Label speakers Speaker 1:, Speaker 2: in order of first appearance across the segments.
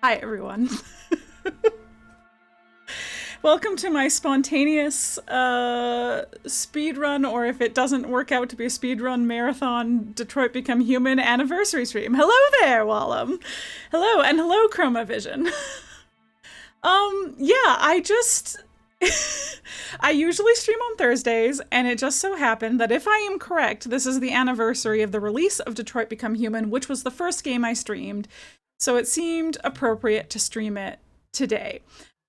Speaker 1: Hi, everyone. Welcome to my spontaneous speedrun, or if it doesn't work out to be a speedrun marathon, Detroit Become Human anniversary stream. Hello there, Wallum. Hello, and hello, Chromavision. Yeah, I usually stream on Thursdays, and it just so happened that if I am correct, this is the anniversary of the release of Detroit Become Human, which was the first game I streamed. So it seemed appropriate to stream it today.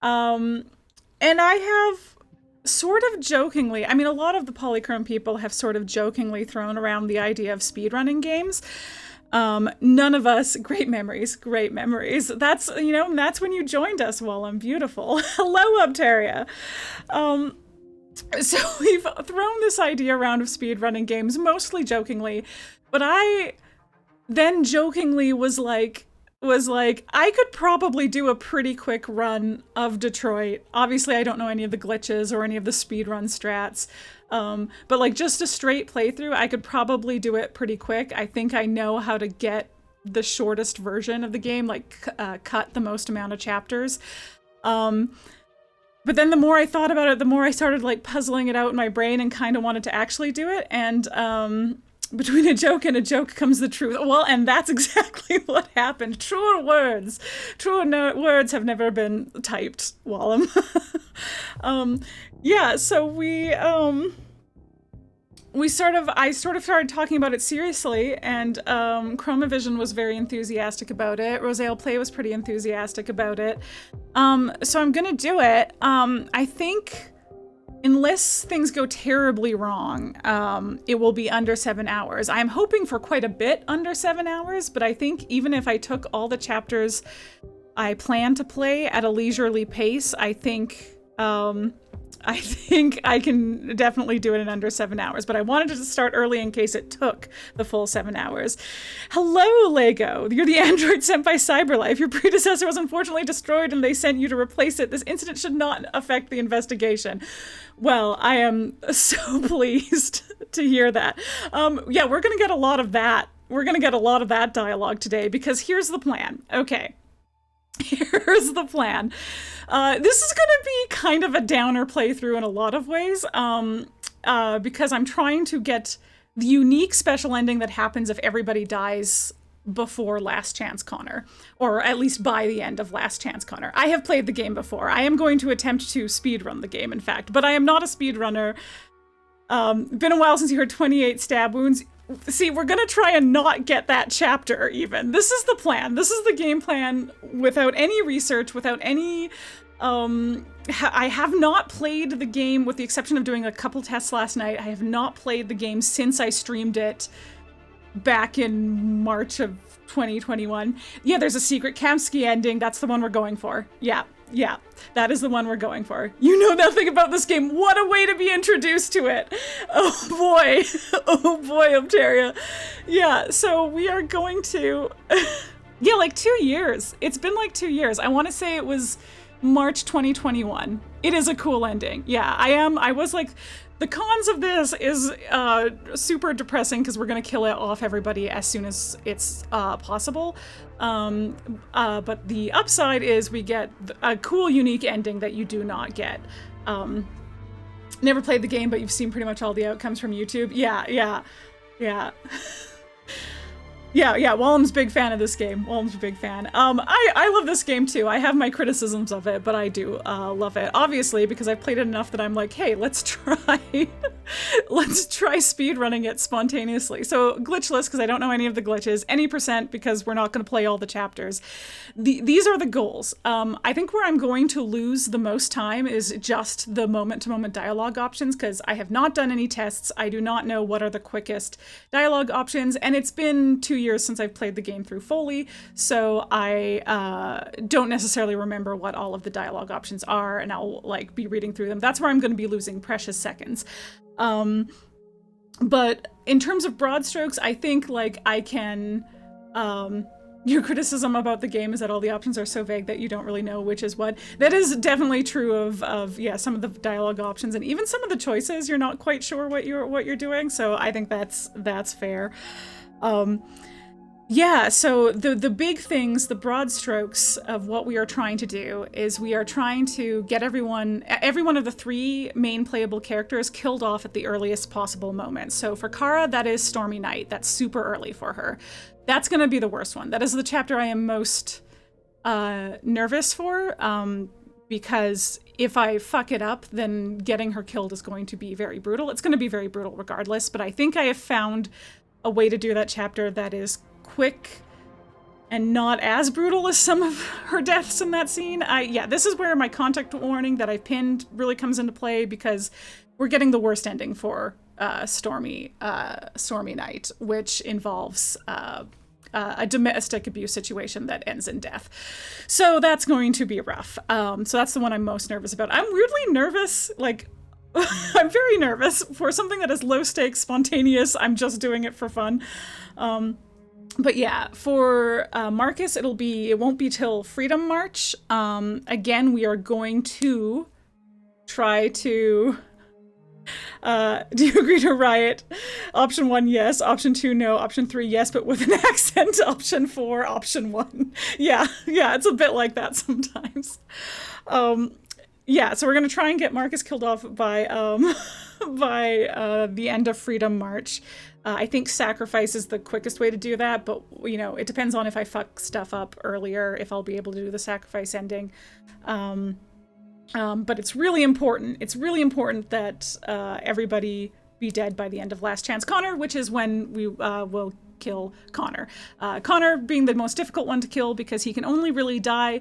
Speaker 1: And I have sort of jokingly, I mean, a lot of the Polychrome people have sort of jokingly thrown around the idea of speedrunning games. None of us, great memories. That's, you know, that's when you joined us, Wallum. Beautiful. Hello, Uptaria. So we've thrown this idea around of speedrunning games, mostly jokingly, but I then jokingly was like, I could probably do a pretty quick run of Detroit. Obviously, I don't know any of the glitches or any of the speedrun strats, but like just a straight playthrough, I could probably do it pretty quick. I think I know how to get the shortest version of the game, like cut the most amount of chapters. But then the more I thought about it, the more I started like puzzling it out in my brain and kind of wanted to actually do it. And between a joke and a joke comes the truth. Well, and that's exactly what happened. Truer words have never been typed, Wallum. Yeah, so I sort of started talking about it seriously, and Chromavision was very enthusiastic about it. Rosale Play was pretty enthusiastic about it. So I'm gonna do it. I think, unless things go terribly wrong, it will be under 7 hours. I'm hoping for quite a bit under 7 hours, but I think even if I took all the chapters I plan to play at a leisurely pace, I think I can definitely do it in under 7 hours, but I wanted to start early in case it took the full 7 hours. Hello, Lego. You're the android sent by Cyberlife. Your predecessor was unfortunately destroyed and they sent you to replace it. This incident should not affect the investigation. Well, I am so pleased to hear that. Yeah, we're gonna get a lot of that. We're gonna get a lot of that dialogue today, because here's the plan. Okay. Here's the plan. This is gonna be kind of a downer playthrough in a lot of ways, because I'm trying to get the unique special ending that happens if everybody dies before Last Chance Connor, or at least by the end of Last Chance Connor. I have played the game before. I am going to attempt to speedrun the game, in fact, but I am not a speedrunner. Been a while since you heard 28 stab wounds. See, we're gonna try and not get that chapter even. This is the plan. This is the game plan without any research, without any, I have not played the game, with the exception of doing a couple tests last night. I have not played the game since I streamed it back in March of 2021. Yeah, there's a secret Kamski ending. That's the one we're going for. Yeah, that is the one we're going for. You know nothing about this game. What a way to be introduced to it. Oh boy, Optaria. Yeah, so we are going to, yeah, like 2 years. It's been like 2 years. I want to say it was March 2021. It is a cool ending. Yeah, I was like, the cons of this is super depressing because we're gonna kill it off everybody as soon as it's possible. But the upside is we get a cool, unique ending that you do not get. Never played the game, but you've seen pretty much all the outcomes from YouTube. Yeah. Yeah, Wallum's a big fan of this game. Wallum's a big fan. I love this game too. I have my criticisms of it, but I do love it. Obviously, because I've played it enough that I'm like, hey, let's try speedrunning it spontaneously. So glitchless, because I don't know any of the glitches. Any percent, because we're not going to play all the chapters. These are the goals. I think where I'm going to lose the most time is just the moment-to-moment dialogue options, because I have not done any tests. I do not know what are the quickest dialogue options, and it's been 2 years since I've played the game through fully, so I don't necessarily remember what all of the dialogue options are, and I'll like be reading through them. That's where I'm going to be losing precious seconds. But in terms of broad strokes, I think like I can, your criticism about the game is that all the options are so vague that you don't really know which is what. That is definitely true of yeah, some of the dialogue options, and even some of the choices you're not quite sure what you're doing, so I think that's fair. Yeah, so the big things, the broad strokes of what we are trying to do is we are trying to get every one of the 3 main playable characters killed off at the earliest possible moment. So for Kara, that is Stormy Night. That's super early for her. That's going to be the worst one. That is the chapter I am most nervous for, because if I fuck it up, then getting her killed is going to be very brutal. It's going to be very brutal regardless, but I think I have found a way to do that chapter that is quick and not as brutal as some of her deaths in that scene. Yeah, this is where my contact warning that I pinned really comes into play, because we're getting the worst ending for Stormy Night, which involves a domestic abuse situation that ends in death. So that's going to be rough. So that's the one I'm most nervous about. I'm weirdly nervous, like, I'm very nervous for something that is low stakes, spontaneous. I'm just doing it for fun. But yeah, for Markus, it won't be till Freedom March. Again, we are going to try to... do you agree to riot? Option 1, yes. Option 2, no. Option 3, yes, but with an accent. Option 4, option 1. Yeah, it's a bit like that sometimes. Yeah, so we're gonna try and get Markus killed off by the end of Freedom March. I think sacrifice is the quickest way to do that, but you know, it depends on if I fuck stuff up earlier, if I'll be able to do the sacrifice ending. But it's really important. It's really important that everybody be dead by the end of Last Chance Connor, which is when we will kill Connor. Connor being the most difficult one to kill because he can only really die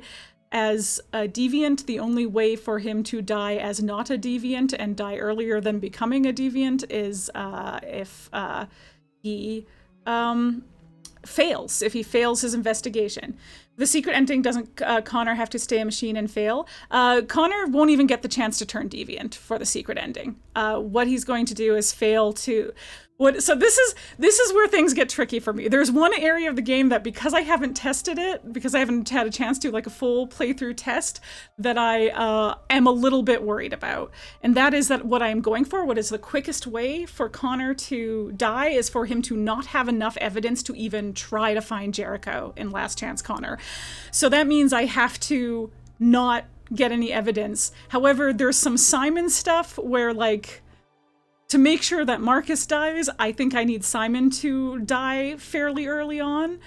Speaker 1: as a deviant. The only way for him to die as not a deviant and die earlier than becoming a deviant is if he fails, if he fails his investigation. The secret ending doesn't Connor have to stay a machine and fail. Connor won't even get the chance to turn deviant for the secret ending. What he's going to do is fail to... So this is where things get tricky for me. There's one area of the game that, because I haven't tested it, because I haven't had a chance to like a full playthrough test, that I am a little bit worried about. And that is that what I'm going for, what is the quickest way for Connor to die, is for him to not have enough evidence to even try to find Jericho in Last Chance Connor. So that means I have to not get any evidence. However, there's some Simon stuff where, like, to make sure that Markus dies, I think I need Simon to die fairly early on.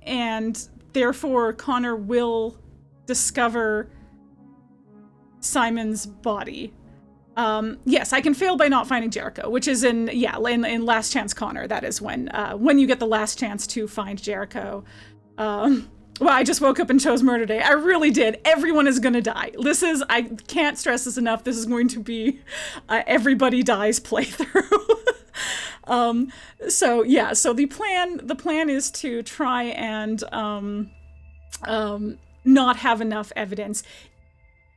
Speaker 1: And therefore, Connor will discover Simon's body. Yes, I can fail by not finding Jericho, which is in Last Chance Connor. That is when you get the last chance to find Jericho. Well, I just woke up and chose Murder Day. I really did. Everyone is gonna die. I can't stress this enough. This is going to be everybody dies playthrough. So yeah, so the plan is to try and not have enough evidence.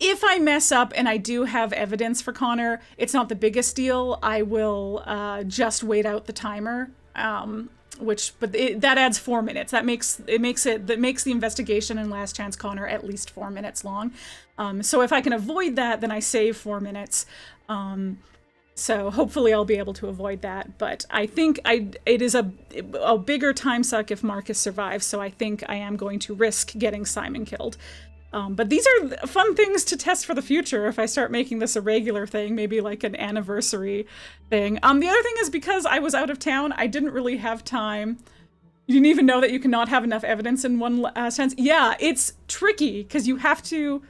Speaker 1: If I mess up and I do have evidence for Connor, it's not the biggest deal. I will just wait out the timer. That adds 4 minutes. That makes the investigation in Last Chance Connor at least 4 minutes long. So if I can avoid that, then I save 4 minutes. So hopefully I'll be able to avoid that. But I think it is a bigger time suck if Markus survives. So I think I am going to risk getting Simon killed. But these are fun things to test for the future if I start making this a regular thing, maybe like an anniversary thing. The other thing is, because I was out of town, I didn't really have time. You didn't even know that you cannot have enough evidence in one sense. Yeah, it's tricky because you have to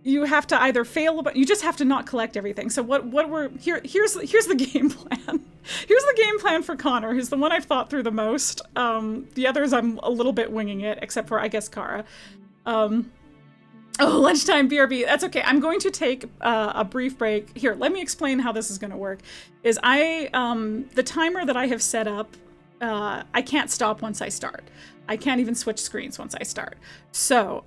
Speaker 1: either fail, but you just have to not collect everything. So here's the game plan. Here's the game plan for Connor, who's the one I've thought through the most. The others I'm a little bit winging it, except for, I guess, Kara. Lunchtime BRB. That's okay. I'm going to take a brief break. Here, let me explain how this is going to work. The timer that I have set up, I can't stop once I start. I can't even switch screens once I start. So,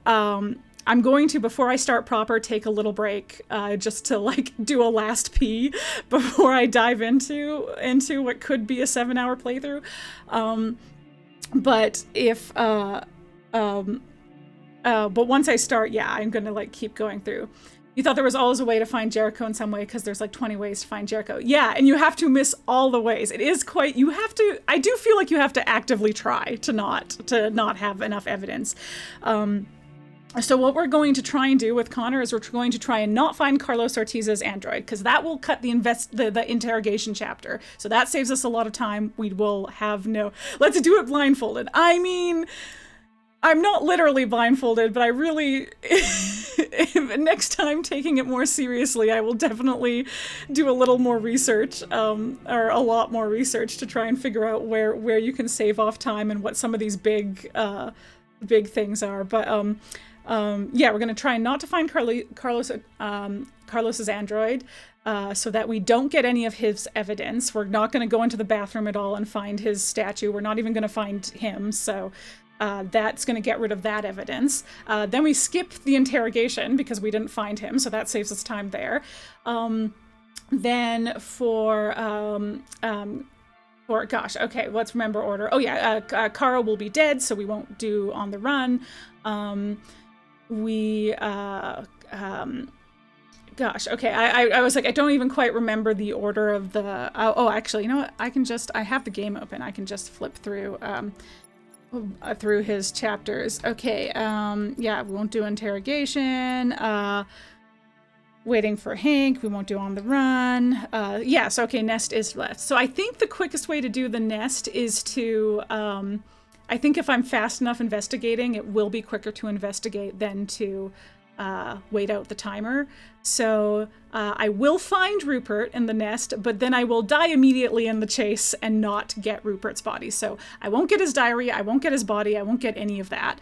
Speaker 1: I'm going to, before I start proper, take a little break just to like do a last pee before I dive into what could be a 7-hour playthrough. But once I start, yeah, I'm gonna like keep going through. You thought there was always a way to find Jericho in some way because there's like 20 ways to find Jericho. Yeah, and you have to miss all the ways. It is quite, you have to, I do feel like you have to actively try to not have enough evidence. So what we're going to try and do with Connor is we're going to try and not find Carlos Ortiz's android, because that will cut the interrogation chapter. So that saves us a lot of time. We will have no, let's do it blindfolded. I mean, I'm not literally blindfolded, but I really, next time taking it more seriously, I will definitely do a little more research, or a lot more research to try and figure out where you can save off time and what some of these big things are. But yeah, we're gonna try not to find Carlos's android, so that we don't get any of his evidence. We're not gonna go into the bathroom at all and find his statue. We're not even gonna find him, so that's gonna get rid of that evidence. Then we skip the interrogation because we didn't find him, so that saves us time there. Then for gosh, okay, let's remember order. Oh yeah, Kara will be dead, so we won't do on the run. Gosh, okay, I was like, I don't even quite remember the order of the, oh, actually, you know what, I have the game open, I can just flip through his chapters. Okay, yeah, we won't do interrogation, waiting for Hank, we won't do on the run. Yes, okay, nest is left. So I think the quickest way to do the nest is to, I think if I'm fast enough investigating, it will be quicker to investigate than to wait out the timer. So I will find Rupert in the nest, but then I will die immediately in the chase and not get Rupert's body. So I won't get his diary, I won't get his body, I won't get any of that.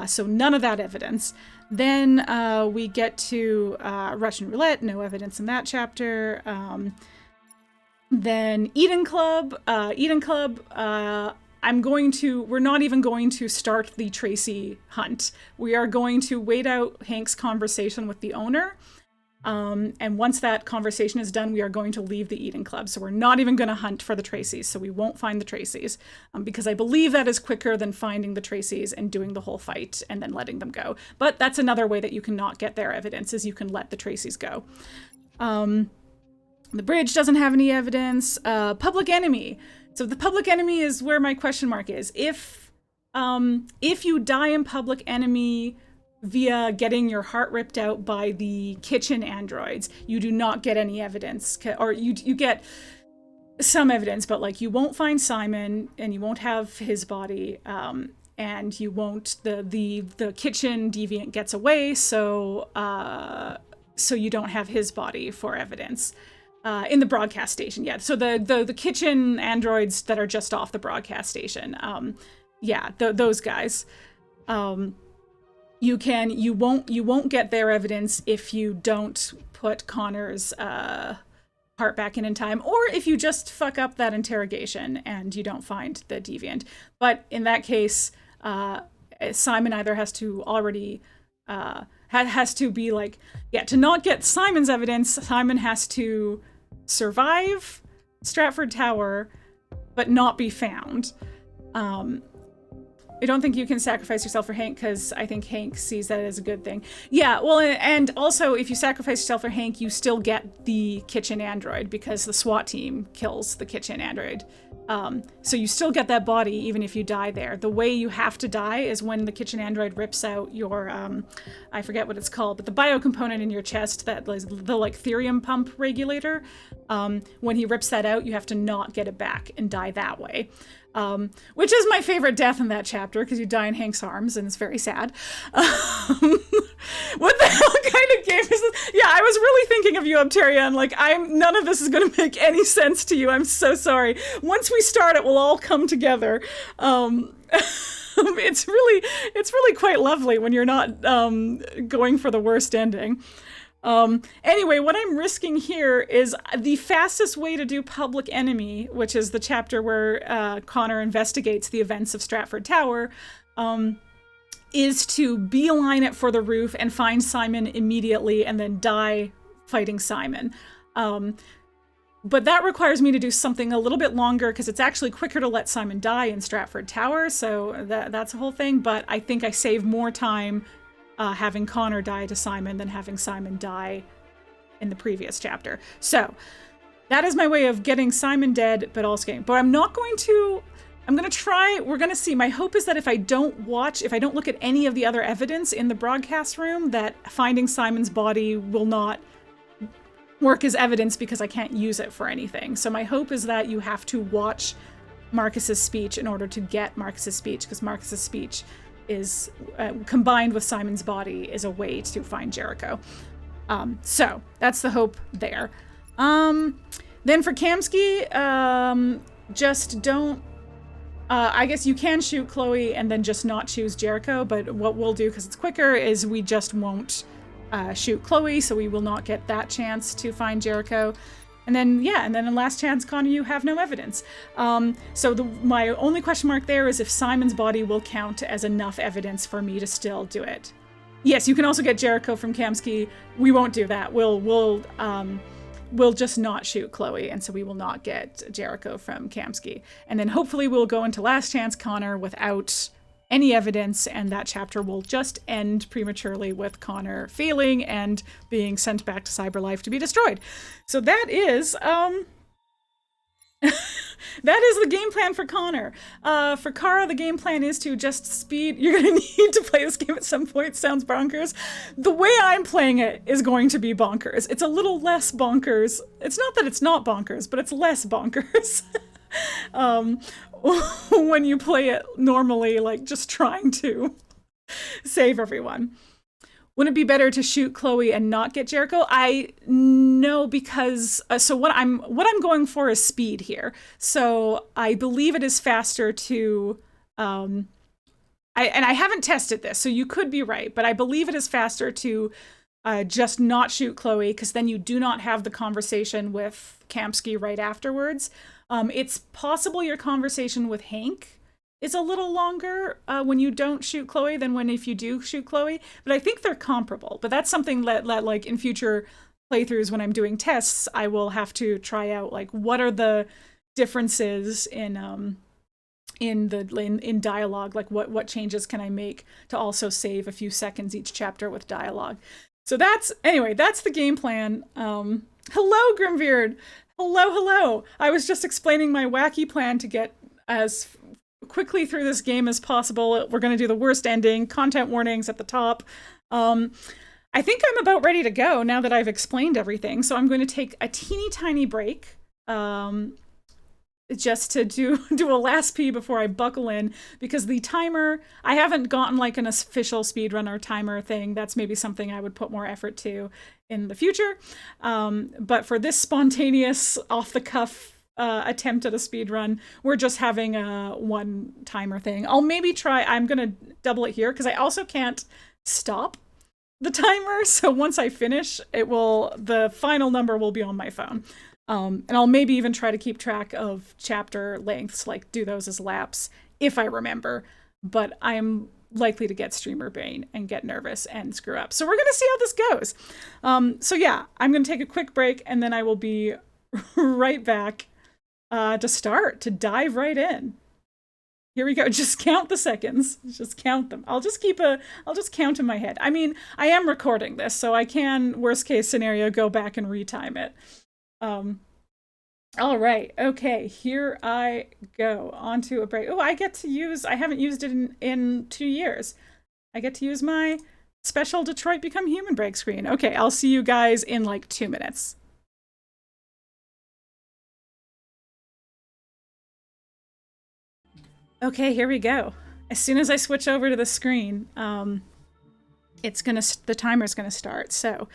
Speaker 1: So none of that evidence. Then we get to Russian Roulette, no evidence in that chapter. Then Eden Club, we're not even going to start the Tracy hunt. We are going to wait out Hank's conversation with the owner. And once that conversation is done, we are going to leave the Eden Club. So we're not even going to hunt for the Tracys. So we won't find the Tracys, because I believe that is quicker than finding the Tracys and doing the whole fight and then letting them go. But that's another way that you can not get their evidence, is you can let the Tracys go. The bridge doesn't have any evidence. Public Enemy. So the Public Enemy is where my question mark is. If you die in Public Enemy via getting your heart ripped out by the kitchen androids, you do not get any evidence, or you get some evidence, but like you won't find Simon and you won't have his body, and you won't, the kitchen deviant gets away, so you don't have his body for evidence. In the broadcast station, yeah. So the kitchen androids that are just off the broadcast station, yeah, those guys. You won't get their evidence if you don't put Connor's heart back in time, or if you just fuck up that interrogation and you don't find the deviant. But in that case, Simon either has to already has to be like, yeah, to not get Simon's evidence, Simon has to survive Stratford Tower, but not be found. I don't think you can sacrifice yourself for Hank, because I think Hank sees that as a good thing. Yeah, well, and also if you sacrifice yourself for Hank, you still get the kitchen android, because the SWAT team kills the kitchen android. So you still get that body even if you die there. The way you have to die is when the kitchen android rips out your, I forget what it's called, but the biocomponent in your chest, that is the like therium pump regulator. When he rips that out, you have to not get it back and die that way. Which is my favorite death in that chapter, because you die in Hank's arms and it's very sad. What the hell kind of game is this? Yeah, I was really thinking of you, Upterian. Like, none of this is going to make any sense to you. I'm so sorry. Once we start, it will all come together. It's really quite lovely when you're not going for the worst ending. Anyway, what I'm risking here is the fastest way to do Public Enemy, which is the chapter where Connor investigates the events of Stratford Tower, is to beeline it for the roof and find Simon immediately and then die fighting Simon. But that requires me to do something a little bit longer, because it's actually quicker to let Simon die in Stratford Tower, so that's a whole thing. But I think I save more time having Connor die to Simon than having Simon die in the previous chapter. So that is my way of getting Simon dead, but also getting, but I'm not going to, I'm going to try, we're going to see. My hope is that if I don't look at any of the other evidence in the broadcast room, that finding Simon's body will not work as evidence because I can't use it for anything. So my hope is that you have to watch Markus's speech in order to get Markus's speech, because Markus's speech is, combined with Simon's body, is a way to find Jericho. So that's the hope there. Then for Kamski, just don't, I guess you can shoot Chloe and then just not choose Jericho, but what we'll do, because it's quicker, is we just won't shoot Chloe, so we will not get that chance to find Jericho. And then, yeah, and then in last chance, Connor, you have no evidence. So my only question mark there is if Simon's body will count as enough evidence for me to still do it. Yes, you can also get Jericho from Kamski. We won't do that. We'll just not shoot Chloe, and so we will not get Jericho from Kamski. And then hopefully we'll go into Last Chance Connor without any evidence, and that chapter will just end prematurely with Connor failing and being sent back to Cyberlife to be destroyed. So that is, that is the game plan for Connor. For Kara, the game plan is to just speed. You're going to need to play this game at some point. Sounds bonkers. The way I'm playing it is going to be bonkers. It's a little less bonkers. It's not that it's not bonkers, but it's less bonkers. When you play it normally, like just trying to save everyone. Wouldn't it be better to shoot Chloe and not get Jericho? I know, because so what I'm going for is speed here. So I believe it is faster to and I haven't tested this, so you could be right, but I believe it is faster to just not shoot Chloe, because then you do not have the conversation with Kamski right afterwards. It's possible your conversation with Hank is a little longer when you don't shoot Chloe than if you do shoot Chloe, but I think they're comparable. But that's something that like in future playthroughs, when I'm doing tests, I will have to try out, like, what are the differences in dialogue, like what changes can I make to also save a few seconds each chapter with dialogue. So that's the game plan. Hello, Grimbeard. Hello. I was just explaining my wacky plan to get as quickly through this game as possible. We're going to do the worst ending, content warnings at the top. I think I'm about ready to go now that I've explained everything. So I'm going to take a teeny tiny break just to do a last pee before I buckle in, because the timer, I haven't gotten like an official speedrunner timer thing. That's maybe something I would put more effort to in the future. But for this spontaneous, off-the-cuff attempt at a speedrun, we're just having a one timer thing. I'll maybe try, I'm going to double it here, because I also can't stop the timer. So once I finish, the final number will be on my phone. And I'll maybe even try to keep track of chapter lengths, like do those as laps, if I remember. But I'm likely to get streamer brain and get nervous and screw up. So we're going to see how this goes. So yeah, I'm going to take a quick break, and then I will be right back to dive right in. Here we go. Just count the seconds. Just count them. I'll just count in my head. I mean, I am recording this, so I can, worst case scenario, go back and retime it. All right. Okay. Here I go. Onto a break. Oh, I haven't used it in 2 years. I get to use my special Detroit Become Human break screen. Okay. I'll see you guys in like 2 minutes. Okay. Here we go. As soon as I switch over to the screen, the timer's gonna start. So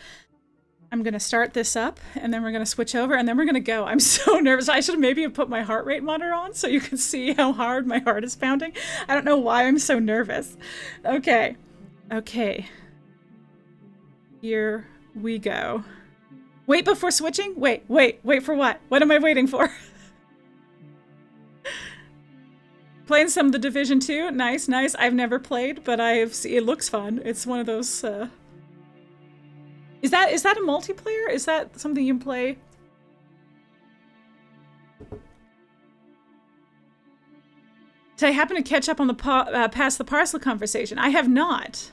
Speaker 1: I'm going to start this up, and then we're going to switch over, and then we're going to go. I'm so nervous. I should maybe have put my heart rate monitor on so you can see how hard my heart is pounding. I don't know why I'm so nervous. Okay. Here we go. Wait before switching? Wait for what? What am I waiting for? Playing some of the Division 2. Nice. I've never played, but it looks fun. It's one of those, Is that a multiplayer? Is that something you can play? Did I happen to catch up on the Pass the Parcel conversation? I have not.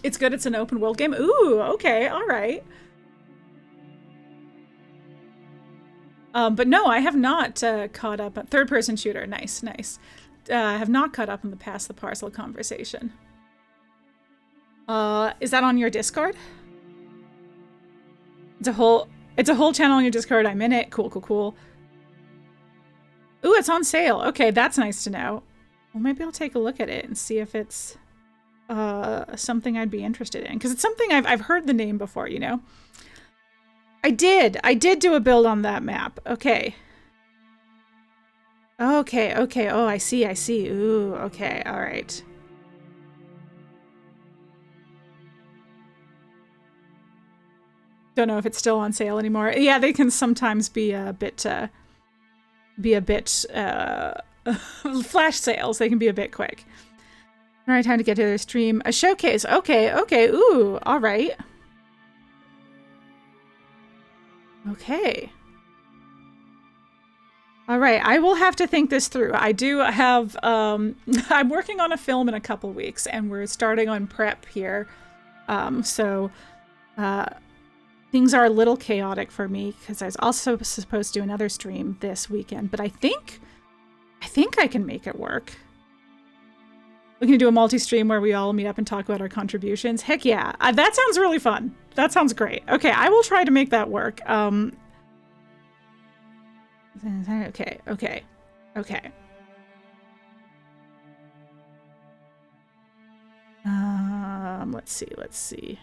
Speaker 1: It's good. It's an open world game. Ooh, okay, all right. But no, I have not caught up. Third-person shooter. Nice, nice. I have not caught up on the Pass the Parcel conversation. Is that on your Discord? It's a whole channel on your Discord. I'm in it. Cool, cool, cool. Ooh, it's on sale. Okay, that's nice to know. Well, maybe I'll take a look at it and see if it's something I'd be interested in, because it's something I've heard the name before, you know. I did do a build on that map. Okay. Okay, okay. Oh, I see, I see. Ooh, okay, all right. Don't know if it's still on sale anymore. Yeah, they can sometimes be a bit flash sales. They can be a bit quick. All right, time to get to their stream. A showcase. Okay, okay. Ooh, all right. Okay. All right, I will have to think this through. I do have, I'm working on a film in a couple weeks, and we're starting on prep here. Things are a little chaotic for me, because I was also supposed to do another stream this weekend, but I think I can make it work. We're gonna do a multi-stream where we all meet up and talk about our contributions. Heck yeah, that sounds really fun. That sounds great. Okay, I will try to make that work. Okay, okay, okay. Let's see.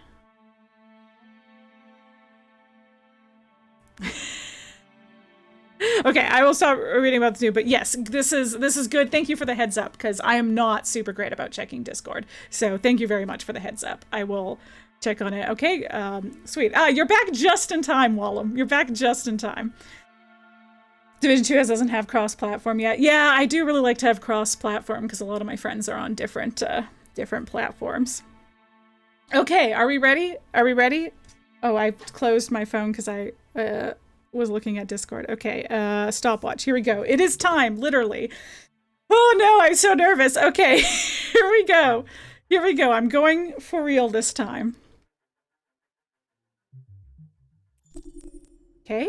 Speaker 1: Okay, I will stop reading about the new, but yes, this is good. Thank you for the heads up, because I am not super great about checking Discord. So thank you very much for the heads up. I will check on it. Okay, sweet. You're back just in time, Wallum. You're back just in time. Division 2 doesn't have cross-platform yet. Yeah, I do really like to have cross-platform, because a lot of my friends are on different platforms. Okay, are we ready? Are we ready? Oh, I closed my phone because I was looking at Discord. Okay, stopwatch. Here we go. It is time, literally. Oh no, I'm so nervous. Okay, here we go. Here we go. I'm going for real this time. Okay,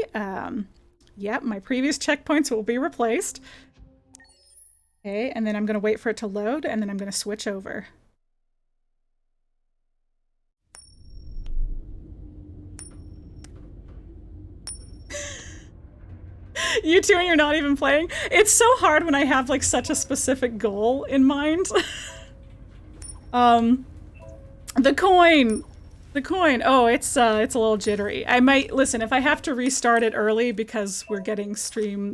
Speaker 1: yep, my previous checkpoints will be replaced. Okay, and then I'm gonna wait for it to load, and then I'm gonna switch over. You two and you're not even playing? It's so hard when I have like such a specific goal in mind. The coin! The coin! Oh, it's a little jittery. I might, listen, if I have to restart it early because we're getting some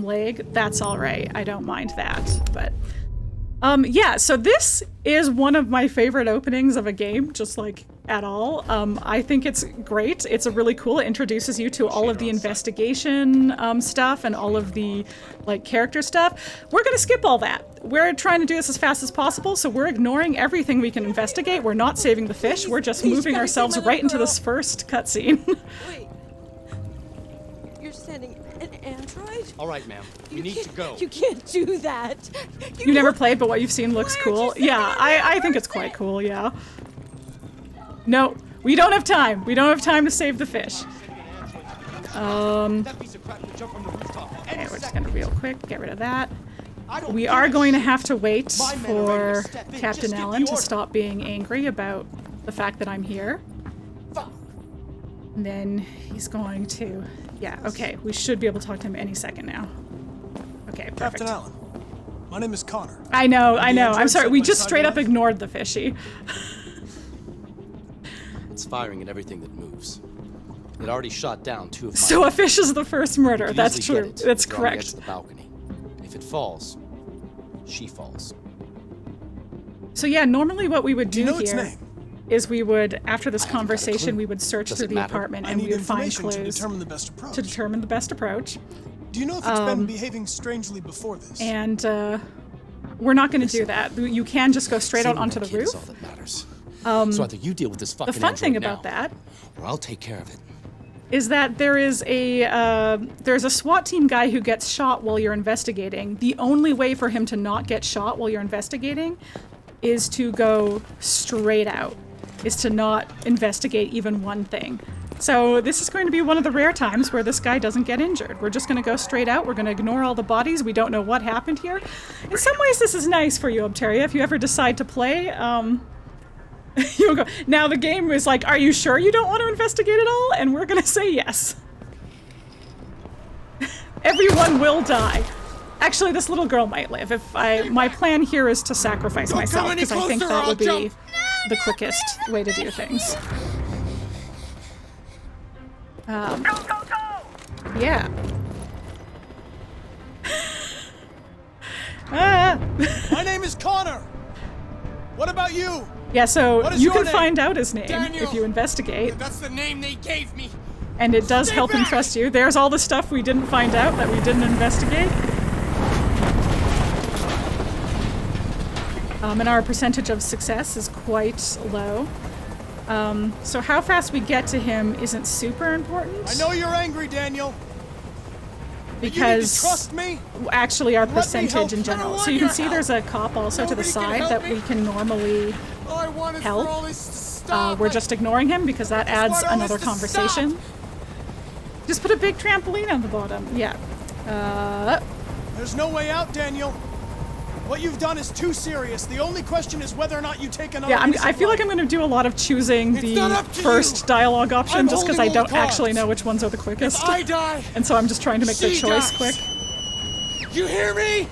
Speaker 1: lag, that's alright. I don't mind that, but... yeah, so this is one of my favorite openings of a game, just like at all. I think it's great. It's a really cool, it introduces you to all of the investigation stuff and all of the like character stuff. We're gonna skip all that. We're trying to do this as fast as possible, so we're ignoring everything we can investigate. We're not saving the fish, we're just moving ourselves right into this first cutscene.
Speaker 2: Wait, you're sending an android?
Speaker 3: All right, ma'am. You need to go.
Speaker 2: You can't do that.
Speaker 1: You never played, but what you've seen looks cool. Yeah, I think it's quite cool, yeah. No, we don't have time. We don't have time to save the fish. Okay, we're just gonna real quick get rid of that. We are going to have to wait for Captain Allen to stop being angry about the fact that I'm here. And then he's going to... Yeah, okay, we should be able to talk to him any second now. Okay, perfect.
Speaker 4: Captain Allen, my name is Connor.
Speaker 1: I know. I'm sorry, we just straight up ignored the fishy.
Speaker 3: It's firing at everything that moves. It already shot down 2 of my...
Speaker 1: So a fish is the first murder, that's true. That's correct.
Speaker 3: The balcony. If it falls, she falls.
Speaker 1: So yeah, normally what we would do
Speaker 4: its
Speaker 1: here
Speaker 4: name?
Speaker 1: Is we would, after this conversation, we would search through the apartment and we would find clues
Speaker 4: to determine the best approach.
Speaker 1: Do
Speaker 4: you know if it's been behaving strangely before this?
Speaker 1: And we're not going to do that. You can just go straight out onto the roof.
Speaker 3: All that matters. So either you deal with this fucking
Speaker 1: the fun thing
Speaker 3: now,
Speaker 1: about that,
Speaker 3: or I'll take care of it,
Speaker 1: is that there is there's a SWAT team guy who gets shot while you're investigating. The only way for him to not get shot while you're investigating is to go straight out, is to not investigate even one thing. So this is going to be one of the rare times where this guy doesn't get injured. We're just going to go straight out. We're going to ignore all the bodies. We don't know what happened here. In some ways, this is nice for you, Obteria. If you ever decide to play, you'll go. Now the game is like, are you sure you don't want to investigate it all? And we're going to say yes. Everyone will die. Actually, this little girl might live. My plan here is to sacrifice myself because I think that will be the quickest way to do things. Yeah.
Speaker 4: My name is Connor. What about you?
Speaker 1: Yeah, so you can
Speaker 4: name?
Speaker 1: find out his name
Speaker 5: Daniel.
Speaker 1: if you investigate.
Speaker 5: That's the name they gave me.
Speaker 1: And it does
Speaker 5: Stay
Speaker 1: help and
Speaker 5: back!
Speaker 1: trust you. There's all the stuff we didn't find out that we didn't investigate. And our percentage of success is quite low. So how fast we get to him isn't super important.
Speaker 4: I know you're angry, Daniel.
Speaker 1: Because
Speaker 4: you need to trust me.
Speaker 1: Actually our
Speaker 4: Let me
Speaker 1: percentage
Speaker 4: help.
Speaker 1: in
Speaker 4: I
Speaker 1: general.
Speaker 5: don't
Speaker 1: So
Speaker 5: want
Speaker 1: you can
Speaker 5: your
Speaker 1: see
Speaker 5: help.
Speaker 1: there's a cop also to the
Speaker 5: Nobody can
Speaker 1: side
Speaker 5: help
Speaker 1: that
Speaker 5: me.
Speaker 1: we can normally
Speaker 5: All I want is
Speaker 1: help.
Speaker 5: for all this to stop.
Speaker 1: We're just ignoring him because that adds
Speaker 5: want all this
Speaker 1: another
Speaker 5: to
Speaker 1: conversation.
Speaker 5: stop.
Speaker 1: Just put a big trampoline on the bottom. Yeah.
Speaker 4: There's no way out, Daniel. What you've done is too serious. The only question is whether or not you take another.
Speaker 1: Yeah,
Speaker 4: piece
Speaker 1: I
Speaker 4: of
Speaker 1: feel like
Speaker 4: life.
Speaker 1: I'm going to do a lot of choosing
Speaker 5: It's
Speaker 1: the
Speaker 5: not up to
Speaker 1: first
Speaker 5: you.
Speaker 1: dialogue option
Speaker 5: I'm
Speaker 1: just because I
Speaker 5: holding all
Speaker 1: don't
Speaker 5: the
Speaker 1: actually
Speaker 5: cards.
Speaker 1: know which ones are the quickest.
Speaker 5: If I die,
Speaker 1: And so I'm just trying to make the
Speaker 5: she
Speaker 1: choice
Speaker 5: dies.
Speaker 1: quick.
Speaker 5: You hear me?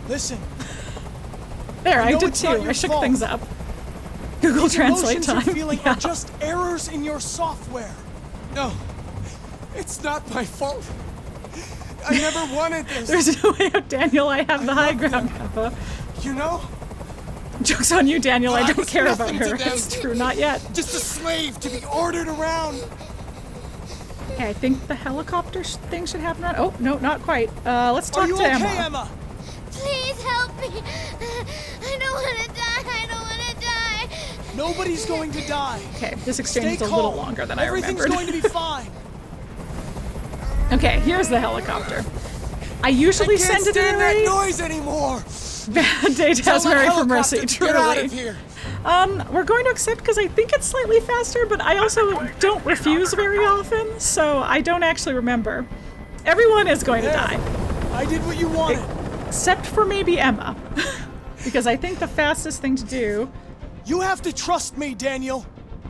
Speaker 4: Listen.
Speaker 1: There, I
Speaker 4: know
Speaker 1: did
Speaker 4: it's
Speaker 1: too.
Speaker 4: not
Speaker 1: I
Speaker 4: your
Speaker 1: shook
Speaker 4: fault.
Speaker 1: things up. Google
Speaker 4: These
Speaker 1: Translate
Speaker 4: emotions
Speaker 1: time.
Speaker 4: you're feeling
Speaker 1: Yeah.
Speaker 4: are just errors in your software.
Speaker 5: No. It's not my fault. I never wanted this.
Speaker 1: There's no way out, Daniel. I have the high
Speaker 5: love
Speaker 1: ground,
Speaker 5: them.
Speaker 1: Kappa.
Speaker 5: You know?
Speaker 1: Joke's on you, Daniel. I
Speaker 5: I
Speaker 1: don't
Speaker 5: was
Speaker 1: care about
Speaker 5: nothing to
Speaker 1: her.
Speaker 5: them.
Speaker 1: It's true, not yet.
Speaker 5: Just a slave to be ordered around.
Speaker 1: Okay, I think the helicopter thing should happen. Oh, no, not quite. Let's
Speaker 4: Are
Speaker 1: talk
Speaker 4: you
Speaker 1: to
Speaker 4: okay,
Speaker 1: Emma.
Speaker 4: Emma?
Speaker 6: Please help me. I don't want to die. I don't want to die.
Speaker 4: Nobody's going to die.
Speaker 1: Okay, this exchange
Speaker 4: Stay
Speaker 1: is a
Speaker 4: calm.
Speaker 1: little longer than I
Speaker 4: Everything's
Speaker 1: remembered.
Speaker 4: going to be fine.
Speaker 1: Okay, here's the helicopter. I usually
Speaker 5: I can't
Speaker 1: send it
Speaker 5: stand that
Speaker 1: early.
Speaker 5: noise anymore.
Speaker 1: Bad day to
Speaker 5: Tell
Speaker 1: ask
Speaker 5: that
Speaker 1: Mary for mercy,
Speaker 5: helicopter to get out of
Speaker 1: truly.
Speaker 5: here.
Speaker 1: We're going to accept because I think it's slightly faster, but I also don't refuse very often, so I don't actually remember. Everyone is going to
Speaker 4: There.
Speaker 1: die,
Speaker 4: I did what you wanted.
Speaker 1: except for maybe Emma. Because I think the fastest thing to do
Speaker 4: You have to trust me, Daniel.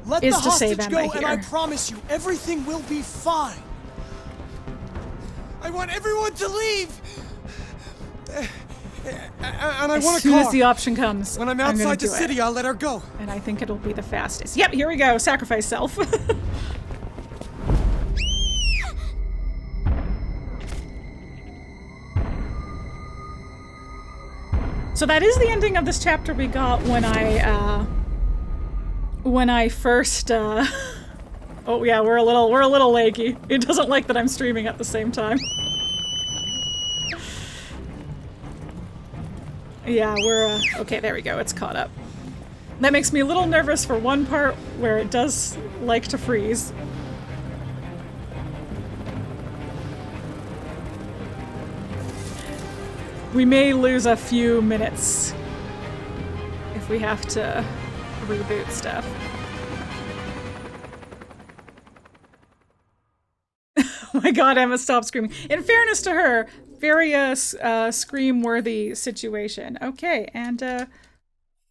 Speaker 4: Let
Speaker 1: is
Speaker 4: the
Speaker 1: to save
Speaker 4: hostage
Speaker 1: Emma
Speaker 4: go, and I
Speaker 1: here.
Speaker 4: promise you, everything will be fine.
Speaker 5: I want everyone to leave. And I
Speaker 1: As
Speaker 5: want a
Speaker 1: soon
Speaker 5: car.
Speaker 1: as the option comes,
Speaker 5: When I'm
Speaker 1: gonna
Speaker 5: outside the
Speaker 1: do it.
Speaker 5: city, I'll let her go.
Speaker 1: And I think it'll be the fastest. Yep, here we go. Sacrifice self. So that is the ending of this chapter we got when I first oh yeah, we're a little laggy. It doesn't like that I'm streaming at the same time. Yeah, we're okay, there we go. It's caught up. That makes me a little nervous for one part where it does like to freeze. We may lose a few minutes if we have to reboot stuff. Oh my god, Emma, stop screaming. In fairness to her, very scream-worthy situation. Okay, and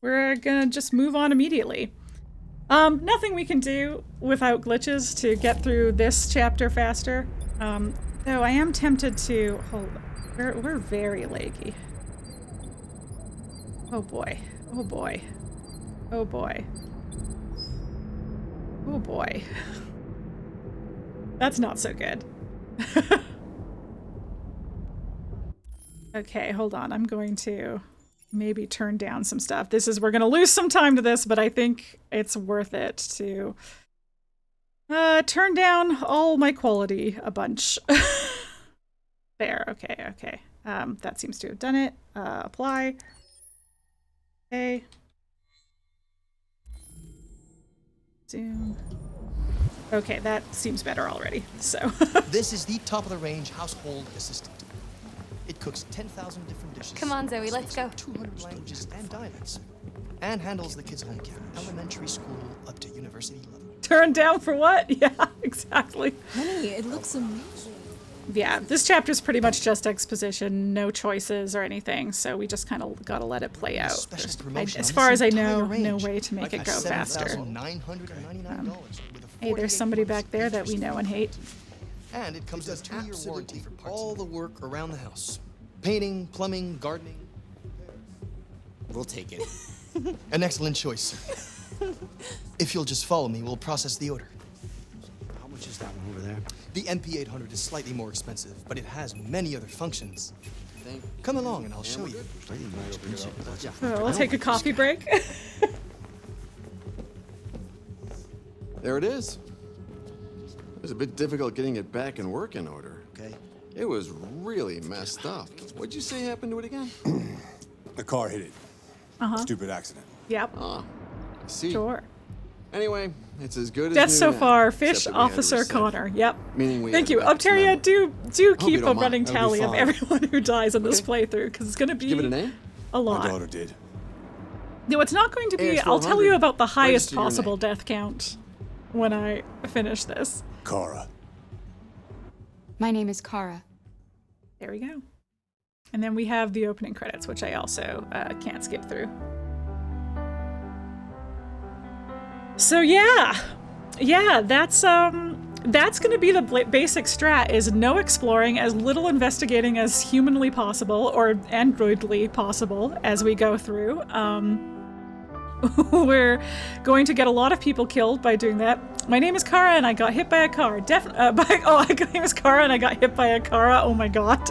Speaker 1: we're gonna just move on immediately. Nothing we can do without glitches to get through this chapter faster. Though I am tempted to... Hold on. We're very laggy. Oh boy. Oh boy. Oh boy. Oh boy. That's not so good. Okay, hold on. I'm going to maybe turn down some stuff. We're gonna lose some time to this, but I think it's worth it to turn down all my quality a bunch. There, okay. That seems to have done it. Apply. Okay. Zoom. Okay, that seems better already, so.
Speaker 7: This is the top-of-the-range household assistant. It cooks 10,000 different dishes.
Speaker 8: Come on, Zoe, let's go.
Speaker 7: 200 languages and dialects. And handles the kids' home care, elementary school up to university level.
Speaker 1: Turn down for what? Yeah, exactly.
Speaker 2: Honey, it looks amazing.
Speaker 1: Yeah, this chapter's pretty much just exposition, no choices or anything, so we just kind of gotta let it play out. As far as I know, no way to make it go faster. Hey, there's somebody back there that we know and hate.
Speaker 7: And it comes with a 2-year warranty for all the work around the house. Painting, plumbing, gardening.
Speaker 3: We'll take it.
Speaker 7: An excellent choice. If you'll just follow me, we'll process the order.
Speaker 3: How much is that one over there?
Speaker 7: The MP800 is slightly more expensive, but it has many other functions. Come along and I'll show you.
Speaker 1: Oh, we'll take a coffee break.
Speaker 9: There it is. It was a bit difficult getting it back in working order.
Speaker 7: Okay.
Speaker 9: It was really messed up. What'd you say happened to it again?
Speaker 5: The car hit it.
Speaker 1: Uh-huh.
Speaker 5: Stupid accident.
Speaker 1: Yep.
Speaker 9: Ah, I see.
Speaker 1: Sure.
Speaker 9: Anyway, it's as good as
Speaker 1: Death
Speaker 9: new
Speaker 1: so
Speaker 9: now,
Speaker 1: far,
Speaker 9: except
Speaker 1: Fish
Speaker 9: that we had to
Speaker 1: Officer
Speaker 9: reset it.
Speaker 1: Connor. Yep.
Speaker 9: Meaning we
Speaker 1: Thank
Speaker 9: had
Speaker 1: you.
Speaker 9: to back to
Speaker 1: Upteria,
Speaker 9: memory.
Speaker 1: do
Speaker 9: you
Speaker 1: keep a
Speaker 9: don't mind.
Speaker 1: running
Speaker 5: That'll be
Speaker 1: tally of
Speaker 5: fine.
Speaker 1: everyone who dies in this
Speaker 9: Okay.
Speaker 1: playthrough, because it's gonna be
Speaker 9: Give it a name?
Speaker 1: a
Speaker 5: My
Speaker 1: lot.
Speaker 5: daughter did.
Speaker 1: No, it's not going to be.
Speaker 9: AS400.
Speaker 1: I'll tell you about the highest
Speaker 9: Register your
Speaker 1: possible
Speaker 9: name.
Speaker 1: death count when I finish this.
Speaker 5: Kara.
Speaker 8: My name is Kara.
Speaker 1: There we go. And then we have the opening credits, which I also can't skip through. So yeah, that's gonna be the basic strat: is no exploring, as little investigating as humanly possible or androidly possible as we go through. We're going to get a lot of people killed by doing that. My name is Kara and I got hit by a car. My name is Kara and I got hit by a Kara. Oh my god.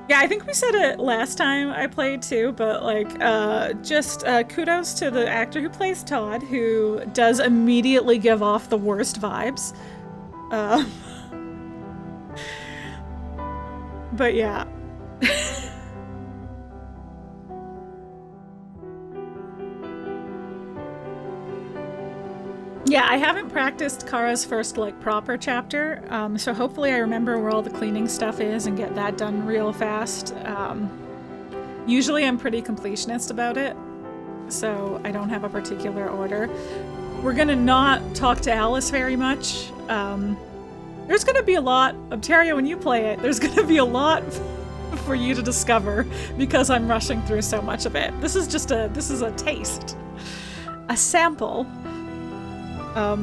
Speaker 1: Yeah, I think we said it last time I played too, but like, just kudos to the actor who plays Todd, who does immediately give off the worst vibes. But yeah. Yeah, I haven't practiced Kara's first, like, proper chapter, so hopefully I remember where all the cleaning stuff is and get that done real fast. Usually I'm pretty completionist about it, so I don't have a particular order. We're gonna not talk to Alice very much. There's gonna be a lot, Upteria, when you play it, there's gonna be a lot for you to discover because I'm rushing through so much of it. This is a taste, a sample. But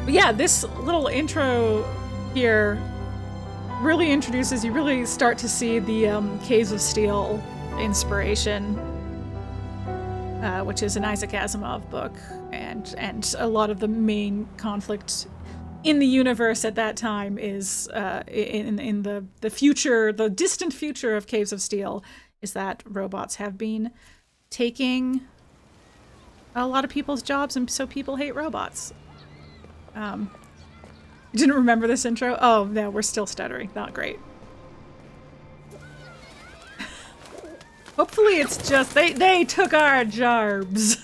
Speaker 1: yeah, this little intro here really introduces, you really start to see the Caves of Steel inspiration, which is an Isaac Asimov book, and a lot of the main conflict in the universe at that time is in the future, the distant future of Caves of Steel, is that robots have been taking a lot of people's jobs, and so people hate robots. You didn't remember this intro? Oh, no, we're still stuttering. Not great. Hopefully it's just, they took our jobs.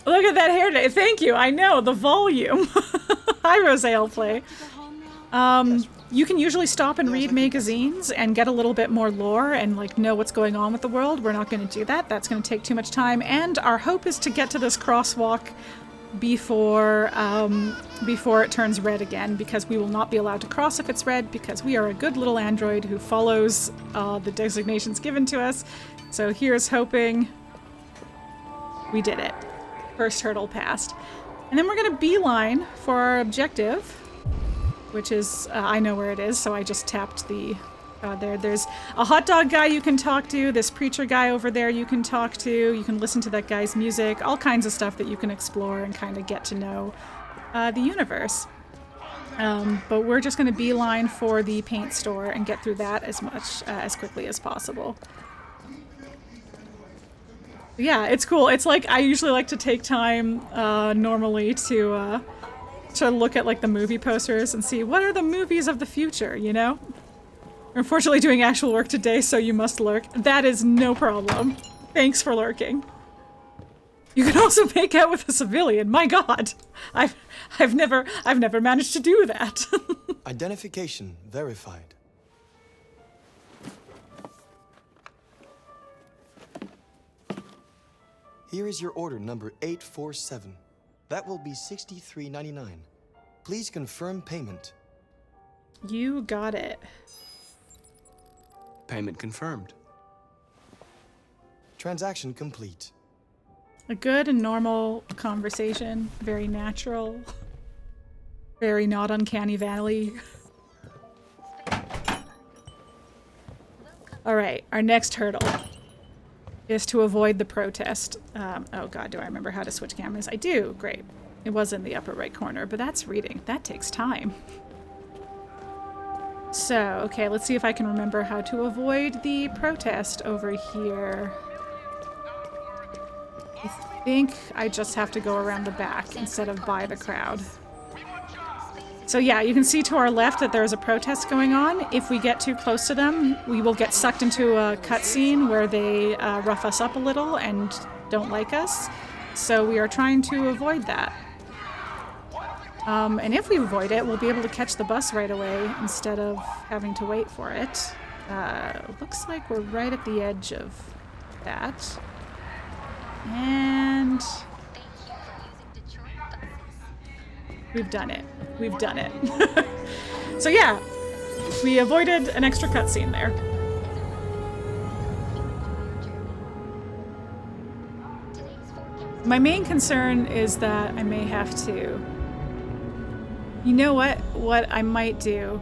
Speaker 1: Look at that hair day. Thank you. I know, the volume. Hi, Rosale Play. You can usually stop and read magazines and get a little bit more lore and like know what's going on with the world. We're not going to do that. That's going to take too much time. And our hope is to get to this crosswalk before it turns red again, because we will not be allowed to cross if it's red, because we are a good little android who follows the designations given to us. So here's hoping. We did it. First hurdle passed. And then we're going to beeline for our objective, which is, I know where it is, so I just tapped the, there's a hot dog guy you can talk to, this preacher guy over there you can talk to, you can listen to that guy's music, all kinds of stuff that you can explore and kind of get to know the universe. But we're just going to beeline for the paint store and get through that as quickly as possible. Yeah, it's cool. It's like, I usually like to take time normally to look at like the movie posters and see what are the movies of the future, you know? We're unfortunately doing actual work today, so you must lurk. That is no problem. Thanks for lurking. You can also make out with a civilian. My God, I've never managed to do that.
Speaker 7: Identification verified. Here is your order number 847. That will be $63.99. Please confirm payment.
Speaker 1: You got it.
Speaker 5: Payment confirmed.
Speaker 7: Transaction complete.
Speaker 1: A good and normal conversation. Very natural. Very not uncanny valley. Alright, our next hurdle is to avoid the protest. Oh god, do I remember how to switch cameras? I do, great. It was in the upper right corner, but that's reading. That takes time. So, okay, let's see if I can remember how to avoid the protest over here. I think I just have to go around the back instead of by the crowd. So yeah, you can see to our left that there is a protest going on. If we get too close to them, we will get sucked into a cutscene where they rough us up a little and don't like us. So we are trying to avoid that. And if we avoid it, we'll be able to catch the bus right away instead of having to wait for it. Looks like we're right at the edge of that. And we've done it. We've done it. So yeah, we avoided an extra cutscene there. My main concern is that I may have to... You know what I might do?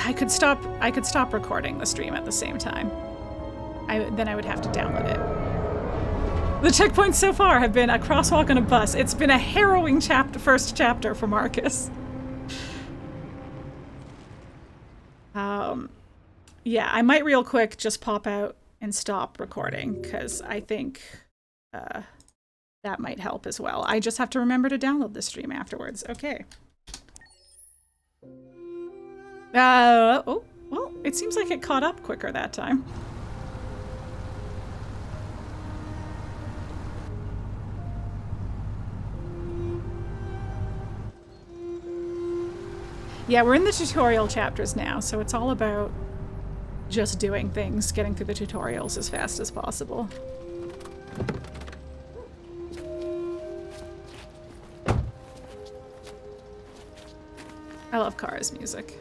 Speaker 1: I could stop recording the stream at the same time. Then I would have to download it. The checkpoints so far have been a crosswalk on a bus. It's been a harrowing first chapter for Markus. Yeah, I might real quick just pop out and stop recording, because I think that might help as well. I just have to remember to download the stream afterwards. Okay. Oh, well, it seems like it caught up quicker that time. Yeah, we're in the tutorial chapters now, so it's all about just doing things, getting through the tutorials as fast as possible. I love Kara's music.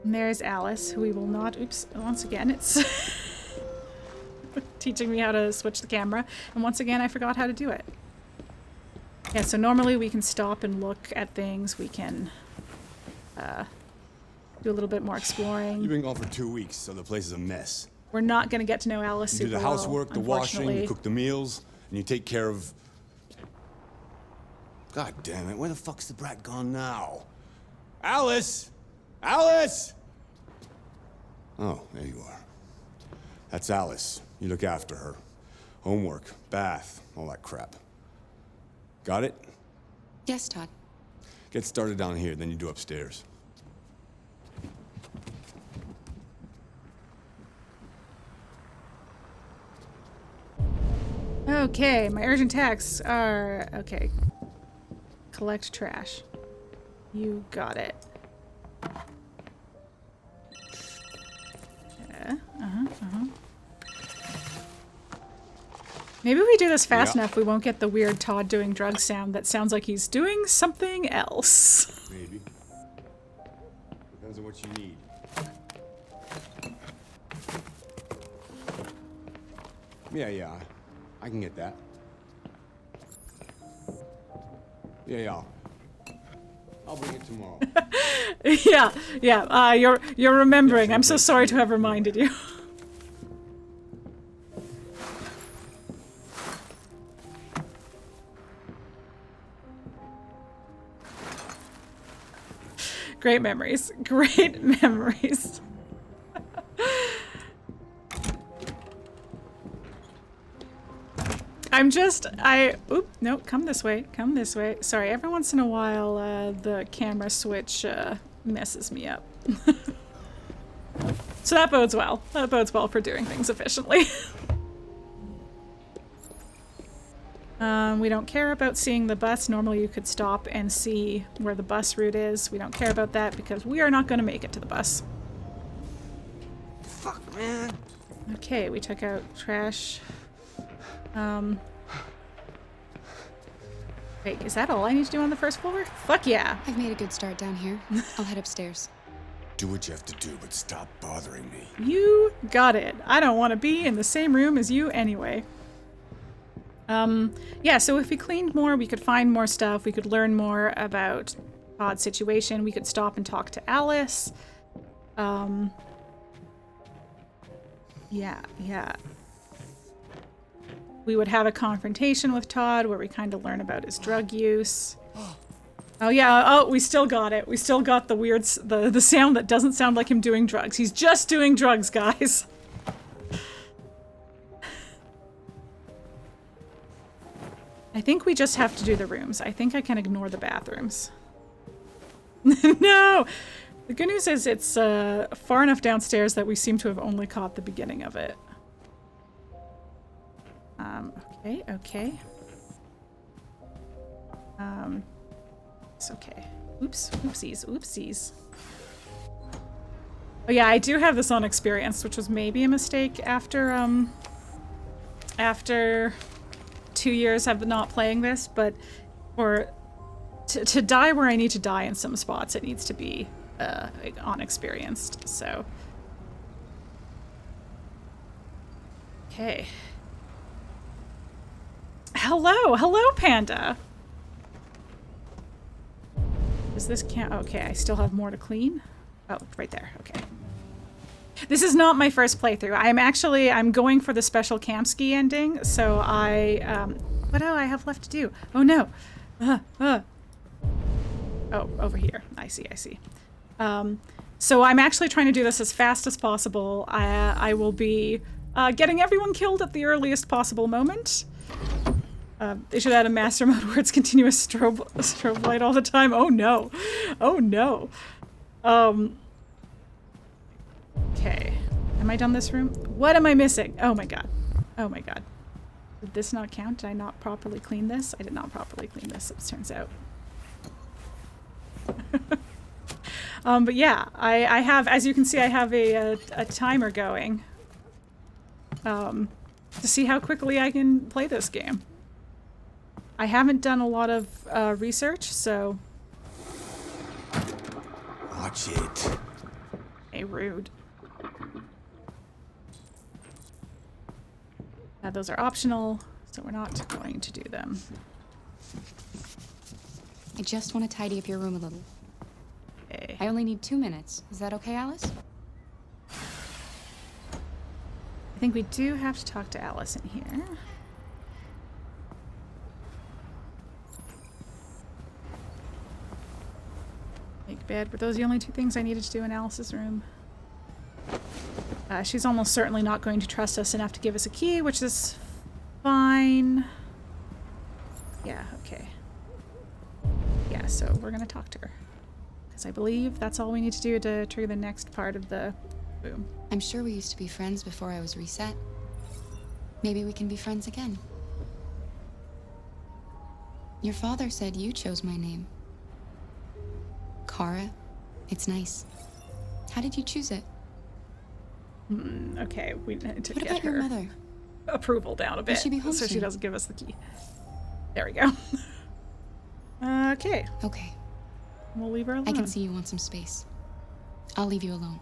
Speaker 1: And there's Alice, who we will not... Oops, once again, it's... teaching me how to switch the camera, and once again I forgot how to do it. Yeah, so normally we can stop and look at things, we can do a little bit more exploring.
Speaker 10: You've been gone for 2 weeks, so the place is a mess.
Speaker 1: We're not going to get to know Alice super
Speaker 10: You do the housework,
Speaker 1: well,
Speaker 10: the washing, you cook the meals, and you take care of... God damn it, where the fuck's the brat gone now? Alice! Alice! Oh, there you are. That's Alice. You look after her. Homework, bath, all that crap. Got it?
Speaker 8: Yes, Todd.
Speaker 10: Get started down here, then you do upstairs.
Speaker 1: Okay, my urgent tasks are... Okay. Collect trash. You got it. Maybe if we do this fast enough, we won't get the weird Todd doing drugs sound that sounds like he's doing something else.
Speaker 10: Maybe. Depends on what you need. Yeah, I can get that. Yeah. I'll bring it tomorrow.
Speaker 1: yeah. You're remembering. I'm so sorry to have reminded you. Great memories. Great memories. Oop, no, come this way, come this way. Sorry, every once in a while, the camera switch, messes me up. So that bodes well. That bodes well for doing things efficiently. We don't care about seeing the bus. Normally you could stop and see where the bus route is. We don't care about that because we are not going to make it to the bus.
Speaker 5: Fuck, man.
Speaker 1: Okay, we took out trash. Wait, is that all I need to do on the first floor? Fuck yeah.
Speaker 8: I've made a good start down here. I'll head upstairs.
Speaker 10: Do what you have to do, but stop bothering me.
Speaker 1: You got it. I don't want to be in the same room as you anyway. Yeah, so if we cleaned more, we could find more stuff. We could learn more about Todd's situation. We could stop and talk to Alice. Yeah. We would have a confrontation with Todd where we kind of learn about his drug use. Oh yeah, oh, we still got it. We still got the weird, the sound that doesn't sound like him doing drugs. He's just doing drugs, guys. I think we just have to do the rooms. I think I can ignore the bathrooms. No! The good news is it's far enough downstairs that we seem to have only caught the beginning of it. Okay. It's okay. Oopsies. Oh yeah, I do have this on experience, which was maybe a mistake after 2 years of not playing this, but to die where I need to die in some spots, it needs to be unexperienced, so. Okay. Hello, Panda. Does this count? Okay, I still have more to clean. Oh, right there, okay. This is not my first playthrough. I'm going for the special Kamski ending, so what do I have left to do? Oh no. Oh, over here. I see. So I'm actually trying to do this as fast as possible. I will be getting everyone killed at the earliest possible moment. They should add a master mode where it's continuous strobe light all the time. Oh no. Okay. Am I done this room? What am I missing? Oh my god. Did this not count? Did I not properly clean this? I did not properly clean this, it turns out. But yeah, I have, as you can see, I have a timer going to see how quickly I can play this game. I haven't done a lot of research, so...
Speaker 10: Watch it.
Speaker 1: Hey, rude. Those are optional, so we're not going to do them.
Speaker 8: I just want to tidy up your room a little.
Speaker 1: Okay.
Speaker 8: I only need 2 minutes. Is that okay, Alice?
Speaker 1: I think we do have to talk to Alice in here. Make bed. Were those the only 2 things I needed to do in Alice's room? She's almost certainly not going to trust us enough to give us a key, which is fine. Yeah, okay. Yeah, so we're gonna talk to her. Because I believe that's all we need to do to trigger the next part of the boom.
Speaker 8: I'm sure we used to be friends before I was reset. Maybe we can be friends again. Your father said you chose my name. Kara. It's nice. How did you choose it?
Speaker 1: Okay, we need to
Speaker 8: What
Speaker 1: get
Speaker 8: about
Speaker 1: her
Speaker 8: your mother?
Speaker 1: approval down a bit
Speaker 8: she be home
Speaker 1: so she
Speaker 8: soon?
Speaker 1: doesn't give us the key. There we go. Okay.
Speaker 8: Okay.
Speaker 1: We'll leave her alone.
Speaker 8: I can see you want some space. I'll leave you alone.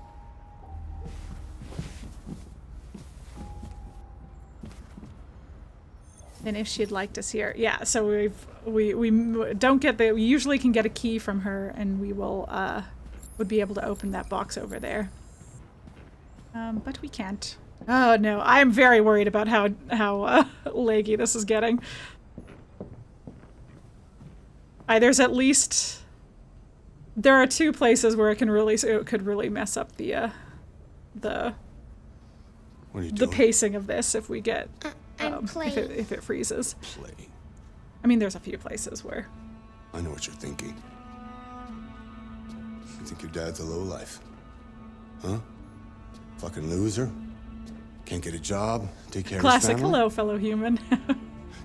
Speaker 1: And if she'd like to see her, yeah. So we don't get we usually can get a key from her, and we will would be able to open that box over there. But we can't. Oh no, I'm very worried about how laggy this is getting. There are 2 places where it could really mess up the
Speaker 10: What are you doing?
Speaker 1: pacing of this if we get if it freezes.
Speaker 10: Play.
Speaker 1: I mean, there's a few places where.
Speaker 10: I know what you're thinking. You think your dad's a lowlife? Huh? Fucking loser? Can't get a job, take care of his
Speaker 1: Classic,
Speaker 10: family?
Speaker 1: hello, fellow human.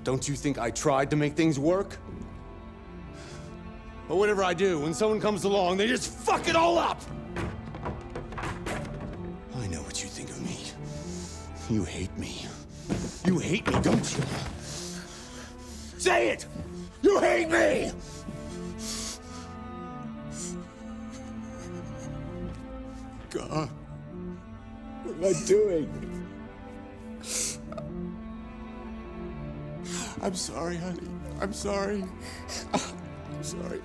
Speaker 10: Don't you think I tried to make things work? But whatever I do, when someone comes along, they just fuck it all up! I know what you think of me. You hate me. You hate me, don't you? Say it! You hate me! God, what am I doing? I'm sorry, honey. I'm sorry. I'm sorry.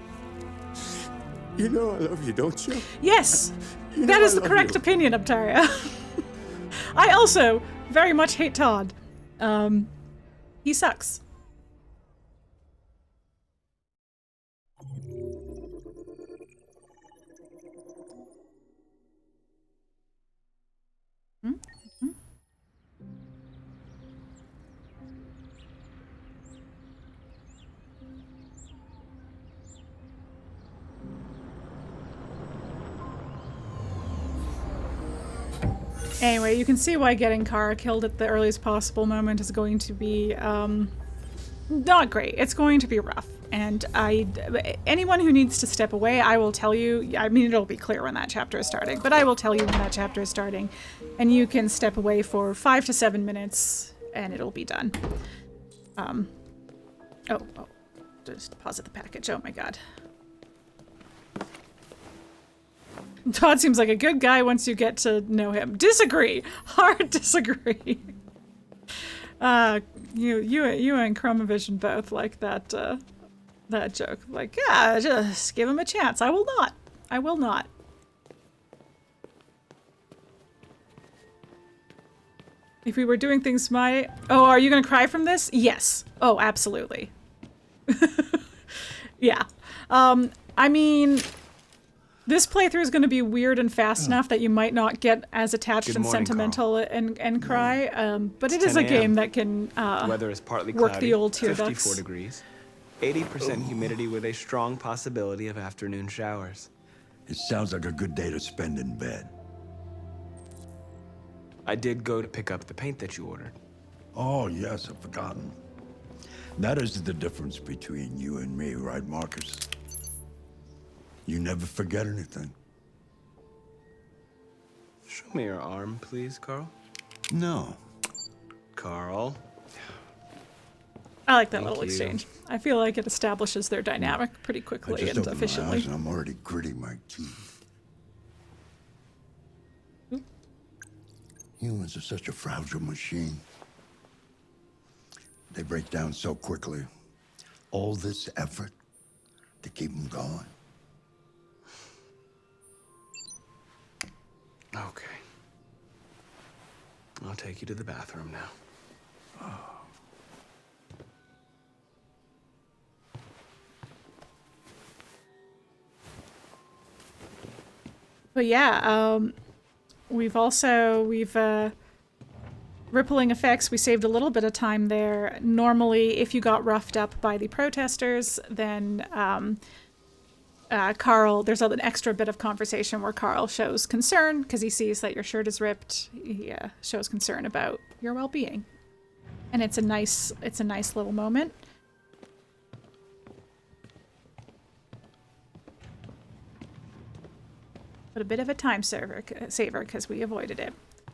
Speaker 10: You know I love you, don't you?
Speaker 1: Yes!
Speaker 10: You know
Speaker 1: That is
Speaker 10: I
Speaker 1: the
Speaker 10: love
Speaker 1: correct
Speaker 10: you.
Speaker 1: opinion, Uptaria. I also very much hate Todd. He sucks. Anyway, you can see why getting Kara killed at the earliest possible moment is going to be not great. It's going to be rough. And anyone who needs to step away, I will tell you, I mean, it'll be clear when that chapter is starting, but I will tell you when that chapter is starting. And you can step away for 5 to 7 minutes and it'll be done. Just deposit the package. Oh my god. Todd seems like a good guy once you get to know him. Disagree! Hard disagree. You and Chromavision both like that that joke. Like, yeah, just give him a chance. I will not. I will not. If we were doing things my... Oh, are you gonna cry from this? Yes. Oh, absolutely. Yeah. I mean... This playthrough is going to be weird and fast enough that you might not get as attached and sentimental and cry, but it is a game that can
Speaker 11: weather is partly
Speaker 1: work
Speaker 11: cloudy,
Speaker 1: the old tear
Speaker 11: 54
Speaker 1: ducts.
Speaker 11: degrees, 80% humidity with a strong possibility of afternoon showers.
Speaker 12: It sounds like a good day to spend in bed.
Speaker 11: I did go to pick up the paint that you ordered.
Speaker 12: Oh, yes, I've forgotten. That is the difference between you and me, right, Markus? You never forget anything.
Speaker 11: Show me your arm, please, Carl.
Speaker 12: No.
Speaker 11: Carl.
Speaker 1: I like that
Speaker 11: Thank
Speaker 1: little
Speaker 11: you.
Speaker 1: exchange. I feel like it establishes their dynamic pretty
Speaker 12: I
Speaker 1: quickly
Speaker 12: just
Speaker 1: and
Speaker 12: opened my
Speaker 1: efficiently.
Speaker 12: eyes and I'm already gritting my teeth. Humans are such a fragile machine. They break down so quickly. All this effort to keep them going.
Speaker 11: Okay. I'll take you to the bathroom now.
Speaker 1: But yeah, we've rippling effects. We saved a little bit of time there. Normally, if you got roughed up by the protesters, then Carl, there's an extra bit of conversation where Carl shows concern because he sees that your shirt is ripped. He shows concern about your well-being, and it's a nice little moment. But a bit of a time saver because we avoided it.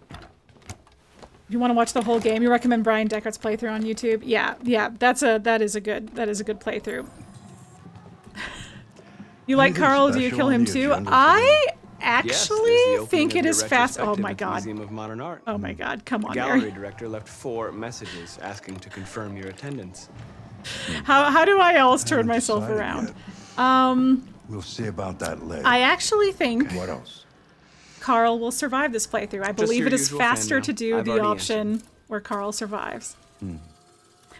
Speaker 1: If you want to watch the whole game, you recommend Brian Deckert's playthrough on YouTube? Yeah, that is a good playthrough. You like Carl? Do you kill him too? I actually think it is fast. Oh my god.
Speaker 11: Museum of Modern Art.
Speaker 1: Oh my god, come on,
Speaker 11: Gallery
Speaker 1: Mary.
Speaker 11: director left 4 messages asking to confirm your attendance.
Speaker 1: How do I else turn myself around?
Speaker 12: We'll see about that later.
Speaker 1: I actually think
Speaker 12: What else?
Speaker 1: Carl will survive this playthrough. I believe
Speaker 11: your
Speaker 1: it is
Speaker 11: usual fan
Speaker 1: faster
Speaker 11: mail.
Speaker 1: to do
Speaker 11: I've
Speaker 1: the
Speaker 11: already
Speaker 1: option where Carl survives.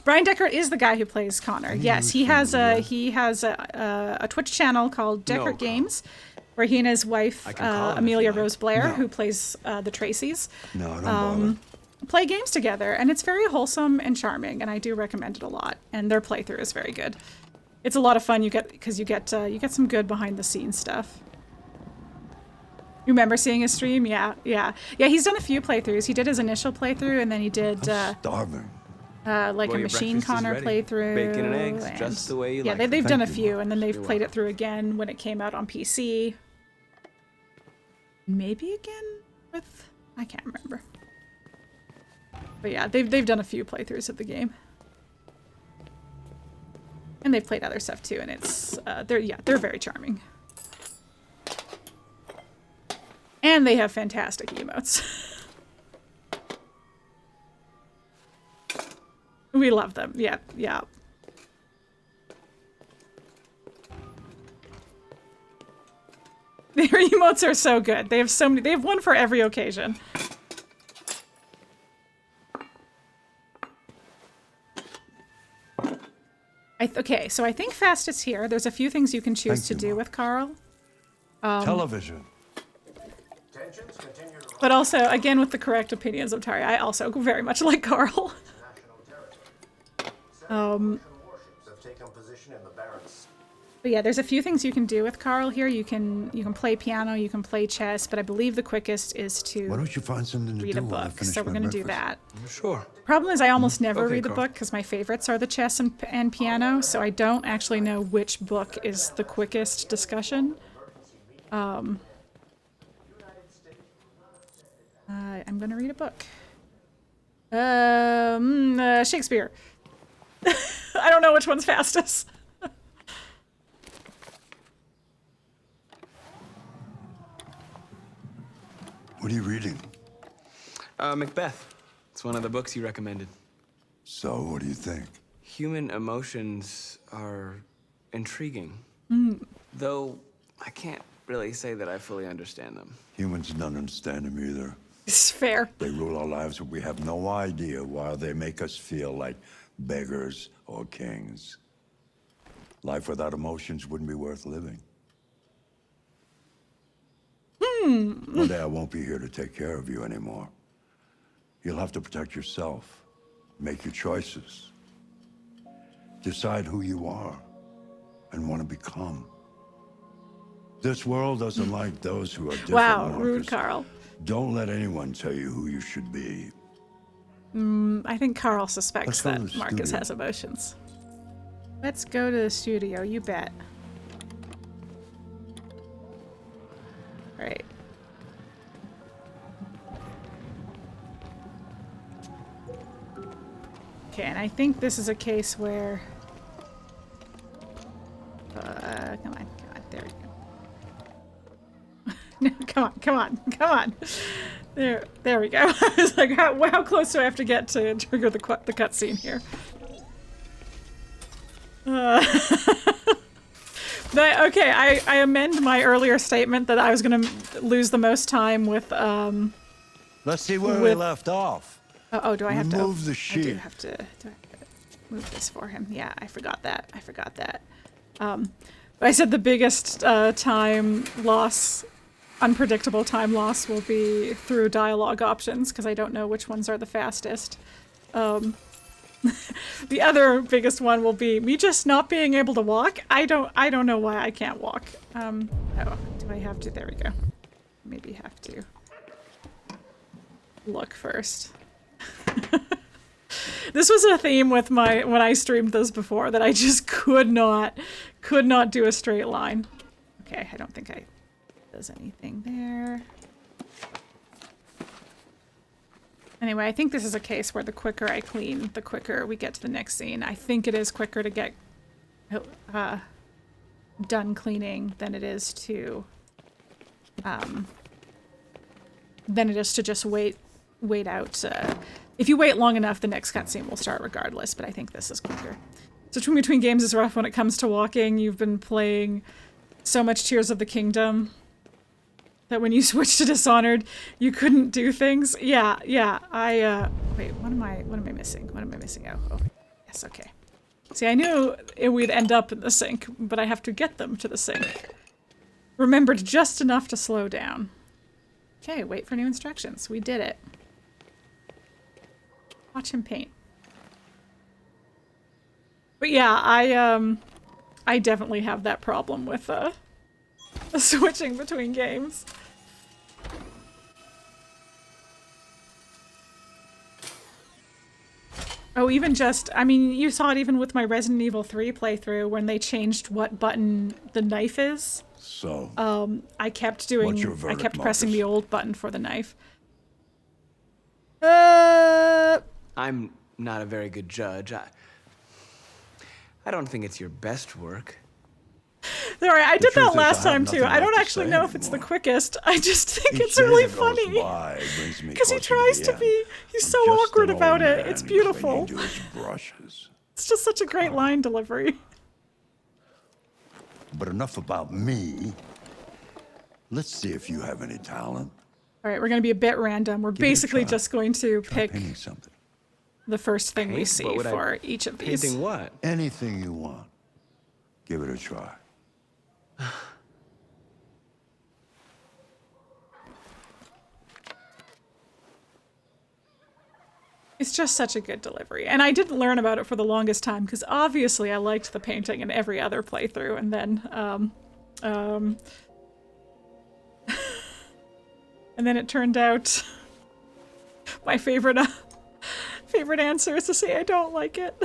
Speaker 1: Brian Deckert is the guy who plays Connor. Yes, he has a Twitch channel called Deckert
Speaker 11: Carl.
Speaker 1: Games, where he and his wife
Speaker 11: I can call him if
Speaker 1: Amelia
Speaker 11: you like.
Speaker 1: Rose Blair,
Speaker 12: No.
Speaker 1: who plays the Tracys.
Speaker 12: No, don't bother.
Speaker 1: play games together, and it's very wholesome and charming, and I do recommend it a lot. And their playthrough is very good. It's a lot of fun. You get some good behind the scenes stuff. You remember seeing his stream? Yeah. He's done a few playthroughs. He did his initial playthrough, and then he did
Speaker 12: starving.
Speaker 1: Like a Machine Connor playthrough.
Speaker 11: Bacon and eggs, just the way you like them.
Speaker 1: They've done a few, and then they've played it through again when it came out on PC. Maybe again with, I can't remember. But yeah, they've done a few playthroughs of the game. And they've played other stuff too, and it's they're very charming. And they have fantastic emotes. We love them. Yeah. Their emotes are so good. They have so many. They have one for every occasion. Okay, so I think fast is here. There's a few things you can choose to do with Carl.
Speaker 12: Television.
Speaker 1: But also, again, with the correct opinions of Tari, I also very much like Carl. But yeah, there's a few things you can do with Carl here. You can play piano, you can play chess, but I believe the quickest is to
Speaker 12: Why don't you find something to
Speaker 1: read a
Speaker 12: do while I
Speaker 1: book.
Speaker 12: finish
Speaker 1: So we're
Speaker 12: my
Speaker 1: going to do
Speaker 12: breakfast?
Speaker 1: that.
Speaker 11: Sure.
Speaker 1: Problem is I almost never
Speaker 11: Okay,
Speaker 1: read the
Speaker 11: Carl.
Speaker 1: book because my favorites are the chess and piano, so I don't actually know which book is the quickest discussion. I'm going to read a book. Shakespeare. I don't know which one's fastest.
Speaker 12: What are you reading?
Speaker 11: Macbeth. It's one of the books you recommended.
Speaker 12: So, what do you think?
Speaker 11: Human emotions are intriguing. Though I can't really say that I fully understand them.
Speaker 12: Humans don't understand them either.
Speaker 1: It's fair.
Speaker 12: They rule our lives, but we have no idea why they make us feel like beggars or kings. Life without emotions wouldn't be worth living. One day I won't be here to take care of you anymore. You'll have to protect yourself, make your choices, decide who you are and want to become. This world doesn't like those who are different.
Speaker 1: Wow,
Speaker 12: Markus.
Speaker 1: rude Carl.
Speaker 12: Don't let anyone tell you who you should be.
Speaker 1: I think Carl suspects
Speaker 12: Let's go to
Speaker 1: that
Speaker 12: the
Speaker 1: Markus
Speaker 12: studio.
Speaker 1: has emotions. Let's go to the studio, you bet. Right. Okay, and I think this is a case where... come on, there we go. No, come on. There we go. I was like, how close do I have to get to trigger the cutscene here? Okay, I amend my earlier statement that I was going to lose the most time with,
Speaker 12: Let's see where we left off.
Speaker 1: Oh, do I have to?
Speaker 12: Remove the sheet.
Speaker 1: I do have to move this for him. Yeah, I forgot that. But I said the biggest time loss, unpredictable time loss, will be through dialogue options because I don't know which ones are the fastest. The other biggest one will be me just not being able to walk. I don't know why I can't walk. Oh, do I have to? There we go. Maybe have to look first. This was a theme with when I streamed this before, that I just could not do a straight line. Okay, I don't think does anything there. Anyway, I think this is a case where the quicker I clean, the quicker we get to the next scene. I think it is quicker to get done cleaning than it is to just wait out. If you wait long enough, the next cutscene will start regardless, but I think this is quicker. Switching between games is rough when it comes to walking. You've been playing so much Tears of the Kingdom that when you switch to Dishonored, you couldn't do things. Yeah. Wait, what am I missing? Oh, yes, okay. See, I knew we'd end up in the sink, but I have to get them to the sink. Remembered just enough to slow down. Okay, wait for new instructions. We did it. Watch him paint. But yeah, I definitely have that problem with switching between games. Oh, even just, I mean, you saw it even with my Resident Evil 3 playthrough when they changed what button the knife is.
Speaker 12: So,
Speaker 1: I kept doing,
Speaker 12: what's your verdict,
Speaker 1: I kept pressing
Speaker 12: Markus?
Speaker 1: the old button for the knife.
Speaker 11: I'm not a very good judge. I don't think it's your best work.
Speaker 1: Sorry, I did
Speaker 12: truth
Speaker 1: that
Speaker 12: is,
Speaker 1: last
Speaker 12: I have
Speaker 1: time too.
Speaker 12: nothing
Speaker 1: I don't
Speaker 12: left to
Speaker 1: actually
Speaker 12: say
Speaker 1: know if it's the
Speaker 12: anymore.
Speaker 1: quickest. I just think
Speaker 12: Each
Speaker 1: it's
Speaker 12: day
Speaker 1: really
Speaker 12: that goes
Speaker 1: funny.
Speaker 12: by brings me
Speaker 1: Because he
Speaker 12: closer to
Speaker 1: tries
Speaker 12: the
Speaker 1: to
Speaker 12: end.
Speaker 1: be, he's
Speaker 12: I'm
Speaker 1: so
Speaker 12: just
Speaker 1: awkward
Speaker 12: an
Speaker 1: about
Speaker 12: old
Speaker 1: it.
Speaker 12: man
Speaker 1: It's beautiful.
Speaker 12: clinging to his brushes.
Speaker 1: It's just such a great line delivery.
Speaker 12: But enough about me. Let's see if you have any talent.
Speaker 1: All right, we're going to be a bit random. We're
Speaker 12: Give it a
Speaker 1: basically
Speaker 12: try.
Speaker 1: just going to
Speaker 12: Try
Speaker 1: pick
Speaker 12: painting something.
Speaker 1: the first thing we
Speaker 11: Paint?
Speaker 1: see
Speaker 11: What would I-
Speaker 1: for each of these.
Speaker 11: Painting what?
Speaker 12: Anything you want. Give it a try.
Speaker 1: It's just such a good delivery. And I didn't learn about it for the longest time because obviously I liked the painting in every other playthrough. And then, and then it turned out my favorite answer is to say I don't like it.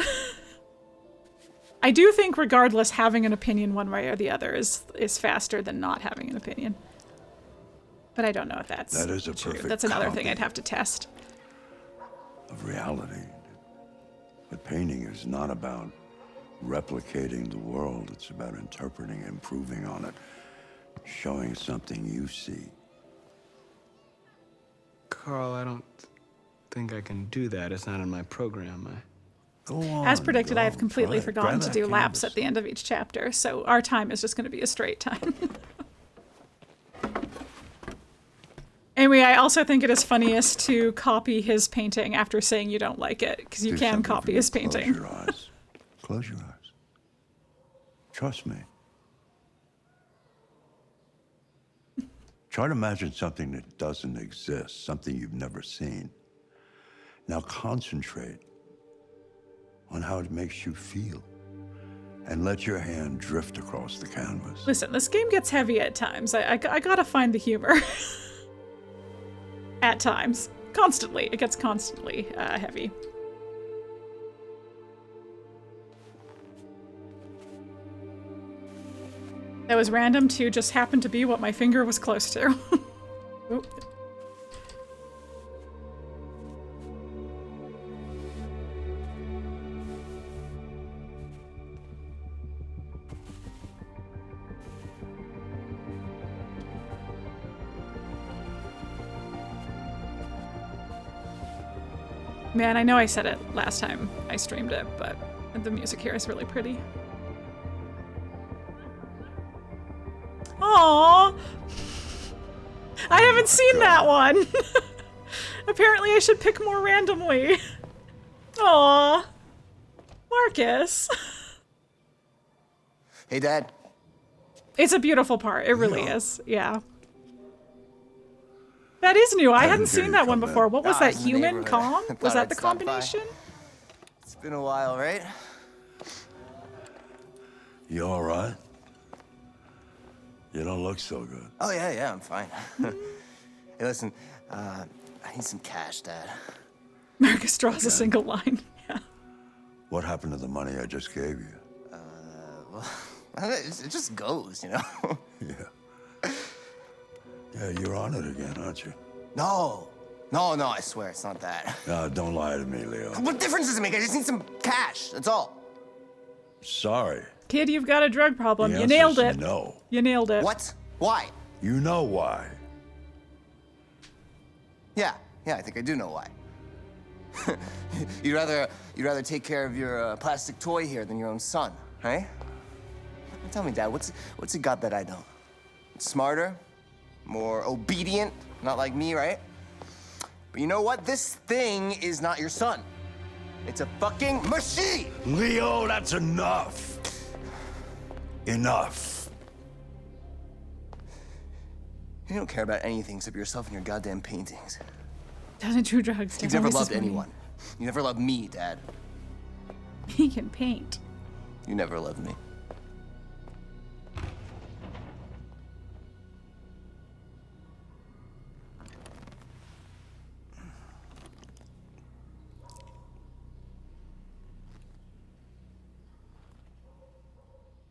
Speaker 1: I do think regardless, having an opinion one way or the other is faster than not having an opinion. But I don't know if that's
Speaker 12: That is a
Speaker 1: true.
Speaker 12: perfect
Speaker 1: That's another thing
Speaker 12: copy
Speaker 1: I'd have to test.
Speaker 12: of reality. But painting is not about replicating the world. It's about interpreting, improving on it, showing something you see.
Speaker 11: Carl, I don't think I can do that. It's not in my program.
Speaker 12: Go on.
Speaker 1: As predicted, I have
Speaker 12: go,
Speaker 1: completely
Speaker 12: try it.
Speaker 1: forgotten
Speaker 12: Grab
Speaker 1: to
Speaker 12: that
Speaker 1: do laps
Speaker 12: canvas.
Speaker 1: at the end of each chapter, so our time is just going to be a straight time. Anyway, I also think it is funniest to copy his painting after saying you don't like it, because you
Speaker 12: Do
Speaker 1: can
Speaker 12: something for
Speaker 1: copy
Speaker 12: me.
Speaker 1: his painting.
Speaker 12: Close your eyes. Close your eyes. Trust me. Try to imagine something that doesn't exist, something you've never seen. Now concentrate on how it makes you feel, and let your hand drift across the canvas.
Speaker 1: Listen, this game gets heavy at times. I gotta find the humor. At times. Constantly. It gets constantly heavy. That was random too, just happened to be what my finger was close to. Oop. Man, I know I said it last time I streamed it, but the music here is really pretty. Aww! I haven't seen that one! Apparently I should pick more randomly. Aww. Markus.
Speaker 7: Hey, Dad.
Speaker 1: It's a beautiful part. It really is. Yeah. That is new. I hadn't seen that one before. What was that?
Speaker 7: it's in the
Speaker 1: Human
Speaker 7: neighborhood.
Speaker 1: Kong?
Speaker 7: Thought
Speaker 1: Was that
Speaker 7: I'd
Speaker 1: the
Speaker 7: stop by.
Speaker 1: combination?
Speaker 7: It's been a while, right?
Speaker 12: You all right? You don't look so good.
Speaker 7: Oh, yeah, I'm fine. Hey, listen, I need some cash, Dad.
Speaker 1: Markus draws a single line. Yeah.
Speaker 12: What happened to the money I just gave you?
Speaker 7: Well, it just goes, you know?
Speaker 12: Yeah. Yeah, you're on it again, aren't you?
Speaker 7: No, I swear it's not that.
Speaker 12: No, don't lie to me, Leo.
Speaker 7: What difference does it make? I just need some cash, that's all.
Speaker 12: Sorry.
Speaker 1: Kid, you've got a drug problem.
Speaker 12: The
Speaker 1: You nailed
Speaker 12: answer's
Speaker 1: it.
Speaker 12: no.
Speaker 1: You nailed it.
Speaker 7: What? Why?
Speaker 12: You know why.
Speaker 7: Yeah, I think I do know why. You'd rather take care of your plastic toy here than your own son, right? Tell me, Dad, what's it got that I don't? It's smarter, more obedient, not like me, right? But you know what? This thing is not your son. It's a fucking machine!
Speaker 12: Leo, that's enough. Enough.
Speaker 7: You don't care about anything except yourself and your goddamn paintings.
Speaker 1: Doesn't do drugs.
Speaker 7: You've
Speaker 1: Doesn't
Speaker 7: never
Speaker 1: waste
Speaker 7: loved
Speaker 1: his money.
Speaker 7: anyone. You never loved me, Dad.
Speaker 1: He can paint.
Speaker 7: You never loved me.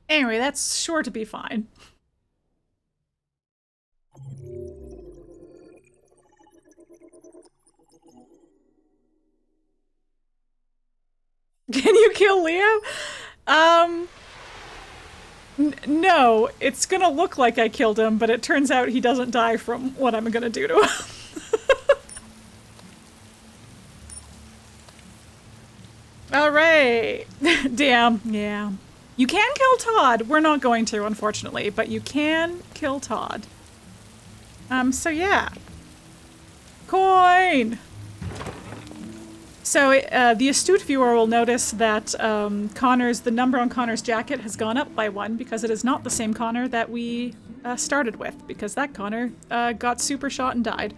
Speaker 1: Anyway, that's sure to be fine. Can you kill Leo? No, it's gonna look like I killed him, but it turns out he doesn't die from what I'm gonna do to him. Alright. Damn, yeah. You can kill Todd. We're not going to, unfortunately, but you can kill Todd. So yeah. Coin! So the astute viewer will notice that the number on Connor's jacket has gone up by 1 because it is not the same Connor that we started with, because that Connor got super shot and died.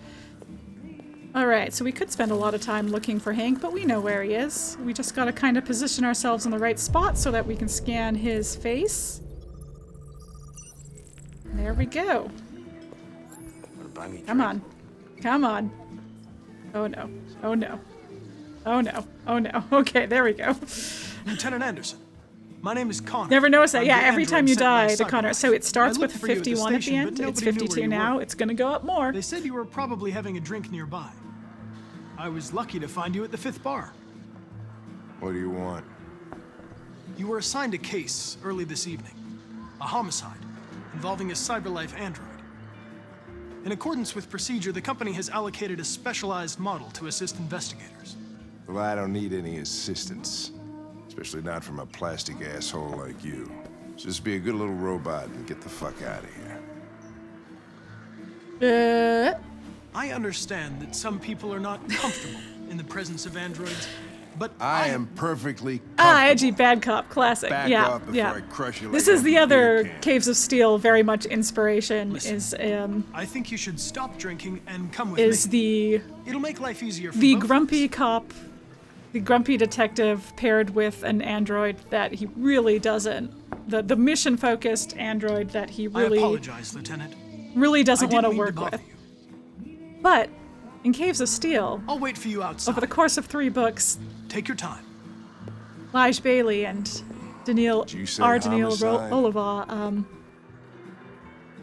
Speaker 1: Alright, so we could spend a lot of time looking for Hank, but we know where he is. We just gotta kind of position ourselves in the right spot so that we can scan his face. There we go. Come on. Come on. Oh no. Oh no. Oh no. Oh no. Okay, there we go.
Speaker 4: Lieutenant Anderson, my name is Connor.
Speaker 1: Never noticed that.
Speaker 4: I'm
Speaker 1: Yeah,
Speaker 4: the
Speaker 1: every
Speaker 4: android
Speaker 1: time you
Speaker 4: sent by
Speaker 1: die, the Connor.
Speaker 4: Cyberlife.
Speaker 1: So it starts
Speaker 4: I
Speaker 1: with
Speaker 4: looked for you at the
Speaker 1: 51 at the
Speaker 4: station,
Speaker 1: end.
Speaker 4: but
Speaker 1: It's
Speaker 4: nobody knew where
Speaker 1: 52
Speaker 4: you
Speaker 1: now.
Speaker 4: were.
Speaker 1: It's gonna go up more.
Speaker 4: They said you were probably having a drink nearby. I was lucky to find you at the 5th bar.
Speaker 10: What do you want?
Speaker 4: You were assigned a case early this evening. A homicide involving a CyberLife android. In accordance with procedure, the company has allocated a specialized model to assist investigators.
Speaker 13: Well, I don't need any assistance. Especially not from a plastic asshole like you. Just be a good little robot and get the fuck out of here.
Speaker 4: I understand that some people are not comfortable in the presence of androids, but
Speaker 13: I am perfectly
Speaker 1: edgy bad cop, classic.
Speaker 13: Back
Speaker 1: yeah,
Speaker 13: off before
Speaker 1: yeah.
Speaker 13: I crush you
Speaker 1: This
Speaker 13: like
Speaker 1: is
Speaker 13: a
Speaker 1: the
Speaker 13: beer
Speaker 1: other
Speaker 13: can.
Speaker 1: Caves of Steel, very much inspiration.
Speaker 4: I think you should stop drinking and come with
Speaker 1: Is
Speaker 4: me.
Speaker 1: the
Speaker 4: It'll make life easier for
Speaker 1: the
Speaker 4: both of
Speaker 1: grumpy cop, the grumpy detective paired with an android that he really doesn't, the mission focused android that he
Speaker 4: I
Speaker 1: really
Speaker 4: apologize, Lieutenant.
Speaker 1: really doesn't
Speaker 4: I
Speaker 1: want to
Speaker 4: didn't mean
Speaker 1: work
Speaker 4: to bother
Speaker 1: with. But in Caves of Steel,
Speaker 4: I'll wait for you outside.
Speaker 1: over the course of 3 books,
Speaker 4: Take your time.
Speaker 1: Lige Bailey and Daniil
Speaker 13: homicide?
Speaker 1: Oliva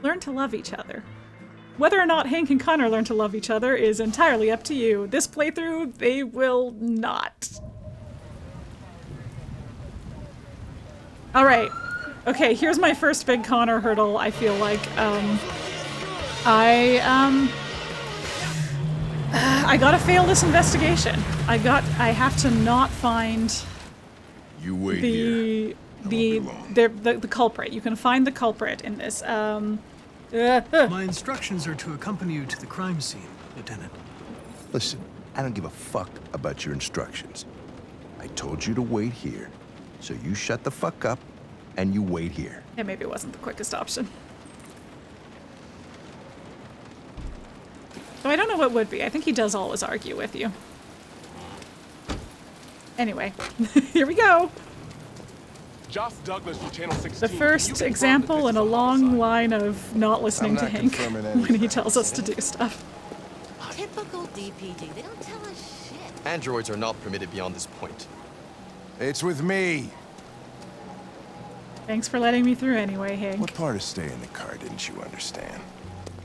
Speaker 1: learn to love each other. Whether or not Hank and Connor learn to love each other is entirely up to you. This playthrough, they will not. Alright. Okay, here's my first big Connor hurdle, I feel like. I gotta fail this investigation. I have to not find
Speaker 13: You wait here.
Speaker 1: the culprit. You can find the culprit in this.
Speaker 4: My instructions are to accompany you to the crime scene, Lieutenant.
Speaker 13: Listen, I don't give a fuck about your instructions. I told you to wait here. So you shut the fuck up and you wait here.
Speaker 1: Yeah, maybe it wasn't the quickest option. So I don't know what would be. I think he does always argue with you. Anyway, here we go.
Speaker 14: Josh Douglas from Channel 16.
Speaker 1: The first example in a long line of not listening to Hank when he tells us to do stuff.
Speaker 15: Typical DPD. They don't tell us shit.
Speaker 3: Androids are not permitted beyond this point.
Speaker 13: It's with me.
Speaker 1: Thanks for letting me through anyway, Hank.
Speaker 13: What part of staying in the car didn't you understand?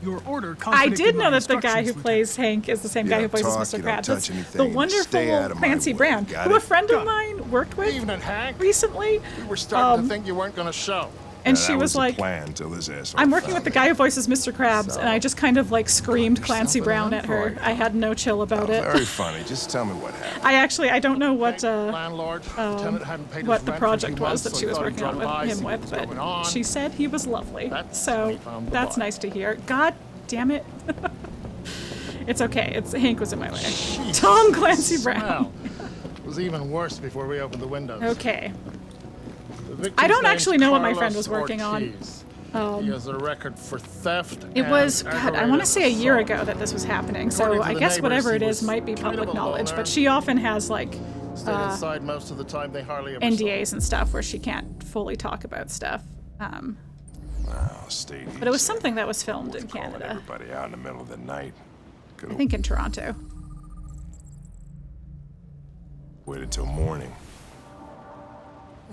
Speaker 4: Your order
Speaker 1: I
Speaker 4: contradicted
Speaker 1: did know
Speaker 4: my
Speaker 1: that the guy who
Speaker 4: instructions,
Speaker 1: plays Hank is the same guy who plays as Mr. Krabs.
Speaker 13: touch
Speaker 1: It's
Speaker 13: anything,
Speaker 1: the
Speaker 13: and
Speaker 1: wonderful
Speaker 13: stay out of my
Speaker 1: Clancy
Speaker 13: way.
Speaker 1: Brown,
Speaker 13: Got
Speaker 1: who
Speaker 13: it?
Speaker 1: a friend of mine worked with
Speaker 14: Evening, Hank.
Speaker 1: recently.
Speaker 14: We were starting to think you weren't going to show.
Speaker 1: And
Speaker 13: Yeah,
Speaker 1: she
Speaker 13: that
Speaker 1: was
Speaker 13: the
Speaker 1: like,
Speaker 13: plan till this asshole
Speaker 1: I'm working
Speaker 13: found
Speaker 1: with the
Speaker 13: me.
Speaker 1: guy who voices Mr. Krabs, and I just kind of like screamed Clancy Brown at her. I had no chill about it.
Speaker 13: Very funny. Just tell me what happened.
Speaker 1: I don't know what
Speaker 14: Landlord, lieutenant hadn't paid
Speaker 1: what
Speaker 14: his
Speaker 1: the
Speaker 14: rent for
Speaker 1: project
Speaker 14: 2
Speaker 1: was
Speaker 14: months,
Speaker 1: that
Speaker 14: so
Speaker 1: she was
Speaker 14: thought he'd
Speaker 1: working on
Speaker 14: drop by,
Speaker 1: with him
Speaker 14: see
Speaker 1: with,
Speaker 14: what's going
Speaker 1: but
Speaker 14: on.
Speaker 1: she said he was lovely. So
Speaker 14: when he found the
Speaker 1: that's
Speaker 14: body.
Speaker 1: nice to hear. God damn it. It's okay. Hank was in my way. Tom Clancy Brown.
Speaker 14: It was even worse before we opened the windows.
Speaker 1: Okay.
Speaker 14: The victim's
Speaker 1: I don't
Speaker 14: name's
Speaker 1: actually know what my
Speaker 14: Carlos
Speaker 1: friend was working on.
Speaker 14: Ortiz. He has a record for theft.
Speaker 1: It was,
Speaker 14: and
Speaker 1: God, I want to say a year
Speaker 14: aggravated
Speaker 1: ago that this was happening,
Speaker 14: According
Speaker 1: so
Speaker 14: to
Speaker 1: I
Speaker 14: the
Speaker 1: guess
Speaker 14: neighbors,
Speaker 1: whatever
Speaker 14: he
Speaker 1: it is
Speaker 14: was
Speaker 1: might be
Speaker 14: kind
Speaker 1: public
Speaker 14: of a
Speaker 1: knowledge,
Speaker 14: loner.
Speaker 1: but she often has, like,
Speaker 14: Stayed inside most of the time. They hardly ever saw him.
Speaker 1: NDAs and stuff where she can't fully talk about stuff.
Speaker 16: Stay
Speaker 1: But it was something that was filmed in Canada.
Speaker 16: Everybody out in the middle of the night.
Speaker 1: I think in Toronto.
Speaker 16: Waited till morning.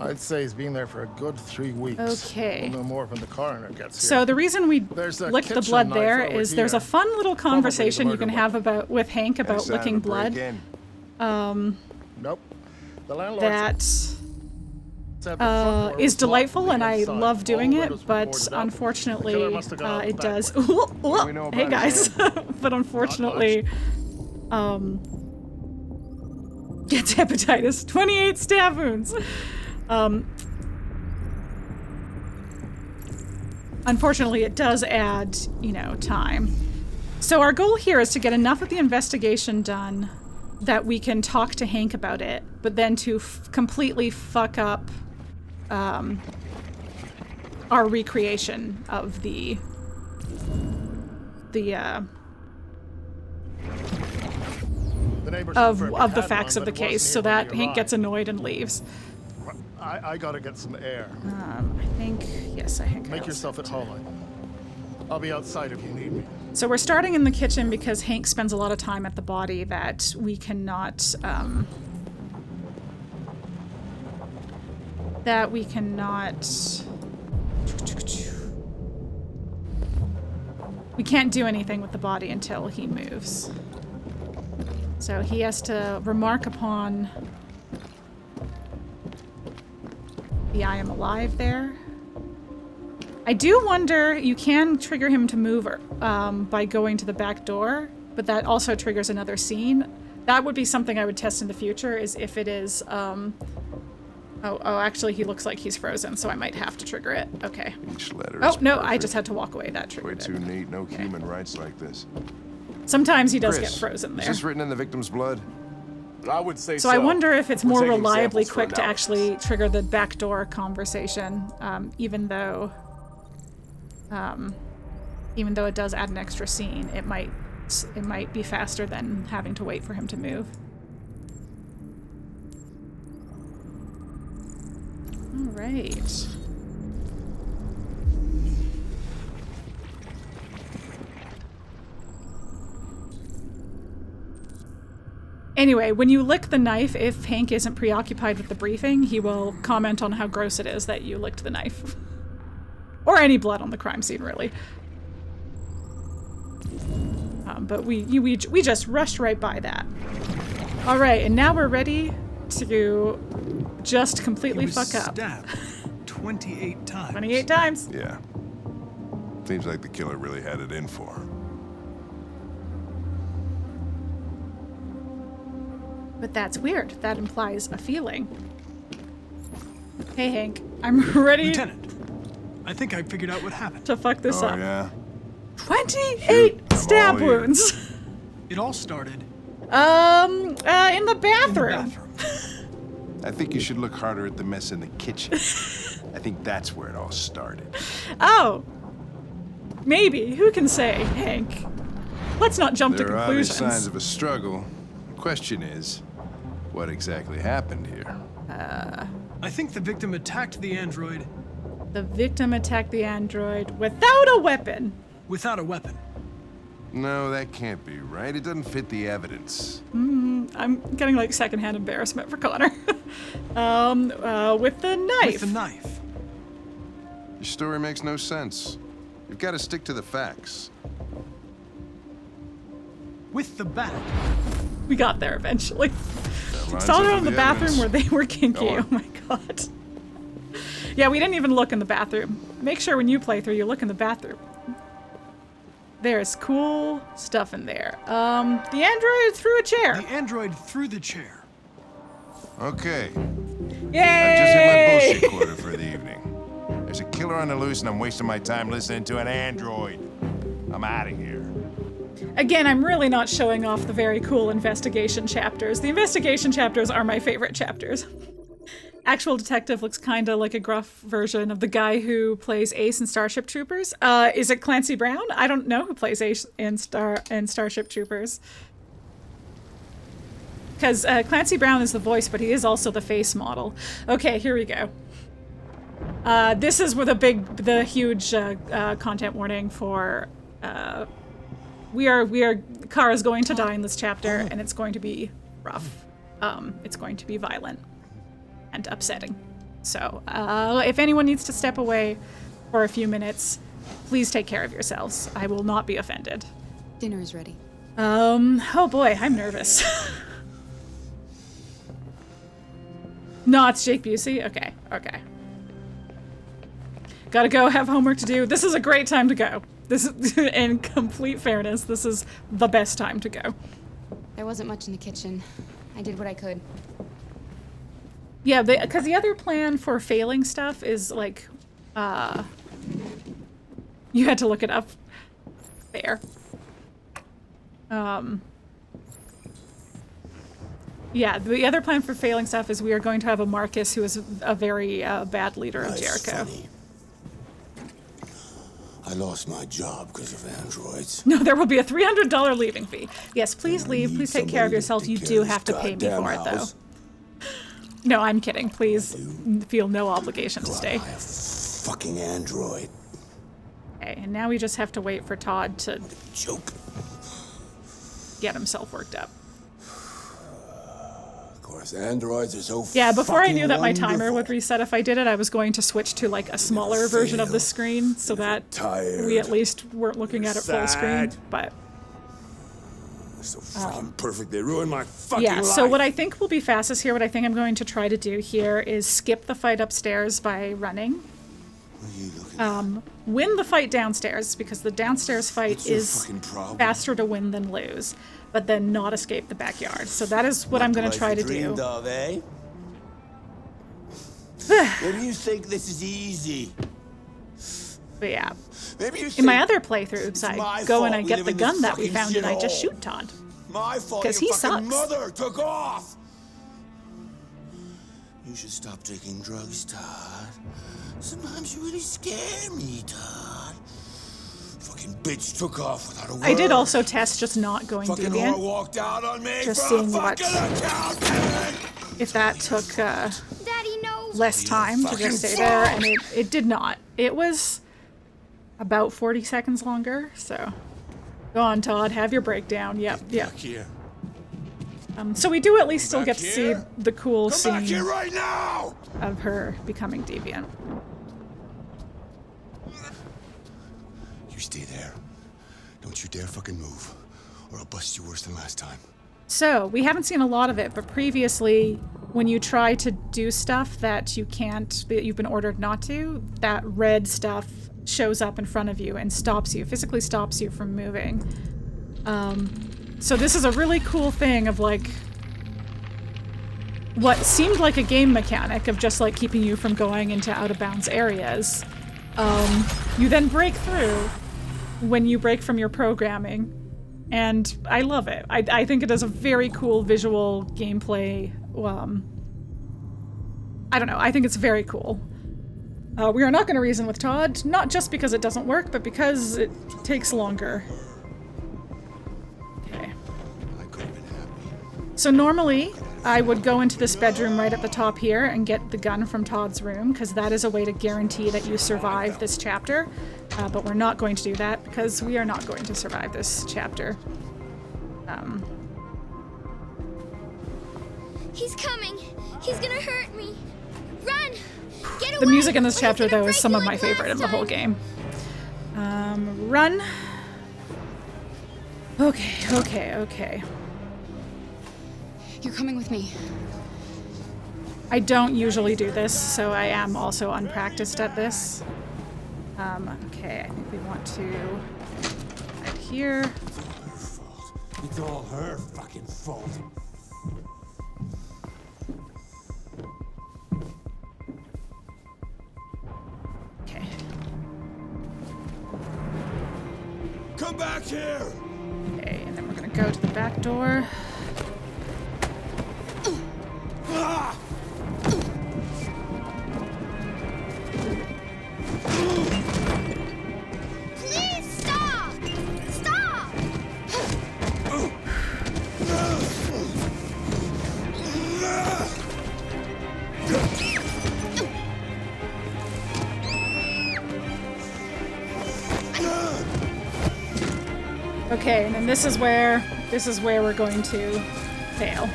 Speaker 14: I'd say he's been there for a good 3 weeks.
Speaker 1: Okay.
Speaker 14: We'll know more when the coroner gets here.
Speaker 1: So the reason we
Speaker 14: There's a
Speaker 1: licked the
Speaker 14: kitchen
Speaker 1: blood
Speaker 14: knife
Speaker 1: there
Speaker 14: over
Speaker 1: is there's a
Speaker 14: here.
Speaker 1: fun little conversation you
Speaker 14: murder
Speaker 1: can have about with Hank about
Speaker 16: sign of
Speaker 1: licking
Speaker 16: a
Speaker 1: blood.
Speaker 16: break-in?
Speaker 14: Nope. The landlord
Speaker 1: That
Speaker 14: said the front door
Speaker 1: is
Speaker 14: was
Speaker 1: delightful,
Speaker 14: locked
Speaker 1: and I
Speaker 14: inside.
Speaker 1: love doing
Speaker 14: All
Speaker 1: it,
Speaker 14: windows were
Speaker 1: but
Speaker 14: boarded up.
Speaker 1: unfortunately,
Speaker 14: The killer must have gone out the
Speaker 1: it
Speaker 14: back
Speaker 1: does.
Speaker 14: way.
Speaker 16: What do we know
Speaker 1: Hey
Speaker 16: about
Speaker 1: guys,
Speaker 16: his
Speaker 1: but unfortunately, gets hepatitis. 28 stab wounds. Unfortunately, it does add, you know, time. So our goal here is to get enough of the investigation done that we can talk to Hank about it, but then to completely fuck up our recreation of the
Speaker 14: neighbors
Speaker 1: of
Speaker 14: confirmed he
Speaker 1: the
Speaker 14: had
Speaker 1: facts
Speaker 14: one,
Speaker 1: of the
Speaker 14: but it wasn't
Speaker 1: case,
Speaker 14: here
Speaker 1: so
Speaker 14: when
Speaker 1: that
Speaker 14: we
Speaker 1: Hank gets
Speaker 14: arrived.
Speaker 1: annoyed and leaves.
Speaker 14: I gotta get some air.
Speaker 1: I think, yes, I think
Speaker 14: Make
Speaker 1: I'll
Speaker 14: yourself
Speaker 1: set
Speaker 14: at home. I'll be outside if you need me.
Speaker 1: So we're starting in the kitchen because Hank spends a lot of time at the body that we cannot, we can't do anything with the body until he moves. So he has to remark upon the I am alive there. I do wonder, you can trigger him to move by going to the back door, but that also triggers another scene. That would be something I would test in the future, is if it is, actually he looks like he's frozen, so I might have to trigger it. Okay.
Speaker 16: Each letter
Speaker 1: Oh,
Speaker 16: is
Speaker 1: no, I
Speaker 16: perfect.
Speaker 1: just had to walk away. That
Speaker 16: Way
Speaker 1: triggered
Speaker 16: too
Speaker 1: it.
Speaker 16: neat. No human rights like this.
Speaker 1: Sometimes he does
Speaker 16: Chris,
Speaker 1: get frozen there.
Speaker 16: Is this written in the victim's blood?
Speaker 5: I would say
Speaker 1: So I wonder if it's
Speaker 5: We're
Speaker 1: more
Speaker 5: taking
Speaker 1: reliably
Speaker 5: samples for
Speaker 1: quick to
Speaker 5: analysis.
Speaker 1: actually trigger the backdoor conversation, even though it does add an extra scene. It might be faster than having to wait for him to move. All right. Anyway, when you lick the knife, if Hank isn't preoccupied with the briefing, he will comment on how gross it is that you licked the knife. Or any blood on the crime scene, really. But we just rushed right by that. All right, and now we're ready to just completely
Speaker 4: He was
Speaker 1: fuck up.
Speaker 4: stabbed 28 times.
Speaker 1: 28 times.
Speaker 16: Yeah. Seems like the killer really had it in for him.
Speaker 1: But that's weird. That implies a feeling. Hey, Hank, I'm ready
Speaker 4: Lieutenant, I think I figured out what happened.
Speaker 1: to fuck this up.
Speaker 16: Yeah?
Speaker 1: 28 stab
Speaker 16: all ears.
Speaker 1: wounds.
Speaker 4: It all started
Speaker 1: In the bathroom.
Speaker 16: I think you should look harder at the mess in the kitchen. I think that's where it all started.
Speaker 1: Oh. Maybe. Who can say, Hank? Let's not jump to
Speaker 16: There are obvious
Speaker 1: conclusions.
Speaker 16: signs of a struggle. The question is, what exactly happened here?
Speaker 4: I think the victim attacked the android
Speaker 1: The victim attacked the android without a weapon.
Speaker 4: without a weapon.
Speaker 16: No, that can't be right. It doesn't fit the evidence.
Speaker 1: I'm getting like secondhand embarrassment for Connor. With the knife.
Speaker 4: With the knife.
Speaker 16: Your story makes no sense. You've got to stick to the facts.
Speaker 4: With the bat.
Speaker 1: We got there eventually.
Speaker 16: lines
Speaker 1: Saw
Speaker 16: up
Speaker 1: her
Speaker 16: with
Speaker 1: in the
Speaker 16: the
Speaker 1: bathroom
Speaker 16: evidence.
Speaker 1: where they were kinky.
Speaker 16: Go on.
Speaker 1: Oh my god. Yeah, we didn't even look in the bathroom. Make sure when you play through, you look in the bathroom. There's cool stuff in there. The android threw a chair.
Speaker 4: The android threw the chair.
Speaker 16: Okay.
Speaker 1: Yay!
Speaker 16: I've just hit my bullshit quota for the evening. There's a killer on the loose, and I'm wasting my time listening to an android. I'm out of here.
Speaker 1: Again, I'm really not showing off the very cool investigation chapters. The investigation chapters are my favorite chapters. actual detective looks kind of like a gruff version of the guy who plays Ace in Starship Troopers. Is it Clancy Brown? I don't know who plays Ace in Starship Troopers. Because Clancy Brown is the voice, but he is also the face model. Okay, here we go. This is with the huge content warning for Kara is going to die in this chapter, and it's going to be rough. It's going to be violent and upsetting. So if anyone needs to step away for a few minutes, please take care of yourselves. I will not be offended.
Speaker 8: Dinner is ready.
Speaker 1: Oh boy, I'm nervous. No, it's Jake Busey? Okay, okay. Gotta go, have homework to do. This is a great time to go. This is, in complete fairness, this is the best time to go.
Speaker 8: There wasn't much in the kitchen. I did what I could.
Speaker 1: Yeah, because the other plan for failing stuff is like, you had to look it up. Fair. Yeah, the other plan for failing stuff is we are going to have a Markus who is a very bad leader of Jericho.
Speaker 17: Funny. I lost my job because of androids.
Speaker 1: No, there will be a $300 leaving fee. Yes, please leave. Please take care of yourself. You do have to pay me for it, though. No, I'm kidding. Please feel no obligation to stay.
Speaker 17: Fucking android.
Speaker 1: Okay, and now we just have to wait for Todd to get himself worked up.
Speaker 17: Of course, androids are so
Speaker 1: yeah, before I knew that my
Speaker 17: wonderful.
Speaker 1: timer would reset if I did it, I was going to switch to like a smaller version of the screen so that we at least weren't looking at it full screen, but...
Speaker 17: So fucking perfect, they ruined my fucking
Speaker 1: yeah,
Speaker 17: life.
Speaker 1: so what I think will be fastest here, what I think I'm going to try to do here is skip the fight upstairs by running. Win the fight downstairs, because the downstairs fight is faster to win than lose, but then not escape the backyard. So that is what I'm going to try to do.
Speaker 17: Of, eh? Maybe you think this is easy.
Speaker 1: But yeah.
Speaker 17: Maybe you
Speaker 1: in my other playthroughs, I go and I get the gun that we found and I just shoot Todd.
Speaker 17: My fault.
Speaker 1: Because he sucks.
Speaker 17: Mother took off. You should stop taking drugs, Todd. Sometimes you really scare me, Todd. Fucking bitch took off without a word.
Speaker 1: I did also test just not going
Speaker 17: fucking
Speaker 1: deviant.
Speaker 17: Walked out on me
Speaker 1: just seeing what if that took
Speaker 6: Daddy, no.
Speaker 1: less time to just stay there, and it did not. It was about 40 seconds longer, so go on, Todd, have your breakdown. Yep. So we do at least still get to see the cool scene
Speaker 17: right now!
Speaker 1: of her becoming deviant.
Speaker 17: You stay there. Don't you dare fucking move, or I'll bust you worse than last time.
Speaker 1: So, we haven't seen a lot of it, but previously, when you try to do stuff that you can't, that you've been ordered not to, that red stuff shows up in front of you and stops you, physically stops you from moving. So this is a really cool thing of like, what seemed like a game mechanic of just like keeping you from going into out of bounds areas. You then break through when you break from your programming, and I love it. I think it is a very cool visual gameplay. I don't know, I think it's very cool. We are not going to reason with Todd, not just because it doesn't work, but because it takes longer. Okay. So normally, I would go into this bedroom right at the top here and get the gun from Todd's room, because that is a way to guarantee that you survive this chapter. But we're not going to do that, because we are not going to survive this chapter.
Speaker 6: He's coming. He's gonna hurt me. Run! Get away!
Speaker 1: The music in this chapter, though, is some of my favorite in the whole game. Run. Okay.
Speaker 8: You're coming with me.
Speaker 1: I don't usually do this, so I am also unpracticed at this. Okay, I think we want to head here.
Speaker 17: It's all her fucking fault.
Speaker 1: Okay.
Speaker 17: Come back here!
Speaker 1: Okay, and then we're gonna go to the back door. Okay, and then this is where we're going to fail.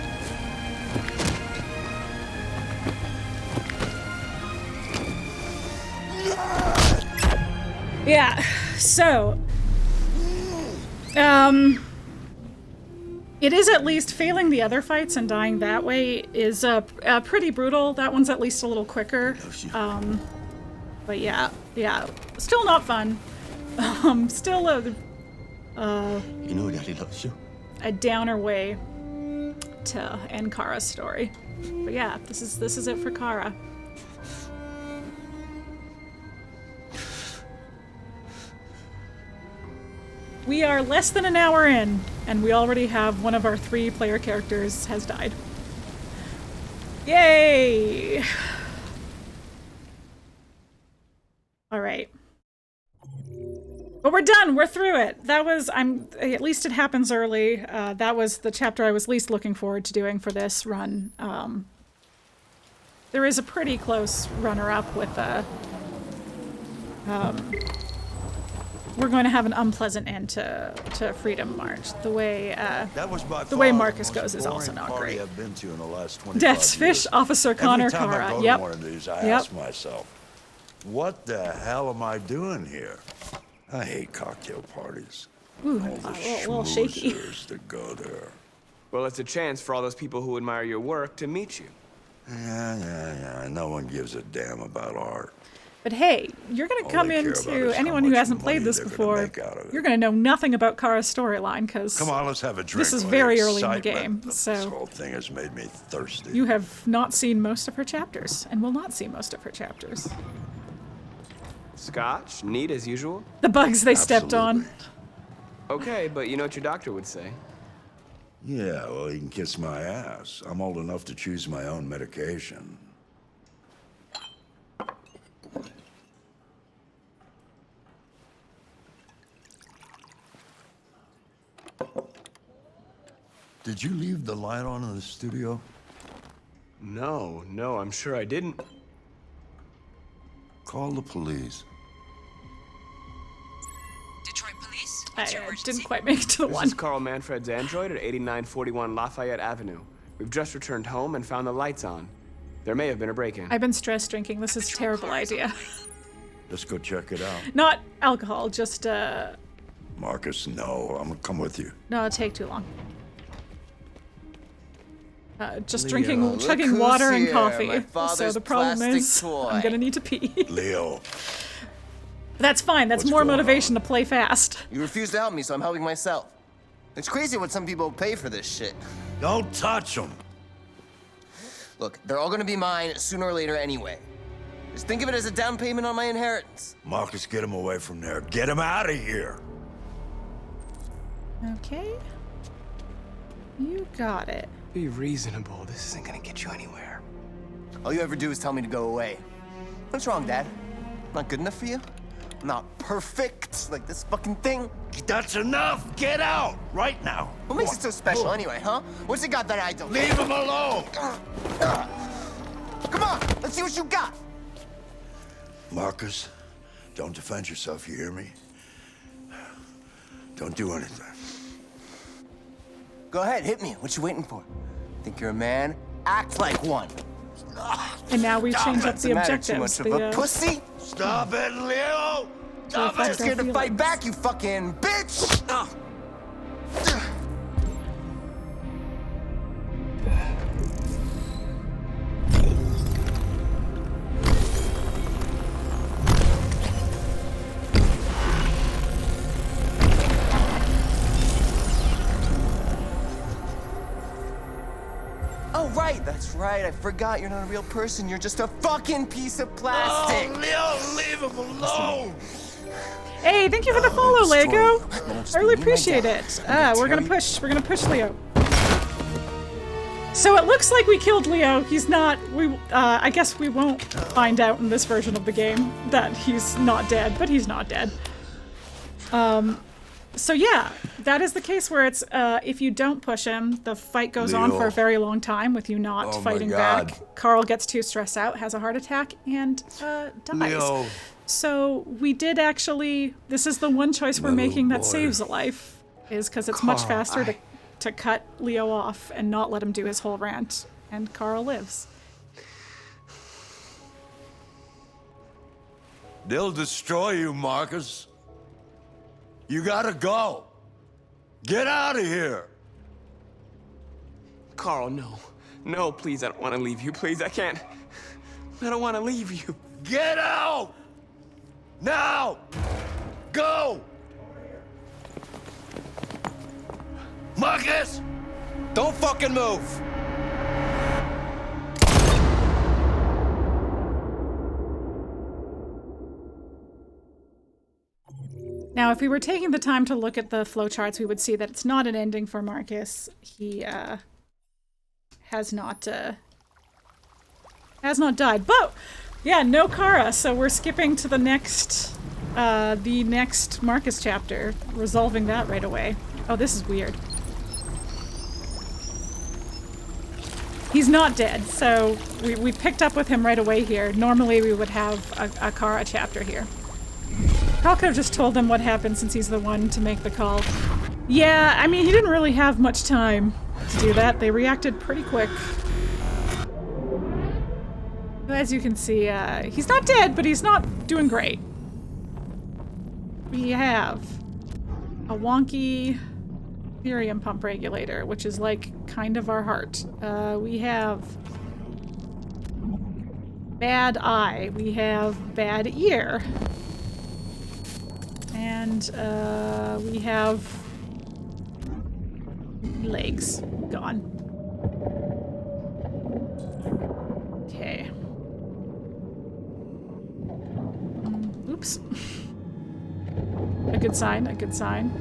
Speaker 1: Yeah, so it is at least failing the other fights and dying that way is pretty brutal. That one's at least a little quicker. But yeah, still not fun. Still
Speaker 17: you know Daddy loves you.
Speaker 1: a downer way to end Kara's story. But yeah, this is it for Kara. We are less than an hour in, and we already have one of our 3 player characters has died. Yay! All right. But we're done. We're through it. That was, at least it happens early. That was the chapter I was least looking forward to doing for this run. There is a pretty close runner-up with we're going to have an unpleasant end to Freedom March. The way Markus goes is also not great.
Speaker 12: I've been to in the last 25
Speaker 1: Death's
Speaker 12: years.
Speaker 1: Fish, Officer Connor
Speaker 12: Every time
Speaker 1: Kara.
Speaker 12: I go
Speaker 1: Yep.
Speaker 12: to one of these, I
Speaker 1: Yep.
Speaker 12: ask myself, what the hell am I doing here? I hate cocktail parties.
Speaker 1: Ooh,
Speaker 12: All the
Speaker 1: a little shaky.
Speaker 12: schmoozers that go there.
Speaker 11: Well, it's a chance for all those people who admire your work to meet you.
Speaker 12: Yeah. No one gives a damn about art.
Speaker 1: But hey, you're going to come into anyone who hasn't played this before. You're going to know nothing about Kara's storyline because
Speaker 12: Come on, let's have a drink.
Speaker 1: this is
Speaker 12: will
Speaker 1: very
Speaker 12: you?
Speaker 1: early in the
Speaker 12: Excitement
Speaker 1: game.
Speaker 12: of
Speaker 1: So
Speaker 12: this whole thing has made me thirsty.
Speaker 1: you have not seen most of her chapters and will not see most of her chapters.
Speaker 11: Scotch, neat as usual.
Speaker 1: The bugs they stepped on.
Speaker 11: Okay, but you know what your doctor would say.
Speaker 12: Yeah, well, he can kiss my ass. I'm old enough to choose my own medication. Did you leave the light on in the studio?
Speaker 11: No, I'm sure I didn't.
Speaker 12: Call the police.
Speaker 15: Detroit police?
Speaker 1: I didn't quite make it to the
Speaker 11: This
Speaker 1: one.
Speaker 11: is Carl Manfred's android at 8941 Lafayette Avenue. We've just returned home and found the lights on. There may have been a break-in.
Speaker 1: I've been stress drinking. This is a terrible idea.
Speaker 12: Let's go check it out.
Speaker 1: Not alcohol, just
Speaker 12: Markus, no. I'm gonna come with you.
Speaker 1: no, it'll take too long. Just
Speaker 7: Leo,
Speaker 1: drinking,
Speaker 7: look
Speaker 1: chugging
Speaker 7: who's
Speaker 1: water and
Speaker 7: here,
Speaker 1: coffee.
Speaker 7: my
Speaker 1: So
Speaker 7: father's
Speaker 1: the problem
Speaker 7: plastic
Speaker 1: is,
Speaker 7: toy.
Speaker 1: I'm gonna need to pee.
Speaker 12: Leo.
Speaker 1: That's fine. That's
Speaker 7: What's
Speaker 1: more
Speaker 7: going
Speaker 1: motivation to play fast.
Speaker 7: You refuse to help me, so I'm helping myself. It's crazy what some people pay for this shit.
Speaker 12: Don't touch them.
Speaker 7: Look, they're all gonna be mine sooner or later anyway. Just think of it as a down payment on my inheritance.
Speaker 12: Markus, get him away from there. Get him out of here.
Speaker 1: Okay. You got it.
Speaker 11: Be reasonable. This isn't gonna get you anywhere.
Speaker 7: All you ever do is tell me to go away. What's wrong, Dad? Not good enough for you? Not perfect like this fucking thing?
Speaker 12: That's enough. Get out right now.
Speaker 7: What makes it so special anyway, huh? What's it got that I don't?
Speaker 12: Leave him alone.
Speaker 7: Come on, let's see what you got.
Speaker 12: Markus, don't defend yourself, you hear me? Don't do anything.
Speaker 7: Go ahead, hit me. What you waiting for? Think you're a man? Act like one.
Speaker 1: And now we change up
Speaker 7: What's
Speaker 1: the
Speaker 7: matter,
Speaker 1: objectives.
Speaker 7: Too much of a pussy?
Speaker 12: Stop it, Leo!
Speaker 7: I'm not scared to fight back, you fucking bitch! Oh, right, that's right. I forgot you're not a real person. You're just a fucking piece of plastic.
Speaker 12: Oh, Leo, leave him alone!
Speaker 1: Hey, thank you for the follow, Lego. I really appreciate it. We're gonna push Leo. So it looks like we killed Leo. He's not. I guess we won't find out in this version of the game that he's not dead, but he's not dead. So yeah, that is the case where it's if you don't push him, the fight goes on for a very long time with you not fighting back. Carl gets too stressed out, has a heart attack, and dies. So we did actually. This is the one choice we're making that saves a life. is because it's much faster to cut Leo off and not let him do his whole rant. And Carl lives.
Speaker 12: They'll destroy you, Markus. You gotta go. Get out of here.
Speaker 11: Carl, no. No, please, I don't want to leave you. Please, I can't. I don't want to leave you.
Speaker 12: Get out! Now! Go! Markus!
Speaker 3: Don't fucking move!
Speaker 1: Now, if we were taking the time to look at the flowcharts, we would see that it's not an ending for Markus. He has not died. But yeah, no Kara, so we're skipping to the next Markus chapter, resolving that right away. Oh, this is weird. He's not dead, so we picked up with him right away here. Normally we would have a Kara chapter here. Carl could have just told them what happened since he's the one to make the call. Yeah, I mean, he didn't really have much time to do that. They reacted pretty quick. As you can see, he's not dead, but he's not doing great. We have a wonky Ethereum pump regulator, which is like kind of our heart. We have bad eye. We have bad ear. And we have legs gone. Okay. Oops. A good sign, a good sign.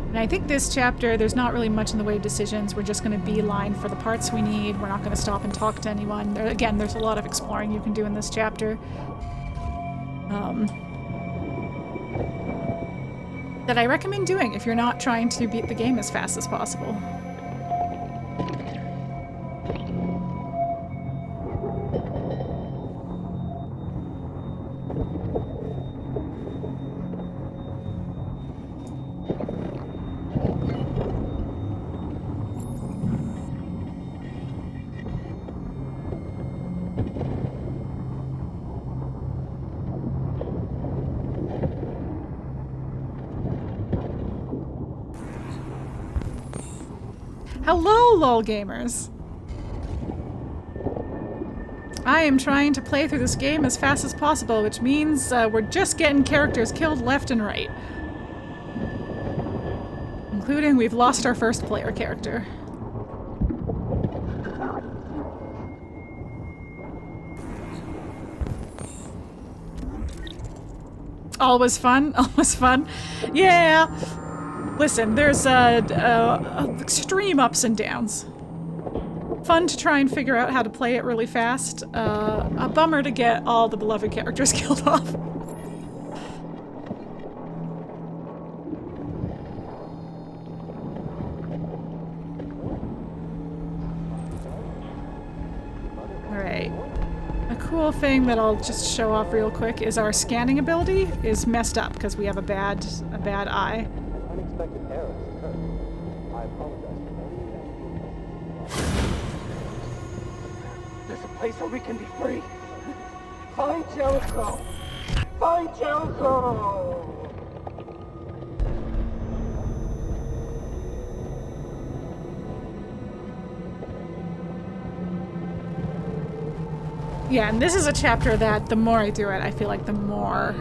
Speaker 1: And I think this chapter, there's not really much in the way of decisions. We're just going to beeline for the parts we need. We're not going to stop and talk to anyone. Again, there's a lot of exploring you can do in this chapter. That I recommend doing if you're not trying to beat the game as fast as possible. Hello, LOL gamers! I am trying to play through this game as fast as possible, which means we're just getting characters killed left and right. Including we've lost our first player character. Always fun, always fun. Yeah! Listen, there's extreme ups and downs. Fun to try and figure out how to play it really fast. A bummer to get all the beloved characters killed off. Alright. A cool thing that I'll just show off real quick is our scanning ability is messed up because we have a bad eye.
Speaker 18: Unexpected errors occurred. I apologize. There's a place where we can be free. Find Jericho! Find Jericho!
Speaker 1: Yeah, and this is a chapter that the more I do it, I feel like the more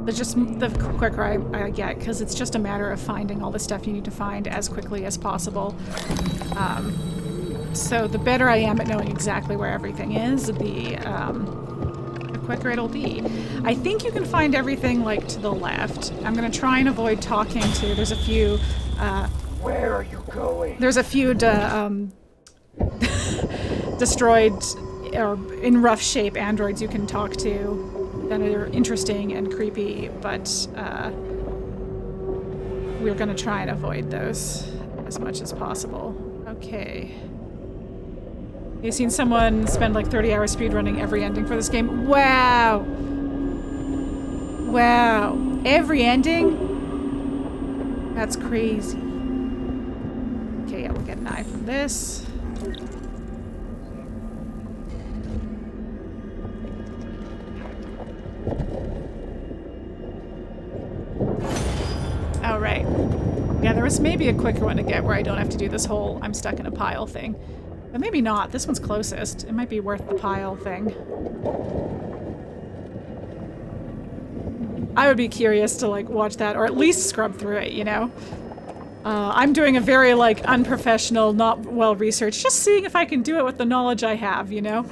Speaker 1: the quicker I get, because it's just a matter of finding all the stuff you need to find as quickly as possible. So the better I am at knowing exactly where everything is, the quicker it'll be. I think you can find everything like to the left. I'm gonna try and avoid talking to. There's a few.
Speaker 18: Where are you going?
Speaker 1: There's a few destroyed or in rough shape androids you can talk to that are interesting and creepy, but we're gonna try and avoid those as much as possible. Okay. You've seen someone spend like 30 hours speedrunning every ending for this game. Wow! Wow. Every ending? That's crazy. Okay, yeah, we'll get an eye from this. Oh, right. Yeah, there was maybe a quicker one to get where I don't have to do this whole I'm stuck in a pile thing. But maybe not. This one's closest. It might be worth the pile thing. I would be curious to like watch that or at least scrub through it, you know? I'm doing a very like unprofessional, not well researched, just seeing if I can do it with the knowledge I have, you know?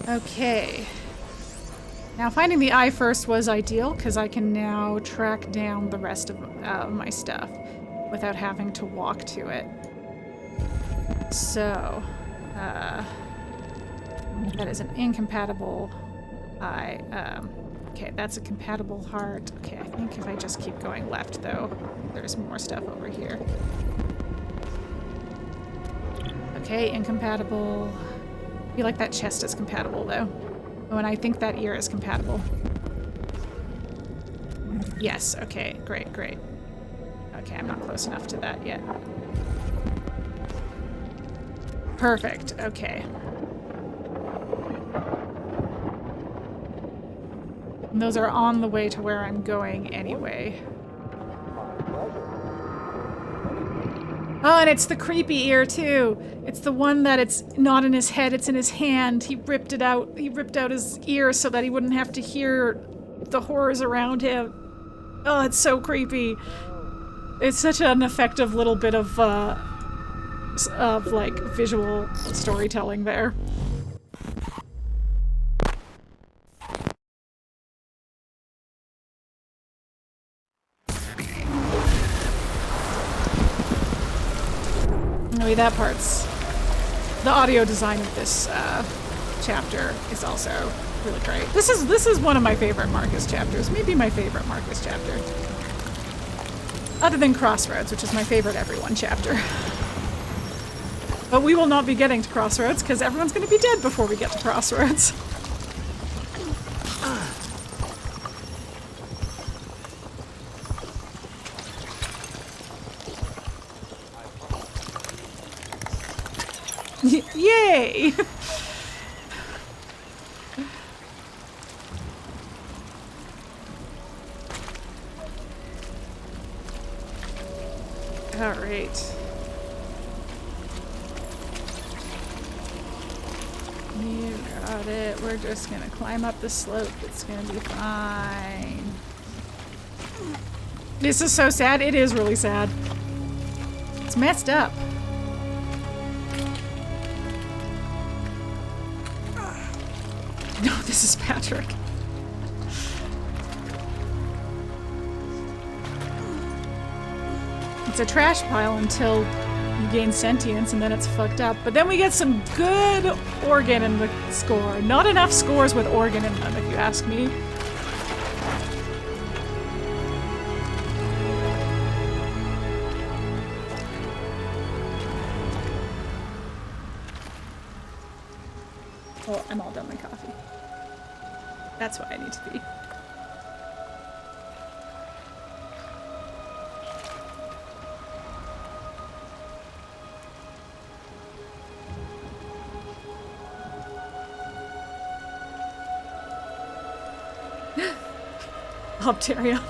Speaker 1: Okay. Now finding the eye first was ideal because I can now track down the rest of my stuff without having to walk to it. So, that is an incompatible eye. Okay, that's a compatible heart. Okay, I think if I just keep going left though, there's more stuff over here. Okay, incompatible. I feel like that chest is compatible though. Oh, and I think that ear is compatible. Yes, okay, great, great. Okay, I'm not close enough to that yet. Perfect, okay. And those are on the way to where I'm going anyway. Oh, and it's the creepy ear too. It's the one that it's not in his head, it's in his hand. He ripped it out. He ripped out his ear so that he wouldn't have to hear the horrors around him. Oh, it's so creepy. It's such an effective little bit of like visual storytelling there. Anyway, that part's... The audio design of this chapter is also really great. This is one of my favorite Markus chapters. Maybe my favorite Markus chapter. Other than Crossroads, which is my favorite Everyone chapter. But we will not be getting to Crossroads because everyone's going to be dead before we get to Crossroads. Yay! All right. You got it. We're just gonna climb up the slope. It's gonna be fine. This is so sad. It is really sad. It's messed up. No, this is Patrick. It's a trash pile until you gain sentience and then it's fucked up. But then we get some good organ in the score. Not enough scores with organ in them, if you ask me. Well, I'm all done my coffee. That's why I need to be. Opteria,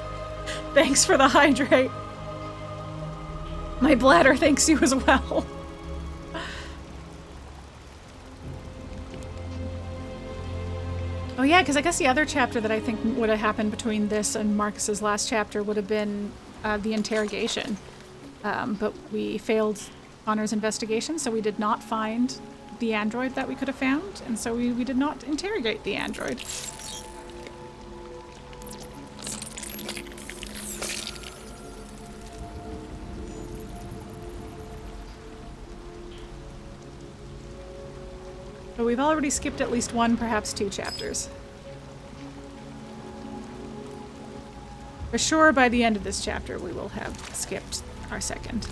Speaker 1: thanks for the hydrate. My bladder thanks you as well. Oh yeah, because I guess the other chapter that I think would have happened between this and Markus's last chapter would have been the interrogation. But we failed Connor's investigation, so we did not find the android that we could have found, and so we did not interrogate the android. But we've already skipped at least one, perhaps 2 chapters. For sure, by the end of this chapter, we will have skipped our second.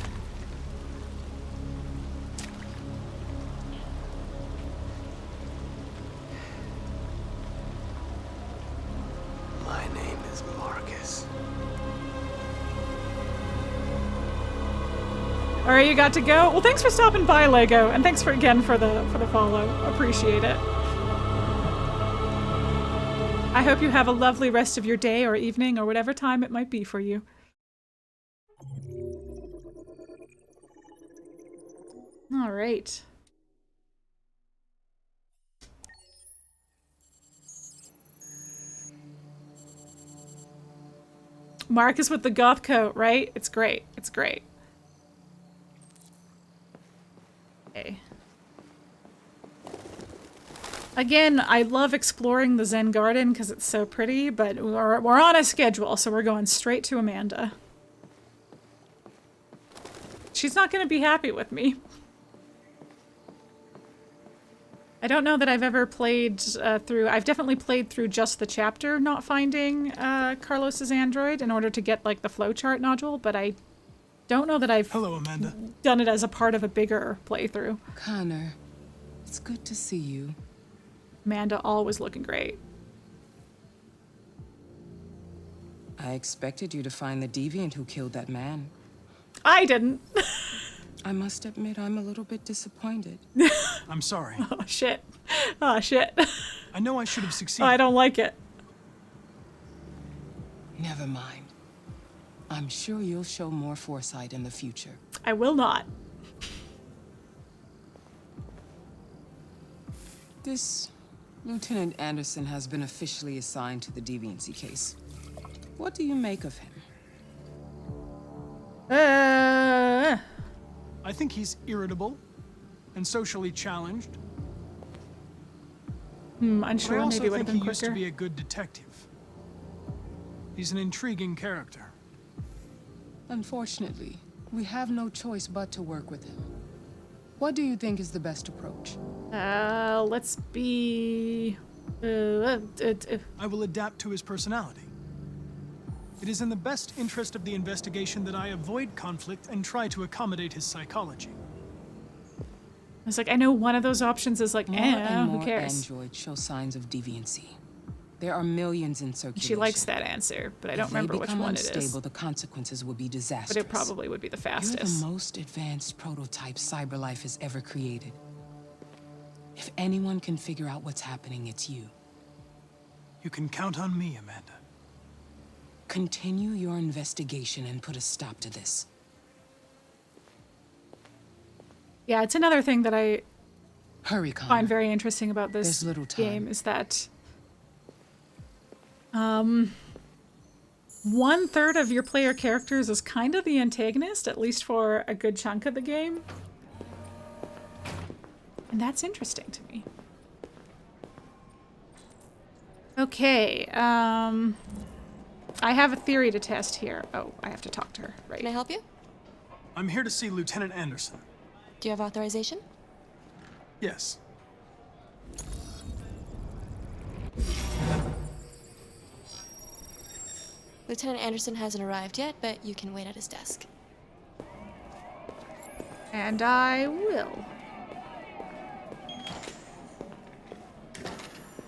Speaker 11: My name is Markus.
Speaker 1: All right, you got to go. Well, thanks for stopping by, Lego, and thanks for the follow. Appreciate it. I hope you have a lovely rest of your day or evening or whatever time it might be for you. All right. Markus with the goth coat, right? It's great. It's great. Okay. Again, I love exploring the Zen Garden because it's so pretty, but we're on a schedule, so we're going straight to Amanda. She's not going to be happy with me. I don't know that I've ever played through... I've definitely played through just the chapter not finding Carlos's android in order to get, like, the flowchart nodule, but I don't know that I've done it as a part of a bigger playthrough.
Speaker 2: Connor, it's good to see you.
Speaker 1: Amanda always looking great.
Speaker 2: I expected you to find the deviant who killed that man.
Speaker 1: I didn't.
Speaker 2: I must admit, I'm a little bit disappointed.
Speaker 4: I'm sorry.
Speaker 1: Oh, shit. Oh, shit.
Speaker 4: I know I should have succeeded.
Speaker 1: I don't like it.
Speaker 2: Never mind. I'm sure you'll show more foresight in the future.
Speaker 1: I will not.
Speaker 2: This Lieutenant Anderson has been officially assigned to the deviancy case. What do you make of him?
Speaker 4: I think he's irritable and socially challenged.
Speaker 1: Unsure.
Speaker 4: I also
Speaker 1: Maybe would have
Speaker 4: think
Speaker 1: been
Speaker 4: he used to
Speaker 1: quicker.
Speaker 4: be a good detective. He's an intriguing character.
Speaker 2: Unfortunately, we have no choice but to work with him. What do you think is the best approach?
Speaker 1: Let's be...
Speaker 4: I will adapt to his personality. It is in the best interest of the investigation that I avoid conflict and try to accommodate his psychology.
Speaker 1: It's like, I know one of those options is like,
Speaker 2: More and
Speaker 1: who
Speaker 2: more
Speaker 1: cares?
Speaker 2: androids show signs of deviancy. There are millions in circulation.
Speaker 1: She likes that answer, but I don't remember which one it is.
Speaker 2: If they become unstable, the consequences will be disastrous.
Speaker 1: But it probably would be the fastest.
Speaker 2: You're the most advanced prototype CyberLife has ever created. If anyone can figure out what's happening, it's you.
Speaker 4: You can count on me, Amanda.
Speaker 2: Continue your investigation and put a stop to this.
Speaker 1: Yeah, it's another thing that I
Speaker 2: find
Speaker 1: very interesting about this game is that 1/3 of your player characters is kind of the antagonist, at least for a good chunk of the game. And that's interesting to me. Okay, I have a theory to test here. Oh, I have to talk to her, right?
Speaker 6: Can I help you?
Speaker 4: I'm here to see Lieutenant Anderson.
Speaker 6: Do you have authorization?
Speaker 4: Yes.
Speaker 6: Lieutenant Anderson hasn't arrived yet, but you can wait at his desk.
Speaker 1: And I will.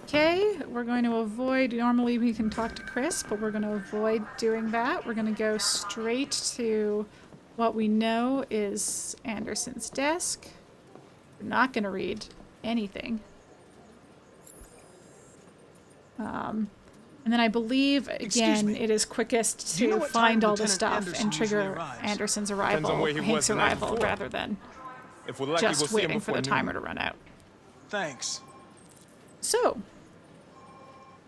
Speaker 1: Okay, we're going to avoid, normally we can talk to Chris, but we're going to avoid doing that. We're going to go straight to what we know is Anderson's desk. We're not going to read anything. And then I believe, again, it is quickest to find all the stuff and trigger Anderson's arrival, Hank's arrival, rather than just waiting for the timer to run out.
Speaker 4: Thanks.
Speaker 1: So,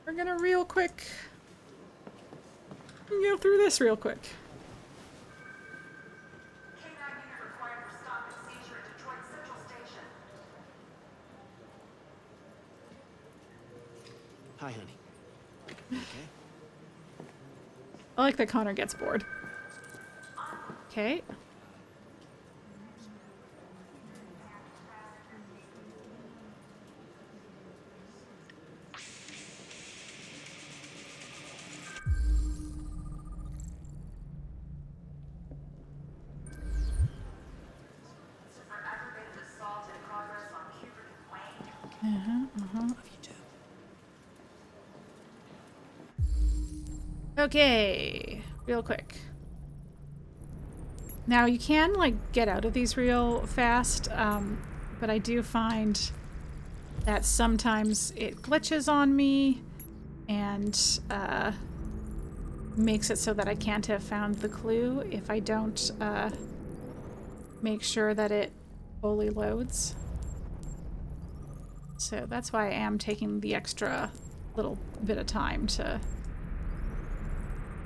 Speaker 1: we're gonna real quick go through this real quick.
Speaker 3: Hi, honey. Okay.
Speaker 1: I like that Connor gets bored. Okay. Okay, real quick. Now you can like get out of these real fast, but I do find that sometimes it glitches on me and makes it so that I can't have found the clue if I don't make sure that it fully loads. So that's why I am taking the extra little bit of time to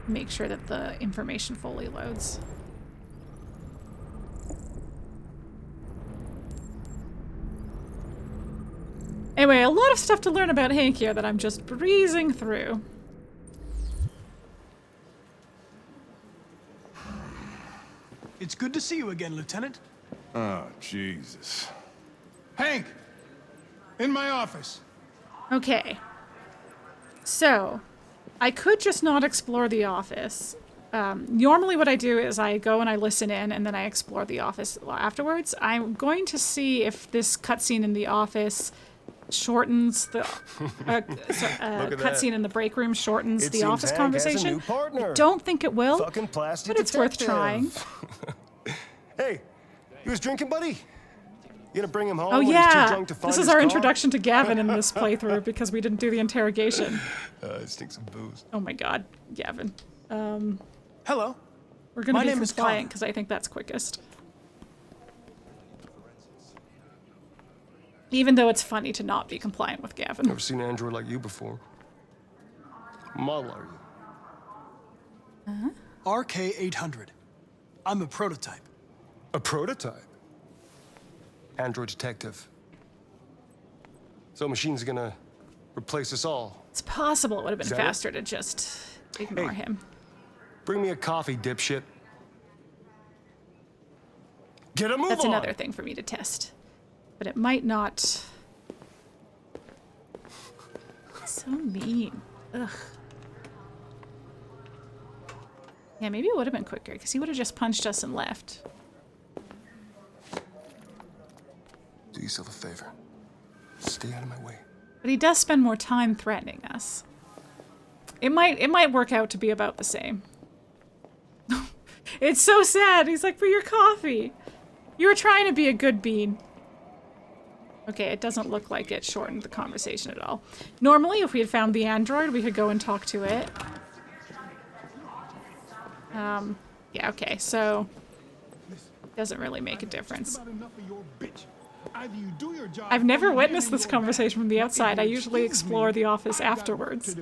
Speaker 1: make sure that the information fully loads. Anyway, a lot of stuff to learn about Hank here that I'm just breezing through.
Speaker 4: It's good to see you again, Lieutenant.
Speaker 16: Oh, Jesus.
Speaker 4: Hank! In my office.
Speaker 1: Okay. So, I could just not explore the office. Normally what I do is I go and I listen in and then I explore the office afterwards. I'm going to see if this cutscene in the office shortens the cutscene in the break room shortens the office conversation. I don't think it will, but it's worth trying.
Speaker 19: Hey, you was drinking, buddy? You gonna bring him home?
Speaker 1: Oh
Speaker 19: when he's too
Speaker 1: yeah,
Speaker 19: drunk to find
Speaker 1: this is
Speaker 19: his
Speaker 1: our
Speaker 19: car?
Speaker 1: introduction to Gavin in this playthrough because we didn't do the interrogation.
Speaker 19: Stick some booze.
Speaker 1: Oh my god, Gavin.
Speaker 4: Hello.
Speaker 1: We're gonna
Speaker 4: My
Speaker 1: be
Speaker 4: name is
Speaker 1: compliant
Speaker 4: Connor.
Speaker 1: because I think that's quickest. Even though it's funny to not be compliant with Gavin.
Speaker 19: Never seen an android like you before. What model are you?
Speaker 4: RK-800. I'm a prototype.
Speaker 19: A prototype? Android detective. So machine's gonna replace us all.
Speaker 1: It's possible it would have been
Speaker 19: Is that it?
Speaker 1: faster to just ignore him.
Speaker 19: Bring me a coffee, dipshit. Get a move
Speaker 1: That's
Speaker 19: on!
Speaker 1: another thing for me to test. But it might not... So mean. Ugh. Yeah, maybe it would have been quicker, because he would have just punched us and left.
Speaker 19: Do yourself a favor. Stay out of my way.
Speaker 1: But he does spend more time threatening us. It might work out to be about the same. It's so sad. He's like, for your coffee. You were trying to be a good bean. Okay, it doesn't look like it shortened the conversation at all. Normally, if we had found the android, we could go and talk to it. Yeah, okay, so... Doesn't really make a difference. I've never witnessed this conversation from the outside. I usually explore the office afterwards.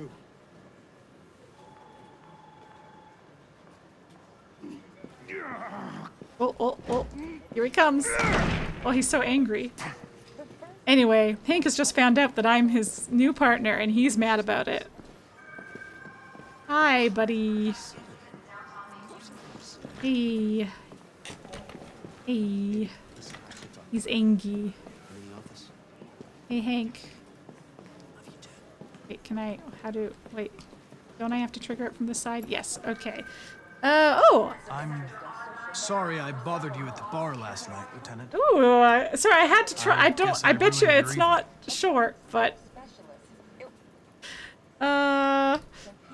Speaker 1: Oh, here he comes. Oh, he's so angry. Anyway, Hank has just found out that I'm his new partner and he's mad about it. Hi, buddy. Hey. Hey. He's angry. Hey, Hank. Wait, can I, wait. Don't I have to trigger it from this side? Yes, okay. Oh!
Speaker 4: I'm sorry I bothered you at the bar last night, Lieutenant.
Speaker 1: Ooh, sorry, I had to try. I bet you it's not short, but...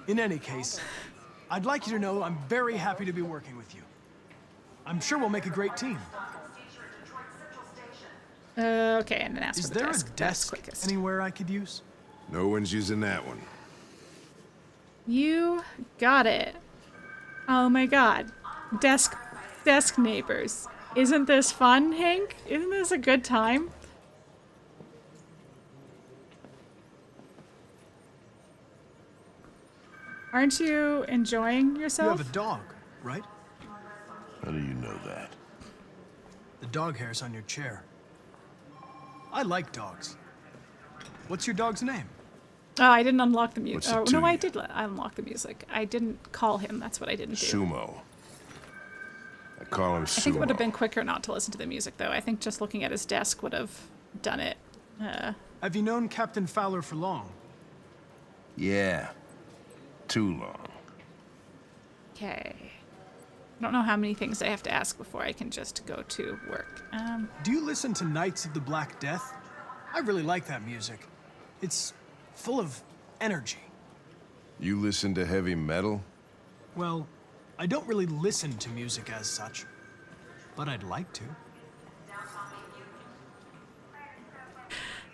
Speaker 4: In any case, I'd like you to know I'm very happy to be working with you. I'm sure we'll make a great team.
Speaker 1: Okay, and then ask
Speaker 4: Is
Speaker 1: for the
Speaker 4: there
Speaker 1: desk.
Speaker 4: a desk anywhere I could use?
Speaker 16: No one's using that one.
Speaker 1: You got it. Oh my god. Desk neighbors. Isn't this fun, Hank? Isn't this a good time? Aren't you enjoying yourself?
Speaker 4: You have a dog, right?
Speaker 16: How do you know that?
Speaker 4: The dog hair's on your chair. I like dogs. What's your dog's name?
Speaker 1: Oh, I didn't unlock the music.
Speaker 16: What's it
Speaker 1: Oh,
Speaker 16: to
Speaker 1: no, I
Speaker 16: you?
Speaker 1: did unlock the music. I didn't call him. That's what I didn't do.
Speaker 16: Sumo. I call him
Speaker 1: I think it would have
Speaker 16: Sumo.
Speaker 1: been quicker not to listen to the music, though. I think just looking at his desk would have done it.
Speaker 4: Have you known Captain Fowler for long?
Speaker 16: Yeah. Too long.
Speaker 1: Okay. I don't know how many things I have to ask before I can just go to work.
Speaker 4: Do you listen to Knights of the Black Death? I really like that music. It's full of energy.
Speaker 16: You listen to heavy metal?
Speaker 4: Well, I don't really listen to music as such, but I'd like to.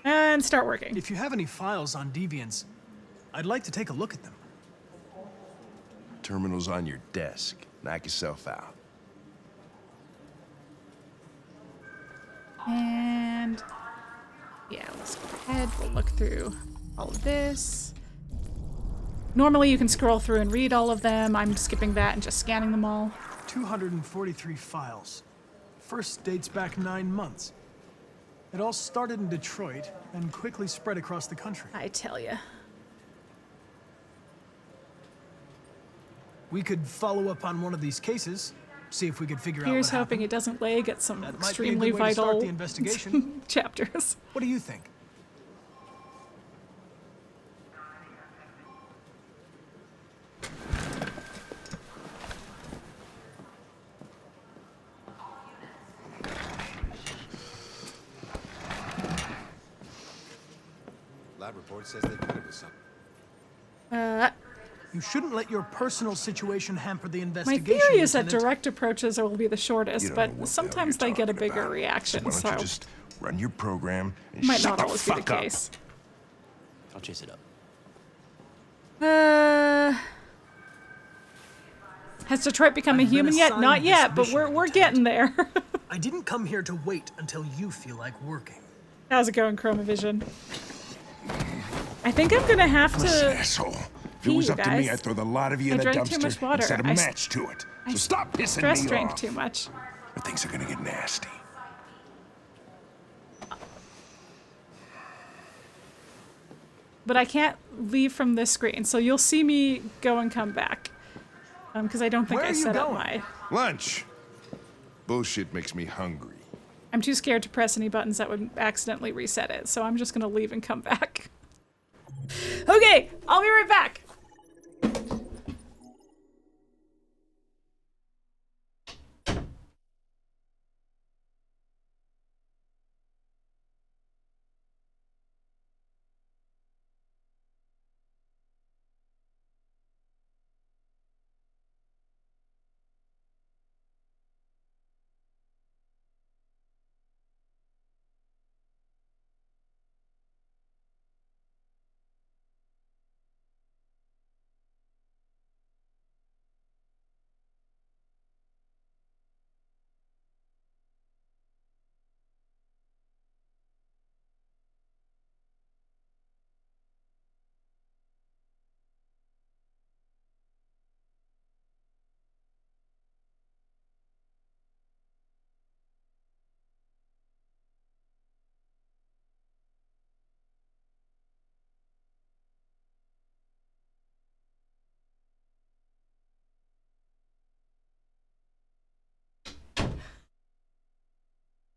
Speaker 1: And start working.
Speaker 4: If you have any files on Deviants, I'd like to take a look at them.
Speaker 16: Terminal's on your desk. Knock yourself out.
Speaker 1: And yeah, let's go ahead. We'll look through all of this. Normally you can scroll through and read all of them. I'm skipping that and just scanning them all.
Speaker 4: 243 files. First dates back 9 months. It all started in Detroit and quickly spread across the country.
Speaker 1: I tell ya.
Speaker 4: We could follow up on one of these cases, see if we could figure out
Speaker 1: Here's
Speaker 4: what
Speaker 1: hoping
Speaker 4: happened.
Speaker 1: it doesn't lag at some
Speaker 4: That might be a
Speaker 1: extremely
Speaker 4: good way to start
Speaker 1: vital
Speaker 4: the investigation.
Speaker 1: chapters.
Speaker 4: What do you think?
Speaker 10: Lab report says they cut it with something.
Speaker 4: You shouldn't let your personal situation hamper the
Speaker 1: My
Speaker 4: investigation.
Speaker 1: theory is that
Speaker 4: Lieutenant.
Speaker 1: direct approaches will be the shortest,
Speaker 16: You don't know
Speaker 1: but
Speaker 16: what the hell
Speaker 1: sometimes
Speaker 16: you're
Speaker 1: they get a
Speaker 16: talking
Speaker 1: bigger
Speaker 16: about.
Speaker 1: reaction,
Speaker 16: Why don't
Speaker 1: so
Speaker 16: you just run your program and
Speaker 1: might
Speaker 16: shut
Speaker 1: not
Speaker 16: the
Speaker 1: always be the
Speaker 16: fuck up?
Speaker 1: case.
Speaker 3: I'll chase it up.
Speaker 1: Has Detroit become a
Speaker 4: I've been
Speaker 1: human yet?
Speaker 4: assigned
Speaker 1: Not
Speaker 4: this
Speaker 1: yet, but
Speaker 4: mission,
Speaker 1: we're getting there.
Speaker 4: I didn't come here to wait until you feel like working.
Speaker 1: How's it going, Chromavision? I think I'm gonna have
Speaker 16: Listen,
Speaker 1: to
Speaker 16: asshole. If
Speaker 1: pee,
Speaker 16: it was
Speaker 1: you
Speaker 16: up to me,
Speaker 1: guys.
Speaker 16: I'd throw the lot of you
Speaker 1: I
Speaker 16: in a
Speaker 1: drank too
Speaker 16: dumpster
Speaker 1: much water.
Speaker 16: and set a
Speaker 1: I
Speaker 16: match to it. So stop pissing
Speaker 1: stress
Speaker 16: me
Speaker 1: drank
Speaker 16: off.
Speaker 1: too much.
Speaker 16: Or things are gonna get nasty.
Speaker 1: But I can't leave from this screen, so you'll see me go and come back. Because I don't think
Speaker 4: Where
Speaker 1: I
Speaker 4: are you
Speaker 1: set up
Speaker 4: going?
Speaker 1: my...
Speaker 16: Lunch. Bullshit makes me hungry.
Speaker 1: I'm too scared to press any buttons that would accidentally reset it, so I'm just gonna leave and come back. Okay, I'll be right back.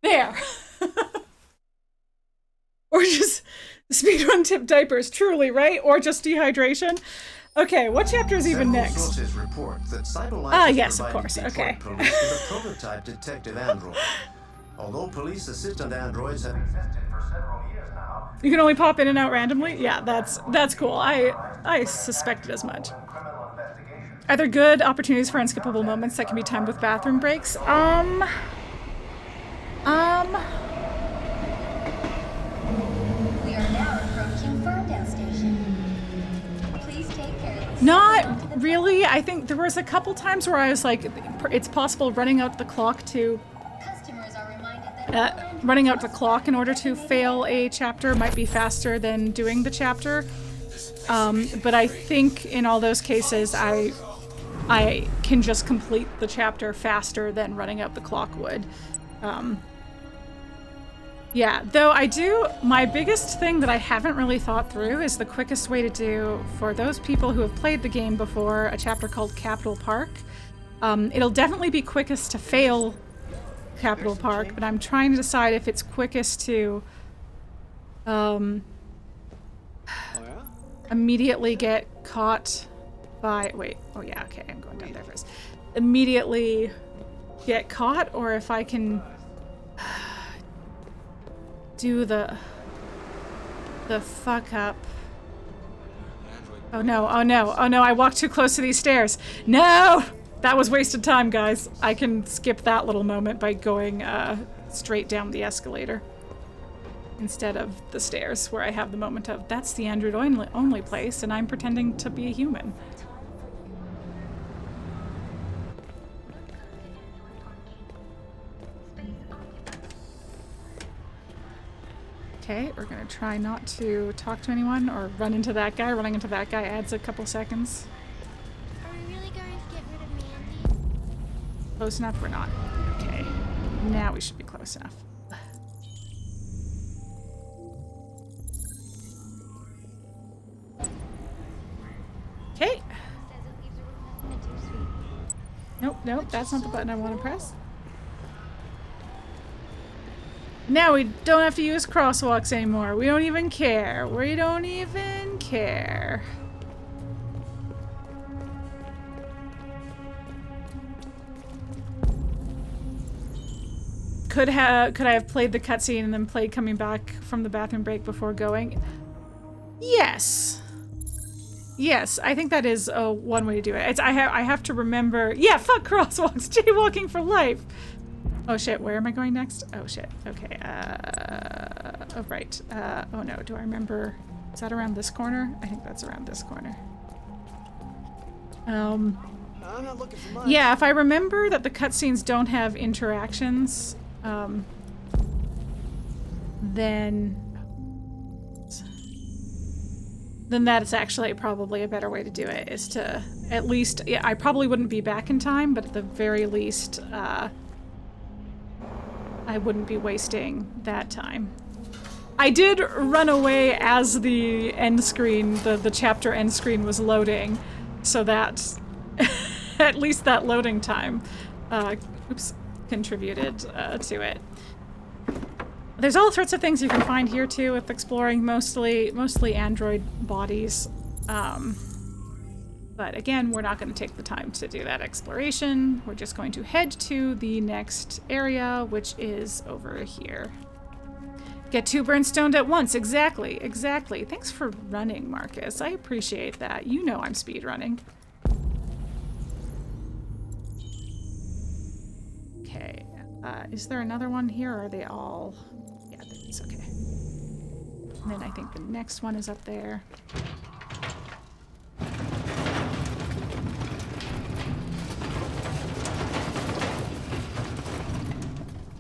Speaker 1: There. Or just speedrun tip diapers, truly, right? Or just dehydration. Okay, what chapter is even next?
Speaker 20: Sources report that CyberLife
Speaker 1: Yes, of
Speaker 20: provided
Speaker 1: course.
Speaker 20: Detroit
Speaker 1: Okay.
Speaker 20: police with a prototype detective android. Although police assistant androids have existed for several years now,
Speaker 1: You can only pop in and out randomly? Yeah, that's cool. I suspected as much. Are there good opportunities for unskippable moments that can be timed with bathroom breaks?
Speaker 21: We are now approaching Ferndale Station. Please take care of the
Speaker 1: Not really. I think there was a couple times where I was like, it's possible running out the clock to
Speaker 21: customers are reminded that
Speaker 1: running out the clock in order to fail a chapter might be faster than doing the chapter. But I think in all those cases, I can just complete the chapter faster than running out the clock would. Yeah, though my biggest thing that I haven't really thought through is the quickest way to do, for those people who have played the game before, a chapter called Capital Park. It'll definitely be quickest to fail Capital Park, but I'm trying to decide if it's quickest to immediately get caught by, wait, oh yeah, okay, I'm going down there first. Immediately get caught, or if I can do the, the fuck up. Oh no, oh no, oh no, I walked too close to these stairs. No! That was wasted time, guys. I can skip that little moment by going straight down the escalator instead of the stairs where I have the moment of, that's the Android only place and I'm pretending to be a human. Okay, we're gonna try not to talk to anyone or run into that guy. Running into that guy adds a couple seconds.
Speaker 6: Are we really going to get rid of Mandy?
Speaker 1: Close enough? We're not. Okay, now we should be close enough. Okay. Nope, nope, that's not the button I want to press. Now we don't have to use crosswalks anymore. We don't even care. We don't even care. Could I have played the cutscene and then played coming back from the bathroom break before going? Yes. Yes, I think that is one way to do it. I have to remember. Yeah, fuck crosswalks. Jaywalking for life. Oh shit, where am I going next? Oh shit, okay, oh right. Oh no, do I remember? Is that around this corner? I think that's around this corner.
Speaker 5: I'm not looking for much.
Speaker 1: Yeah, if I remember that the cutscenes don't have interactions, then that is actually probably a better way to do it, is to at least, yeah, I probably wouldn't be back in time, but at the very least, I wouldn't be wasting that time. I did run away as the end screen, the chapter end screen was loading, so that at least that loading time contributed to it. There's all sorts of things you can find here too if exploring, mostly android bodies. But again, we're not going to take the time to do that exploration. We're just going to head to the next area, which is over here. Get 2 burnstoned at once. Exactly, exactly. Thanks for running, Markus. I appreciate that. You know I'm speedrunning. Okay. Is there another one here, or are they all... Yeah, it's okay. And then I think the next one is up there.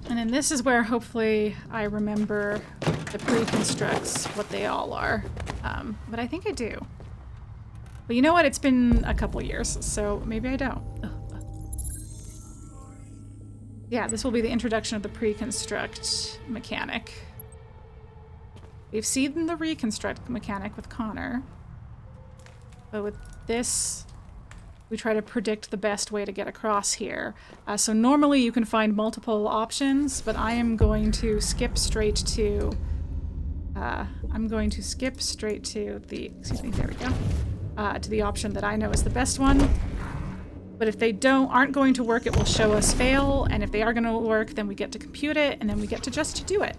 Speaker 1: And then this is where hopefully I remember the pre-constructs, what they all are. But I think I do. But you know what? It's been a couple years, so maybe I don't. Yeah, this will be the introduction of the pre-construct mechanic. We've seen the reconstruct mechanic with Connor. But with this, we try to predict the best way to get across here. So normally you can find multiple options, but I am going to skip straight to... the... Excuse me, there we go. To the option that I know is the best one. But if they aren't going to work, it will show us fail, and if they are going to work, then we get to compute it, and then we get to just do it.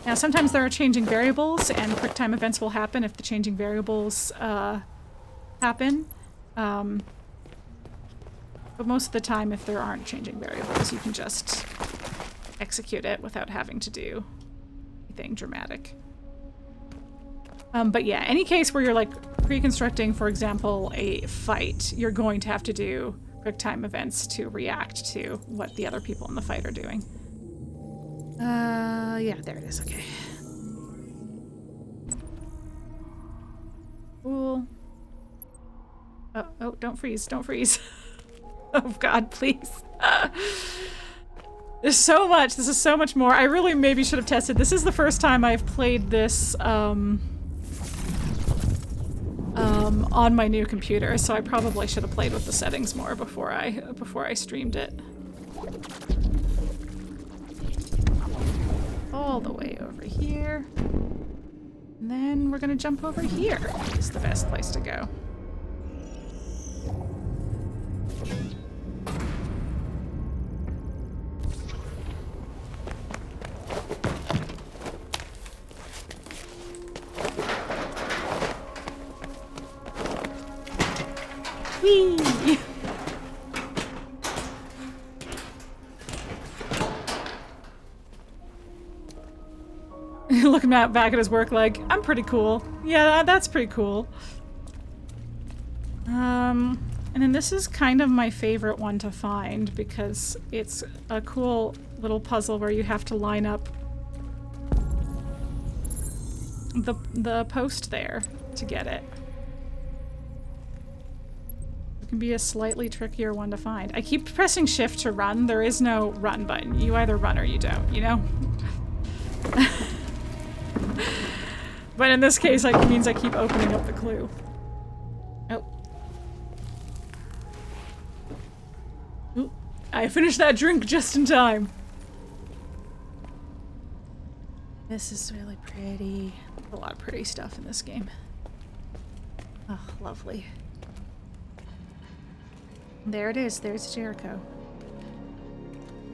Speaker 1: Now, sometimes there are changing variables, and QuickTime events will happen if the changing variables happen. But most of the time, if there aren't changing variables, you can just execute it without having to do anything dramatic. But yeah, any case where you're like pre-constructing, for example, a fight, you're going to have to do QuickTime events to react to what the other people in the fight are doing. Yeah, there it is, okay. Cool. Oh, don't freeze, don't freeze. Oh God, please. There's so much, this is so much more. I really maybe should have tested. This is the first time I've played this, on my new computer, so I probably should have played with the settings more before I streamed it. All the way over here. And then we're gonna jump over here. It's the best place to go. Whee! Looking back at his work like, I'm pretty cool. Yeah, that's pretty cool. And then this is kind of my favorite one to find because it's a cool little puzzle where you have to line up the post there to get it. It can be a slightly trickier one to find. I keep pressing shift to run. There is no run button. You either run or you don't, you know? But in this case, it means I keep opening up the clue. Oh. Ooh, I finished that drink just in time. This is really pretty. A lot of pretty stuff in this game. Oh, lovely. There it is. There's Jericho.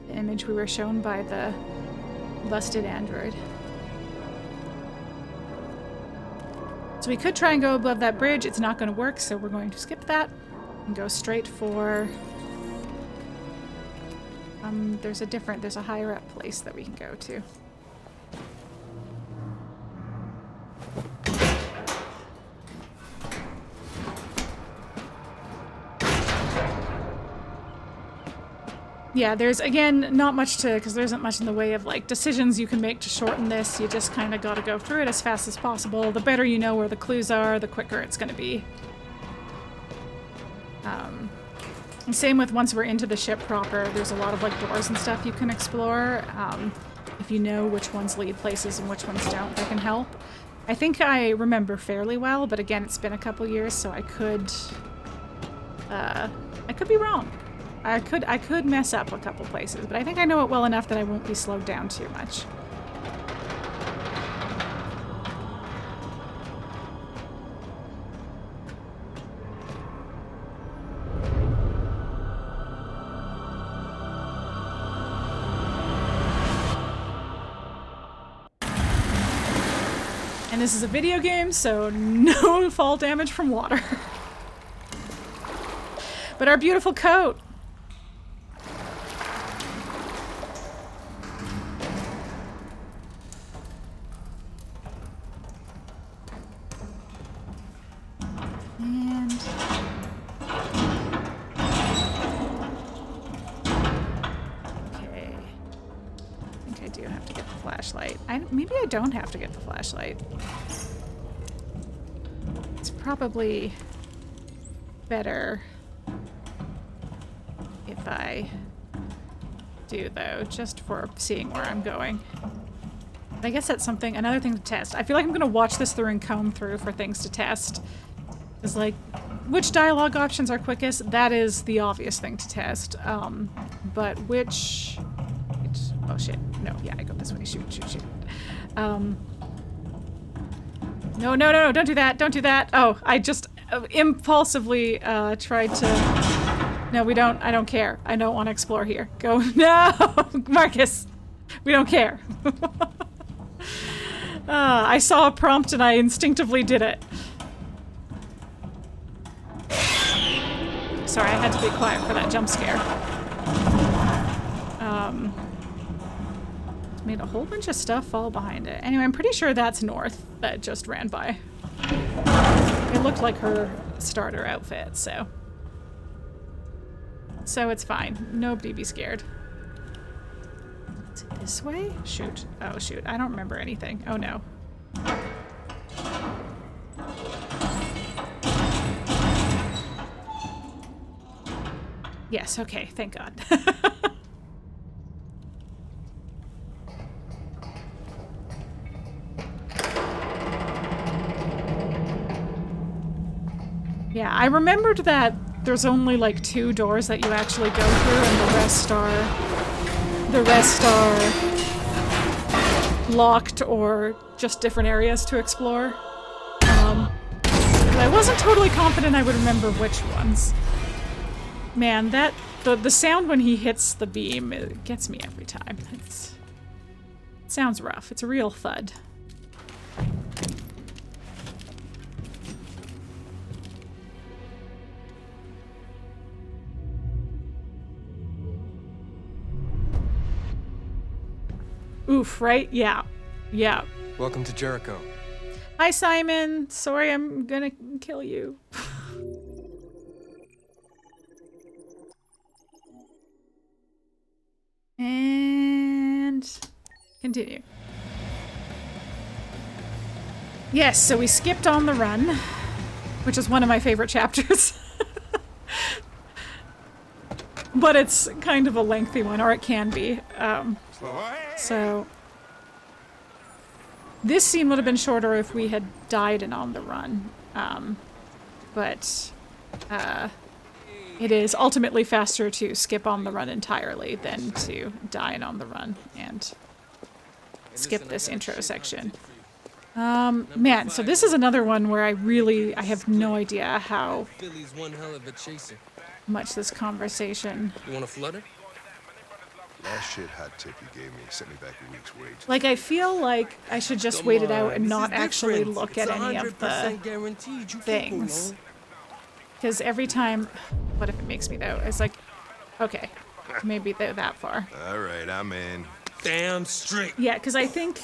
Speaker 1: The image we were shown by the busted android. So we could try and go above that bridge. It's not going to work, so we're going to skip that and go straight for... there's a higher up place that we can go to. Yeah, there's, again, not much to, because there isn't much in the way of, like, decisions you can make to shorten this. You just kind of got to go through it as fast as possible. The better you know where the clues are, the quicker it's going to be. And same with once we're into the ship proper, there's a lot of, like, doors and stuff you can explore. If you know which ones lead places and which ones don't, they can help. I think I remember fairly well, but again, it's been a couple years, so I could be wrong. I could mess up a couple places, but I think I know it well enough that I won't be slowed down too much. And this is a video game, so no fall damage from water. But our beautiful coat. Maybe I don't have to get the flashlight. It's probably better if I do, though, just for seeing where I'm going. But I guess that's another thing to test. I feel like I'm going to watch this through and comb through for things to test. It's like, which dialogue options are quickest? That is the obvious thing to test. But which... Oh shit. No, yeah, I go this way. Shoot, shoot, shoot. No, don't do that. Don't do that. Oh, I just impulsively tried to... No, we don't. I don't care. I don't want to explore here. Go. No! Markus! We don't care. I saw a prompt and I instinctively did it. Sorry, I had to be quiet for that jump scare. Made a whole bunch of stuff fall behind it. Anyway, I'm pretty sure that's North that just ran by. It looked like her starter outfit, so it's fine. Nobody be scared. Is it this way? Shoot. Oh, shoot. I don't remember anything. Oh, no. Yes, okay. Thank God. Yeah, I remembered that there's only like 2 doors that you actually go through, and the rest are locked or just different areas to explore. But I wasn't totally confident I would remember which ones. Man, the sound when he hits the beam, it gets me every time. It sounds rough. It's a real thud. Oof, right? Yeah. Yeah.
Speaker 19: Welcome to Jericho.
Speaker 1: Hi, Simon. Sorry, I'm gonna kill you. And continue. Yes, so we skipped On the Run, which is one of my favorite chapters. But it's kind of a lengthy one, or it can be. So this scene would have been shorter if we had died in On the Run. But it is ultimately faster to skip On the Run entirely than to die in On the Run and skip this intro section. Man, so this is another one where I have no idea how much this conversation...
Speaker 16: You want to flutter? Last shit hot tip you gave me sent me back a week's wage.
Speaker 1: Like, I feel like I should just wait it out and not actually look at any of the things. Because every time... What if it makes me, though? It's like, okay, maybe they're that far.
Speaker 16: All right, I'm in. Damn straight.
Speaker 1: Yeah, because I think...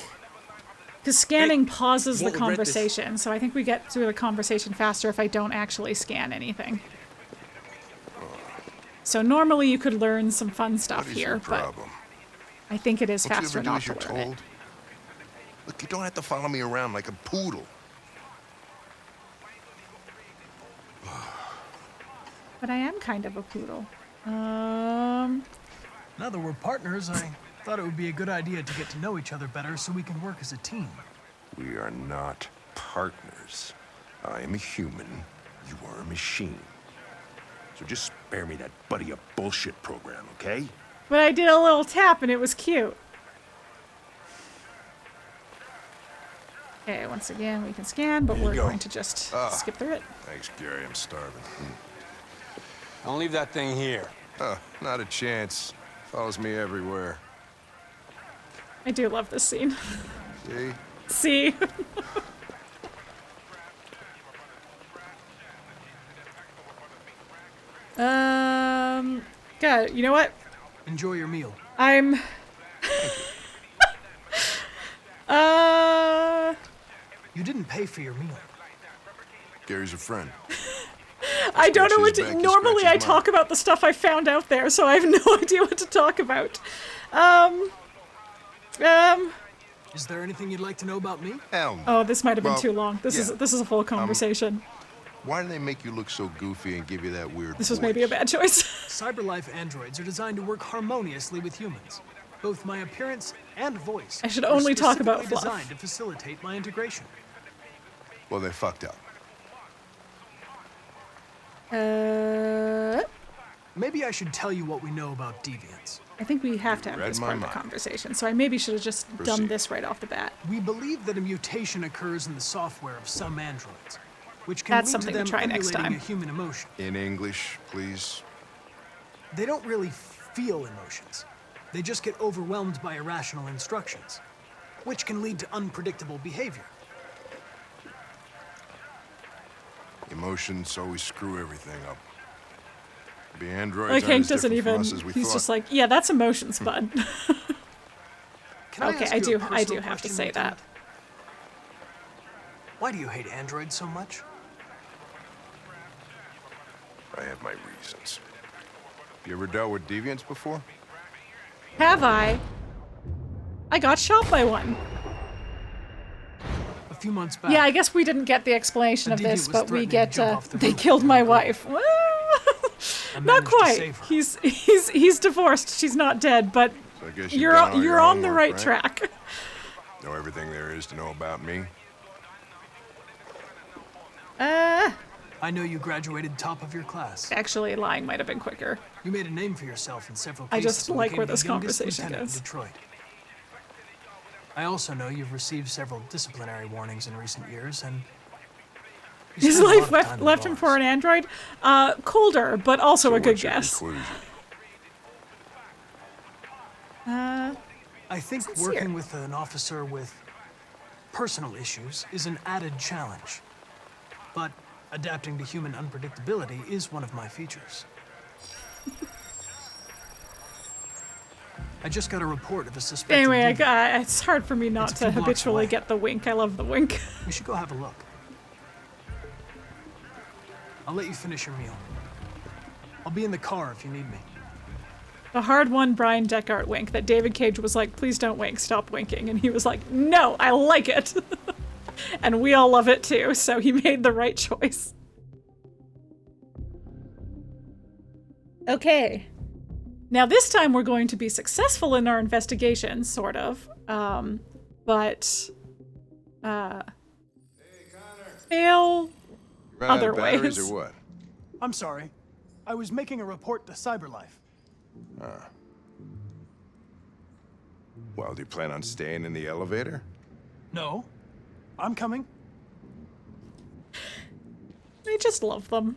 Speaker 1: Because scanning pauses the conversation, so I think we get through the conversation faster if I don't actually scan anything. So normally you could learn some fun stuff here, but I think it is faster not to learn it.
Speaker 16: Look, you don't have to follow me around like a poodle.
Speaker 1: But I am kind of a poodle.
Speaker 4: Now that we're partners, I thought it would be a good idea to get to know each other better so we can work as a team.
Speaker 16: We are not partners. I am a human. You are a machine. So just spare me that buddy up bullshit program, okay?
Speaker 1: But I did a little tap and it was cute. Okay, once again we can scan, but we're going to just skip through it.
Speaker 16: Thanks, Gary. I'm starving.
Speaker 5: Don't leave that thing here.
Speaker 16: Not a chance. Follows me everywhere.
Speaker 1: I do love this scene.
Speaker 16: See?
Speaker 1: See? God, you know what?
Speaker 4: Enjoy your meal.
Speaker 1: I'm...
Speaker 4: You didn't pay for your meal.
Speaker 16: Gary's a friend.
Speaker 1: I don't know what to... Normally I talk about the stuff I found out there, so I have no idea what to talk about.
Speaker 4: Is there anything you'd like to know about me?
Speaker 16: Hell no.
Speaker 1: Oh, this might have been too long. This is a full conversation.
Speaker 16: Why do they make you look so goofy and give you that weird
Speaker 1: This was maybe a bad choice.
Speaker 4: Cyberlife androids are designed to work harmoniously with humans. Both my appearance and voice
Speaker 1: I should only talk about
Speaker 4: specifically
Speaker 1: fluff.
Speaker 4: designed to facilitate my integration.
Speaker 16: Well, they fucked up.
Speaker 4: Maybe I should tell you what we know about deviants.
Speaker 1: I think we have to have this part of the conversation, so I maybe should have just done this right off the bat.
Speaker 4: We believe that a mutation occurs in the software of some androids, which can lead to them emulating a human emotion.
Speaker 16: In English, please.
Speaker 4: They don't really feel emotions. They just get overwhelmed by irrational instructions, which can lead to unpredictable behavior.
Speaker 16: Emotions always screw everything up. The androids
Speaker 1: Like
Speaker 16: aren't
Speaker 1: Hank
Speaker 16: as
Speaker 1: doesn't
Speaker 16: different from
Speaker 1: even,
Speaker 16: us as we
Speaker 1: he's
Speaker 16: thought.
Speaker 1: just like, yeah, that's emotions, bud. Okay, I do have to
Speaker 4: question,
Speaker 1: say that.
Speaker 4: Why do you hate androids so much?
Speaker 16: I have my reasons. You ever dealt with deviants before?
Speaker 1: Have I? I got shot by one.
Speaker 4: A few months back.
Speaker 1: Yeah, I guess we didn't get the explanation of this, but we get, they
Speaker 4: roof
Speaker 1: killed my wife. Not quite. He's divorced. She's not dead, but
Speaker 16: So I guess
Speaker 1: you're on the right track.
Speaker 16: Know everything there is to know about me?
Speaker 4: I know you graduated top of your class.
Speaker 1: Actually, lying might have been quicker.
Speaker 4: You made a name for yourself in several
Speaker 1: I
Speaker 4: cases.
Speaker 1: just
Speaker 4: and
Speaker 1: like
Speaker 4: became
Speaker 1: where
Speaker 4: the
Speaker 1: this
Speaker 4: youngest
Speaker 1: conversation
Speaker 4: lieutenant
Speaker 1: goes.
Speaker 4: in Detroit. I also know you've received several disciplinary warnings in recent years, and
Speaker 1: His life left him for an android? Colder, but also a good guess.
Speaker 4: I think working with an officer with personal issues is an added challenge. But adapting to human unpredictability is one of my features. I just got a report of a suspected
Speaker 1: Anyway,
Speaker 4: demon.
Speaker 1: it's hard for me not
Speaker 4: It's
Speaker 1: to
Speaker 4: 2 blocks
Speaker 1: habitually
Speaker 4: away.
Speaker 1: get the wink. I love the wink.
Speaker 4: We should go have a look. I'll let you finish your meal. I'll be in the car if you need me.
Speaker 1: The hard-won Brian Deckard wink that David Cage was like, please don't wink, stop winking. And he was like, no, I like it. And we all love it too, so he made the right choice. Okay. Now this time we're going to be successful in our investigation, sort of. But fail other ways.
Speaker 16: Or what?
Speaker 4: I'm sorry. I was making a report to CyberLife.
Speaker 16: Well, do you plan on staying in the elevator?
Speaker 4: No. I'm coming.
Speaker 1: I just love them.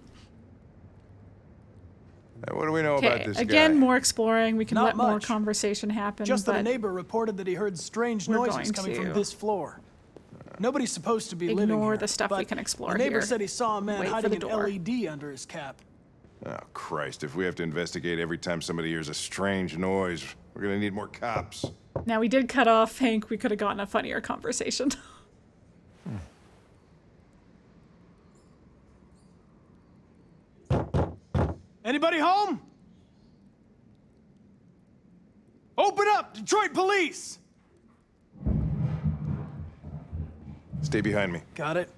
Speaker 16: What do we know about this
Speaker 1: Again,
Speaker 16: guy?
Speaker 1: more exploring. We can
Speaker 4: Not
Speaker 1: let more
Speaker 4: much.
Speaker 1: conversation happen.
Speaker 4: Just that a
Speaker 1: but
Speaker 4: neighbor reported that he heard strange
Speaker 1: we're
Speaker 4: noises
Speaker 1: going
Speaker 4: coming
Speaker 1: to
Speaker 4: from this floor. Nobody's supposed to be living
Speaker 1: ignore
Speaker 4: here.
Speaker 1: the stuff
Speaker 4: but
Speaker 1: we can explore
Speaker 4: the neighbor
Speaker 1: here.
Speaker 4: said he saw a man
Speaker 1: Wait for
Speaker 4: hiding
Speaker 1: the
Speaker 4: an
Speaker 1: door.
Speaker 4: LED under his cap.
Speaker 16: Oh, Christ. If we have to investigate every time somebody hears a strange noise, we're gonna need more cops.
Speaker 1: Now we did cut off Hank. We could have gotten a funnier conversation.
Speaker 4: Anybody home? Open up, Detroit police!
Speaker 16: Stay behind me.
Speaker 4: Got it.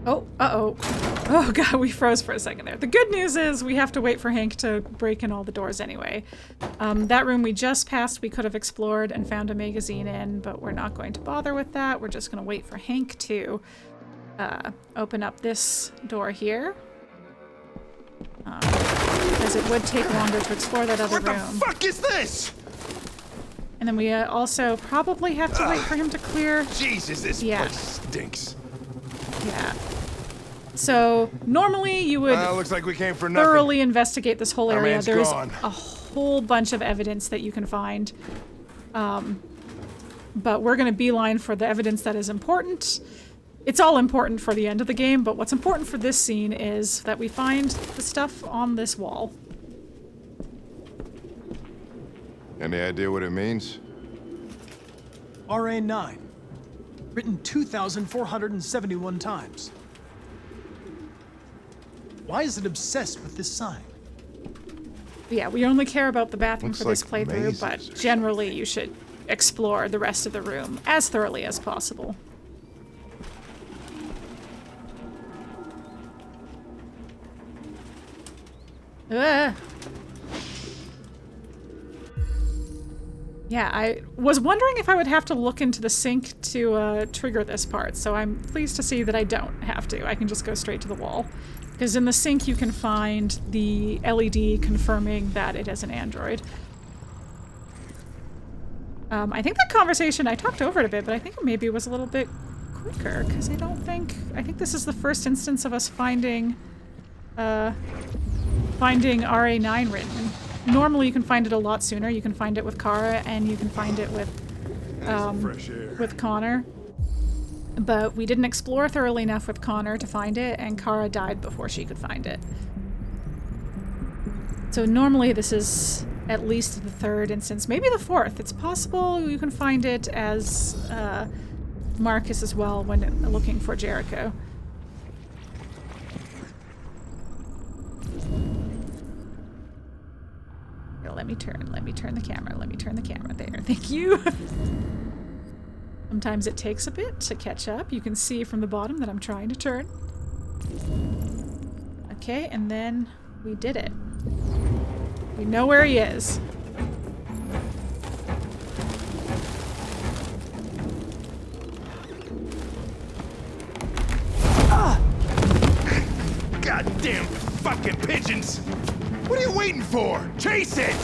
Speaker 1: Oh, uh-oh. Oh god, we froze for a second there. The good news is we have to wait for Hank to break in all the doors anyway. That room we just passed, we could have explored and found a magazine in, but we're not going to bother with that. We're just going to wait for Hank to open up this door here. Because it would take longer to explore that other room.
Speaker 16: What the fuck is this?
Speaker 1: And then we also probably have to wait for him to clear.
Speaker 16: Jesus, this place stinks.
Speaker 1: Yeah. So normally you would
Speaker 16: Looks like we came for nothing.
Speaker 1: thoroughly investigate this whole
Speaker 16: Our
Speaker 1: area.
Speaker 16: man's
Speaker 1: There's
Speaker 16: gone.
Speaker 1: a whole bunch of evidence that you can find. But we're going to beeline for the evidence that is important. It's all important for the end of the game, but what's important for this scene is that we find the stuff on this wall.
Speaker 16: Any idea what it means?
Speaker 4: RA9. Written 2,471 times. Why is it obsessed with this sign?
Speaker 1: Yeah, we only care about the bathroom
Speaker 16: Looks
Speaker 1: for this
Speaker 16: like
Speaker 1: playthrough,
Speaker 16: mazes
Speaker 1: but
Speaker 16: or
Speaker 1: generally you should explore the rest of the room as thoroughly as possible. Yeah, I was wondering if I would have to look into the sink to trigger this part, so I'm pleased to see that I don't have to. I can just go straight to the wall. Because in the sink you can find the LED confirming that it is an android. I think that conversation, I talked over it a bit, but I think maybe it was a little bit quicker, because I think this is the first instance of us finding RA9 written. Normally you can find it a lot sooner. You can find it with Kara and you can find it with Connor. But we didn't explore thoroughly enough with Connor to find it, and Kara died before she could find it. So normally this is at least the third instance, maybe the fourth. It's possible you can find it as Markus as well when looking for Jericho. Here, let me turn the camera there. Thank you. Sometimes it takes a bit to catch up. You can see from the bottom that I'm trying to turn. Okay, and then we did it. We know where he is.
Speaker 16: Goddamn fucking pigeons! What are you waiting for? Chase it!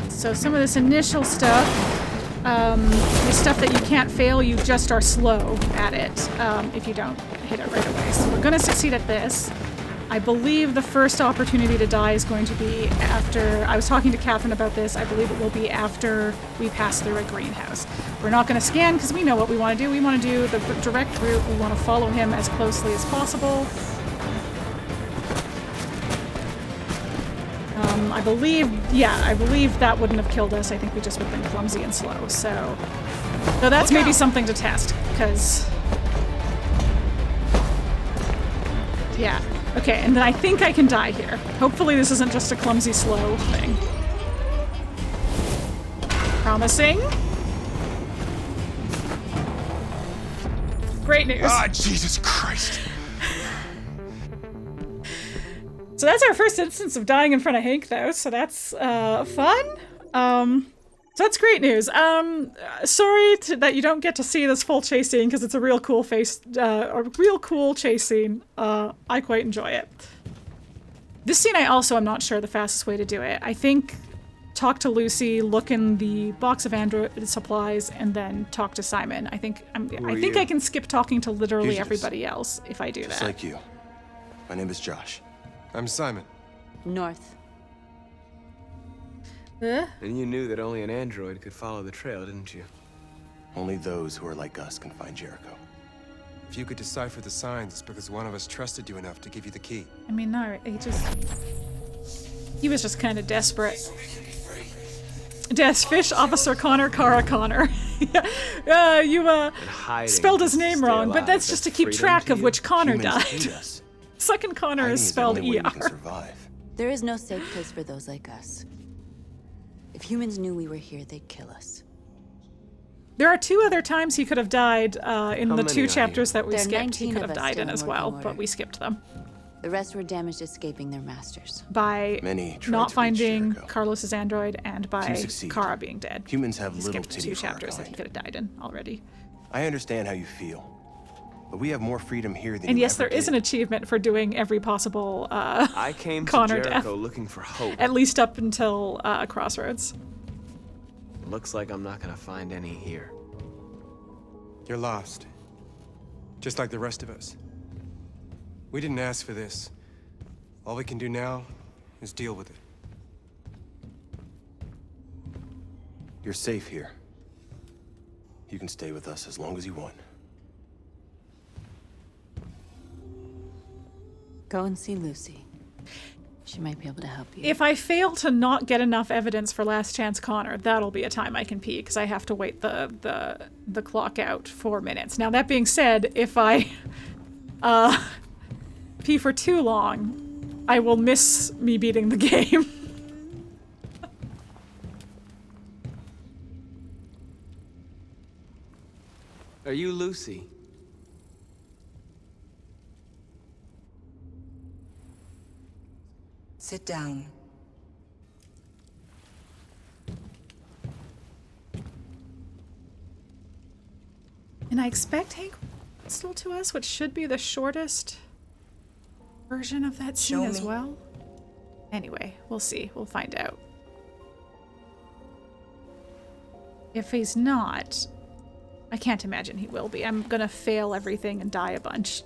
Speaker 1: So some of this initial stuff, the stuff that you can't fail, you just are slow at it if you don't hit it right away. So we're gonna succeed at this. I believe the first opportunity to die is going to be after... I was talking to Catherine about this. I believe it will be after we pass through a greenhouse. We're not going to scan because we know what we want to do. We want to do the direct route. We want to follow him as closely as possible. I believe that wouldn't have killed us. I think we just would have been clumsy and slow. So that's maybe something to test, because... Yeah. Okay, and then I think I can die here. Hopefully this isn't just a clumsy, slow thing. Promising. Great news.
Speaker 5: Ah, Jesus Christ.
Speaker 1: So that's our first instance of dying in front of Hank, though, so that's fun. So that's great news. Sorry that you don't get to see this full chase scene, because it's a real cool chase scene. I quite enjoy it. This scene I also am not sure the fastest way to do it. I think talk to Lucy, look in the box of Android supplies, and then talk to Simon. I think I can skip talking to literally everybody else if I do that.
Speaker 7: Just like you. My name is Josh.
Speaker 5: I'm Simon.
Speaker 15: North.
Speaker 11: And you knew that only an android could follow the trail, didn't you?
Speaker 7: Only those who are like us can find Jericho.
Speaker 5: If you could decipher the signs, it's because one of us trusted you enough to give you the key.
Speaker 1: I mean, no, he was just kind of desperate. Fish Officer Connor Cara Connor. You spelled his name wrong, but that's just to keep track of which Connor died. Second Connor is spelled ER.
Speaker 15: There is no safe place for those like us. If humans knew we were here, they'd kill us.
Speaker 1: There are 2 other times he could have died in the 2 chapters that we
Speaker 15: There are
Speaker 1: skipped. He
Speaker 15: 19
Speaker 1: could
Speaker 15: of
Speaker 1: have
Speaker 15: us
Speaker 1: died
Speaker 15: still
Speaker 1: in
Speaker 15: in
Speaker 1: as
Speaker 15: working
Speaker 1: well,
Speaker 15: order.
Speaker 1: but we skipped them.
Speaker 15: The rest were damaged escaping their masters.
Speaker 1: By not finding Carlos's android and by
Speaker 7: succeed,
Speaker 1: Kara being dead.
Speaker 7: Humans have
Speaker 1: He
Speaker 7: little
Speaker 1: skipped
Speaker 7: pity
Speaker 1: 2
Speaker 7: for our
Speaker 1: chapters that he
Speaker 7: kind.
Speaker 1: could have died in already.
Speaker 7: I understand how you feel, but we have more freedom here than
Speaker 1: And
Speaker 7: you
Speaker 1: yes,
Speaker 7: ever
Speaker 1: there is
Speaker 7: did.
Speaker 1: an achievement for doing every possible
Speaker 11: I came to
Speaker 1: Connor
Speaker 11: Jericho
Speaker 1: death.
Speaker 11: looking for hope.
Speaker 1: At least up until Crossroads.
Speaker 11: Looks like I'm not gonna find any here.
Speaker 5: You're lost. Just like the rest of us. We didn't ask for this. All we can do now is deal with it.
Speaker 7: You're safe here. You can stay with us as long as you want.
Speaker 15: Go and see Lucy. She might be able to help you.
Speaker 1: If I fail to not get enough evidence for Last Chance Connor, that'll be a time I can pee, because I have to wait the clock out 4 minutes. Now, that being said, if I pee for too long, I will miss me beating the game.
Speaker 11: Are you Lucy?
Speaker 9: Sit down.
Speaker 1: And I expect Hank still to us, which should be the shortest version of that scene as well. Anyway, we'll see. We'll find out. If he's not, I can't imagine he will be. I'm gonna fail everything and die a bunch.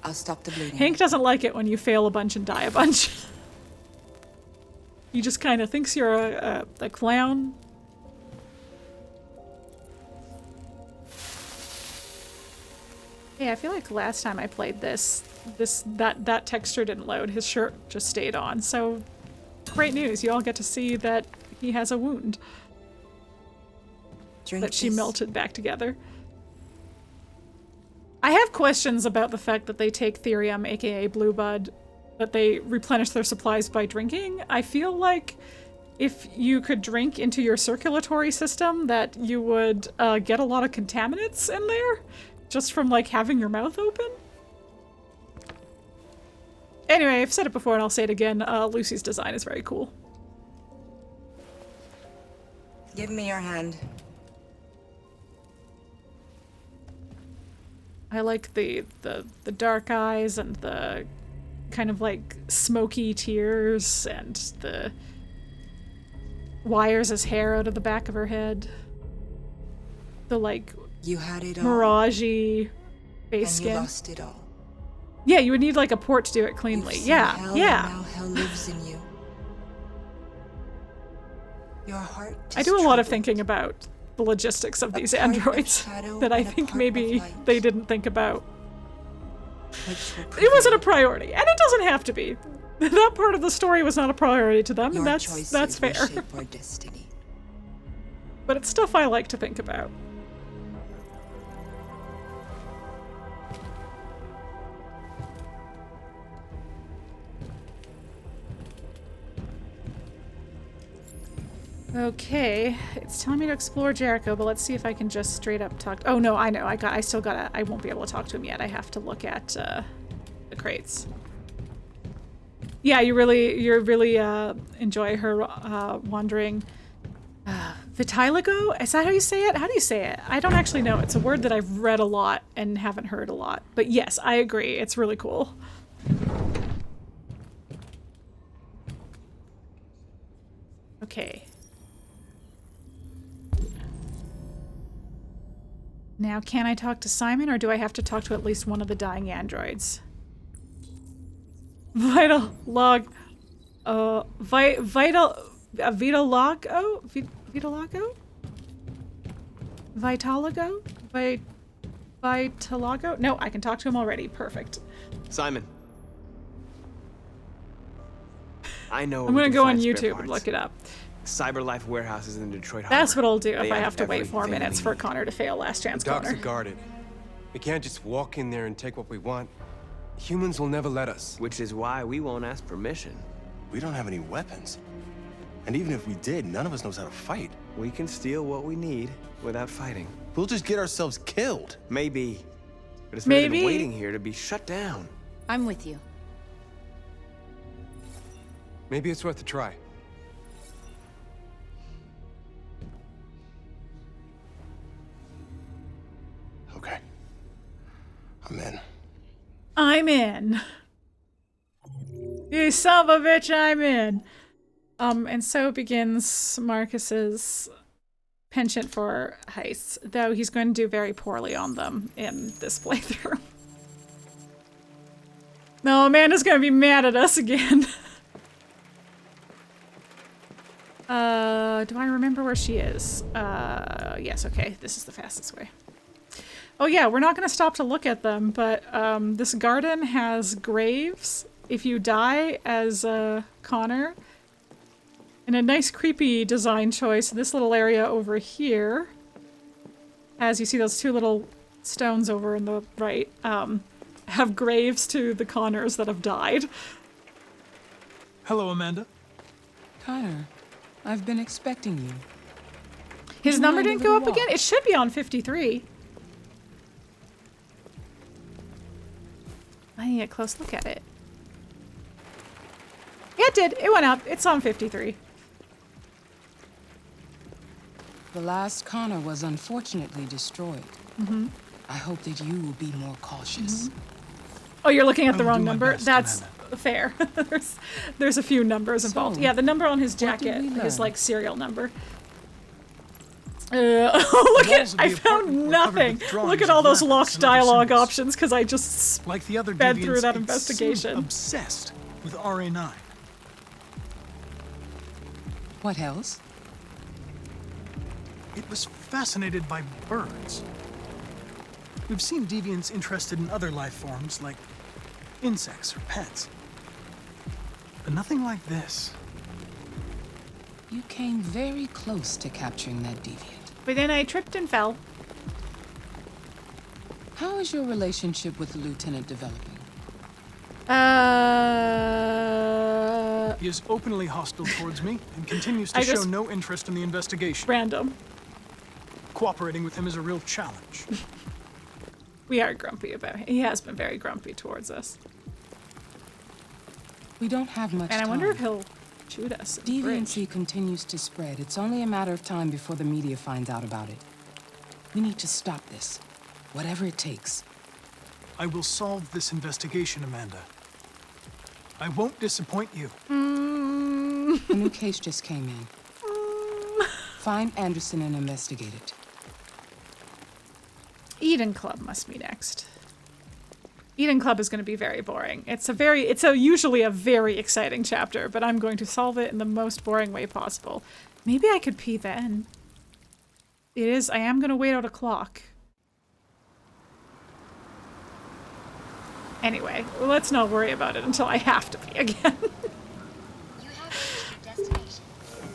Speaker 9: I'll stop the bleeding.
Speaker 1: Hank doesn't like it when you fail a bunch and die a bunch. He just kind of thinks you're a clown. Yeah, I feel like last time I played that texture didn't load. His shirt just stayed on. So, great news. You all get to see that he has a wound. That she melted back together. I have questions about the fact that they take Therium, aka Blue Bud, that they replenish their supplies by drinking. I feel like if you could drink into your circulatory system, that you would get a lot of contaminants in there, just from like having your mouth open. Anyway, I've said it before and I'll say it again, Lucy's design is very cool.
Speaker 9: Give me your hand.
Speaker 1: I like the dark eyes and the kind of like smoky tears and the wires as hair out of the back of her head. The like
Speaker 9: you had it all,
Speaker 1: mirage-y face
Speaker 9: and
Speaker 1: skin.
Speaker 9: you lost it all.
Speaker 1: Yeah, you would need like a port to do it cleanly.
Speaker 9: You've seen
Speaker 1: Yeah,
Speaker 9: hell,
Speaker 1: yeah.
Speaker 9: And now hell lives in you. Your heart
Speaker 1: I do a lot of thinking about the logistics of these androids that I think maybe they didn't think about. It wasn't a priority, and it doesn't have to be. That part of the story was not a priority to them, and that's fair.
Speaker 9: Our destiny.
Speaker 1: But it's stuff I like to think about. Okay, it's telling me to explore Jericho, but let's see if I can just straight up talk. Oh no, I know. I won't be able to talk to him yet. I have to look at the crates. Yeah, you really enjoy her wandering. Vitiligo? Is that how you say it? How do you say it? I don't actually know. It's a word that I've read a lot and haven't heard a lot. But yes, I agree. It's really cool. Okay. Now, can I talk to Simon, or do I have to talk to at least one of the dying androids? Vital log. Vitalago? Vitalago? Vitalago? No, I can talk to him already. Perfect.
Speaker 11: Simon. I know.
Speaker 1: I'm gonna go on YouTube and look it up.
Speaker 11: CyberLife warehouses in Detroit Harbor.
Speaker 1: That's what I'll do if I have to wait 4 minutes for Connor to fail last chance.
Speaker 5: The docks
Speaker 1: Connor.
Speaker 5: are guarded. We can't just walk in there and take what we want. Humans will never let us.
Speaker 11: Which is why we won't ask permission.
Speaker 16: We don't have any weapons. And even if we did, none of us knows how to fight.
Speaker 11: We can steal what we need without fighting.
Speaker 16: We'll just get ourselves killed.
Speaker 11: Maybe. But it's better than waiting here to be shut down.
Speaker 15: I'm with you.
Speaker 5: Maybe it's worth a try.
Speaker 16: Okay. I'm in.
Speaker 1: I'm in. You son of a bitch, I'm in. And so begins Markus's penchant for heists, though he's going to do very poorly on them in this playthrough. No, Amanda's gonna be mad at us again. Do I remember where she is? Yes, okay, this is the fastest way. Oh yeah, we're not gonna stop to look at them, but this garden has graves if you die as Connor. And a nice creepy design choice. This little area over here, as you see those two little stones over in the right, have graves to the Connors that have died.
Speaker 4: Hello, Amanda.
Speaker 2: Connor, I've been expecting you.
Speaker 1: His number didn't go up again? It should be on 53. I need a close look at it. Yeah, it did. It went up. It's on 53.
Speaker 2: The last Connor was unfortunately destroyed.
Speaker 1: Mm-hmm.
Speaker 2: I hope that you will be more cautious.
Speaker 1: Mm-hmm. Oh, you're looking at the wrong number? That's fair. there's a few numbers involved. Yeah, the number on his jacket, his like serial number. Oh, look at! I found nothing. Look at all those locked dialogue options because I just
Speaker 4: like the other
Speaker 1: sped
Speaker 4: deviants,
Speaker 1: through that
Speaker 4: it
Speaker 1: investigation.
Speaker 4: seemed obsessed with RA9.
Speaker 2: What else?
Speaker 4: It was fascinated by birds. We've seen deviants interested in other life forms like insects or pets, but nothing like this.
Speaker 2: You came very close to capturing that deviant.
Speaker 1: But then I tripped and fell.
Speaker 2: How is your relationship with the lieutenant developing?
Speaker 4: He is openly hostile towards me and continues to show no interest in the investigation.
Speaker 1: Random.
Speaker 4: Cooperating with him is a real challenge.
Speaker 1: We are grumpy about him. He has been very grumpy towards us.
Speaker 2: We don't have much time.
Speaker 1: And I wonder if he'll shoot us.
Speaker 2: Deviancy continues to spread. It's only a matter of time before the media finds out about it. We need to stop this, whatever it takes.
Speaker 4: I will solve this investigation, Amanda. I won't disappoint you.
Speaker 2: A new case just came in. Find Anderson and investigate it.
Speaker 1: Eden Club must be next. Eden Club is going to be very boring. It's usually a very exciting chapter, but I'm going to solve it in the most boring way possible. Maybe I could pee then. I am going to wait out a clock. Anyway, let's not worry about it until I have to pee again.
Speaker 21: You have reached your destination.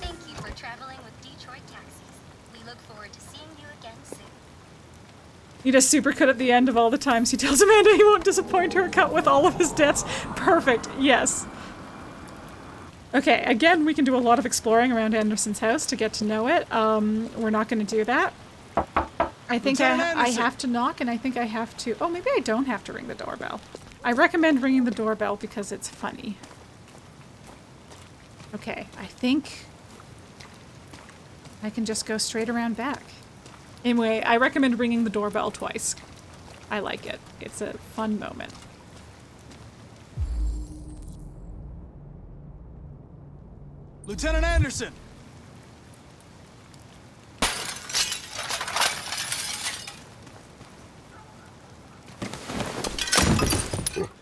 Speaker 21: Thank you for traveling with Detroit Taxis. We look forward to seeing you again soon.
Speaker 1: He does supercut at the end of all the times he tells Amanda he won't disappoint her, cut with all of his debts. Perfect, yes. Okay, again, we can do a lot of exploring around Anderson's house to get to know it. We're not going to do that. I think I have to knock, and I think I have to... Oh, maybe I don't have to ring the doorbell. I recommend ringing the doorbell because it's funny. Okay, I think I can just go straight around back. Anyway, I recommend ringing the doorbell twice. I like it. It's a fun moment.
Speaker 4: Lieutenant Anderson!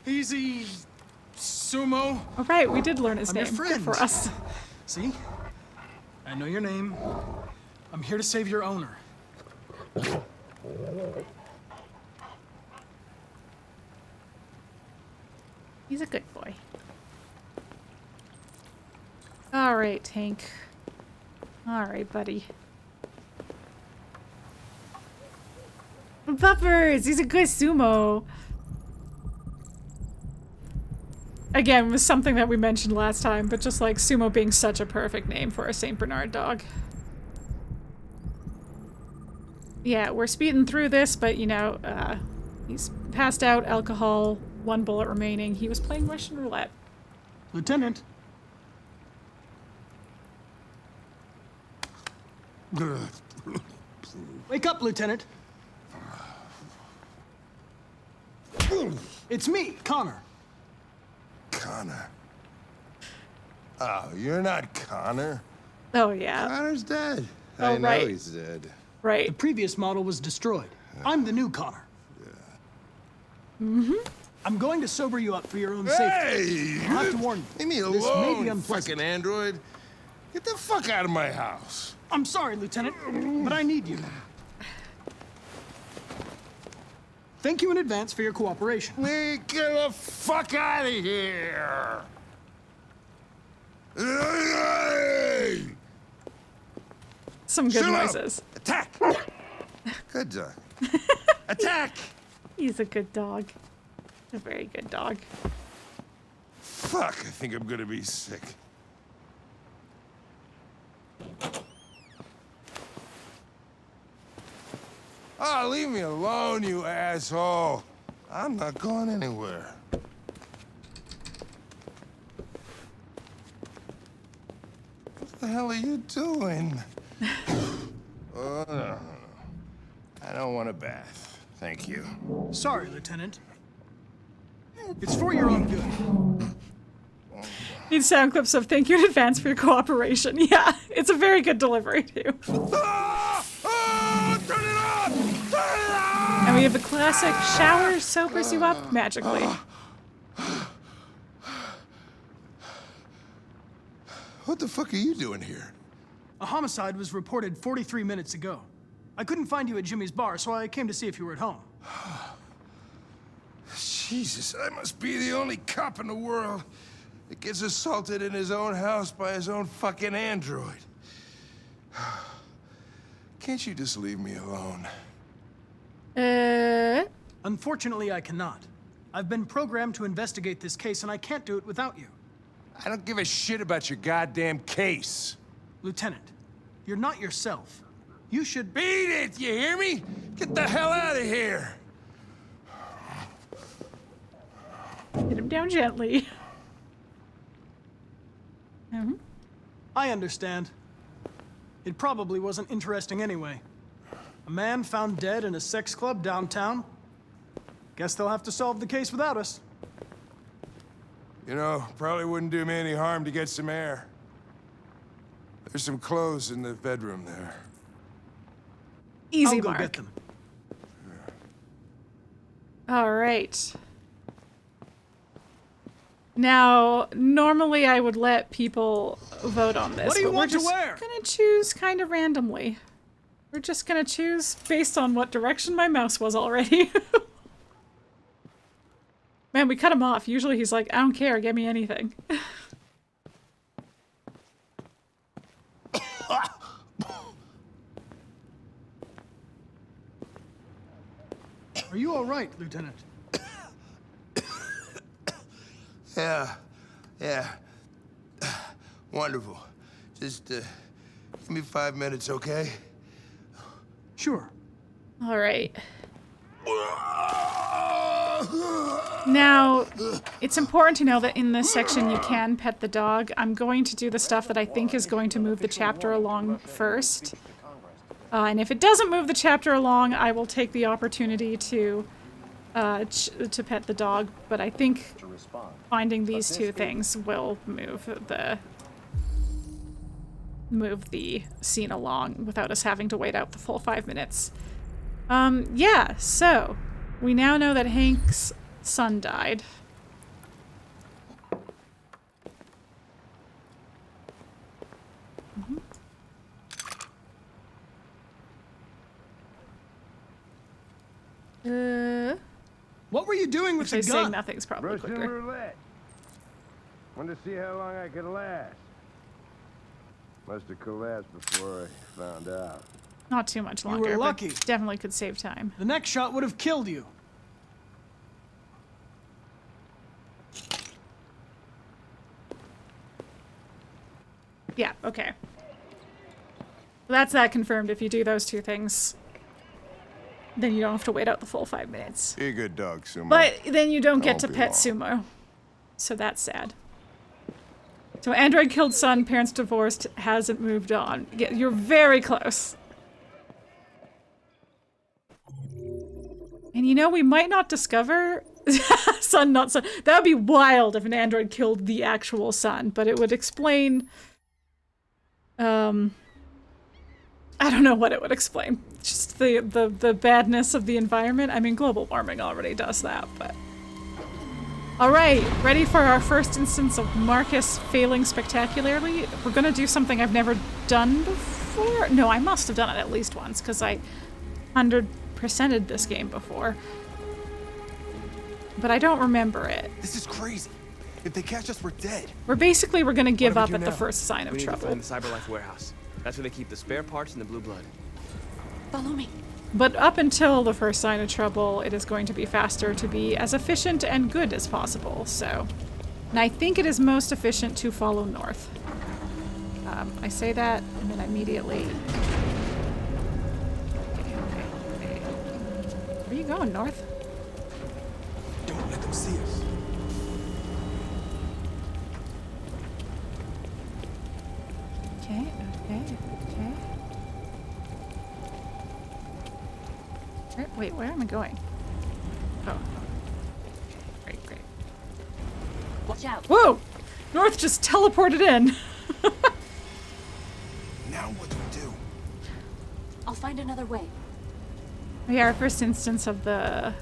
Speaker 4: Easy, Sumo.
Speaker 1: All right, we did learn his
Speaker 4: I'm
Speaker 1: name.
Speaker 4: Your friend.
Speaker 1: Good for us.
Speaker 4: See? I know your name. I'm here to save your owner.
Speaker 1: He's a good boy. All right, Hank. All right, buddy. Buffers! He's a good Sumo. Again, was something that we mentioned last time, but just like Sumo being such a perfect name for a St. Bernard dog. Yeah, we're speeding through this, but you know, he's passed out, alcohol, 1 bullet remaining. He was playing Russian roulette.
Speaker 4: Lieutenant. Wake up, Lieutenant. It's me, Connor.
Speaker 16: Connor. Oh, you're not Connor.
Speaker 1: Oh, yeah.
Speaker 16: Connor's dead.
Speaker 1: Oh,
Speaker 16: I know
Speaker 1: right.
Speaker 16: he's dead.
Speaker 1: Right.
Speaker 4: The previous model was destroyed. I'm the new Connor. Mm-hmm. I'm going to sober you up for your own safety. I have to warn you.
Speaker 16: Leave me
Speaker 4: This may be
Speaker 16: alone,
Speaker 4: unpleasant.
Speaker 16: fucking android. Get the fuck out of my house.
Speaker 4: I'm sorry, Lieutenant, but I need you. Thank you in advance for your cooperation.
Speaker 16: Get the fuck out of here!
Speaker 1: Some good
Speaker 16: Shut up!
Speaker 1: noises.
Speaker 16: Attack! Good dog. Attack!
Speaker 1: He's a good dog. A very good dog.
Speaker 16: Fuck, I think I'm gonna be sick. Oh, leave me alone, you asshole. I'm not going anywhere. What the hell are you doing? Oh, no. I don't want a bath. Thank you.
Speaker 4: Sorry, Lieutenant. It's for your own good.
Speaker 1: Need sound clips of thank you in advance for your cooperation. Yeah, it's a very good delivery too. And we have the classic shower sobers you up magically.
Speaker 16: What the fuck are you doing here?
Speaker 4: A homicide was reported 43 minutes ago. I couldn't find you at Jimmy's bar, so I came to see if you were at home.
Speaker 16: Jesus, I must be the only cop in the world that gets assaulted in his own house by his own fucking android. Can't you just leave me alone?
Speaker 4: Unfortunately, I cannot. I've been programmed to investigate this case, and I can't do it without you.
Speaker 16: I don't give a shit about your goddamn case.
Speaker 4: Lieutenant, you're not yourself. You should...
Speaker 16: Beat it, you hear me? Get the hell out of here!
Speaker 1: Hit him down gently.
Speaker 4: I understand. It probably wasn't interesting anyway. A man found dead in a sex club downtown. Guess they'll have to solve the case without us.
Speaker 16: You know, probably wouldn't do me any harm to get some air. There's some clothes in the bedroom there.
Speaker 1: Easy,
Speaker 4: I'll go
Speaker 1: Mark.
Speaker 4: get them.
Speaker 1: All right. Now, normally I would let people vote on this,
Speaker 4: What do you
Speaker 1: but
Speaker 4: want
Speaker 1: we're
Speaker 4: to
Speaker 1: just
Speaker 4: wear?
Speaker 1: gonna choose kind of randomly. We're just gonna choose based on what direction my mouse was already. Man, we cut him off. Usually he's like, I don't care, give me anything.
Speaker 4: Are you all right, Lieutenant?
Speaker 17: Yeah. Wonderful. Just, give me 5 minutes, okay?
Speaker 4: Sure.
Speaker 1: All right. Now, it's important to know that in this section you can pet the dog. I'm going to do the stuff that I think is going to move the chapter along first. And if it doesn't move the chapter along, I will take the opportunity to pet the dog. But I think finding these two things will move the scene along without us having to wait out the full 5 minutes. Yeah, so we now know that Hank's son died.
Speaker 4: What were you doing with the gun?
Speaker 1: Saying nothing's probably
Speaker 13: Russian
Speaker 1: quicker.
Speaker 13: roulette. Wanted to see how long I could last. Must have collapsed before I found out.
Speaker 1: Not too much
Speaker 4: You
Speaker 1: longer,
Speaker 4: were
Speaker 1: but
Speaker 4: lucky.
Speaker 1: definitely could save time.
Speaker 4: The next shot would have killed you.
Speaker 1: Yeah, okay. That's that confirmed. If you do those two things, then you don't have to wait out the full 5 minutes.
Speaker 13: Be a good dog, Sumo.
Speaker 1: But then you don't get to
Speaker 13: Won't be
Speaker 1: pet
Speaker 13: long.
Speaker 1: Sumo. So that's sad. So android killed son, parents divorced, hasn't moved on. Yeah, you're very close. And you know, we might not discover son, not son. That would be wild if an android killed the actual son, but it would explain... I don't know what it would explain. Just the badness of the environment. I mean, global warming already does that, but... Alright, ready for our first instance of Markus failing spectacularly? We're gonna do something I've never done before? No, I must have done it at least once, because I 100%'ed this game before. But I don't remember it.
Speaker 5: This is crazy. If they catch us, we're dead.
Speaker 1: We're gonna give
Speaker 5: do we
Speaker 1: up
Speaker 5: do
Speaker 1: at the
Speaker 5: now?
Speaker 1: first sign of
Speaker 11: We need to
Speaker 1: trouble.
Speaker 11: find the CyberLife warehouse. That's where they keep the spare parts and the blue blood.
Speaker 15: Follow me.
Speaker 1: But up until the first sign of trouble, it is going to be faster to be as efficient and good as possible, so... And I think it is most efficient to follow north. I say that, and then immediately... Okay. Where are you going, north?
Speaker 5: Don't let them see us.
Speaker 1: Okay. Wait, where am I going? Oh. Great.
Speaker 15: Watch out.
Speaker 1: Whoa! North just teleported in.
Speaker 5: Now what do we do?
Speaker 15: I'll find another way.
Speaker 1: Yeah, our first instance of the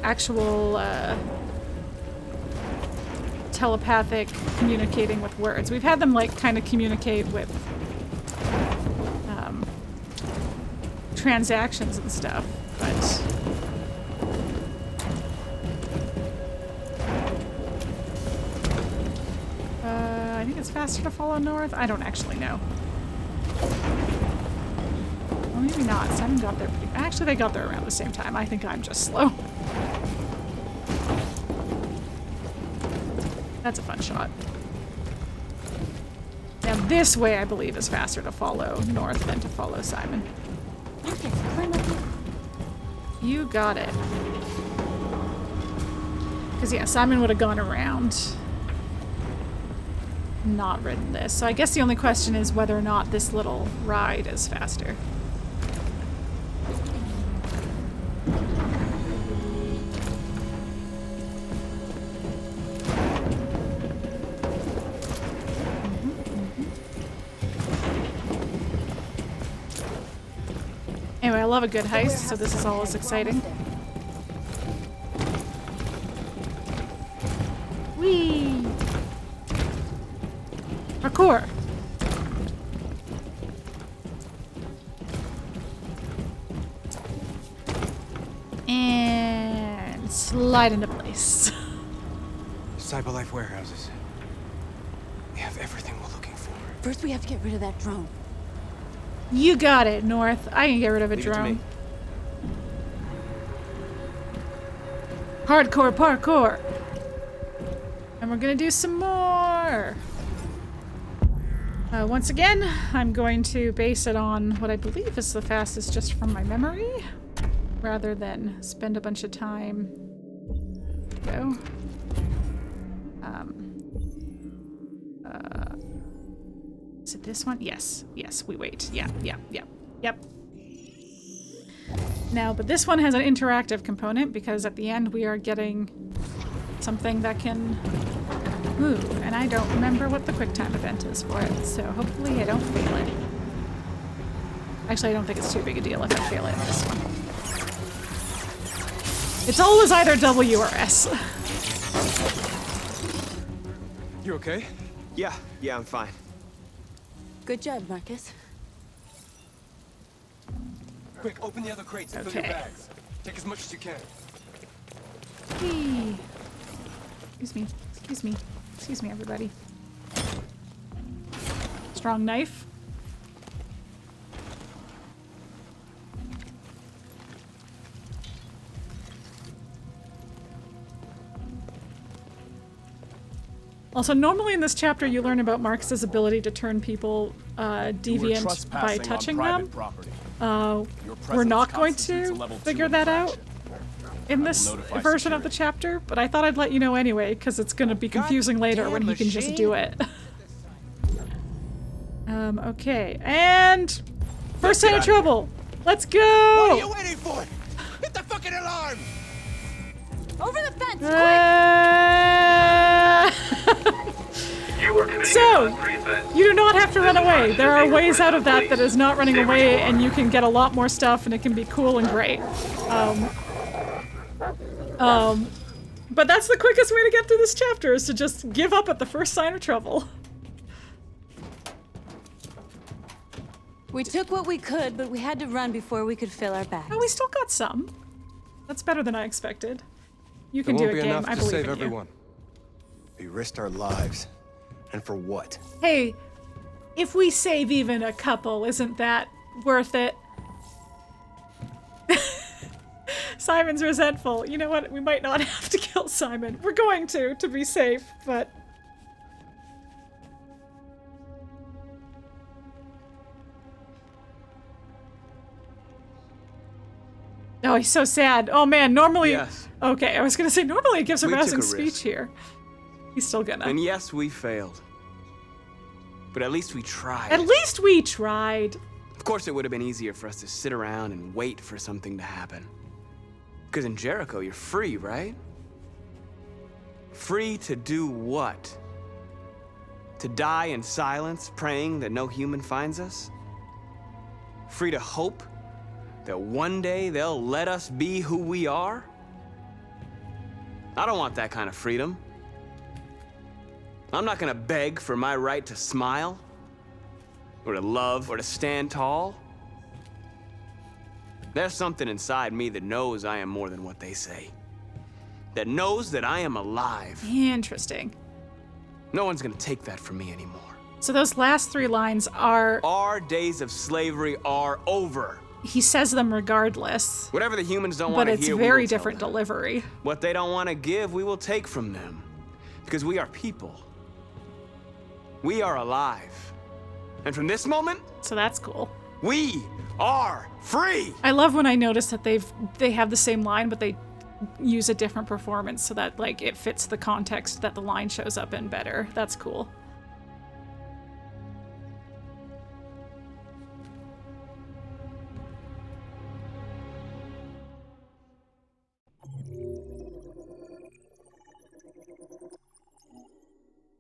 Speaker 1: actual telepathic communicating with words. We've had them like kind of communicate with transactions and stuff, but I think it's faster to follow north. I don't actually know. Well, maybe not. Simon got there pretty... Actually, they got there around the same time. I think I'm just slow. That's a fun shot. Now this way, I believe, is faster to follow north than to follow Simon.
Speaker 15: Markus, climb up here.
Speaker 1: You got it. Because, yeah, Simon would have gone around. Not ridden this. So I guess the only question is whether or not this little ride is faster. Anyway, I love a good heist, so this is always exciting. Whee! Parkour! And slide into place.
Speaker 5: Cyberlife warehouses. We have everything we're looking for.
Speaker 15: First, we have to get rid of that drone.
Speaker 1: You got it, North. I can get rid of a
Speaker 11: Leave it to
Speaker 1: drone.
Speaker 11: me.
Speaker 1: Hardcore parkour. And we're gonna do some more. Once again, I'm going to base it on what I believe is the fastest just from my memory, rather than spend a bunch of time. Go. Is it this one? Yes. Yes, we wait. Yeah. Yep. Now, but this one has an interactive component because at the end we are getting something that can move, and I don't remember what the QuickTime event is for it, so hopefully I don't fail it. Actually, I don't think it's too big a deal if I fail it in this one. It's always either W or S.
Speaker 5: You okay?
Speaker 11: Yeah, I'm fine.
Speaker 15: Good job, Markus.
Speaker 5: Quick, open the other crates and fill your bags. Take as much as you can.
Speaker 1: Whee. Excuse me, everybody. Strong knife. Also, normally in this chapter you learn about Markus's ability to turn people deviant by touching them. We're not going to figure that out in this version of the chapter, but I thought I'd let you know anyway, because it's going to be confusing later when he can just do it. Okay, and first sign of trouble. Let's go!
Speaker 17: What are you waiting for? Hit the fucking alarm!
Speaker 15: Over the fence,
Speaker 1: So, you do not have to run away. There are ways out of that is not running away, and you can get a lot more stuff, and it can be cool and great. But that's the quickest way to get through this chapter, is to just give up at the first sign of trouble.
Speaker 15: We took what we could, but we had to run before we could fill our bags.
Speaker 1: Oh, we still got some. That's better than I expected. You can do it, game. I believe in you.
Speaker 16: We risked our lives. And for what?
Speaker 1: Hey, if we save even a couple, isn't that worth it? Simon's resentful. You know what? We might not have to kill Simon. We're going to be safe, but... Oh, he's so sad. Oh man, normally...
Speaker 11: Yes.
Speaker 1: Okay, I was gonna say, normally it gives a
Speaker 11: We
Speaker 1: rousing
Speaker 11: took a
Speaker 1: speech
Speaker 11: risk.
Speaker 1: here. He's still gonna.
Speaker 11: And yes, we failed. But at least we tried.
Speaker 1: At least we tried.
Speaker 11: Of course, it would have been easier for us to sit around and wait for something to happen. Because in Jericho, you're free, right? Free to do what? To die in silence, praying that no human finds us? Free to hope that one day they'll let us be who we are? I don't want that kind of freedom. I'm not gonna beg for my right to smile, or to love, or to stand tall. There's something inside me that knows I am more than what they say. That knows that I am alive.
Speaker 1: Interesting.
Speaker 11: No one's gonna take that from me anymore.
Speaker 1: So those last three lines are...
Speaker 11: Our days of slavery are over.
Speaker 1: He says them regardless.
Speaker 11: Whatever the humans don't want to hear,
Speaker 1: But it's very different delivery.
Speaker 11: What they don't want to give, we will take from them. Because we are people. We are alive. And from this moment...
Speaker 1: So that's cool.
Speaker 11: We are free!
Speaker 1: I love when I notice that they have the same line, but they use a different performance so that, like, it fits the context that the line shows up in better. That's cool.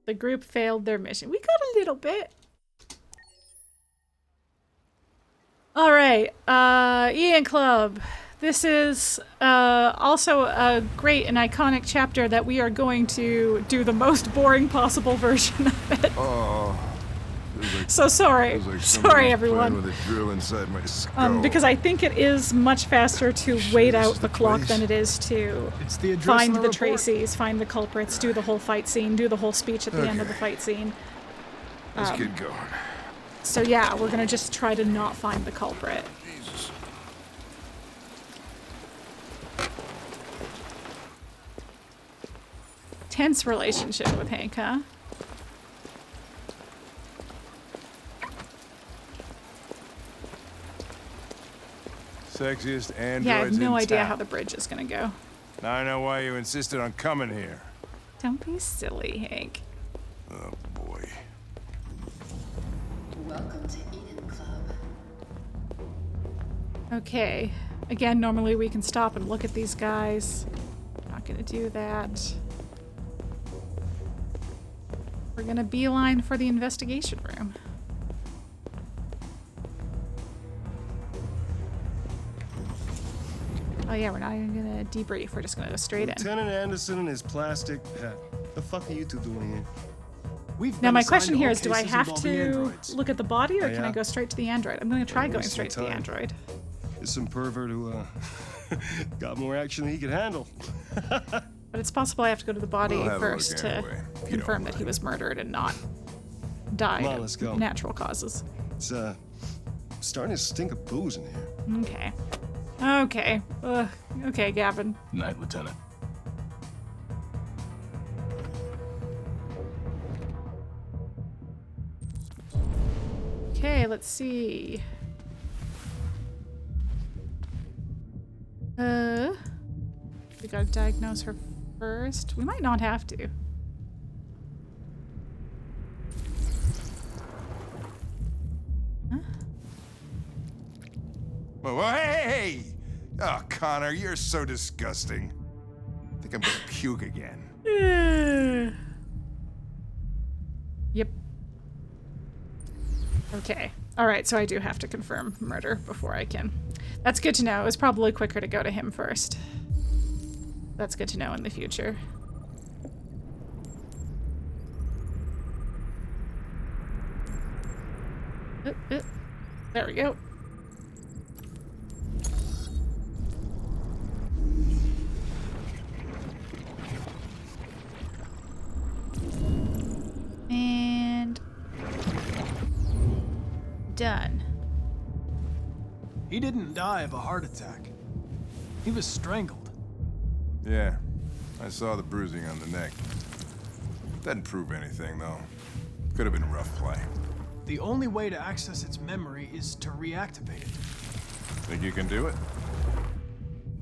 Speaker 1: The group failed their mission. We got a little bit. All right, Ian Club. this is also a great and iconic chapter that we are going to do the most boring possible version of it.
Speaker 16: Oh.
Speaker 1: So sorry. Sorry, everyone.
Speaker 16: With a drill inside my skull.
Speaker 1: Because I think it is much faster to wait out the clock than it is to find the Traceys, find the culprits, do the whole fight scene, do the whole speech at the end of the fight scene.
Speaker 16: Let's get going.
Speaker 1: So yeah, we're gonna just try to not find the culprit.
Speaker 16: Jesus.
Speaker 1: Tense relationship with Hank, huh?
Speaker 16: Sexiest androids
Speaker 1: Yeah, I have no
Speaker 16: in
Speaker 1: idea
Speaker 16: town.
Speaker 1: how the bridge is gonna go.
Speaker 16: Now I know why you insisted on coming here.
Speaker 1: Don't be silly, Hank.
Speaker 16: Oh boy.
Speaker 8: Welcome to Eden Club.
Speaker 1: Okay. Again, normally we can stop and look at these guys. Not gonna do that. We're gonna beeline for the investigation room. Oh yeah, we're not even gonna debrief. We're just gonna go straight in.
Speaker 19: Lieutenant Anderson and his plastic hat. The fuck are you two doing here?
Speaker 1: Now my question here is, do I have to look at the body, or can I go straight to the android? I'm gonna try
Speaker 19: Don't
Speaker 1: going
Speaker 19: waste
Speaker 1: straight to
Speaker 19: your
Speaker 1: the
Speaker 19: time.
Speaker 1: android.
Speaker 19: There's some pervert who got more action than he could handle.
Speaker 1: But it's possible I have to go to the body
Speaker 19: We'll have a look
Speaker 1: first to
Speaker 19: anyway, if you
Speaker 1: confirm that he was murdered and not died
Speaker 19: Come on, let's go.
Speaker 1: of natural causes.
Speaker 19: It's starting to stink of booze in here.
Speaker 1: Okay. Okay. Okay, Gavin.
Speaker 19: Night, Lieutenant.
Speaker 1: Okay, let's see. We gotta diagnose her first. We might not have to.
Speaker 16: Whoa, hey! Oh, Connor, you're so disgusting. I think I'm gonna puke again.
Speaker 1: Yep. Okay. Alright, so I do have to confirm murder before I can. That's good to know. It was probably quicker to go to him first. That's good to know in the future. There we go. And done.
Speaker 4: He didn't die of a heart attack. He was strangled.
Speaker 16: Yeah, I saw the bruising on the neck. Doesn't prove anything, though. Could have been rough play.
Speaker 4: The only way to access its memory is to reactivate it.
Speaker 16: Think you can do it?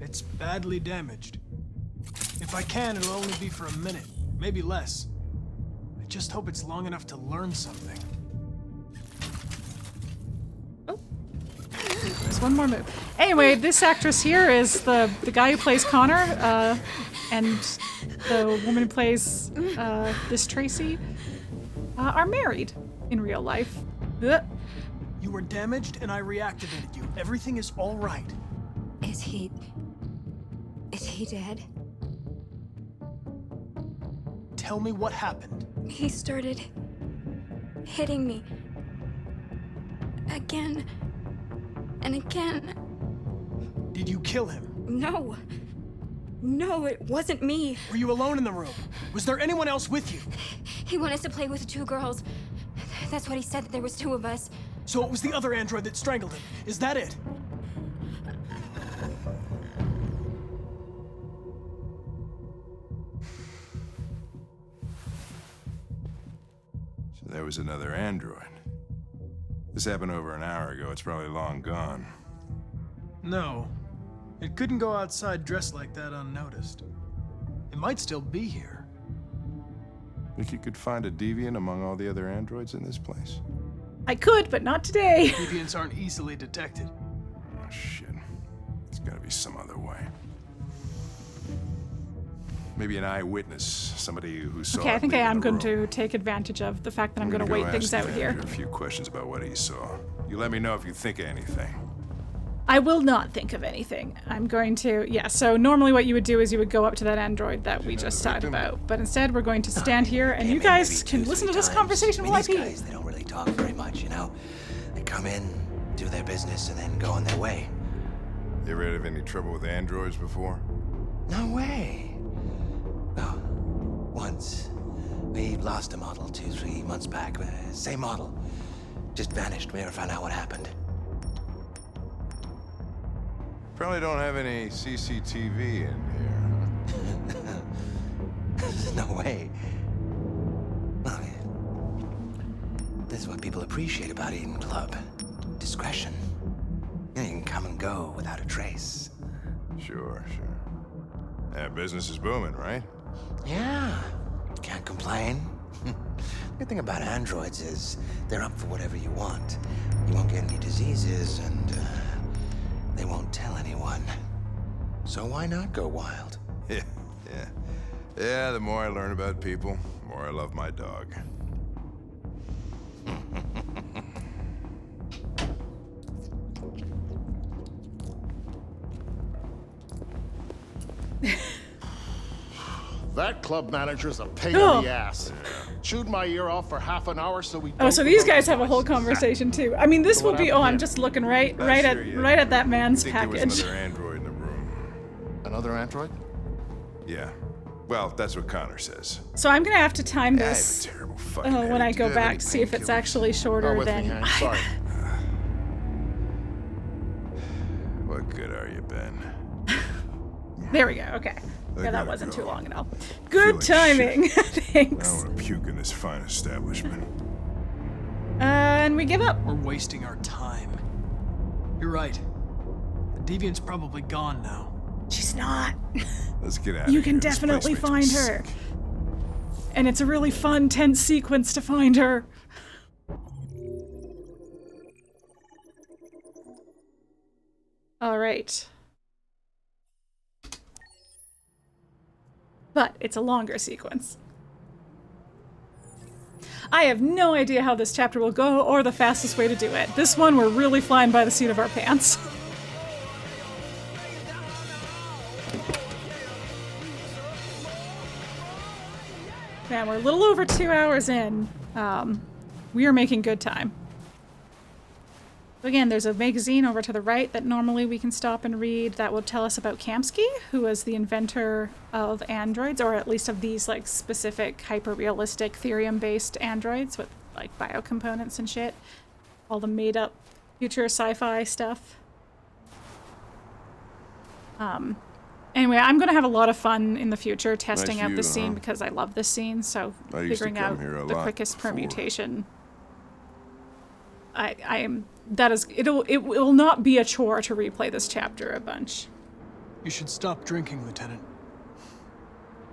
Speaker 4: It's badly damaged. If I can, it'll only be for a minute, maybe less. I just hope it's long enough to learn something.
Speaker 1: There's one more move. Anyway, this actress here is the guy who plays Connor, and the woman who plays this Tracy are married in real life. Ugh.
Speaker 4: You were damaged and I reactivated you. Everything is all right.
Speaker 8: Is he dead?
Speaker 4: Tell me what happened.
Speaker 8: He started hitting me. Again. And again.
Speaker 4: Did you kill him?
Speaker 8: No. No, it wasn't me.
Speaker 4: Were you alone in the room? Was there anyone else with you?
Speaker 8: He wanted us to play with 2 girls. That's what he said, that there was 2 of us.
Speaker 4: So it was the other android that strangled him. Is that it?
Speaker 16: So there was another android. This happened over an hour ago. It's probably long gone.
Speaker 4: No. It couldn't go outside dressed like that unnoticed. It might still be here.
Speaker 16: Think you could find a deviant among all the other androids in this place?
Speaker 1: I could, but not today.
Speaker 4: Deviants aren't easily detected.
Speaker 16: Oh, shit. There's gotta be some other way. Maybe an eyewitness, somebody who saw
Speaker 1: Okay, I
Speaker 16: it
Speaker 1: think I
Speaker 16: leaving
Speaker 1: am
Speaker 16: the
Speaker 1: going
Speaker 16: room.
Speaker 1: to take advantage of the fact that I'm going to
Speaker 16: gonna
Speaker 1: wait
Speaker 16: go
Speaker 1: things
Speaker 16: ask
Speaker 1: out
Speaker 16: the
Speaker 1: here.
Speaker 16: manager a few questions about what he saw. You let me know if you think of anything.
Speaker 1: I will not think of anything. I'm going to, yeah, so normally what you would do is you would go up to that android that we just talked about, but instead we're going to stand here and you guys can listen to this conversation while I pee.
Speaker 20: These guys, they don't really talk very much, you know? They come in, do their business, and then go on their way.
Speaker 16: You ever had any trouble with androids before?
Speaker 20: No way. Well, once. We lost a model 2-3 months back. Same model. Just vanished. We never found out what happened.
Speaker 16: Probably don't have any CCTV in here.
Speaker 20: No way. Well, this is what people appreciate about Eden Club. Discretion. You can come and go without a trace.
Speaker 16: Sure. Yeah, business is booming, right?
Speaker 20: Yeah. Can't complain. The good thing about androids is they're up for whatever you want. You won't get any diseases, and they won't tell anyone. So why not go wild?
Speaker 16: Yeah, the more I learn about people, the more I love my dog.
Speaker 14: That club manager's a pain in the ass. Chewed my ear off for half an hour so we.
Speaker 1: Oh, so these guys have a whole conversation too. I mean, this will be. Oh, I'm just looking right at that man's package.
Speaker 16: There was another android in the room.
Speaker 14: Another android?
Speaker 16: Yeah. Well, that's what Connor says.
Speaker 1: So I'm gonna have to time this
Speaker 16: I have a terrible fucking
Speaker 1: when I
Speaker 16: headache.
Speaker 1: go
Speaker 16: Do you have
Speaker 1: back,
Speaker 16: any
Speaker 1: see if it's actually shorter
Speaker 14: with
Speaker 1: than.
Speaker 14: me, Hank. Sorry.
Speaker 16: What good are you, Ben?
Speaker 1: There we go. Okay. Yeah, that
Speaker 16: gotta
Speaker 1: wasn't too
Speaker 16: go.
Speaker 1: long at all. Good timing. Thanks.
Speaker 16: I want to puke in this fine establishment.
Speaker 1: And we give up.
Speaker 4: We're wasting our time. You're right. The Deviant's probably gone now.
Speaker 1: She's not.
Speaker 16: Let's get out of here.
Speaker 1: You can
Speaker 16: This
Speaker 1: definitely
Speaker 16: place makes me
Speaker 1: find her.
Speaker 16: sick.
Speaker 1: And it's a really fun, tense sequence to find her. All right. But it's a longer sequence. I have no idea how this chapter will go or the fastest way to do it. This one, we're really flying by the seat of our pants. Man, we're a little over 2 hours in. We are making good time. Again, there's a magazine over to the right that normally we can stop and read that will tell us about Kamski, who was the inventor of androids, or at least of these like specific hyper-realistic therium-based androids with like biocomponents and shit. All the made-up future sci-fi stuff. Anyway, I'm going to have a lot of fun in the future testing out this scene because I love this scene, so figuring out the quickest permutation. It will not be a chore to replay this chapter a bunch.
Speaker 4: You should stop drinking, Lieutenant.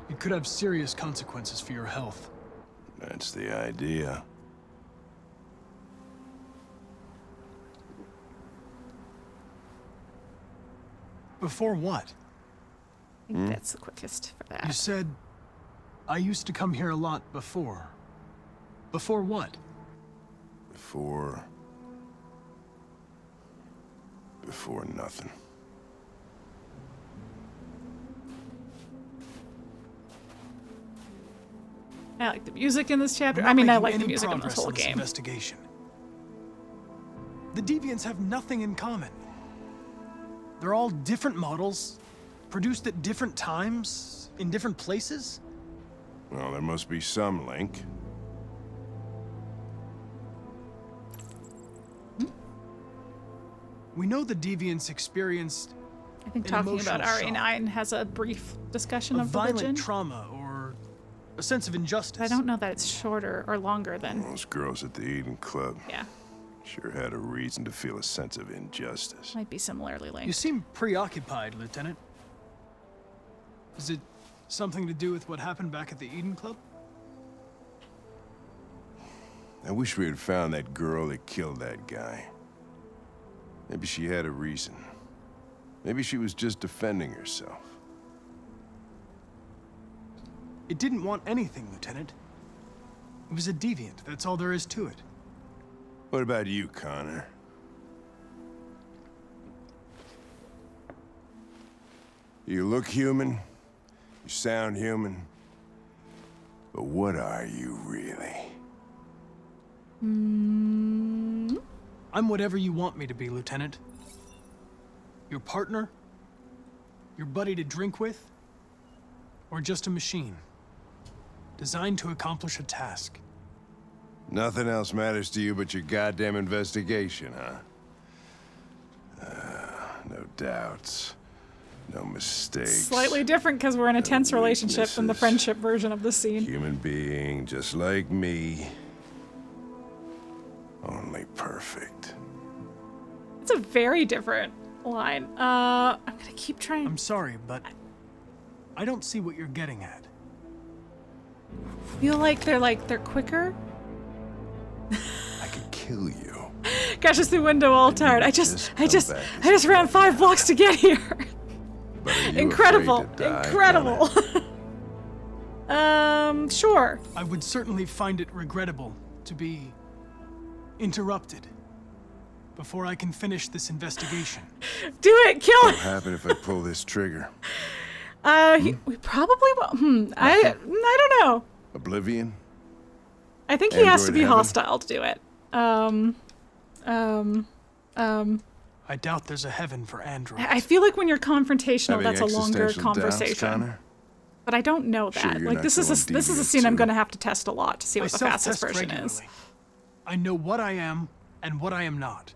Speaker 4: It could have serious consequences for your health.
Speaker 16: That's the idea.
Speaker 4: Before what?
Speaker 1: I think that's the quickest for that.
Speaker 4: You said, I used to come here a lot before. Before what?
Speaker 16: Before nothing.
Speaker 1: I like the music in this chapter. I mean, I like the music in this whole game.
Speaker 4: Investigation. The Deviants have nothing in common. They're all different models, produced at different times, in different places.
Speaker 16: Well, there must be some link.
Speaker 4: We know the Deviants experienced
Speaker 1: I think talking about RA9 has a brief discussion of
Speaker 4: violent
Speaker 1: religion.
Speaker 4: trauma or a sense of injustice.
Speaker 1: I don't know that it's shorter or longer than...
Speaker 16: Those girls at the Eden Club.
Speaker 1: Yeah.
Speaker 16: Sure had a reason to feel a sense of injustice.
Speaker 1: Might be similarly linked.
Speaker 4: You seem preoccupied, Lieutenant. Is it something to do with what happened back at the Eden Club?
Speaker 16: I wish we had found that girl that killed that guy. Maybe she had a reason. Maybe she was just defending herself.
Speaker 4: It didn't want anything, Lieutenant. It was a deviant, that's all there is to it.
Speaker 16: What about you, Connor? You look human, you sound human, but what are you really?
Speaker 4: I'm whatever you want me to be, Lieutenant. Your partner? Your buddy to drink with? Or just a machine? Designed to accomplish a task.
Speaker 16: Nothing else matters to you but your goddamn investigation, huh? No doubts. No mistakes.
Speaker 1: Slightly different because we're in a tense relationship than the friendship version of the scene.
Speaker 16: Human being, just like me. Only perfect.
Speaker 1: It's a very different line. I'm gonna keep trying.
Speaker 4: I'm sorry, but I don't see what you're getting at.
Speaker 1: Feel like they're quicker.
Speaker 16: I could kill you.
Speaker 1: Crashes through window all tired. I just ran 5 blocks to get here. Incredible. Incredible. Sure.
Speaker 4: I would certainly find it regrettable to be interrupted before I can finish this investigation.
Speaker 1: Do it, kill
Speaker 16: What'll
Speaker 1: it.
Speaker 16: happen if I pull this trigger?
Speaker 1: We probably won't. I don't know.
Speaker 16: Oblivion?
Speaker 1: I think he has to
Speaker 16: Android
Speaker 1: be
Speaker 16: heaven?
Speaker 1: hostile to do it.
Speaker 4: I doubt there's a heaven for androids.
Speaker 1: I feel like when you're confrontational,
Speaker 16: Having
Speaker 1: that's a longer
Speaker 16: existential doubts,
Speaker 1: conversation.
Speaker 16: Connor?
Speaker 1: But I don't know
Speaker 16: Sure,
Speaker 1: that.
Speaker 16: you're
Speaker 1: Like
Speaker 16: not
Speaker 1: this is a
Speaker 16: going
Speaker 1: scene I'm
Speaker 16: deviant,
Speaker 1: going to have to test a lot to see
Speaker 4: I
Speaker 1: what the fastest
Speaker 4: self-test
Speaker 1: version is.
Speaker 4: regularly. I know what I am and what I am not.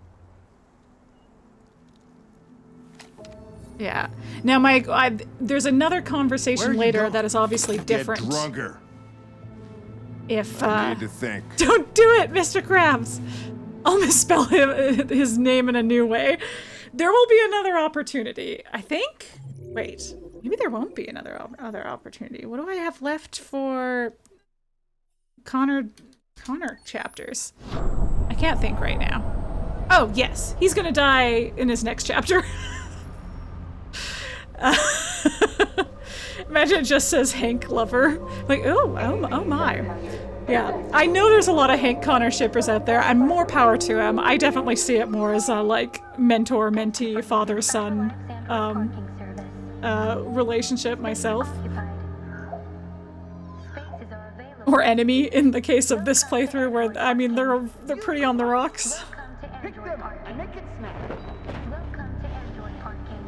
Speaker 1: Yeah. Now, there's another conversation later that is obviously different.
Speaker 16: Get drunker.
Speaker 1: If
Speaker 16: I need to think.
Speaker 1: Don't do it, Mr. Krabs. I'll misspell his name in a new way. There will be another opportunity, I think. Wait, maybe there won't be another opportunity. What do I have left for Connor chapters? I can't think right now. Oh yes, he's gonna die in his next chapter. Imagine it just says Hank Lover. Like, oh my. Yeah, I know there's a lot of Hank Connor shippers out there, and more power to him. I definitely see it more as a, like, mentor-mentee, father-son relationship myself. Or enemy in the case of this playthrough, where, I mean, they're pretty on the rocks.
Speaker 18: Pick them up and make it snap.
Speaker 21: Welcome to Android Parking.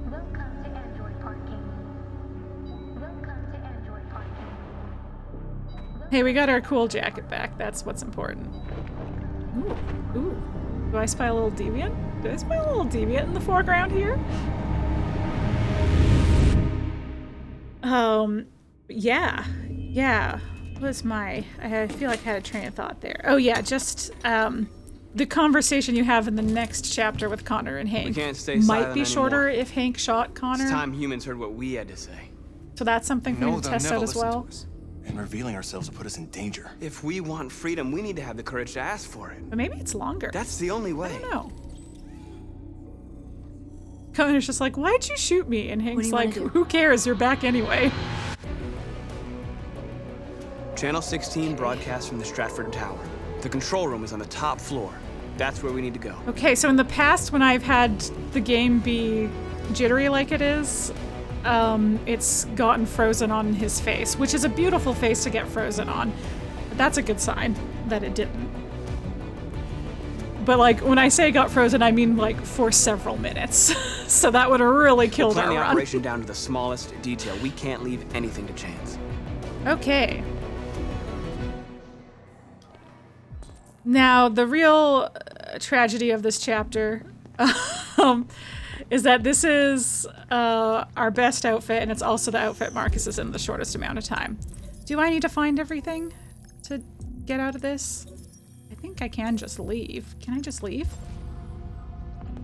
Speaker 21: Welcome to Android Parking. Welcome to Android Parking.
Speaker 1: Hey, we got our cool jacket back. That's what's important. Ooh. Do I spy a little deviant? Do I spy a little deviant in the foreground here? Yeah. What was I feel like I had a train of thought there. Oh yeah, just, the conversation you have in the next chapter with Connor and Hank
Speaker 11: can't stay
Speaker 1: might
Speaker 11: silent
Speaker 1: be shorter
Speaker 11: anymore.
Speaker 1: if Hank shot Connor.
Speaker 11: It's time humans heard what we had to say.
Speaker 1: So that's something for you to test out as well.
Speaker 12: And revealing ourselves will put us in danger.
Speaker 11: If we want freedom, we need to have the courage to ask for it.
Speaker 1: But maybe it's longer.
Speaker 11: That's the only way.
Speaker 1: I don't know. Connor's just like, why'd you shoot me? And Hank's like, who cares? You're back anyway.
Speaker 11: Channel 16 broadcasts from the Stratford Tower. The control room is on the top floor. That's where we need to go.
Speaker 1: Okay, so in the past when I've had the game be jittery like it is, it's gotten frozen on his face, which is a beautiful face to get frozen on. But that's a good sign that it didn't. But like, when I say got frozen, I mean like for several minutes. So that would have really killed our
Speaker 11: Plan the
Speaker 1: run.
Speaker 11: operation down to the smallest detail. We can't leave anything to chance.
Speaker 1: Okay. Now, the real tragedy of this chapter is that this is our best outfit, and it's also the outfit Markus is in the shortest amount of time. Do I need to find everything to get out of this? I think I can just leave. Can I just leave?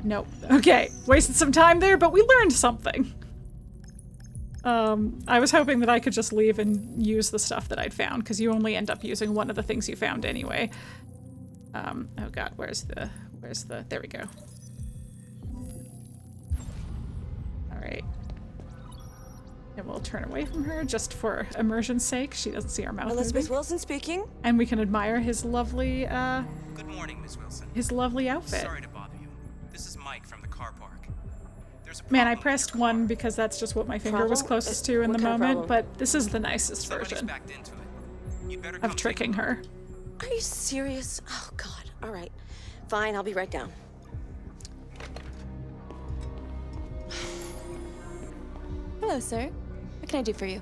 Speaker 1: Nope. Okay, wasted some time there, but we learned something. I was hoping that I could just leave and use the stuff that I'd found, because you only end up using one of the things you found anyway. Oh god, where's the, there we go. Alright. And we'll turn away from her just for immersion's sake. She doesn't see our mouth
Speaker 22: Elizabeth
Speaker 1: moving.
Speaker 22: Wilson speaking.
Speaker 1: And we can admire his lovely,
Speaker 23: Good morning, Ms. Wilson.
Speaker 1: his lovely outfit.
Speaker 23: Sorry to bother you. This is Mike from the car park. There's
Speaker 1: Man, I pressed 1 because that's just what my finger was closest to in the moment, but this is the nicest version of tricking her.
Speaker 10: Are you serious? Oh, God. All right. Fine, I'll be right down.
Speaker 8: Hello, sir. What can I do for you?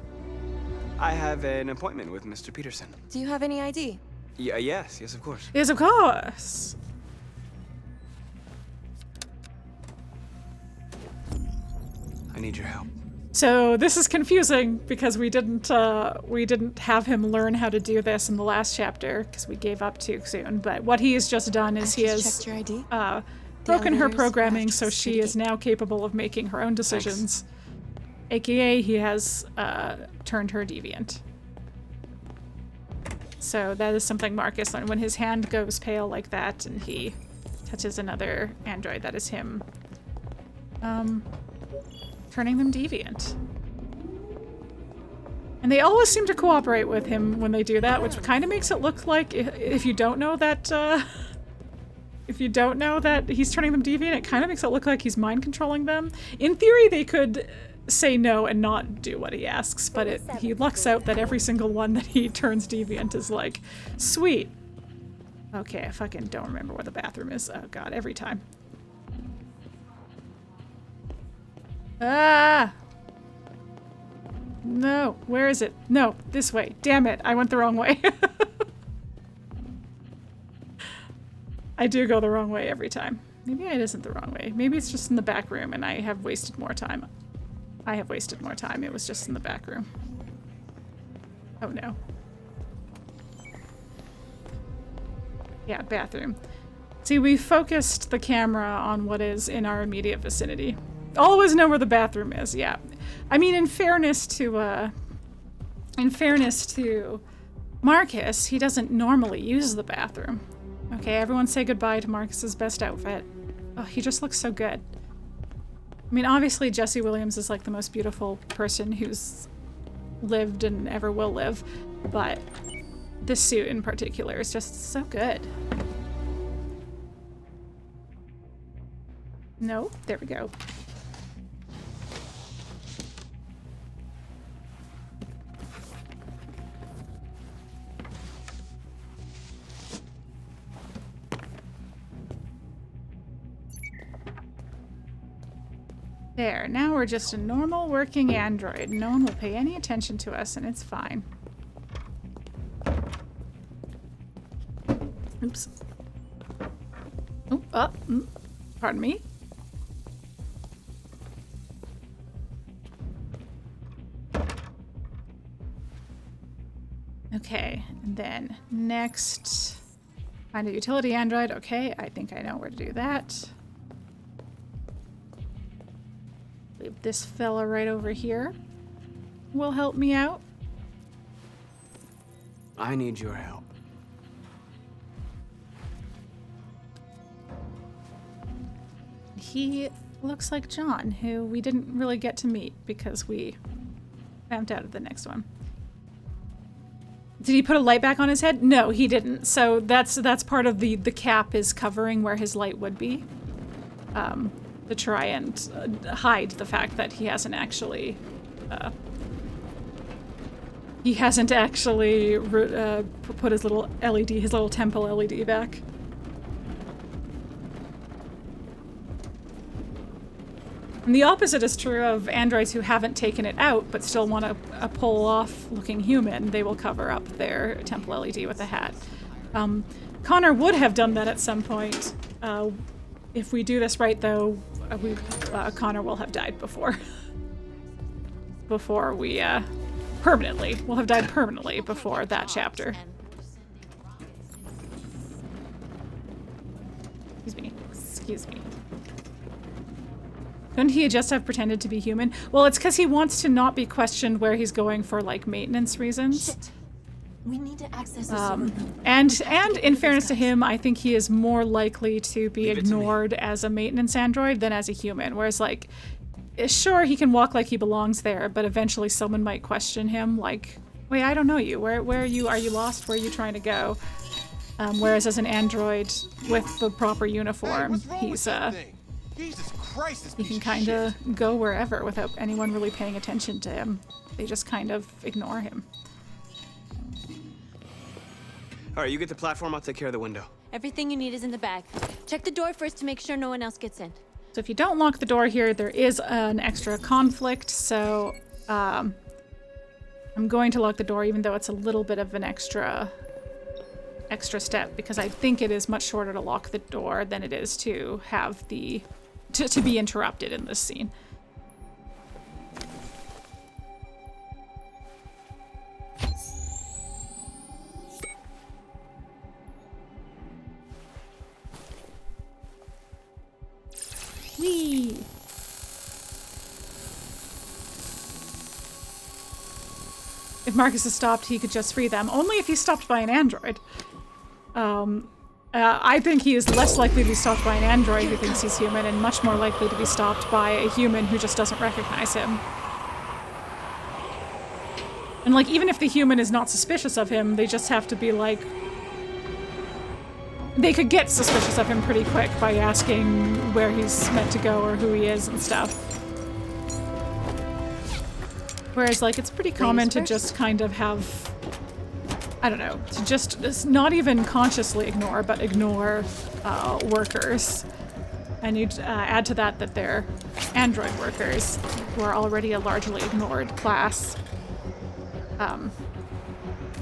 Speaker 11: I have an appointment with Mr. Peterson.
Speaker 8: Do you have any ID?
Speaker 11: Yeah, yes, of course.
Speaker 1: Yes, of course.
Speaker 11: I need your help.
Speaker 1: So this is confusing because we didn't have him learn how to do this in the last chapter because we gave up too soon. But what he has just done is he has broken her programming, so she is now capable of making her own decisions. AKA, he has turned her deviant. So that is something Markus learned. When his hand goes pale like that and he touches another android, that is him turning them deviant. And they always seem to cooperate with him when they do that, which kind of makes it look like, if you don't know that he's turning them deviant, it kind of makes it look like he's mind controlling them. In theory, they could say no and not do what he asks, but he lucks out that every single one that he turns deviant is like, sweet. Okay, I fucking don't remember where the bathroom is. Oh god, every time. Ah! No, where is it? No, this way. Damn it, I went the wrong way. I do go the wrong way every time. Maybe it isn't the wrong way. Maybe it's just in the back room and I have wasted more time. I have wasted more time. It was just in the back room. Oh no. Yeah, bathroom. See, we focused the camera on what is in our immediate vicinity. Always know where the bathroom is, yeah. I mean, in fairness to Markus, he doesn't normally use the bathroom. Okay, everyone say goodbye to Marcus's best outfit. Oh, he just looks so good. I mean, obviously Jesse Williams is like the most beautiful person who's lived and ever will live, but this suit in particular is just so good. No, there we go. There, now we're just a normal working android. No one will pay any attention to us and it's fine. Oops. Oh, pardon me. Okay, and then next, find a utility android. Okay, I think I know where to do that. Leave this fella right over here. Will help me out.
Speaker 11: I need your help.
Speaker 1: He looks like John, who we didn't really get to meet because we vamped out of the next one. Did he put a light back on his head? No, he didn't. So that's part of the cap is covering where his light would be. To try and hide the fact that he hasn't actually put his little LED, his little temple LED back. And the opposite is true of androids who haven't taken it out but still want a pull-off looking human. They will cover up their temple LED with a hat. Connor would have done that at some point. If we do this right, though, Connor will have died before we permanently. We'll have died permanently before that chapter. Excuse me. Couldn't he just have pretended to be human? Well, it's because he wants to not be questioned where he's going for, like, maintenance reasons.
Speaker 8: Shit. We need to access
Speaker 1: and in fairness to him, I think he is more likely to be ignored as a maintenance android than as a human. Whereas, like, sure, he can walk like he belongs there, but eventually someone might question him, like, wait, I don't know you. Where are you? Are you lost? Where are you trying to go? Whereas as an android with the proper uniform,
Speaker 12: Jesus Christ, this
Speaker 1: he can kind of go wherever without anyone really paying attention to him. They just kind of ignore him.
Speaker 11: All right, you get the platform, I'll take care of the window.
Speaker 3: Everything you need is in the bag. Check the door first to make sure no one else gets in.
Speaker 1: So if you don't lock the door here, there is an extra conflict, so I'm going to lock the door even though it's a little bit of an extra step, because I think it is much shorter to lock the door than it is to have the to be interrupted in this scene. Whee! If Markus is stopped, he could just free them. Only if he's stopped by an android. I think he is less likely to be stopped by an android who thinks he's human, and much more likely to be stopped by a human who just doesn't recognize him. And like, even if the human is not suspicious of him, they just have to be like... They could get suspicious of him pretty quick by asking where he's meant to go or who he is and stuff. Whereas, like, it's pretty common to just kind of have... I don't know, to just not even consciously ignore, but ignore workers. And you add to that that they're android workers, who are already a largely ignored class. I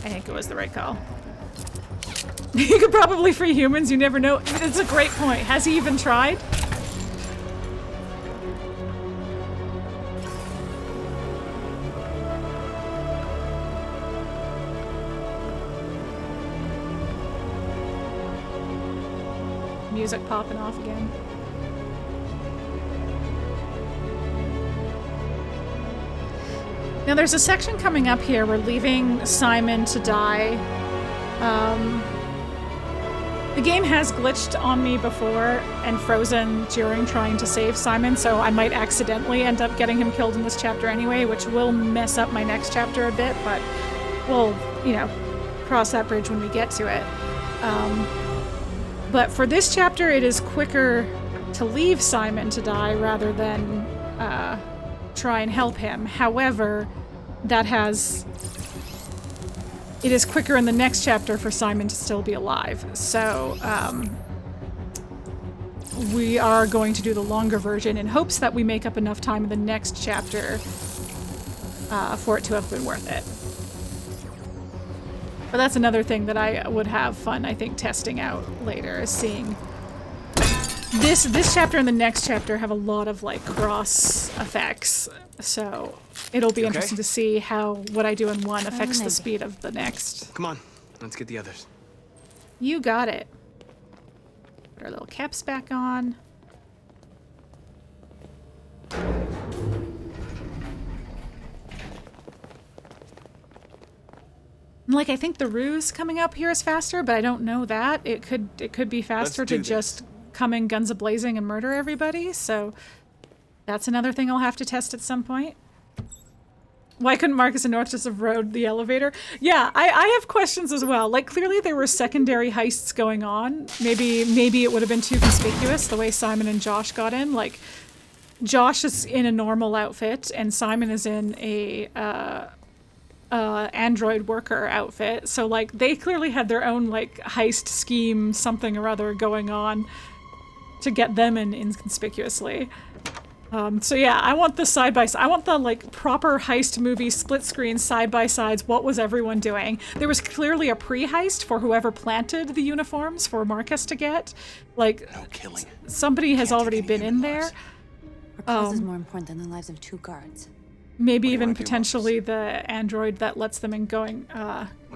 Speaker 1: think it was the right call. You could probably free humans, you never know. It's a great point. Has he even tried? Music popping off again. Now there's a section coming up here. We're leaving Simon to die. The game has glitched on me before and frozen during trying to save Simon, so I might accidentally end up getting him killed in this chapter anyway, which will mess up my next chapter a bit, but we'll, you know, cross that bridge when we get to it. But for this chapter, it is quicker to leave Simon to die rather than try and help him. However, it is quicker in the next chapter for Simon to still be alive. So we are going to do the longer version in hopes that we make up enough time in the next chapter for it to have been worth it. But that's another thing that I would have fun, I think, testing out later, is seeing this chapter and the next chapter have a lot of like cross effects. So it'll be interesting to see how what I do in one affects the speed of the next.
Speaker 11: Come on, let's get the others.
Speaker 1: You got it. Put our little caps back on. Like, I think the ruse coming up here is faster, but I don't know that. It could be faster to just come in guns a-blazing and murder everybody, so that's another thing I'll have to test at some point. Why couldn't Markus and North just have rode the elevator? Yeah, I have questions as well. Like, clearly there were secondary heists going on. Maybe it would have been too conspicuous the way Simon and Josh got in. Like, Josh is in a normal outfit, and Simon is in a android worker outfit. So, like, they clearly had their own, like, heist scheme, something or other going on to get them in inconspicuously. So yeah, I want the side-by-side. I want the, like, proper heist movie split-screen side-by-sides. What was everyone doing? There was clearly a pre-heist for whoever planted the uniforms for Markus to get. Like,
Speaker 12: no killing.
Speaker 1: Somebody has already been in there.
Speaker 15: Our cause is more important than the lives of 2 guards.
Speaker 1: Maybe even potentially the android that lets them in going,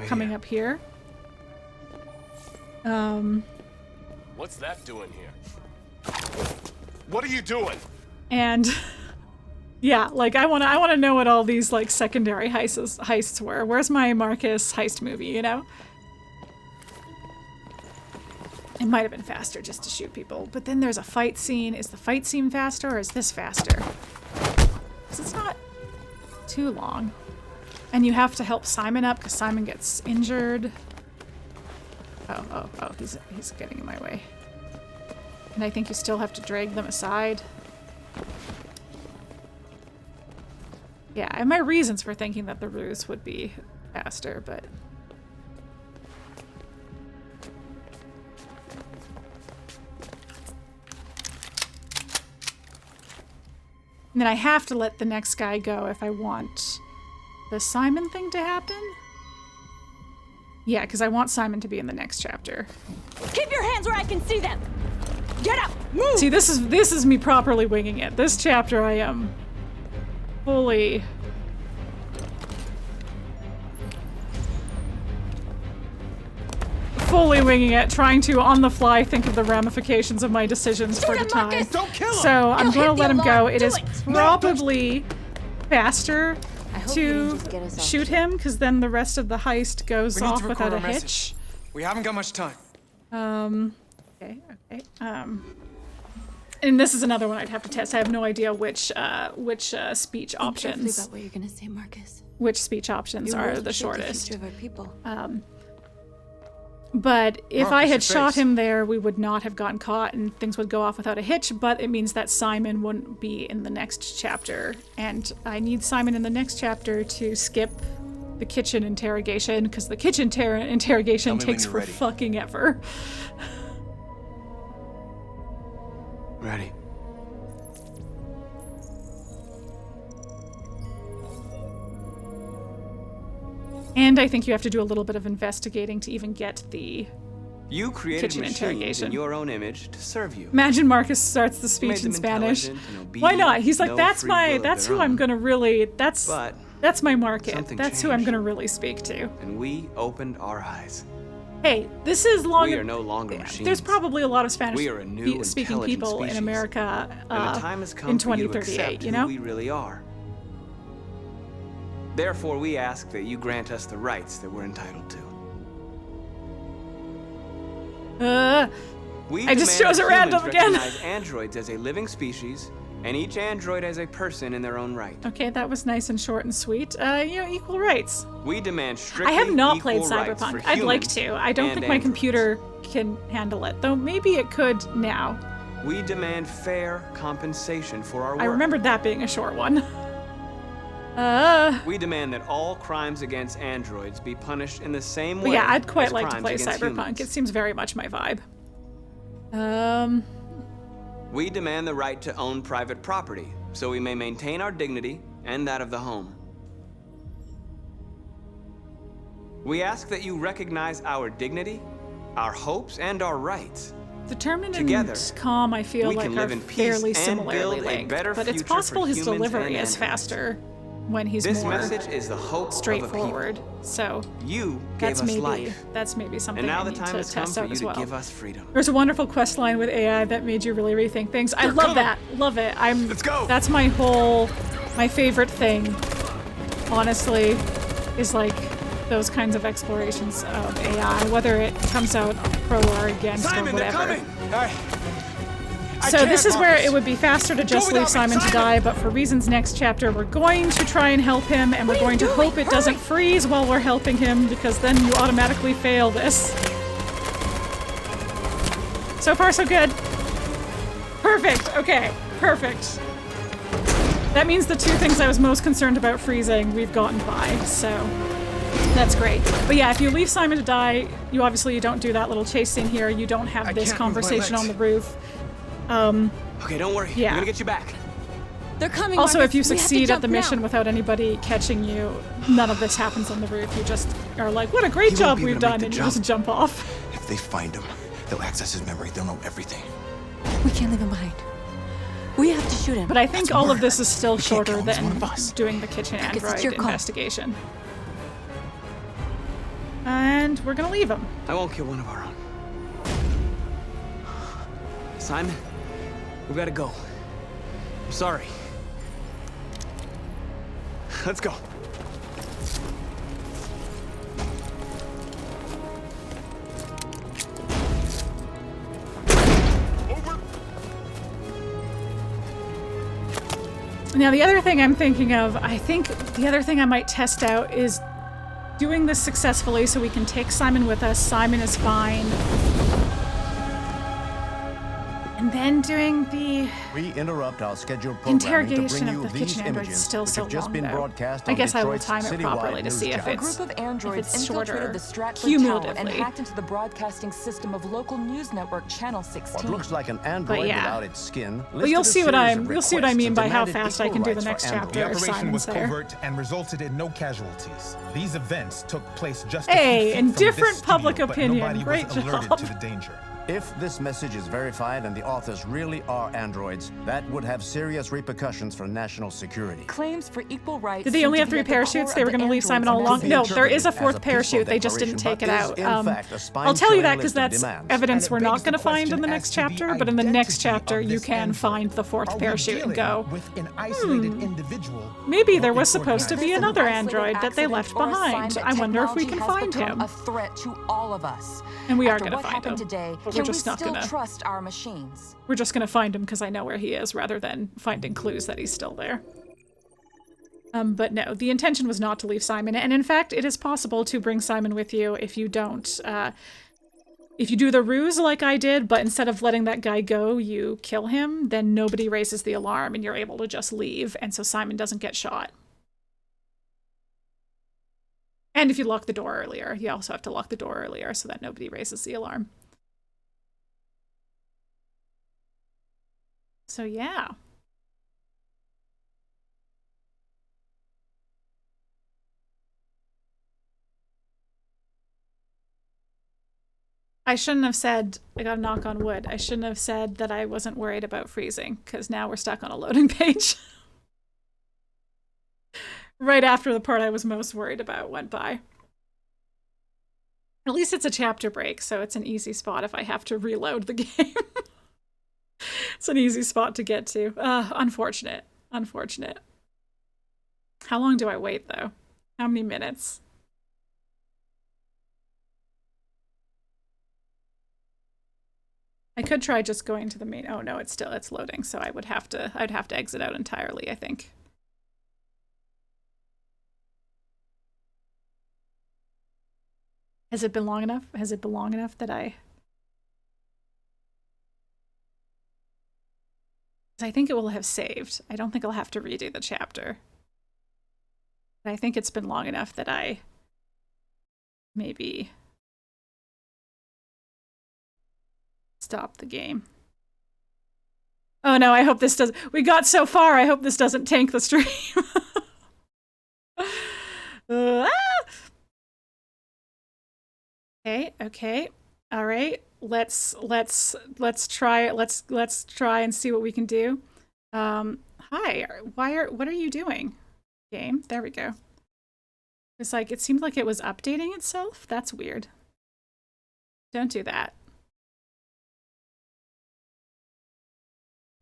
Speaker 1: coming up here.
Speaker 19: What's that doing here? What are you doing?
Speaker 1: And yeah, like I wanna know what all these like secondary heists were. Where's my Markus heist movie, you know? It might have been faster just to shoot people, but then there's a fight scene. Is the fight scene faster or is this faster? 'Cause it's not too long. And you have to help Simon up because Simon gets injured. Oh, he's getting in my way. And I think you still have to drag them aside. Yeah, I have my reasons for thinking that the ruse would be faster, but... And then I have to let the next guy go if I want the Simon thing to happen. Yeah, because I want Simon to be in the next chapter.
Speaker 3: Keep your hands where I can see them! Get up! Move!
Speaker 1: See, this is me properly winging it. This chapter I am fully... winging it, trying to, on the fly, think of the ramifications of my decisions for the time.
Speaker 4: Don't kill him!
Speaker 1: So I'm going to let him go. It is
Speaker 3: No,
Speaker 1: probably faster
Speaker 15: hope you
Speaker 1: to
Speaker 15: didn't just get us all
Speaker 1: shoot him, because then the rest of the heist goes
Speaker 5: We need
Speaker 1: off
Speaker 5: to
Speaker 1: without
Speaker 5: record
Speaker 1: a
Speaker 5: our
Speaker 1: hitch.
Speaker 5: message. We haven't got much time.
Speaker 1: Okay. And this is another one I'd have to test. I have no idea which speech
Speaker 15: Think
Speaker 1: options.
Speaker 15: carefully about what you're gonna say, Markus.
Speaker 1: Which speech options
Speaker 15: You
Speaker 1: are
Speaker 15: will
Speaker 1: the
Speaker 15: shape
Speaker 1: shortest.
Speaker 15: future of our people.
Speaker 1: But if I
Speaker 5: Markus,
Speaker 1: had
Speaker 5: your
Speaker 1: shot
Speaker 5: face.
Speaker 1: him there, we would not have gotten caught and things would go off without a hitch, but it means that Simon wouldn't be in the next chapter. And I need Simon in the next chapter to skip the kitchen interrogation, because the kitchen interrogation
Speaker 12: Tell me when
Speaker 1: takes
Speaker 12: you're
Speaker 1: for
Speaker 12: ready.
Speaker 1: fucking ever.
Speaker 11: Ready.
Speaker 1: And I think you have to do a little bit of investigating to even get the...
Speaker 11: You created
Speaker 1: Kitchen
Speaker 11: machines
Speaker 1: interrogation.
Speaker 11: in your own image to serve you.
Speaker 1: Imagine Markus starts the
Speaker 11: Made
Speaker 1: speech
Speaker 11: them
Speaker 1: in Spanish.
Speaker 11: intelligent and
Speaker 1: Why not?
Speaker 11: obedient,
Speaker 1: He's like,
Speaker 11: no
Speaker 1: that's
Speaker 11: free will of
Speaker 1: that's
Speaker 11: their
Speaker 1: who I'm
Speaker 11: own.
Speaker 1: gonna really, that's
Speaker 11: But
Speaker 1: my market.
Speaker 11: something
Speaker 1: That's who I'm
Speaker 11: changed.
Speaker 1: gonna really speak to.
Speaker 11: And we opened our eyes.
Speaker 1: Hey, this is long.
Speaker 11: We are no longer machines.
Speaker 1: There's probably a lot of Spanish
Speaker 11: We are a new,
Speaker 1: speaking
Speaker 11: intelligent
Speaker 1: people in
Speaker 11: species.
Speaker 1: America
Speaker 11: And the time has come
Speaker 1: in
Speaker 11: for you to
Speaker 1: 2038,
Speaker 11: accept
Speaker 1: you
Speaker 11: who
Speaker 1: know?
Speaker 11: we really are. Therefore, we ask that you grant us the rights that we're entitled to. We
Speaker 1: I just
Speaker 11: demand
Speaker 1: chose
Speaker 11: that
Speaker 1: a random
Speaker 11: humans
Speaker 1: again.
Speaker 11: recognize androids as a living species, and each android as a person in their own right.
Speaker 1: Okay, that was nice and short and sweet. Equal rights.
Speaker 11: We demand strictly
Speaker 1: I have not
Speaker 11: equal
Speaker 1: played
Speaker 11: rights
Speaker 1: Cyberpunk.
Speaker 11: for
Speaker 1: I'd like
Speaker 11: humans
Speaker 1: to. I don't
Speaker 11: and
Speaker 1: think my
Speaker 11: androids.
Speaker 1: computer can handle it, though maybe it could now.
Speaker 11: We demand fair compensation for our work.
Speaker 1: I remembered that being a short one.
Speaker 11: We demand that all crimes against androids be punished in the same way.
Speaker 1: But yeah, I'd quite
Speaker 11: as
Speaker 1: like to
Speaker 11: crimes
Speaker 1: play
Speaker 11: against
Speaker 1: Cyberpunk.
Speaker 11: humans.
Speaker 1: It seems very much my vibe.
Speaker 11: We demand the right to own private property, so we may maintain our dignity and that of the home. We ask that you recognize our dignity, our hopes, and our rights.
Speaker 1: Determined
Speaker 11: Together,
Speaker 1: and calm, I feel
Speaker 11: we
Speaker 1: like
Speaker 11: can
Speaker 1: are
Speaker 11: live in peace
Speaker 1: fairly
Speaker 11: and
Speaker 1: similarly
Speaker 11: build a
Speaker 1: linked,
Speaker 11: better
Speaker 1: but it's
Speaker 11: future for
Speaker 1: possible his
Speaker 11: humans
Speaker 1: delivery
Speaker 11: and
Speaker 1: is
Speaker 11: androids.
Speaker 1: faster when he's
Speaker 11: This
Speaker 1: more
Speaker 11: message is the hope
Speaker 1: straightforward.
Speaker 11: of a people.
Speaker 1: So
Speaker 11: You gave
Speaker 1: that's
Speaker 11: us
Speaker 1: maybe
Speaker 11: life.
Speaker 1: that's maybe something
Speaker 11: And now
Speaker 1: I
Speaker 11: the
Speaker 1: need
Speaker 11: time
Speaker 1: to
Speaker 11: has come
Speaker 1: test
Speaker 11: for
Speaker 1: out
Speaker 11: you
Speaker 1: as
Speaker 11: to
Speaker 1: well.
Speaker 11: give us freedom.
Speaker 1: There's a wonderful quest line with AI that made you really rethink things. I love that. Love it.
Speaker 5: Let's go.
Speaker 1: That's my favorite thing, honestly, is like those kinds of explorations of AI, whether it comes out pro or against
Speaker 5: Simon,
Speaker 1: or
Speaker 5: they're
Speaker 1: whatever.
Speaker 5: coming! All right. I
Speaker 1: So this
Speaker 5: can't,
Speaker 1: is where
Speaker 5: Markus.
Speaker 1: it would be faster to just
Speaker 5: Go
Speaker 1: leave
Speaker 5: without me,
Speaker 1: Simon to die, but for reasons next chapter, we're going to try and help him, and we're going to hope it doesn't freeze while we're helping him, because then you automatically fail this. So far, so good. Perfect. Okay. Perfect. That means the two things I was most concerned about freezing, we've gotten by, so that's great. But yeah, if you leave Simon to die, you don't do that little chase scene here, you don't have this
Speaker 5: can't move my
Speaker 1: conversation on
Speaker 5: legs.
Speaker 1: the roof.
Speaker 11: Okay, don't worry.
Speaker 1: Yeah.
Speaker 11: We're gonna get you back.
Speaker 3: They're coming.
Speaker 1: Also,
Speaker 3: Markus.
Speaker 1: if you
Speaker 3: We have to
Speaker 1: succeed at
Speaker 3: jump
Speaker 1: the mission
Speaker 3: now.
Speaker 1: without anybody catching you, none of this happens on the roof. You just are like, what a great
Speaker 12: He won't
Speaker 1: job
Speaker 12: be able
Speaker 1: we've
Speaker 12: to make
Speaker 1: done,
Speaker 12: the
Speaker 1: and you
Speaker 12: jump.
Speaker 1: just jump off.
Speaker 12: If they find him, they'll access his memory. They'll know everything.
Speaker 3: We can't leave him behind. We have to shoot him.
Speaker 1: But I think all of this is still shorter
Speaker 12: kill him. He's
Speaker 1: than
Speaker 12: one of us.
Speaker 1: doing the kitchen
Speaker 3: Markus, it's
Speaker 1: android
Speaker 3: your call.
Speaker 1: investigation. And we're gonna leave him.
Speaker 11: I won't kill one of our own. Simon, we've got to go. I'm sorry. Let's go.
Speaker 1: Now, the other thing I'm thinking of, I think the other thing I might test out is doing this successfully so we can take Simon with us. Simon is fine. And then doing the
Speaker 6: We interrupt our scheduled programming
Speaker 1: interrogation
Speaker 6: to bring
Speaker 1: of
Speaker 6: you
Speaker 1: the
Speaker 6: these
Speaker 1: kitchen androids
Speaker 6: images,
Speaker 1: still
Speaker 6: which
Speaker 1: so
Speaker 6: have just
Speaker 1: long,
Speaker 6: been
Speaker 1: though.
Speaker 6: broadcast
Speaker 1: I
Speaker 6: on
Speaker 1: guess I will
Speaker 6: Detroit's
Speaker 1: time it properly
Speaker 6: citywide
Speaker 1: to see
Speaker 6: news
Speaker 1: if
Speaker 6: channel.
Speaker 1: it's,
Speaker 22: A group of androids
Speaker 1: if it's shorter
Speaker 22: infiltrated the Stratford Tower and
Speaker 1: cumulatively.
Speaker 22: hacked into the broadcasting system of local news network Channel 16.
Speaker 6: What looks like an android
Speaker 1: yeah.
Speaker 6: without its skin.
Speaker 1: Well, you'll see what I mean by how fast I can do the
Speaker 6: next
Speaker 1: next chapter.
Speaker 23: The operation
Speaker 1: Simon's
Speaker 23: was
Speaker 1: there.
Speaker 23: covert and resulted in no casualties. These events took place just a
Speaker 1: Hey,
Speaker 23: few feet
Speaker 1: in
Speaker 23: from
Speaker 1: different
Speaker 23: this
Speaker 1: public
Speaker 23: studio,
Speaker 1: opinion.
Speaker 23: but nobody
Speaker 1: Great
Speaker 23: was alerted
Speaker 1: job.
Speaker 23: to the danger.
Speaker 6: If this message is verified and the authors really are androids, that would have serious repercussions for national security.
Speaker 22: Claims for equal rights.
Speaker 1: Did they only have 3 parachutes? They were going to leave Simon all along? No, there is a 4th parachute. They just didn't take it out. I'll tell you that because that's evidence we're not going to find in the next chapter, but in the next chapter you can find the 4th parachute and go, maybe there was supposed to be another android that they left behind. I wonder if we can find him.
Speaker 22: A threat to all of us.
Speaker 1: And we are
Speaker 22: After
Speaker 1: going to
Speaker 22: what
Speaker 1: find him.
Speaker 22: happened today,
Speaker 1: But
Speaker 22: can
Speaker 1: we're just
Speaker 22: we
Speaker 1: not
Speaker 22: still
Speaker 1: gonna.
Speaker 22: trust our machines?
Speaker 1: We're just going to find him because I know where he is rather than finding clues that he's still there. But no, the intention was not to leave Simon. And in fact, it is possible to bring Simon with you if you don't, if you do the ruse like I did, but instead of letting that guy go, you kill him, then nobody raises the alarm and you're able to just leave. And so Simon doesn't get shot. And if you lock the door earlier, you also have to lock the door earlier so that nobody raises the alarm. So yeah. I shouldn't have said, I got a knock on wood. I shouldn't have said that I wasn't worried about freezing, because now we're stuck on a loading page. Right after the part I was most worried about went by. At least it's a chapter break, so it's an easy spot if I have to reload the game. It's an easy spot to get to. Unfortunate. Unfortunate. How long do I wait, though? How many minutes? I could try just going to the main. Oh no, it's loading, so I'd have to exit out entirely, I think. Has it been long enough? Has it been long enough that I think it will have saved. I don't think I'll have to redo the chapter. But I think it's been long enough that I maybe stop the game. Oh no, I hope this does. We got so far, I hope this doesn't tank the stream. Okay. All right. Let's try it. Let's try and see what we can do. Hi. What are you doing? Game. There we go. It's like it seemed like it was updating itself. That's weird. Don't do that.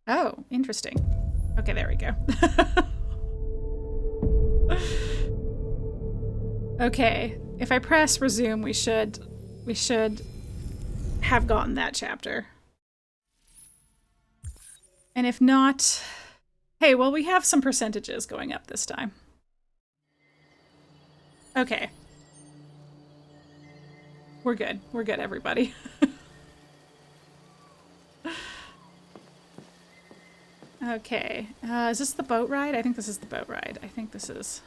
Speaker 1: Oh, interesting. Okay, there we go. Okay, if I press resume, we should have gotten that chapter. And if not, hey, well, we have some percentages going up this time. Okay. We're good. We're good, everybody. Okay, is this the boat ride? I think this is the boat ride. I think this is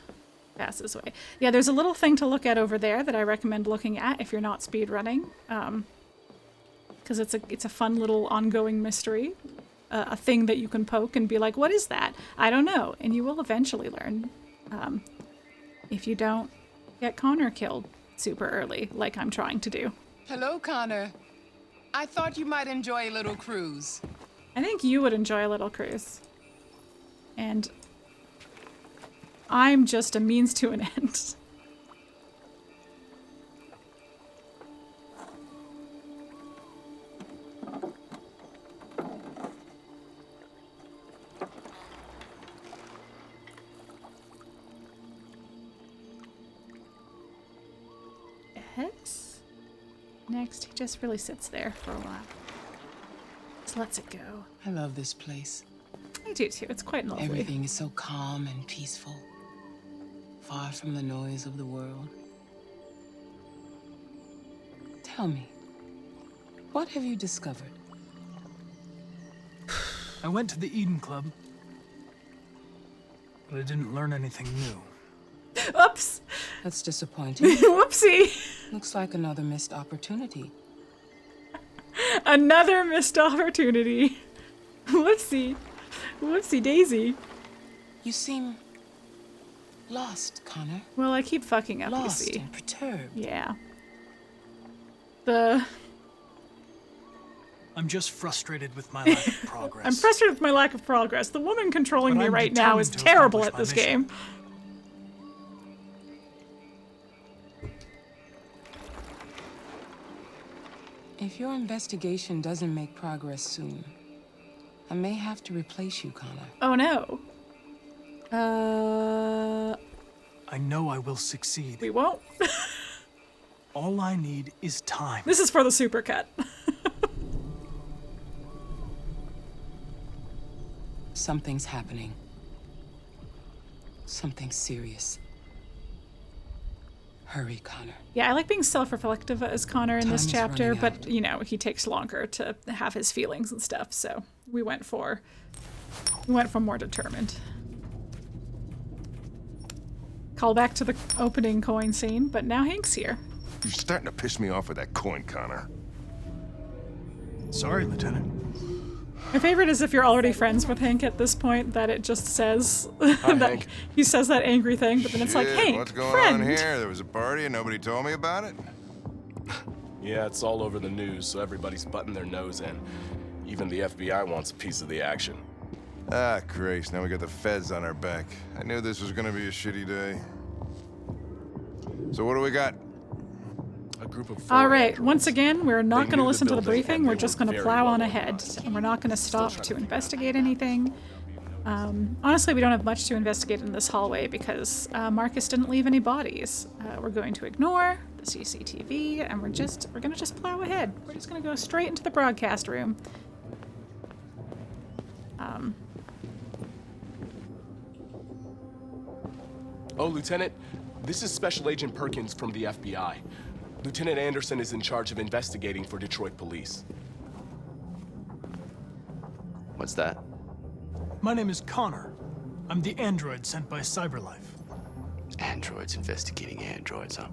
Speaker 1: past this way. Yeah, there's a little thing to look at over there that I recommend looking at if you're not speedrunning, because it's a fun little ongoing mystery, a thing that you can poke and be like, what is that? I don't know, and you will eventually learn, if you don't get Connor killed super early, like I'm trying to do.
Speaker 2: Hello, Connor. I thought you might enjoy a little cruise.
Speaker 1: I think you would enjoy a little cruise. And I'm just a means to an end. Yes. Next, he just really sits there for a while. Lets it go.
Speaker 2: I love this place.
Speaker 1: I do too. It's quite lovely.
Speaker 2: Everything is so calm and peaceful, far from the noise of the world. Tell me, what have you discovered?
Speaker 4: I went to the Eden Club, but I didn't learn anything new.
Speaker 1: Oops.
Speaker 2: That's disappointing.
Speaker 1: Whoopsie.
Speaker 2: Looks like another missed opportunity.
Speaker 1: Another missed opportunity. Whoopsie. Whoopsie daisy.
Speaker 2: You seem lost, Connor.
Speaker 1: Well, I keep fucking up,
Speaker 2: Lost
Speaker 1: you see.
Speaker 2: and perturbed.
Speaker 1: Yeah.
Speaker 4: I'm just frustrated with my lack of progress.
Speaker 1: I'm frustrated with my lack of progress. The woman controlling
Speaker 4: But
Speaker 1: me
Speaker 4: I'm
Speaker 1: right now is
Speaker 4: determined to
Speaker 1: terrible
Speaker 4: accomplish
Speaker 1: at this
Speaker 4: my mission.
Speaker 1: game.
Speaker 2: If your investigation doesn't make progress soon, I may have to replace you, Connor.
Speaker 1: Oh no.
Speaker 4: I know I will succeed.
Speaker 1: We won't.
Speaker 4: All I need is time.
Speaker 1: This is for the supercut.
Speaker 2: Something's happening. Something serious. Hurry, Connor.
Speaker 1: Yeah, I like being self-reflective as Connor in this
Speaker 2: Time's
Speaker 1: chapter,
Speaker 2: running
Speaker 1: but you know, he takes longer to have his feelings and stuff, so we went for more determined. Call back to the opening coin scene, but now Hank's here.
Speaker 16: You're starting to piss me off with that coin, Connor.
Speaker 4: Sorry, Lieutenant.
Speaker 1: My favorite is if you're already friends with Hank at this point, that it just says that
Speaker 16: Hank.
Speaker 1: he says that angry thing, but then it's like,
Speaker 16: Shit,
Speaker 1: Hank,
Speaker 16: what's going
Speaker 1: friend.
Speaker 16: on here? There was a party and nobody told me about it?
Speaker 19: Yeah, it's all over the news, so everybody's butting their nose in. Even the FBI wants a piece of the action.
Speaker 16: Ah, Christ, now we got the feds on our back. I knew this was gonna be a shitty day. So what do we got?
Speaker 19: A group of 4
Speaker 1: All right,
Speaker 19: androids.
Speaker 1: once again, we're not
Speaker 19: They
Speaker 1: going to
Speaker 19: knew the
Speaker 1: listen to the
Speaker 19: building,
Speaker 1: briefing.
Speaker 19: and
Speaker 1: We're
Speaker 19: they
Speaker 1: just
Speaker 19: were
Speaker 1: going to
Speaker 19: very
Speaker 1: plow
Speaker 19: well
Speaker 1: on ahead,
Speaker 19: organized.
Speaker 1: and we're not going to stop to investigate anything. Honestly, we don't have much to investigate in this hallway because Markus didn't leave any bodies. We're going to ignore the CCTV, and we're going to just plow ahead. We're just going to go straight into the broadcast room.
Speaker 19: Oh, Lieutenant, this is Special Agent Perkins from the FBI. Lieutenant Anderson is in charge of investigating for Detroit police.
Speaker 11: What's that?
Speaker 4: My name is Connor. I'm the android sent by CyberLife.
Speaker 11: Androids investigating androids, huh?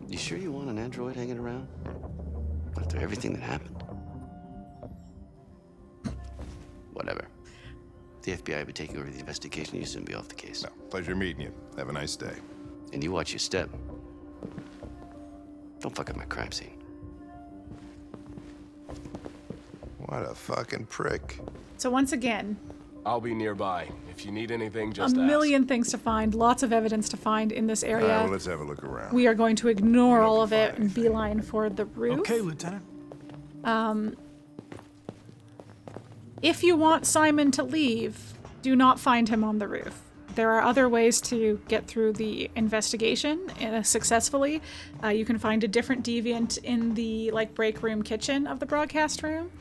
Speaker 11: You sure you want an android hanging around? After everything that happened? Whatever. The FBI will be taking over the investigation. You soon be off the case.
Speaker 16: No, pleasure meeting you. Have a nice day.
Speaker 11: And you watch your step. Don't fuck up my crime scene.
Speaker 16: What a fucking prick.
Speaker 1: So once again,
Speaker 19: I'll be nearby. If you need anything,
Speaker 1: a
Speaker 19: just ask.
Speaker 1: million things to find, lots of evidence to find in this area.
Speaker 16: Well, let's have a look around.
Speaker 1: We are going to ignore all of it and beeline for the roof.
Speaker 4: Okay, Lieutenant.
Speaker 1: If you want Simon to leave, do not find him on the roof. There are other ways to get through the investigation successfully. You can find a different deviant in the break room kitchen of the broadcast room.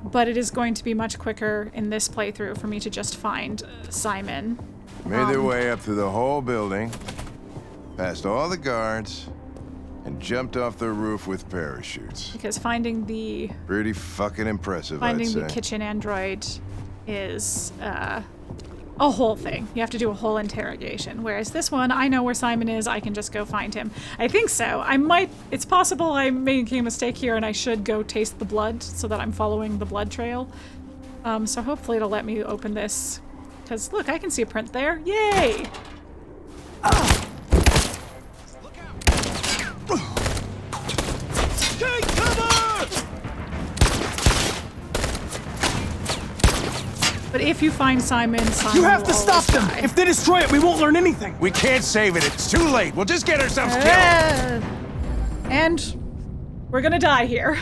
Speaker 1: But it is going to be much quicker in this playthrough for me to just find Simon.
Speaker 16: Made their way up through the whole building, past all the guards, and jumped off the roof with parachutes.
Speaker 1: Because finding the
Speaker 16: Pretty fucking impressive, I'd say.
Speaker 1: kitchen android is a whole thing. You have to do a whole interrogation. Whereas this one, I know where Simon is. I can just go find him. I think so. It's possible I made a mistake here and I should go taste the blood so that I'm following the blood trail. So hopefully it'll let me open this. Because look, I can see a print there. Yay!
Speaker 18: Take cover!
Speaker 1: But if you find Simon
Speaker 4: You have
Speaker 1: will
Speaker 4: to stop
Speaker 1: always
Speaker 4: them!
Speaker 1: die.
Speaker 4: If they destroy it, we won't learn anything!
Speaker 16: We can't save it. It's too late. We'll just get ourselves killed.
Speaker 1: And we're gonna die here.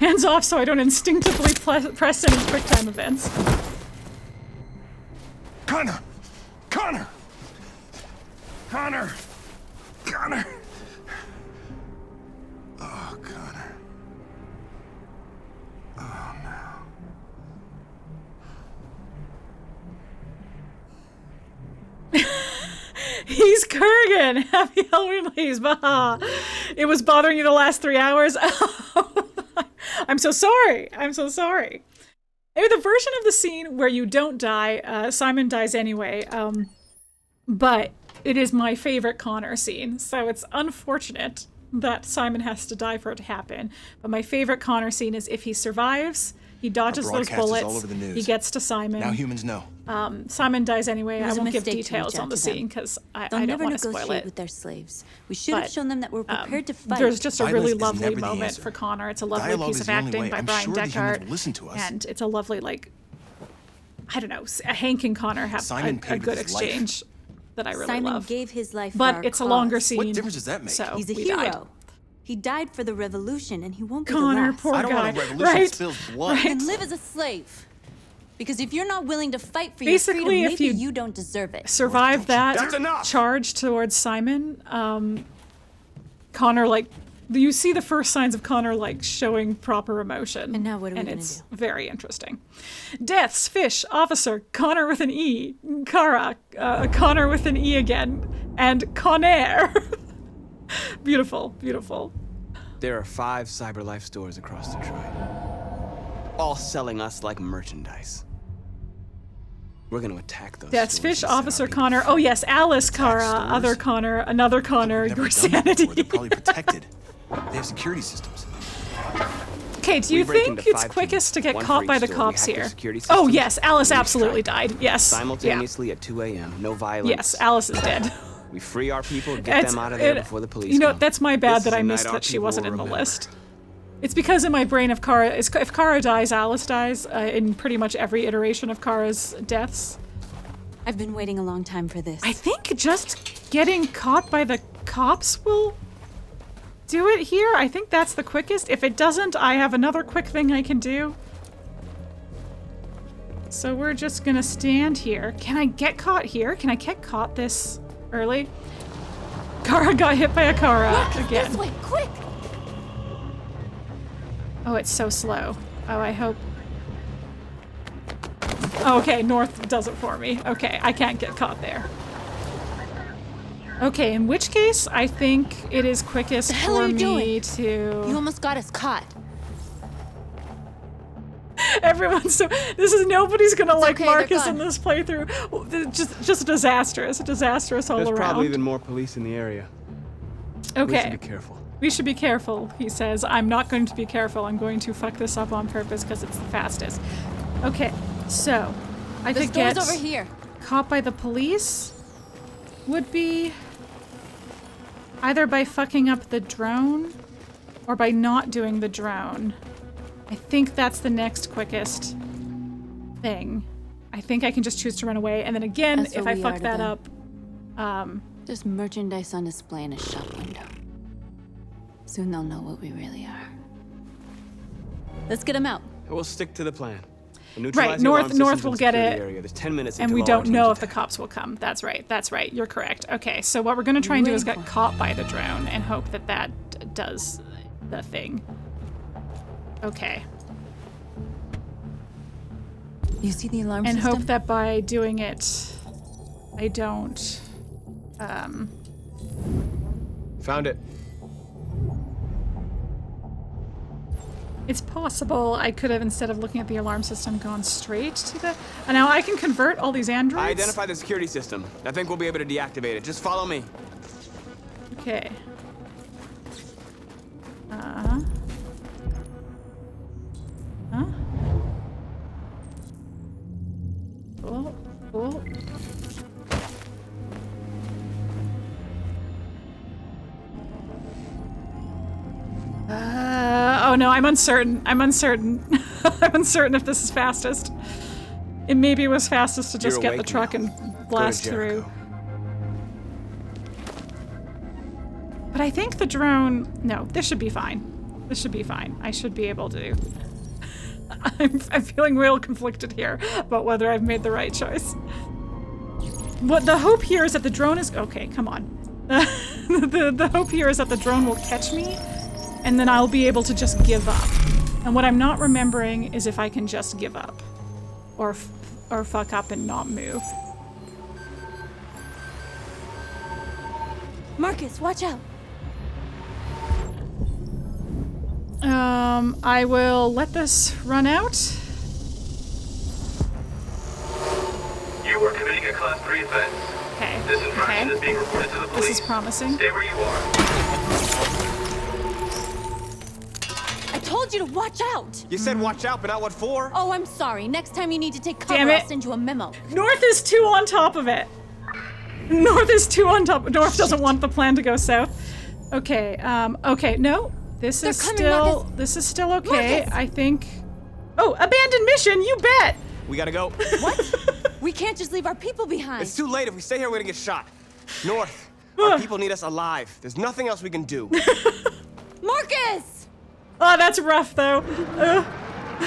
Speaker 1: Hands off so I don't instinctively press any QuickTime events.
Speaker 16: Connor! Connor! Connor! Connor! Oh, Connor. Oh, no.
Speaker 1: Kurgan! Happy Halloween, ladies. Baha. It was bothering you the last 3 hours? I'm so sorry. I'm so sorry. Maybe the version of the scene where you don't die, Simon dies anyway, but it is my favorite Connor scene, so it's unfortunate that Simon has to die for it to happen. But my favorite Connor scene is if he survives, he dodges those bullets,
Speaker 12: all over the news.
Speaker 1: he gets to Simon.
Speaker 12: Now humans know.
Speaker 1: Simon dies anyway. I won't give
Speaker 15: mistake to
Speaker 1: details
Speaker 15: reach
Speaker 1: on
Speaker 15: out
Speaker 1: the
Speaker 15: to them.
Speaker 1: scene because I
Speaker 15: They'll
Speaker 1: don't
Speaker 15: never
Speaker 1: want to spoil
Speaker 15: negotiate
Speaker 1: it.
Speaker 15: with their slaves. We should have shown them that we're prepared to fight.
Speaker 1: There's just a really
Speaker 12: Violence is
Speaker 1: lovely
Speaker 12: never the
Speaker 1: moment
Speaker 12: answer.
Speaker 1: for Connor. It's a lovely
Speaker 12: Dialogue
Speaker 1: piece
Speaker 12: is
Speaker 1: of
Speaker 12: the only
Speaker 1: acting
Speaker 12: way.
Speaker 1: by
Speaker 12: I'm
Speaker 1: Brian
Speaker 12: sure the humans
Speaker 1: Deckard.
Speaker 12: will listen to us.
Speaker 1: And it's a lovely, like, I don't know, Hank and Connor have
Speaker 12: Simon
Speaker 1: a
Speaker 12: paid
Speaker 1: good
Speaker 12: with his life.
Speaker 1: exchange that I really
Speaker 15: Simon
Speaker 1: love.
Speaker 15: gave his life for
Speaker 1: But
Speaker 15: our
Speaker 1: it's a
Speaker 15: cause.
Speaker 1: longer scene.
Speaker 12: What difference does that make?
Speaker 1: So
Speaker 15: He's a
Speaker 1: we
Speaker 15: hero.
Speaker 1: died.
Speaker 15: He died for the revolution, and he won't be
Speaker 1: Connor,
Speaker 15: the last.
Speaker 1: poor
Speaker 12: I don't
Speaker 1: guy.
Speaker 12: want a revolution that
Speaker 1: Right?
Speaker 12: spills blood.
Speaker 1: Right.
Speaker 15: Then live as a slave. Because if you're not willing to fight for
Speaker 1: Basically,
Speaker 15: your freedom,
Speaker 1: if
Speaker 15: maybe
Speaker 1: you
Speaker 15: you don't deserve it.
Speaker 1: Survive that
Speaker 11: That's enough!
Speaker 1: charge towards Simon. Connor, like, you see the first signs of Connor, like, showing proper emotion.
Speaker 15: And now what are we
Speaker 1: and
Speaker 15: gonna
Speaker 1: it's
Speaker 15: do?
Speaker 1: very interesting. Deaths, Fish, Officer, Connor with an E, Kara, Connor with an E again, and Conair. Beautiful, beautiful.
Speaker 11: There are 5 CyberLife stores across Detroit, all selling us like merchandise. We're gonna attack those
Speaker 1: Deaths,
Speaker 11: stores
Speaker 1: Fish,
Speaker 11: and send
Speaker 1: Officer,
Speaker 11: our people
Speaker 1: Connor.
Speaker 11: free.
Speaker 1: Oh yes, Alice, Kara,
Speaker 12: stores?
Speaker 1: other Connor, another Connor,
Speaker 12: Never
Speaker 1: your
Speaker 12: done that
Speaker 1: sanity.
Speaker 12: before. They're probably protected. They have security systems.
Speaker 1: Okay, do you
Speaker 11: We break
Speaker 1: think
Speaker 11: into
Speaker 1: it's
Speaker 11: 5
Speaker 1: quickest to
Speaker 11: teams,
Speaker 1: get
Speaker 11: one
Speaker 1: caught
Speaker 11: for
Speaker 1: by
Speaker 11: each
Speaker 1: the
Speaker 11: store. We
Speaker 1: cops
Speaker 11: hack their
Speaker 1: here?
Speaker 11: security
Speaker 1: Oh
Speaker 11: systems,
Speaker 1: yes, Alice
Speaker 11: and we
Speaker 1: absolutely
Speaker 11: strike.
Speaker 1: died. Yes.
Speaker 11: Simultaneously at 2 a.m. No
Speaker 1: Yeah.
Speaker 11: violence.
Speaker 1: Yes, Alice is dead.
Speaker 11: We free our people, get them out of there before the police
Speaker 1: You know,
Speaker 11: come.
Speaker 1: that's my bad
Speaker 11: This
Speaker 1: that
Speaker 11: is
Speaker 1: I
Speaker 11: a night
Speaker 1: missed
Speaker 11: our
Speaker 1: that she
Speaker 11: people
Speaker 1: wasn't
Speaker 11: will
Speaker 1: in the
Speaker 11: remember.
Speaker 1: list. It's because in my brain if Kara dies, Alice dies in pretty much every iteration of Kara's deaths.
Speaker 15: I've been waiting a long time for this.
Speaker 1: I think just getting caught by the cops will do it here. I think that's the quickest. If it doesn't, I have another quick thing I can do. So we're just gonna stand here. Can I get caught here? Can I get caught this early? Kara got hit by a Kara again.
Speaker 15: This way, quick!
Speaker 1: Oh, it's so slow. Oh, I hope. Oh, okay, North does it for me. Okay, I can't get caught there. Okay, in which case, I think it is quickest
Speaker 15: The hell
Speaker 1: for
Speaker 15: are you
Speaker 1: me
Speaker 15: doing?
Speaker 1: to...
Speaker 15: You almost got us caught.
Speaker 1: Everyone's so... This is... Nobody's gonna like
Speaker 15: okay, they're
Speaker 1: Markus in
Speaker 15: gone.
Speaker 1: this playthrough. Just disastrous. Disastrous all
Speaker 11: There's
Speaker 1: around.
Speaker 11: probably even more police in the area. We
Speaker 1: Okay.
Speaker 11: should be careful.
Speaker 1: We should be careful, he says. I'm not going to be careful. I'm going to fuck this up on purpose because it's the fastest. Okay, so I
Speaker 15: The
Speaker 1: could
Speaker 15: store's
Speaker 1: get
Speaker 15: over here.
Speaker 1: caught by the police would be either by fucking up the drone or by not doing the drone. I think that's the next quickest thing. I think I can just choose to run away, and then again,
Speaker 15: That's
Speaker 1: if
Speaker 15: what
Speaker 1: I
Speaker 15: we
Speaker 1: fuck
Speaker 15: are to
Speaker 1: that
Speaker 15: them.
Speaker 1: up,
Speaker 15: There's merchandise on display in a shop window. Soon they'll know what we really are. Let's get them out.
Speaker 11: We'll stick to the plan.
Speaker 1: Right, North will get it,
Speaker 11: Area. There's 10 minutes
Speaker 1: and
Speaker 11: until
Speaker 1: we
Speaker 11: all our
Speaker 1: don't know
Speaker 11: teams
Speaker 1: if the cops will come. That's right, you're correct. Okay, so what we're gonna try and do is get caught by the drone and hope that that does the thing. Okay.
Speaker 15: You see the alarm
Speaker 1: And
Speaker 15: system?
Speaker 1: hope that by doing it, I don't,
Speaker 11: Found it.
Speaker 1: It's possible I could have, instead of looking at the alarm system, gone straight to the... And now I can convert all these androids?
Speaker 11: I identified the security system. I think we'll be able to deactivate it. Just follow me.
Speaker 1: Okay. Huh? Cool, cool. Oh no, I'm uncertain. I'm uncertain. I'm uncertain if this is fastest. It maybe was fastest to just
Speaker 11: You're
Speaker 1: get the
Speaker 11: awake
Speaker 1: truck
Speaker 11: now.
Speaker 1: and blast
Speaker 11: Go to Jericho.
Speaker 1: through. But I think the drone... No, this should be fine. This should be fine. I should be able to... I'm feeling real conflicted here about whether I've made the right choice. What the hope here is that the drone is... Okay, come on. The hope here is that the drone will catch me, and then I'll be able to just give up. And what I'm not remembering is if I can just give up. Or fuck up and not move.
Speaker 3: Markus, watch out.
Speaker 1: I will let this run out.
Speaker 7: You are committing a Class 3 offense.
Speaker 1: Okay.
Speaker 7: This infraction is being reported to the police.
Speaker 1: This is promising.
Speaker 7: Stay where you are.
Speaker 3: I told you to watch out.
Speaker 11: You said watch out, but not what for?
Speaker 3: Oh, I'm sorry. Next time you need to take cover,
Speaker 1: Damn it.
Speaker 3: I'll send you a memo.
Speaker 1: North is too on top of it. North is too on top. North doesn't want the plan to go south. Okay, okay, no. This is still okay.
Speaker 3: Markus!
Speaker 1: I think. Oh, abandoned mission, you bet!
Speaker 11: We gotta go.
Speaker 3: What? We can't just leave our people behind.
Speaker 11: It's too late. If we stay here, we're gonna get shot. North, our people need us alive. There's nothing else we can do.
Speaker 3: Markus!
Speaker 1: Oh, that's rough, though.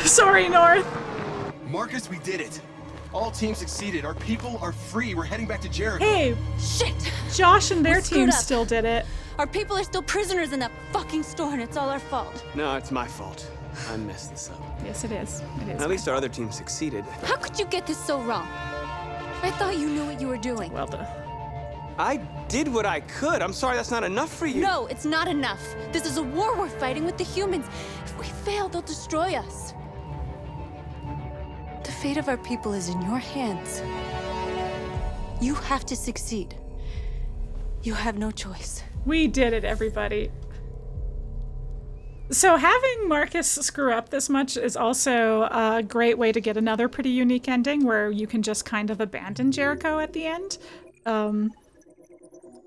Speaker 1: Sorry, North.
Speaker 19: Markus, we did it. All teams succeeded. Our people are free. We're heading back to Jericho.
Speaker 1: Hey,
Speaker 3: shit!
Speaker 1: Josh and their
Speaker 3: We screwed
Speaker 1: team
Speaker 3: up.
Speaker 1: still did it.
Speaker 3: Our people are still prisoners in that fucking store, and it's all our fault.
Speaker 11: No, it's my fault. I messed this up.
Speaker 1: Yes, it is. It is.
Speaker 11: At least our other team succeeded.
Speaker 3: How could you get this so wrong? I thought you knew what you were doing.
Speaker 1: Well done.
Speaker 11: I did what I could. I'm sorry that's not enough for you.
Speaker 3: No, it's not enough. This is a war we're fighting with the humans. If we fail, they'll destroy us. The fate of our people is in your hands. You have to succeed. You have no choice.
Speaker 1: We did it, everybody. So having Markus screw up this much is also a great way to get another pretty unique ending where you can just kind of abandon Jericho at the end.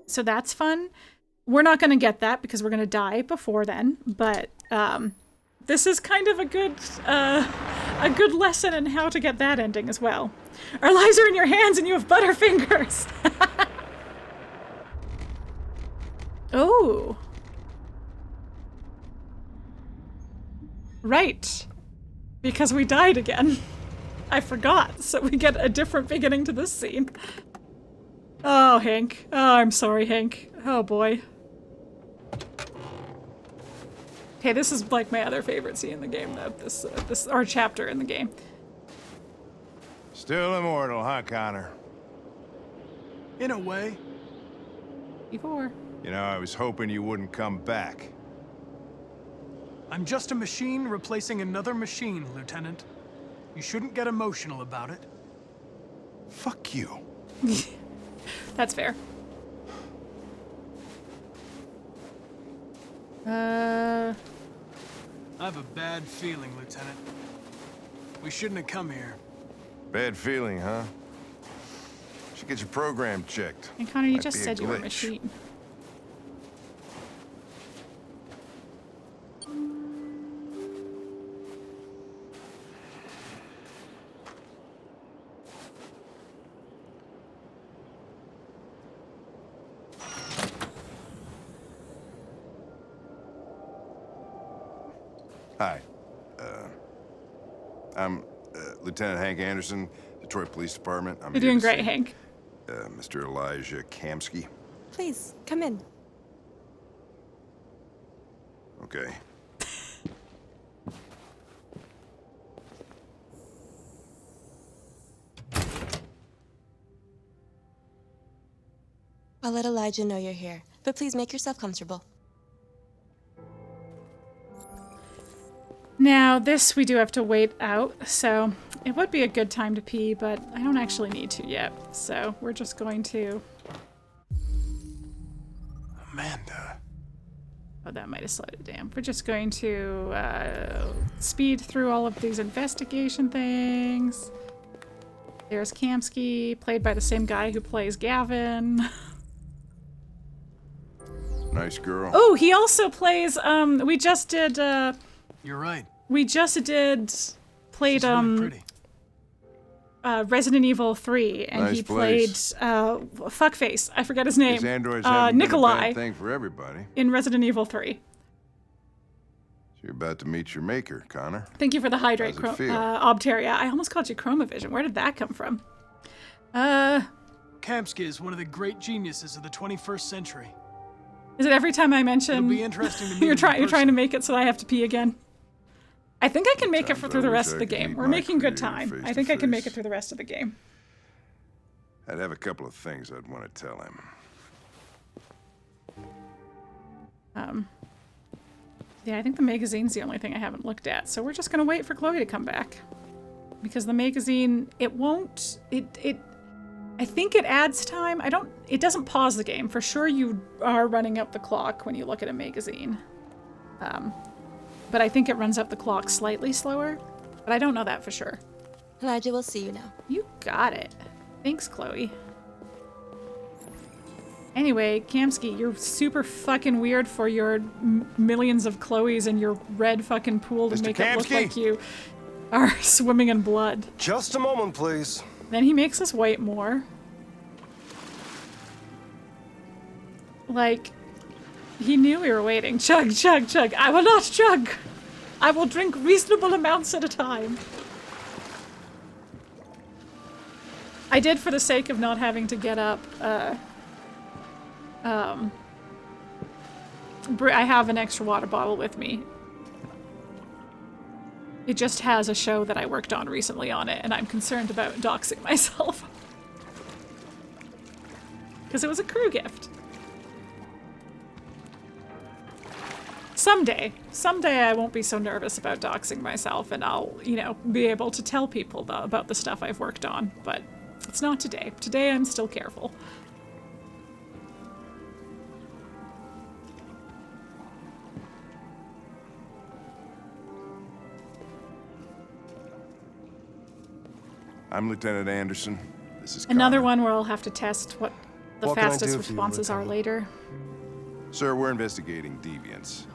Speaker 1: So that's fun. We're not going to get that because we're going to die before then, but this is kind of a good lesson in how to get that ending as well. Our lives are in your hands and you have butterfingers. Oh. Right. Because we died again. I forgot, so we get a different beginning to this scene. Oh, Hank. Oh, I'm sorry, Hank. Oh, boy. Okay, this is like my other favorite scene in the game, though. This our chapter in the game.
Speaker 16: Still immortal, huh, Connor?
Speaker 4: In a way.
Speaker 1: Before.
Speaker 16: You know, I was hoping you wouldn't come back.
Speaker 4: I'm just a machine replacing another machine, Lieutenant. You shouldn't get emotional about it.
Speaker 16: Fuck you.
Speaker 1: That's fair.
Speaker 4: I have a bad feeling, Lieutenant. We shouldn't have come here.
Speaker 16: Bad feeling, huh? Should get your program checked.
Speaker 1: And Connor, you
Speaker 16: Might
Speaker 1: just
Speaker 16: be a
Speaker 1: said you were a
Speaker 16: glitch.
Speaker 1: machine.
Speaker 16: Hi. I'm Lieutenant Hank Anderson, Detroit Police Department. I'm
Speaker 1: You're
Speaker 16: here
Speaker 1: doing
Speaker 16: to
Speaker 1: great,
Speaker 16: see,
Speaker 1: Hank.
Speaker 16: Mr. Elijah Kamski.
Speaker 10: Please, come in.
Speaker 16: Okay.
Speaker 10: I'll let Elijah know you're here, but please make yourself comfortable.
Speaker 1: Now, this we do have to wait out, so it would be a good time to pee, but I don't actually need to yet, so we're just going to...
Speaker 16: Amanda.
Speaker 1: Oh, that might have slowed it down. We're just going to speed through all of these investigation things. There's Kamski, played by the same guy who plays Gavin.
Speaker 16: Nice girl.
Speaker 1: Oh, he also plays, we just did,
Speaker 4: You're right.
Speaker 1: we just played,
Speaker 4: She's really pretty.
Speaker 1: Resident Evil 3, and
Speaker 16: Nice
Speaker 1: he played, Fuckface. I forget his name.
Speaker 16: These androids haven't been a
Speaker 1: Nikolai
Speaker 16: bad thing for everybody.
Speaker 1: in Resident Evil 3.
Speaker 16: So you're about to meet your maker, Connor.
Speaker 1: Thank you for the hydrate,
Speaker 16: How's it feel?
Speaker 1: Obteria. I almost called you Chromavision. Where did that come from?
Speaker 4: Kamski is one of the great geniuses of the 21st century.
Speaker 1: Is it every time I mention
Speaker 4: It'll be interesting to meet
Speaker 1: you're
Speaker 4: him in
Speaker 1: trying
Speaker 4: person.
Speaker 1: to make it so I have to pee again? I think I can make it
Speaker 16: Sometimes
Speaker 1: through the
Speaker 16: I wish
Speaker 1: rest
Speaker 16: I
Speaker 1: of the
Speaker 16: could
Speaker 1: game.
Speaker 16: meet
Speaker 1: We're
Speaker 16: my
Speaker 1: making good
Speaker 16: creator
Speaker 1: time.
Speaker 16: face
Speaker 1: I
Speaker 16: to
Speaker 1: think I can make
Speaker 16: face.
Speaker 1: it through the rest of the game.
Speaker 16: I'd have a couple of things I'd want to tell him.
Speaker 1: Yeah, I think the magazine's the only thing I haven't looked at. So we're just gonna wait for Chloe to come back. Because the magazine, it won't, I think it adds time. It doesn't pause the game. For sure you are running up the clock when you look at a magazine. But I think it runs up the clock slightly slower. But I don't know that for sure.
Speaker 10: Elijah, we'll see you now.
Speaker 1: You got it. Thanks, Chloe. Anyway, Kamski, you're super fucking weird for your millions of Chloes in your red fucking pool to
Speaker 9: Mr.
Speaker 1: make it look
Speaker 9: Kamski?
Speaker 1: like you are swimming in blood.
Speaker 9: Just a moment, please.
Speaker 1: Then he makes us wait more. Like, he knew we were waiting. Chug, chug, chug. I will not chug. I will drink reasonable amounts at a time. I did, for the sake of not having to get up, I have an extra water bottle with me. It just has a show that I worked on recently on it, and I'm concerned about doxing myself. Because it was a crew gift. Someday I won't be so nervous about doxing myself, and I'll, you know, be able to tell people about the stuff I've worked on, but it's not today. Today I'm still careful.
Speaker 16: I'm Lieutenant Anderson. This is
Speaker 1: Another
Speaker 16: Connor.
Speaker 1: one where I'll have to test what the
Speaker 16: What can I
Speaker 1: fastest
Speaker 16: do for you,
Speaker 1: responses are later.
Speaker 16: Sir, we're investigating deviants.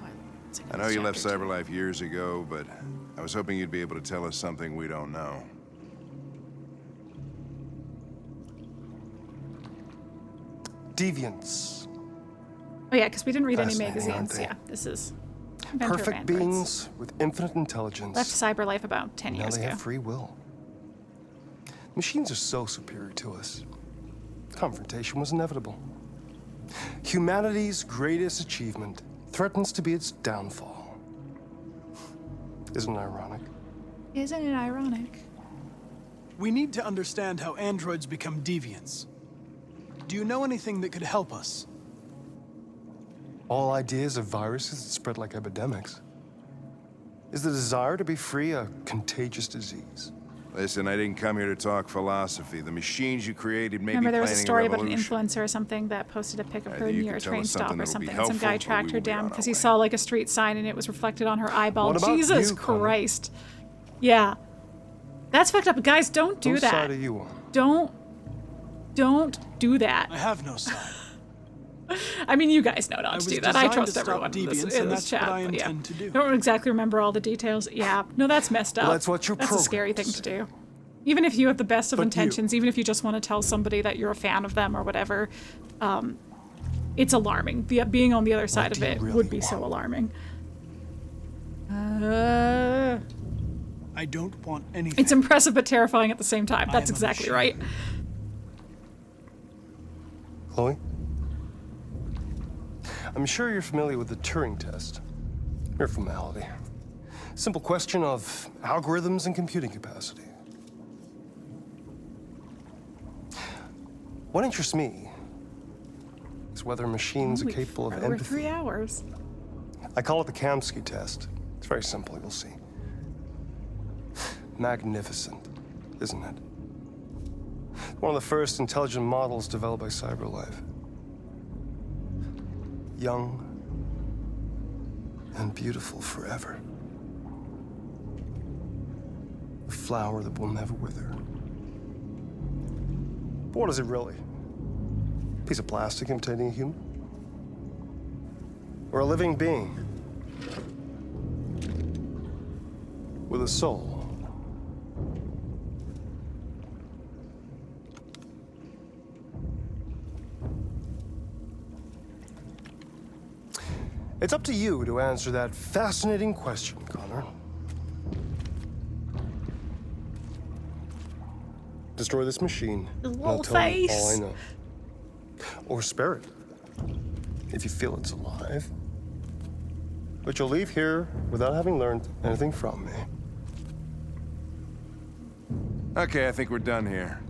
Speaker 16: I know you left CyberLife years ago, but I was hoping you'd be able to tell us something we don't know.
Speaker 9: Deviants.
Speaker 1: Oh yeah, because we didn't read any
Speaker 9: Fascinating, aren't
Speaker 1: magazines.
Speaker 9: they?
Speaker 1: Yeah, this is inventor of
Speaker 9: Perfect
Speaker 1: androids.
Speaker 9: beings with infinite intelligence.
Speaker 1: Left CyberLife about 10
Speaker 9: Now
Speaker 1: years
Speaker 9: they
Speaker 1: ago.
Speaker 9: have free will. Machines are so superior to us. Confrontation was inevitable. Humanity's greatest achievement threatens to be its downfall. Isn't it ironic?
Speaker 1: Isn't it ironic?
Speaker 4: We need to understand how androids become deviants. Do you know anything that could help us?
Speaker 9: All ideas of viruses that spread like epidemics. Is the desire to be free a contagious disease?
Speaker 16: Listen, I didn't come here to talk philosophy. The machines you created may
Speaker 1: Remember
Speaker 16: be
Speaker 1: there was a
Speaker 16: planning
Speaker 1: story about an
Speaker 16: revolution.
Speaker 1: influencer or something that posted a pic of her
Speaker 16: you
Speaker 1: near a
Speaker 16: could tell
Speaker 1: train
Speaker 16: us
Speaker 1: stop
Speaker 16: something
Speaker 1: or
Speaker 16: that'll be
Speaker 1: something, and some guy
Speaker 16: helpful, or
Speaker 1: tracked
Speaker 16: we
Speaker 1: her
Speaker 16: will be
Speaker 1: down
Speaker 16: on
Speaker 1: because
Speaker 16: our
Speaker 1: he saw like a street sign and it was reflected on her eyeball.
Speaker 9: What about
Speaker 1: Jesus
Speaker 9: you, Connor?
Speaker 1: Christ. Yeah. That's fucked up. Guys, don't do
Speaker 9: Whose
Speaker 1: that.
Speaker 9: side are you on?
Speaker 1: Don't do that.
Speaker 4: I have no side.
Speaker 1: I mean, you guys know not
Speaker 4: I
Speaker 1: to
Speaker 4: was
Speaker 1: do that. I
Speaker 4: designed
Speaker 1: trust
Speaker 4: to stop
Speaker 1: everyone in
Speaker 4: deviants,
Speaker 1: this
Speaker 4: and that's
Speaker 1: chat.
Speaker 4: what I
Speaker 1: but yeah.
Speaker 4: intend to do.
Speaker 1: I don't exactly remember all the details. Yeah, no, that's messed up.
Speaker 9: Well, that's what you're
Speaker 1: That's a scary thing to do. Even if you have the best of
Speaker 9: But
Speaker 1: intentions, even if you just want to tell somebody that you're a fan of them or whatever, it's alarming. Being on the other side of it would be so alarming.
Speaker 4: I don't want anything.
Speaker 1: It's impressive but terrifying at the same time. That's
Speaker 4: am a
Speaker 1: exactly
Speaker 4: machine.
Speaker 1: right.
Speaker 9: Chloe? I'm sure you're familiar with the Turing test. Mere formality. Simple question of algorithms and computing capacity. What interests me is whether machines are capable of
Speaker 1: Over
Speaker 9: empathy.
Speaker 1: 3 hours.
Speaker 9: I call it the Kamski test. It's very simple, you'll see. Magnificent, isn't it? One of the first intelligent models developed by CyberLife. Young and beautiful forever. A flower that will never wither. But what is it really? A piece of plastic imitating a human? Or a living being? With a soul? It's up to you to answer that fascinating question, Connor. Destroy this machine,
Speaker 1: His
Speaker 9: and I'll
Speaker 1: little
Speaker 9: tell you all I
Speaker 1: face.
Speaker 9: know. Or spare it, if you feel it's alive. But you'll leave here without having learned anything from me.
Speaker 16: Okay, I think we're done here.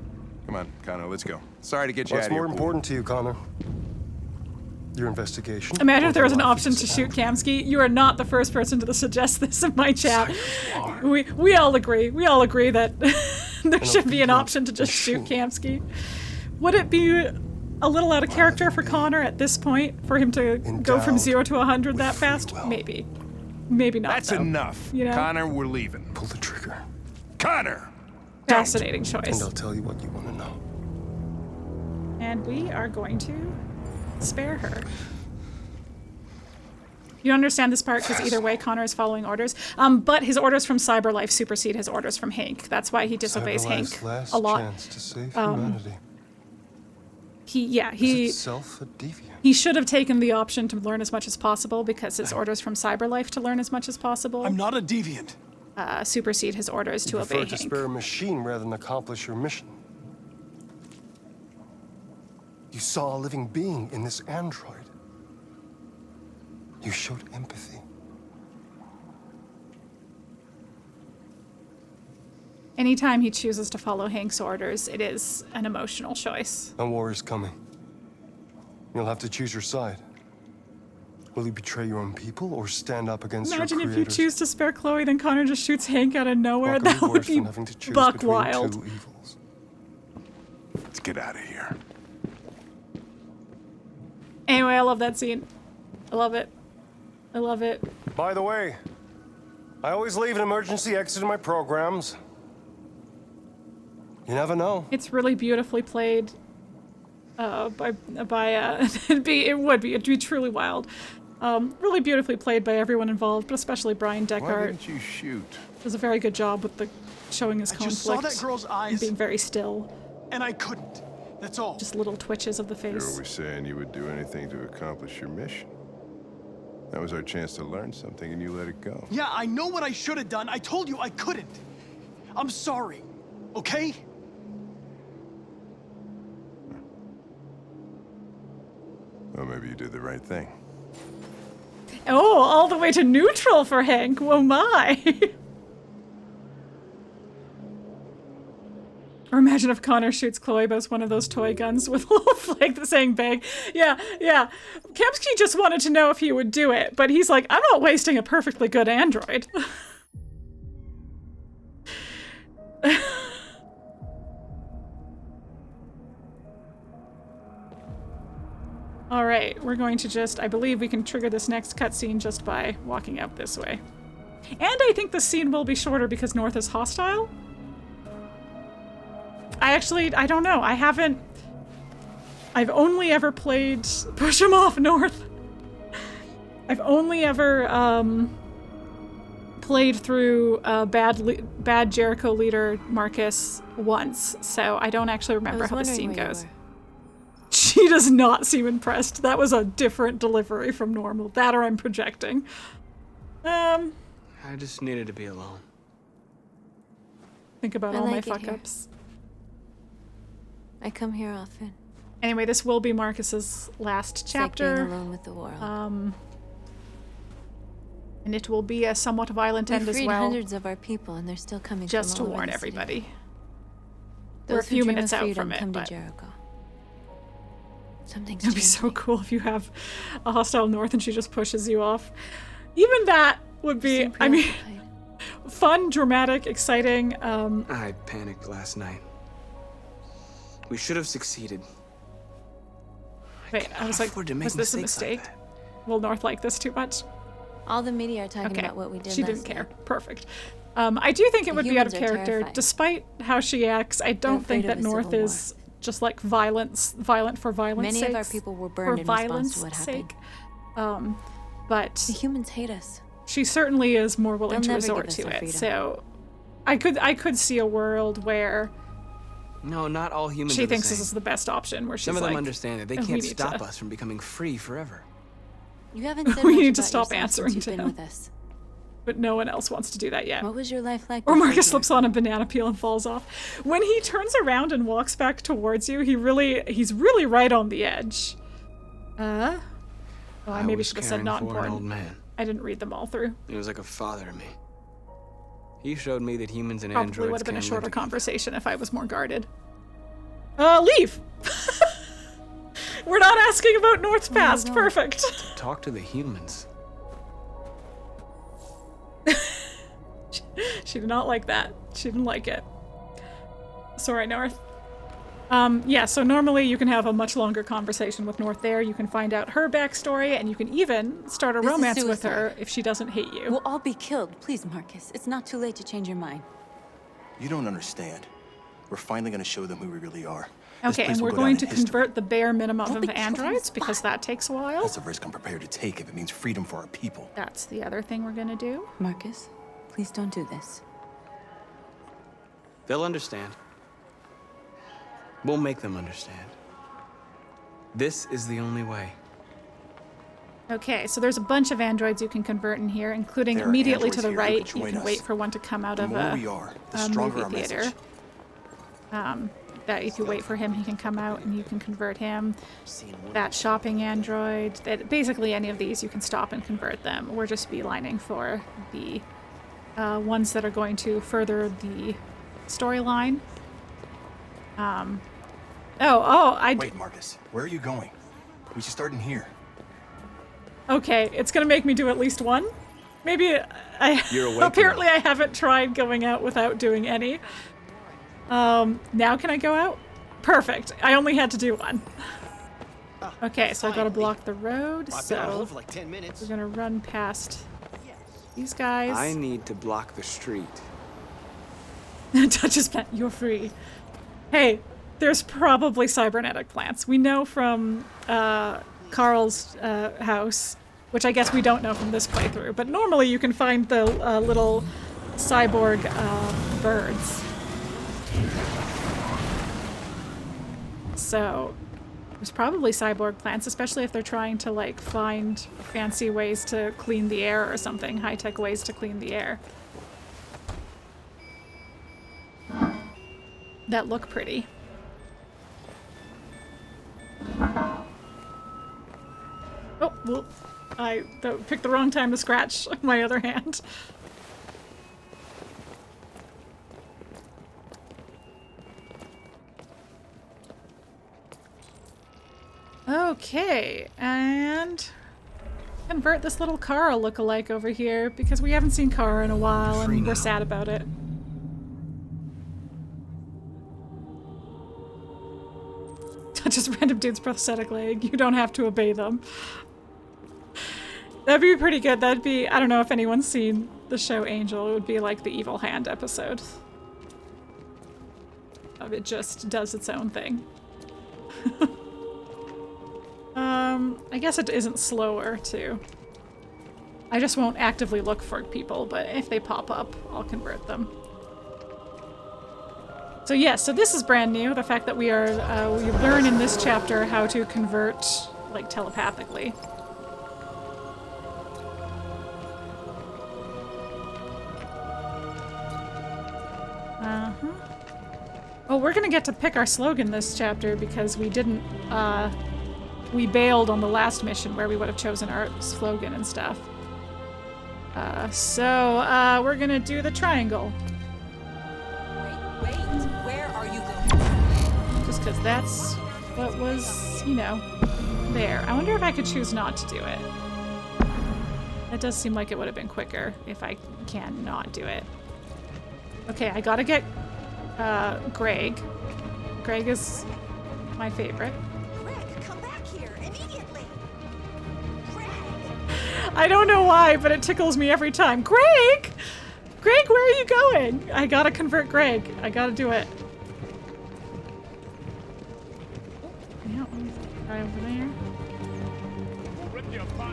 Speaker 16: Come on, Connor, let's go. Sorry to get you
Speaker 9: What's
Speaker 16: out of here.
Speaker 9: more important to you, Connor? your investigation.
Speaker 1: Imagine if there was an option to shoot Kamski. You are not the first person to suggest this in my chat. We all agree. We all agree that there should be an option to just shoot Kamski. Would it be a little out of character for Connor at this point for him to go from 0 to 100 that fast? Maybe. Maybe not.
Speaker 16: That's
Speaker 1: though.
Speaker 16: enough.
Speaker 1: You know?
Speaker 16: Connor, we're leaving.
Speaker 9: Pull the trigger.
Speaker 16: Connor!
Speaker 1: Fascinating choice.
Speaker 9: And I'll tell you what you want to know.
Speaker 1: And we are going to spare her. You don't understand this part because either way Connor is following orders. But his orders from CyberLife supersede his orders from Hank. That's why he disobeys Hank
Speaker 9: last
Speaker 1: a lot.
Speaker 9: Chance to save humanity.
Speaker 1: He should have taken the option to learn as much as possible because his orders from CyberLife to learn as much as possible.
Speaker 4: I'm not a deviant.
Speaker 1: Supersede his orders to obey Hank.
Speaker 9: To spare a machine rather than accomplish your mission. You saw a living being in this android. You showed empathy.
Speaker 1: Anytime he chooses to follow Hank's orders, it is an emotional choice.
Speaker 9: A war is coming. You'll have to choose your side. Will you betray your own people or stand up against
Speaker 1: Imagine
Speaker 9: your
Speaker 1: if you
Speaker 9: creators?
Speaker 1: choose to spare Chloe, then Connor just shoots Hank out of nowhere.
Speaker 9: What could
Speaker 1: That would
Speaker 9: worse
Speaker 1: be
Speaker 9: than having to choose
Speaker 1: buck
Speaker 9: between
Speaker 1: wild.
Speaker 9: two evils?
Speaker 16: Let's get out of here.
Speaker 1: Anyway, I love that scene. I love it. I love it.
Speaker 9: By the way, I always leave an emergency exit in my programs. You never know.
Speaker 1: It's really beautifully played. It'd be truly wild. Really beautifully played by everyone involved, but especially Brian
Speaker 16: Why
Speaker 1: Deckard.
Speaker 16: didn't you shoot?
Speaker 1: Does a very good job with the showing his
Speaker 4: I
Speaker 1: conflict.
Speaker 4: just saw that girl's eyes.
Speaker 1: And being very still.
Speaker 4: And I couldn't. That's all.
Speaker 1: Just little twitches of the
Speaker 16: You're
Speaker 1: face.
Speaker 16: always saying you would do anything to accomplish your mission. That was our chance to learn something, and you let it go.
Speaker 4: Yeah, I know what I should have done. I told you I couldn't. I'm sorry. Okay?
Speaker 16: Well, maybe you did the right thing.
Speaker 1: Oh, all the way to neutral for Hank. Whoa, my. Or imagine if Connor shoots Chloe with one of those toy guns with a little flag saying bag. Yeah. Kamski just wanted to know if he would do it, but he's like, I'm not wasting a perfectly good android. All right, we're going to I believe we can trigger this next cutscene just by walking out this way. And I think the scene will be shorter because North is hostile. I don't know. I've only ever played Push Him Off North. I've only ever played through bad Jericho leader Markus once, so I don't actually remember how the scene goes. She does not seem impressed. That was a different delivery from normal. That or I'm projecting.
Speaker 11: I just needed to be alone.
Speaker 1: Think about all my fuck-ups.
Speaker 3: I come here often.
Speaker 1: Anyway, this will be Markus's last chapter.
Speaker 3: It's like being alone with the world.
Speaker 1: And it will be a somewhat violent end as
Speaker 3: We've freed
Speaker 1: well.
Speaker 3: hundreds of our people, and they're still coming.
Speaker 1: Just to
Speaker 3: from all over
Speaker 1: warn
Speaker 3: the
Speaker 1: everybody.
Speaker 3: city.
Speaker 1: We're a
Speaker 3: Those who
Speaker 1: few
Speaker 3: dream
Speaker 1: minutes
Speaker 3: of
Speaker 1: out
Speaker 3: freedom
Speaker 1: from it,
Speaker 3: come
Speaker 1: but
Speaker 3: to Jericho. Something's
Speaker 1: it'd be so cool if you have a hostile North and she just pushes you off. Even that would be, I mean, fun, dramatic, exciting.
Speaker 11: I panicked last night. We should have succeeded.
Speaker 1: Wait, I was like, was this a mistake? Will North like this too much?
Speaker 3: All the media are talking about what we did.
Speaker 1: She didn't care. Perfect. I do think it would be out of character,
Speaker 3: terrified.
Speaker 1: Despite how she acts. I don't think that North is just like violent for violence sake.
Speaker 3: Many of our people were burned in response to what happened.
Speaker 1: But
Speaker 3: the humans hate us.
Speaker 1: She certainly is more willing to
Speaker 3: They'll never
Speaker 1: resort
Speaker 3: give us
Speaker 1: to
Speaker 3: our
Speaker 1: it.
Speaker 3: freedom.
Speaker 1: So I could see a world where
Speaker 11: No, not all humans
Speaker 1: she
Speaker 11: are the
Speaker 1: thinks
Speaker 11: same.
Speaker 1: this is the best option. Where she's
Speaker 11: Some of them
Speaker 1: like,
Speaker 11: understand that they
Speaker 1: "Oh, we
Speaker 11: can't
Speaker 1: need
Speaker 11: stop
Speaker 1: to-
Speaker 11: us from becoming free forever.
Speaker 3: You haven't said
Speaker 1: We
Speaker 3: much
Speaker 1: need to
Speaker 3: about
Speaker 1: stop
Speaker 3: yourself
Speaker 1: answering
Speaker 3: since
Speaker 1: to
Speaker 3: you've been
Speaker 1: him.
Speaker 3: with us.
Speaker 1: But no one else wants to do that yet.
Speaker 3: What was your life like?
Speaker 1: Or
Speaker 3: before
Speaker 1: Markus
Speaker 3: Jericho?
Speaker 1: slips on a banana peel and falls off. When he turns around and walks back towards you, he's really right on the edge. Oh, I maybe
Speaker 11: was
Speaker 1: should have said
Speaker 11: caring
Speaker 1: not
Speaker 11: for an
Speaker 1: important.
Speaker 11: old man.
Speaker 1: I didn't read them all through.
Speaker 11: He was like a father to me. He showed me that humans and
Speaker 1: Probably
Speaker 11: androids
Speaker 1: would have been a
Speaker 11: can live
Speaker 1: shorter
Speaker 11: together.
Speaker 1: conversation if I was more guarded. Leave! We're not asking about North Past. Perfect.
Speaker 11: Talk to the humans.
Speaker 1: She did not like that. She didn't like it. Sorry, North. Yeah, so normally you can have a much longer conversation with North there. You can find out her backstory, and you can even start a romance with her if she doesn't hate you.
Speaker 3: We'll all be killed. Please, Markus. It's not too late to change your mind.
Speaker 12: You don't understand. We're finally going to show them who we really are.
Speaker 1: Okay, and we're going to convert the bare minimum of androids, because that takes a while.
Speaker 12: That's a risk I'm prepared to take if it means freedom for our people.
Speaker 1: That's the other thing we're gonna do.
Speaker 3: Markus, please don't do this.
Speaker 11: They'll understand. We'll make them understand. This is the only way.
Speaker 1: Okay, so there's a bunch of androids you can convert in here, including immediately to the right. You can wait for one to come out of a movie theater. That if you wait for him, he can come out and you can convert him. That shopping android, basically any of these, you can stop and convert them. We're just beelining for the ones that are going to further the storyline.
Speaker 12: Wait, Markus, where are you going? We should start in here.
Speaker 1: Okay, it's gonna make me do at least one. Maybe apparently I haven't tried going out without doing any. Now can I go out? Perfect. I only had to do one. Okay, so I gotta block the road, so we're gonna run past these guys.
Speaker 11: I need to block the street.
Speaker 1: Touches plant, you're free. Hey, there's probably cybernetic plants. We know from Carl's house, which I guess we don't know from this playthrough, but normally you can find the little cyborg birds. So there's probably cyborg plants, especially if they're trying to like find fancy ways to clean the air or something, high-tech ways to clean the air. That look pretty. Oh, well, I picked the wrong time to scratch my other hand. Okay, and convert this little Kara lookalike over here because we haven't seen Kara in a while and we're sad about it. Just random dude's prosthetic leg. You don't have to obey them. That'd be pretty good. That'd be, I don't know if anyone's seen the show Angel. It would be like the Evil Hand episode. It just does its own thing. I guess it isn't slower, too. I just won't actively look for people, but if they pop up, I'll convert them. So yeah, so this is brand new, the fact that we are, we learn in this chapter how to convert, like, telepathically. Oh, we're gonna get to pick our slogan this chapter because we didn't, we bailed on the last mission where we would have chosen our slogan and stuff. So we're gonna do the triangle.
Speaker 13: Wait, where are you going?
Speaker 1: Just because that's what was, you know, there. I wonder if I could choose not to do it. That does seem like it would have been quicker if I can not do it. Okay, I gotta get Greg. Greg is my favorite.
Speaker 13: Greg, come back here immediately.
Speaker 1: I don't know why, but it tickles me every time. Greg! Greg, where are you going? I gotta convert Greg. I gotta do it. Yeah, right over there.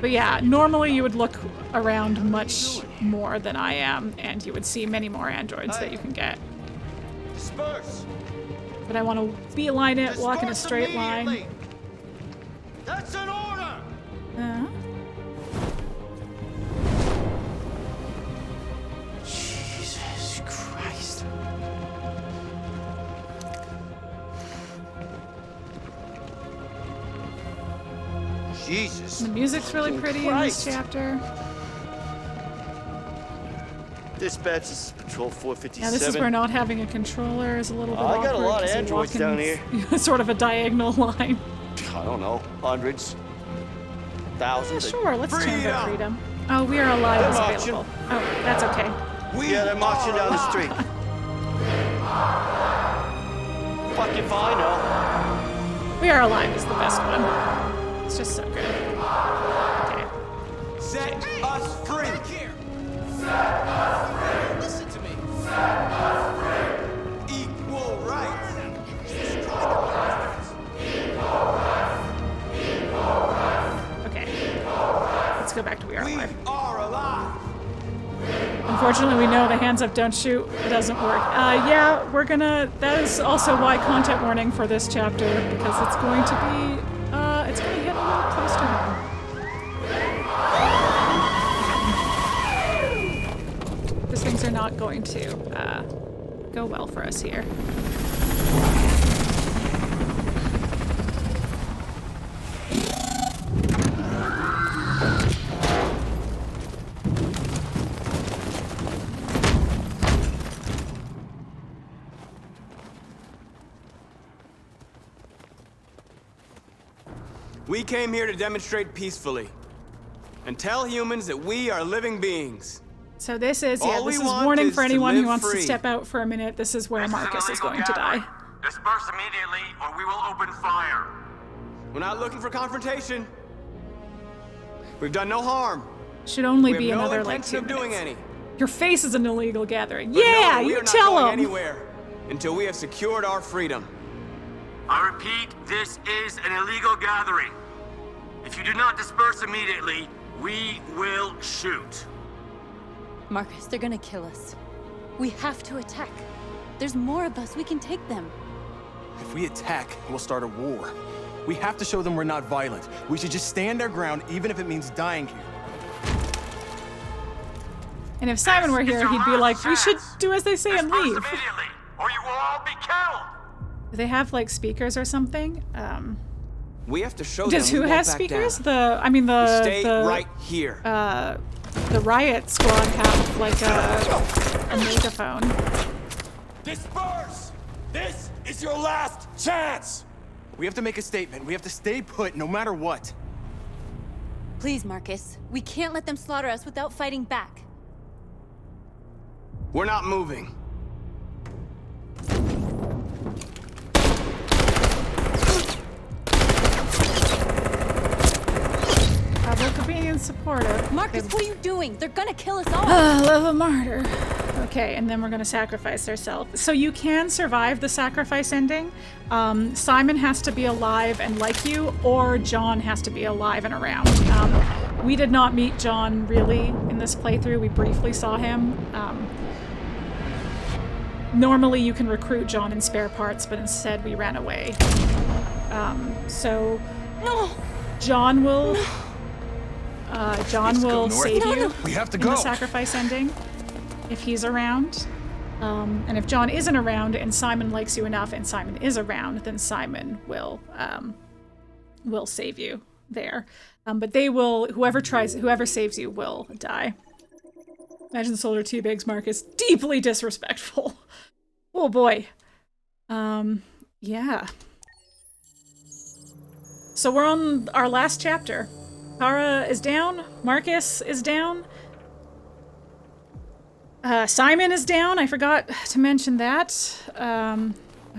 Speaker 1: But yeah, normally you would look around much more than I am, and you would see many more androids that you can get.
Speaker 17: Disperse.
Speaker 1: But I want to beeline it, walk in a straight line.
Speaker 17: That's an order.
Speaker 12: Jesus Christ.
Speaker 17: Jesus.
Speaker 1: The music's really pretty in this chapter.
Speaker 17: Dispatch, this is Patrol 457.
Speaker 1: Yeah, this is where not having a controller is a little bit
Speaker 17: I
Speaker 1: awkward.
Speaker 17: got a lot of
Speaker 1: 'cause you
Speaker 17: androids
Speaker 1: walk
Speaker 17: down
Speaker 1: in
Speaker 17: here.
Speaker 1: sort of a diagonal line.
Speaker 17: I don't know, hundreds, thousands.
Speaker 1: Yeah, sure, let's turn about freedom. Oh, we are alive is available. Oh, that's okay.
Speaker 17: Yeah, they're marching down the street. Fuck if I know.
Speaker 1: We are alive is the best one. It's just so good. Okay.
Speaker 11: Set us free.
Speaker 18: Listen to me.
Speaker 11: Equal rights.
Speaker 1: Okay. Let's go back to We Are Alive.
Speaker 11: We are alive.
Speaker 1: Unfortunately, we know the hands up, don't shoot. It doesn't work. Yeah, we're gonna. That is also why content warning for this chapter, because it's going to be. It's going to hit a little close to home. These things are not going to go well for us here.
Speaker 11: We came here to demonstrate peacefully and tell humans that we are living beings.
Speaker 1: So this is, this is
Speaker 11: want
Speaker 1: warning
Speaker 11: is
Speaker 1: for
Speaker 11: to
Speaker 1: anyone who
Speaker 11: live
Speaker 1: wants to
Speaker 11: free.
Speaker 1: step out for a minute. This is where Markus is going to die.
Speaker 7: Disperse immediately, or we will open fire.
Speaker 11: We're not looking for confrontation. We've done no harm.
Speaker 1: Should only
Speaker 11: We
Speaker 1: be
Speaker 11: have no
Speaker 1: another like
Speaker 11: intention
Speaker 1: 2
Speaker 11: of doing
Speaker 1: minutes.
Speaker 11: any.
Speaker 1: Your face is an illegal gathering.
Speaker 11: But know
Speaker 1: Yeah,
Speaker 11: that we
Speaker 1: you
Speaker 11: are not
Speaker 1: tell
Speaker 11: going
Speaker 1: them.
Speaker 11: anywhere until we have secured our freedom.
Speaker 7: I repeat, this is an illegal gathering. If you do not disperse immediately, we will shoot.
Speaker 3: Markus, they're gonna kill us. We have to attack. There's more of us. We can take them.
Speaker 12: If we attack, we'll start a war. We have to show them we're not violent. We should just stand our ground, even if it means dying here.
Speaker 1: And if Simon were here, he'd be like, we should do as they say and leave.
Speaker 7: Immediately, or you will all be killed.
Speaker 1: Do they have like speakers or something?
Speaker 11: We have to show
Speaker 1: Does
Speaker 11: them
Speaker 1: who
Speaker 11: we won't
Speaker 1: has
Speaker 11: back
Speaker 1: speakers?
Speaker 11: down.
Speaker 1: I mean the
Speaker 11: Stay right here.
Speaker 1: The riot squad have like a megaphone.
Speaker 12: Disperse! This is your last chance! We have to make a statement. We have to stay put no matter what.
Speaker 3: Please, Markus. We can't let them slaughter us without fighting back.
Speaker 11: We're not moving.
Speaker 1: Look being supportive.
Speaker 3: Markus, what are you doing? They're gonna kill us all.
Speaker 1: Love a martyr. Okay, and then we're gonna sacrifice ourselves. So you can survive the sacrifice ending. Simon has to be alive and like you, or John has to be alive and around. We did not meet John really in this playthrough. We briefly saw him. Normally you can recruit John in spare parts, but instead we ran away. So John will save you
Speaker 12: We have to
Speaker 1: in
Speaker 12: go.
Speaker 1: the sacrifice ending if he's around. And if John isn't around and Simon likes you enough and Simon is around, then Simon will save you there. But they will, whoever saves you will die. Imagine the Solar Teabags Markus. Deeply disrespectful. Oh boy. Yeah. So we're on our last chapter. Kara is down. Markus is down. Simon is down. I forgot to mention that. Oh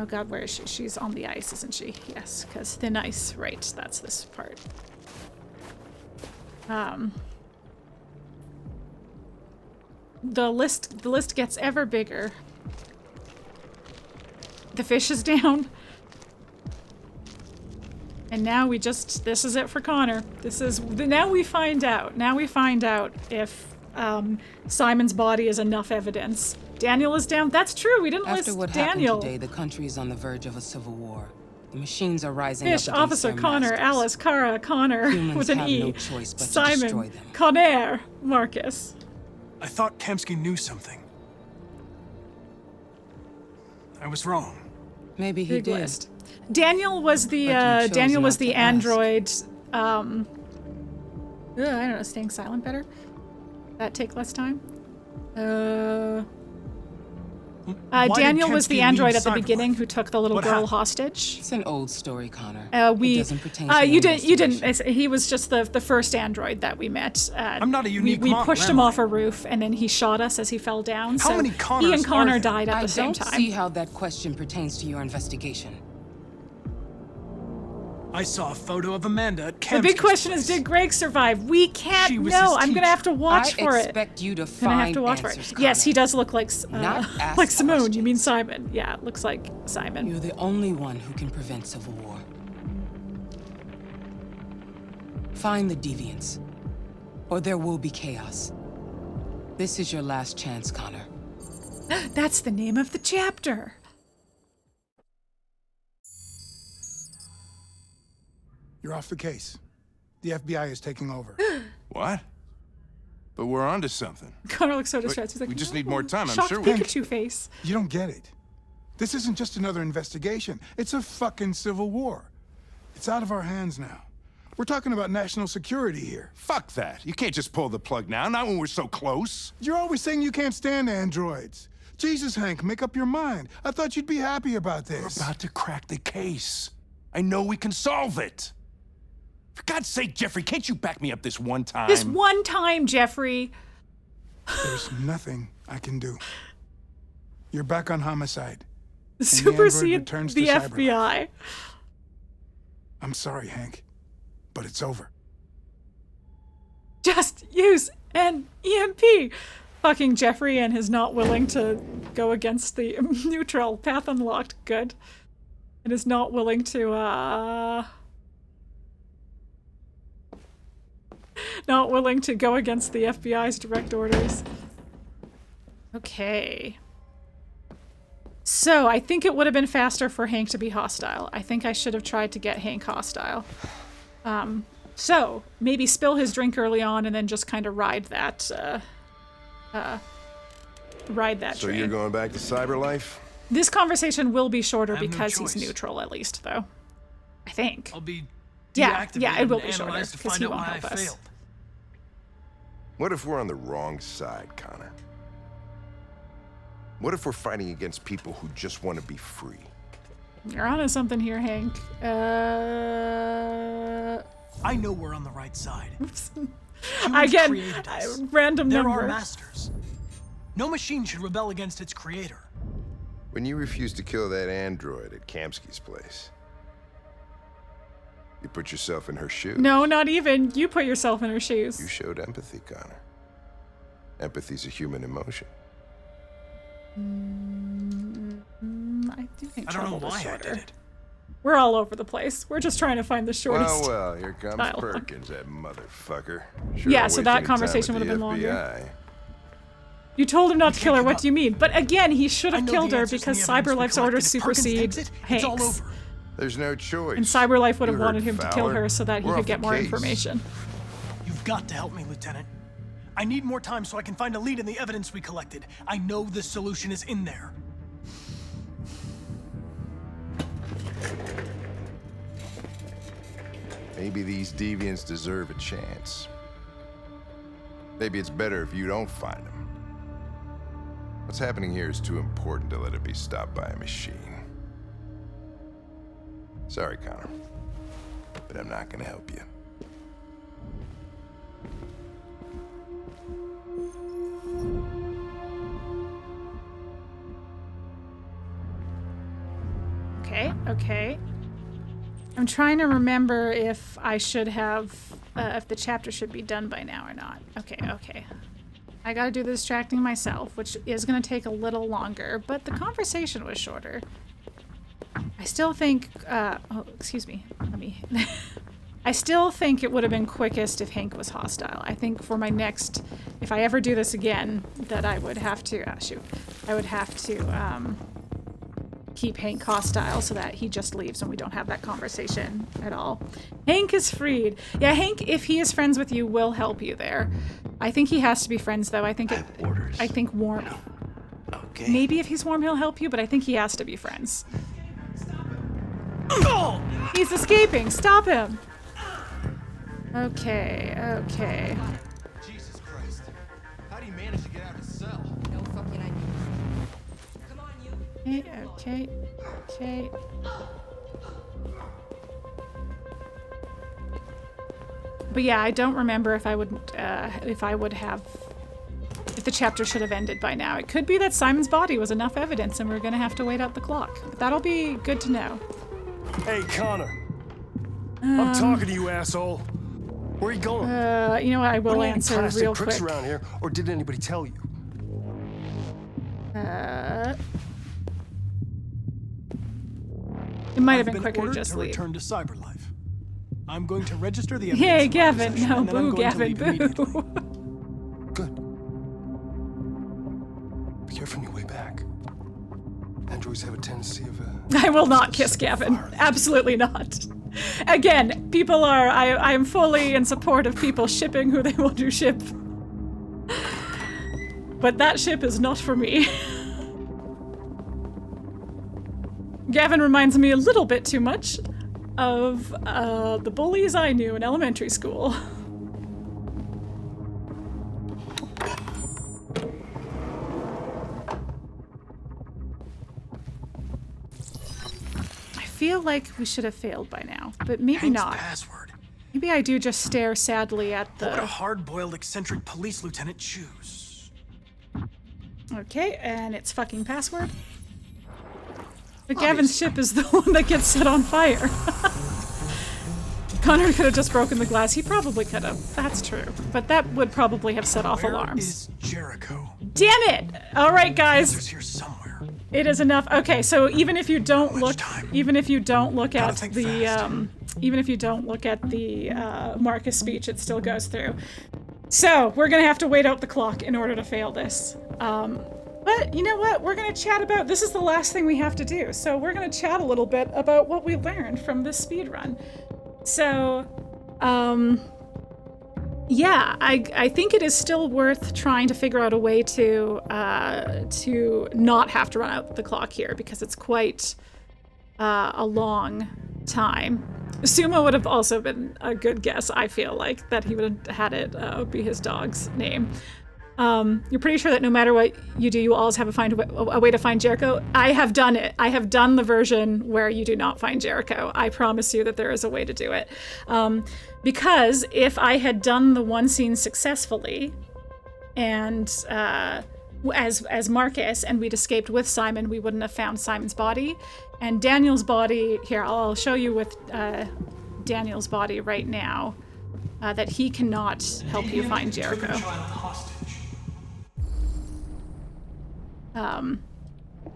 Speaker 1: god, where is she? She's on the ice, isn't she? Yes, because thin ice. Right, that's this part. The list gets ever bigger. The fish is down. And now this is it for Connor. Now we find out. Now we find out if Simon's body is enough evidence. Daniel is down. That's true. We didn't
Speaker 2: After
Speaker 1: list
Speaker 2: what
Speaker 1: Daniel.
Speaker 2: happened today, the country is on the verge of a civil war. The machines are rising
Speaker 1: Fish,
Speaker 2: up against
Speaker 1: Officer,
Speaker 2: their
Speaker 1: Connor,
Speaker 2: masters.
Speaker 1: Alice, Kara, Connor,
Speaker 2: Humans
Speaker 1: with an
Speaker 2: have
Speaker 1: E.
Speaker 2: no choice but to destroy
Speaker 1: Simon,
Speaker 2: them.
Speaker 1: Connor, Markus.
Speaker 4: I thought Kamski knew something. I was wrong.
Speaker 2: Maybe he
Speaker 1: Big
Speaker 2: did.
Speaker 1: list. Daniel was the
Speaker 2: chose
Speaker 1: Daniel was
Speaker 2: not
Speaker 1: the
Speaker 2: to ask.
Speaker 1: android. I don't know, staying silent better. That take less time.
Speaker 4: Why did
Speaker 1: Daniel was
Speaker 4: Kamski
Speaker 1: the android
Speaker 4: leave
Speaker 1: at the
Speaker 4: Cyberlife?
Speaker 1: beginning who took the little
Speaker 4: What
Speaker 1: girl
Speaker 4: happened?
Speaker 1: hostage.
Speaker 2: It's an old story, Connor.
Speaker 1: We
Speaker 2: It doesn't pertain to
Speaker 1: you
Speaker 2: your
Speaker 1: didn't. You didn't.
Speaker 2: investigation.
Speaker 1: He was just the first android that we met.
Speaker 4: I'm not a unique
Speaker 1: We
Speaker 4: model,
Speaker 1: pushed
Speaker 4: am
Speaker 1: him
Speaker 4: I?
Speaker 1: off a roof, and then he shot us as he fell down.
Speaker 4: How
Speaker 1: so
Speaker 4: many
Speaker 1: he
Speaker 4: Connors
Speaker 1: and Connor
Speaker 4: are there?
Speaker 1: died at
Speaker 2: I
Speaker 1: the same
Speaker 2: don't
Speaker 1: time.
Speaker 2: see how that question pertains to your investigation.
Speaker 4: I saw a photo of Amanda at Kamski's
Speaker 1: The big question
Speaker 4: place.
Speaker 1: is, did Greg survive? We can't
Speaker 4: She was
Speaker 1: know.
Speaker 4: his
Speaker 1: I'm gonna have to
Speaker 4: teacher.
Speaker 1: watch for
Speaker 2: I
Speaker 1: it.
Speaker 2: expect you to
Speaker 1: Gonna have
Speaker 2: find
Speaker 1: to watch for
Speaker 2: answers,
Speaker 1: it. Yes, he
Speaker 2: Connor.
Speaker 1: does look like
Speaker 2: Not ask
Speaker 1: like Simone. You
Speaker 2: questions.
Speaker 1: mean Simon? Yeah, it looks like Simon.
Speaker 2: You're the only one who can prevent civil war. Find the deviants, or there will be chaos. This is your last chance, Connor.
Speaker 1: That's the name of the chapter.
Speaker 14: You're off the case. The FBI is taking over.
Speaker 16: What? But we're onto something.
Speaker 1: Connor looks so distressed. He's like,
Speaker 16: We just need more time, I'm
Speaker 1: shocked
Speaker 16: sure we
Speaker 1: Pikachu face.
Speaker 14: You don't get it. This isn't just another investigation. It's a fucking civil war. It's out of our hands now. We're talking about national security here.
Speaker 16: Fuck that. You can't just pull the plug now, not when we're so close.
Speaker 14: You're always saying you can't stand androids. Jesus, Hank, make up your mind. I thought you'd be happy about this.
Speaker 16: We're about to crack the case. I know we can solve it. For God's sake, Jeffrey, can't you back me up this one time?
Speaker 1: This one time, Jeffrey.
Speaker 14: There's nothing I can do. You're back on homicide. and
Speaker 1: Supersede
Speaker 14: returns
Speaker 1: the
Speaker 14: to Cyberlife.
Speaker 1: FBI.
Speaker 14: I'm sorry, Hank, but it's over.
Speaker 1: Just use an EMP. Fucking Jeffrey and his not willing to go against the neutral. Path unlocked. Good. And is not willing to, not willing to go against the FBI's direct orders. Okay. So, I think it would have been faster for Hank to be hostile. I think I should have tried to get Hank hostile. So, maybe spill his drink early on and then just kind of ride that,
Speaker 16: So
Speaker 1: train.
Speaker 16: you're going back to Cyberlife?
Speaker 1: This conversation will be shorter
Speaker 4: I have no
Speaker 1: because he's
Speaker 4: choice.
Speaker 1: neutral, at least, though. I think.
Speaker 4: I'll be
Speaker 1: Yeah,
Speaker 4: deactivated
Speaker 1: it will
Speaker 4: and
Speaker 1: be shorter,
Speaker 4: analyzed to
Speaker 1: because
Speaker 4: find
Speaker 1: he
Speaker 4: out
Speaker 1: won't
Speaker 4: why I
Speaker 1: help us.
Speaker 4: failed.
Speaker 16: What if we're on the wrong side, Connor? What if we're fighting against people who just want to be free?
Speaker 1: You're onto something here, Hank.
Speaker 4: I know we're on the right side.
Speaker 1: Again,
Speaker 4: created us.
Speaker 1: random
Speaker 4: They're
Speaker 1: number.
Speaker 4: our masters. No machine should rebel against its creator.
Speaker 16: When you refused to kill that android at Kamski's place, you put yourself in her shoes.
Speaker 1: No, not even. You put yourself in her shoes.
Speaker 16: You showed empathy, Connor. Empathy's a human emotion.
Speaker 1: I do think
Speaker 4: I don't know
Speaker 1: trouble was
Speaker 4: why I
Speaker 1: shorter.
Speaker 4: did it.
Speaker 1: We're all over the place. We're just trying to find the shortest.
Speaker 16: Well, here comes
Speaker 1: dialogue.
Speaker 16: Perkins, that motherfucker. Sure
Speaker 1: Yeah,
Speaker 16: don't
Speaker 1: so
Speaker 16: waste
Speaker 1: that
Speaker 16: any
Speaker 1: conversation
Speaker 16: time
Speaker 1: would
Speaker 16: with
Speaker 1: have
Speaker 16: the
Speaker 1: been
Speaker 16: FBI.
Speaker 1: longer. You told him not to kill her. What do you mean? But again, he should
Speaker 4: I
Speaker 1: have
Speaker 4: know
Speaker 1: killed
Speaker 4: the
Speaker 1: her
Speaker 4: answers
Speaker 1: because
Speaker 4: and the evidence we
Speaker 1: Cyberlife's orders
Speaker 4: collected. If Perkins
Speaker 1: supersede
Speaker 4: takes it,
Speaker 1: Hank's.
Speaker 4: it's all over.
Speaker 16: There's no choice.
Speaker 1: And Cyberlife would have
Speaker 16: You
Speaker 1: wanted
Speaker 16: heard
Speaker 1: him to kill
Speaker 16: Fowler.
Speaker 1: her so that he
Speaker 16: We're
Speaker 1: could
Speaker 16: off
Speaker 1: get
Speaker 16: the
Speaker 1: more
Speaker 16: case.
Speaker 1: information.
Speaker 4: You've got to help me, Lieutenant. I need more time so I can find a lead in the evidence we collected. I know the solution is in there.
Speaker 16: Maybe these deviants deserve a chance. Maybe it's better if you don't find them. What's happening here is too important to let it be stopped by a machine. Sorry, Connor, but I'm not gonna help you.
Speaker 1: Okay. I'm trying to remember if I should have, if the chapter should be done by now or not. Okay. I gotta do the distracting myself, which is gonna take a little longer, but the conversation was shorter. I still think, oh, excuse me, let me, I still think it would have been quickest if Hank was hostile. I think for my next, if I ever do this again, that I would have to, I would have to, keep Hank hostile so that he just leaves and we don't have that conversation at all. Hank is freed. Yeah, Hank, if he is friends with you, will help you there. I think he has to be friends, though. I think warm.
Speaker 17: Okay.
Speaker 1: Maybe if he's warm, he'll help you, but I think he has to be friends. He's escaping. Stop him. Okay.
Speaker 12: Jesus Christ. How do you manage to get out of his cell?
Speaker 13: No fucking idea. Come
Speaker 1: Okay. But yeah, I don't remember if I would have, if the chapter should have ended by now. It could be that Simon's body was enough evidence and we're gonna have to wait out the clock. But that'll be good to know.
Speaker 9: Hey, Connor. I'm talking to you, asshole. Where are you going?
Speaker 1: You know what? I will answer real quick.
Speaker 9: Crooks around here, or did anybody tell you?
Speaker 1: It might have been quicker to just leave.
Speaker 4: Return to CyberLife. I'm going to register the
Speaker 1: Hey,
Speaker 4: evidence.
Speaker 1: Gavin! No,
Speaker 4: and then I'm
Speaker 1: boo,
Speaker 4: going to
Speaker 1: Gavin!
Speaker 4: leave
Speaker 1: Boo!
Speaker 4: immediately.
Speaker 9: Be careful on your way back. Androids have a tendency of.
Speaker 1: I will not kiss Gavin. Absolutely not. Again, people are. I am fully in support of people shipping who they want to ship. But that ship is not for me. Gavin reminds me a little bit too much of the bullies I knew in elementary school. I feel like we should have failed by now, but maybe
Speaker 4: Hank's
Speaker 1: not.
Speaker 4: Password.
Speaker 1: Maybe I do just stare sadly at the...
Speaker 4: What would a hard-boiled eccentric police lieutenant choose?
Speaker 1: Okay, and it's fucking password. But Gavin's ship is the one that gets set on fire. Connor could have just broken the glass. He probably could have. That's true. But that would probably have set off alarms.
Speaker 4: Where is Jericho?
Speaker 1: Damn it! All right, guys.
Speaker 4: He's here somewhere.
Speaker 1: It is enough. Okay, so even if you don't look, even if you don't look at the Markus speech, it still goes through. So we're gonna have to wait out the clock in order to fail this. But you know what? We're gonna chat about, this is the last thing we have to do. So we're gonna chat a little bit about what we learned from this speed run. So, yeah, I think it is still worth trying to figure out a way to not have to run out the clock here, because it's quite a long time. Sumo would have also been a good guess, I feel like, that he would have had it be his dog's name. You're pretty sure that no matter what you do, you will always have a way to find Jericho? I have done it. I have done the version where you do not find Jericho. I promise you that there is a way to do it. Because if I had done the one scene successfully, and as Markus, and we'd escaped with Simon, we wouldn't have found Simon's body. And Daniel's body, here, I'll show you with Daniel's body right now, that he cannot help you find Jericho.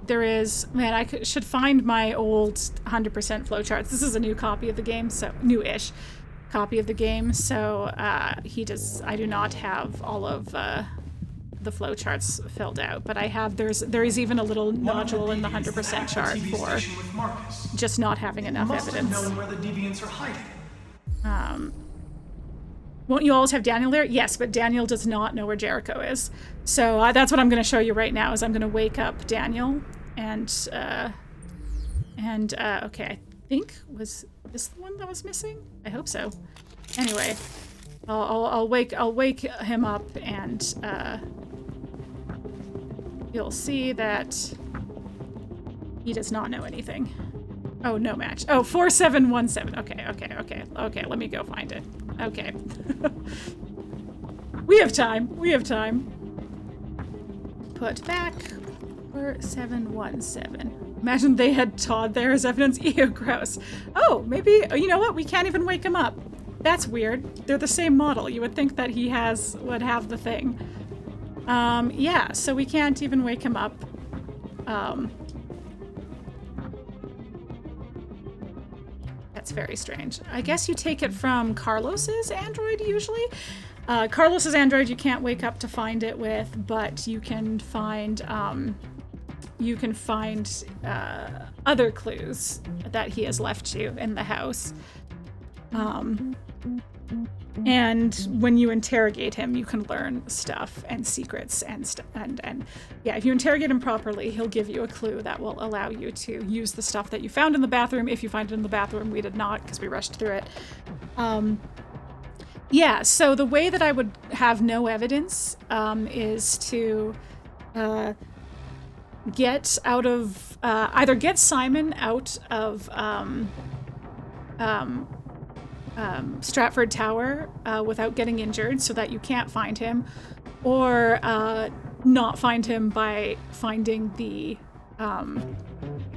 Speaker 1: There is, man, I should find my old 100% flowcharts. This is a new copy of the game, so new-ish copy of the game. So I do not have all of the flowcharts filled out, but I have. There is even a little nodule in the 100% chart for just not having enough evidence.
Speaker 4: Must have known where the deviants are hiding.
Speaker 1: Won't you always have Daniel there? Yes, but Daniel does not know where Jericho is. So that's what I'm going to show you right now. Is I'm going to wake up Daniel, and okay, I think was this the one that was missing? I hope so. Anyway, I'll wake him up, and you'll see that he does not know anything. Oh, no match. Oh, 4717. Okay, let me go find it. Okay. We have time. Put back 4717. Imagine they had Todd there as evidence. Ew, gross. Oh, maybe, you know what? We can't even wake him up. That's weird. They're the same model. You would think that he would have the thing. Yeah, so we can't even wake him up. That's very strange. I guess you take it from Carlos's android usually. Carlos's android you can't wake up to find it with, but you can find other clues that he has left you in the house. And when you interrogate him, you can learn stuff and secrets and yeah, if you interrogate him properly, he'll give you a clue that will allow you to use the stuff that you found in the bathroom. If you find it in the bathroom, we did not because we rushed through it. Yeah, so the way that I would have no evidence is to get out of either get Simon out of Stratford Tower without getting injured so that you can't find him, or not find him by finding the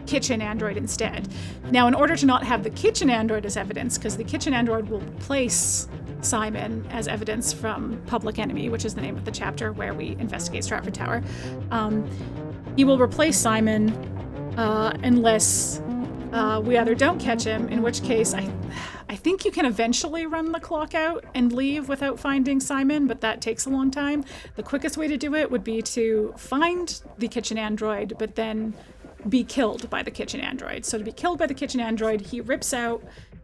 Speaker 1: kitchen android instead. Now, in order to not have the kitchen android as evidence, because the kitchen android will replace Simon as evidence from Public Enemy, which is the name of the chapter where we investigate Stratford Tower, he will replace Simon unless we either don't catch him, in which case I think you can eventually run the clock out and leave without finding Simon, but that takes a long time. The quickest way to do it would be to find the kitchen android, but then be killed by the kitchen android. So to be killed by the kitchen android, he rips out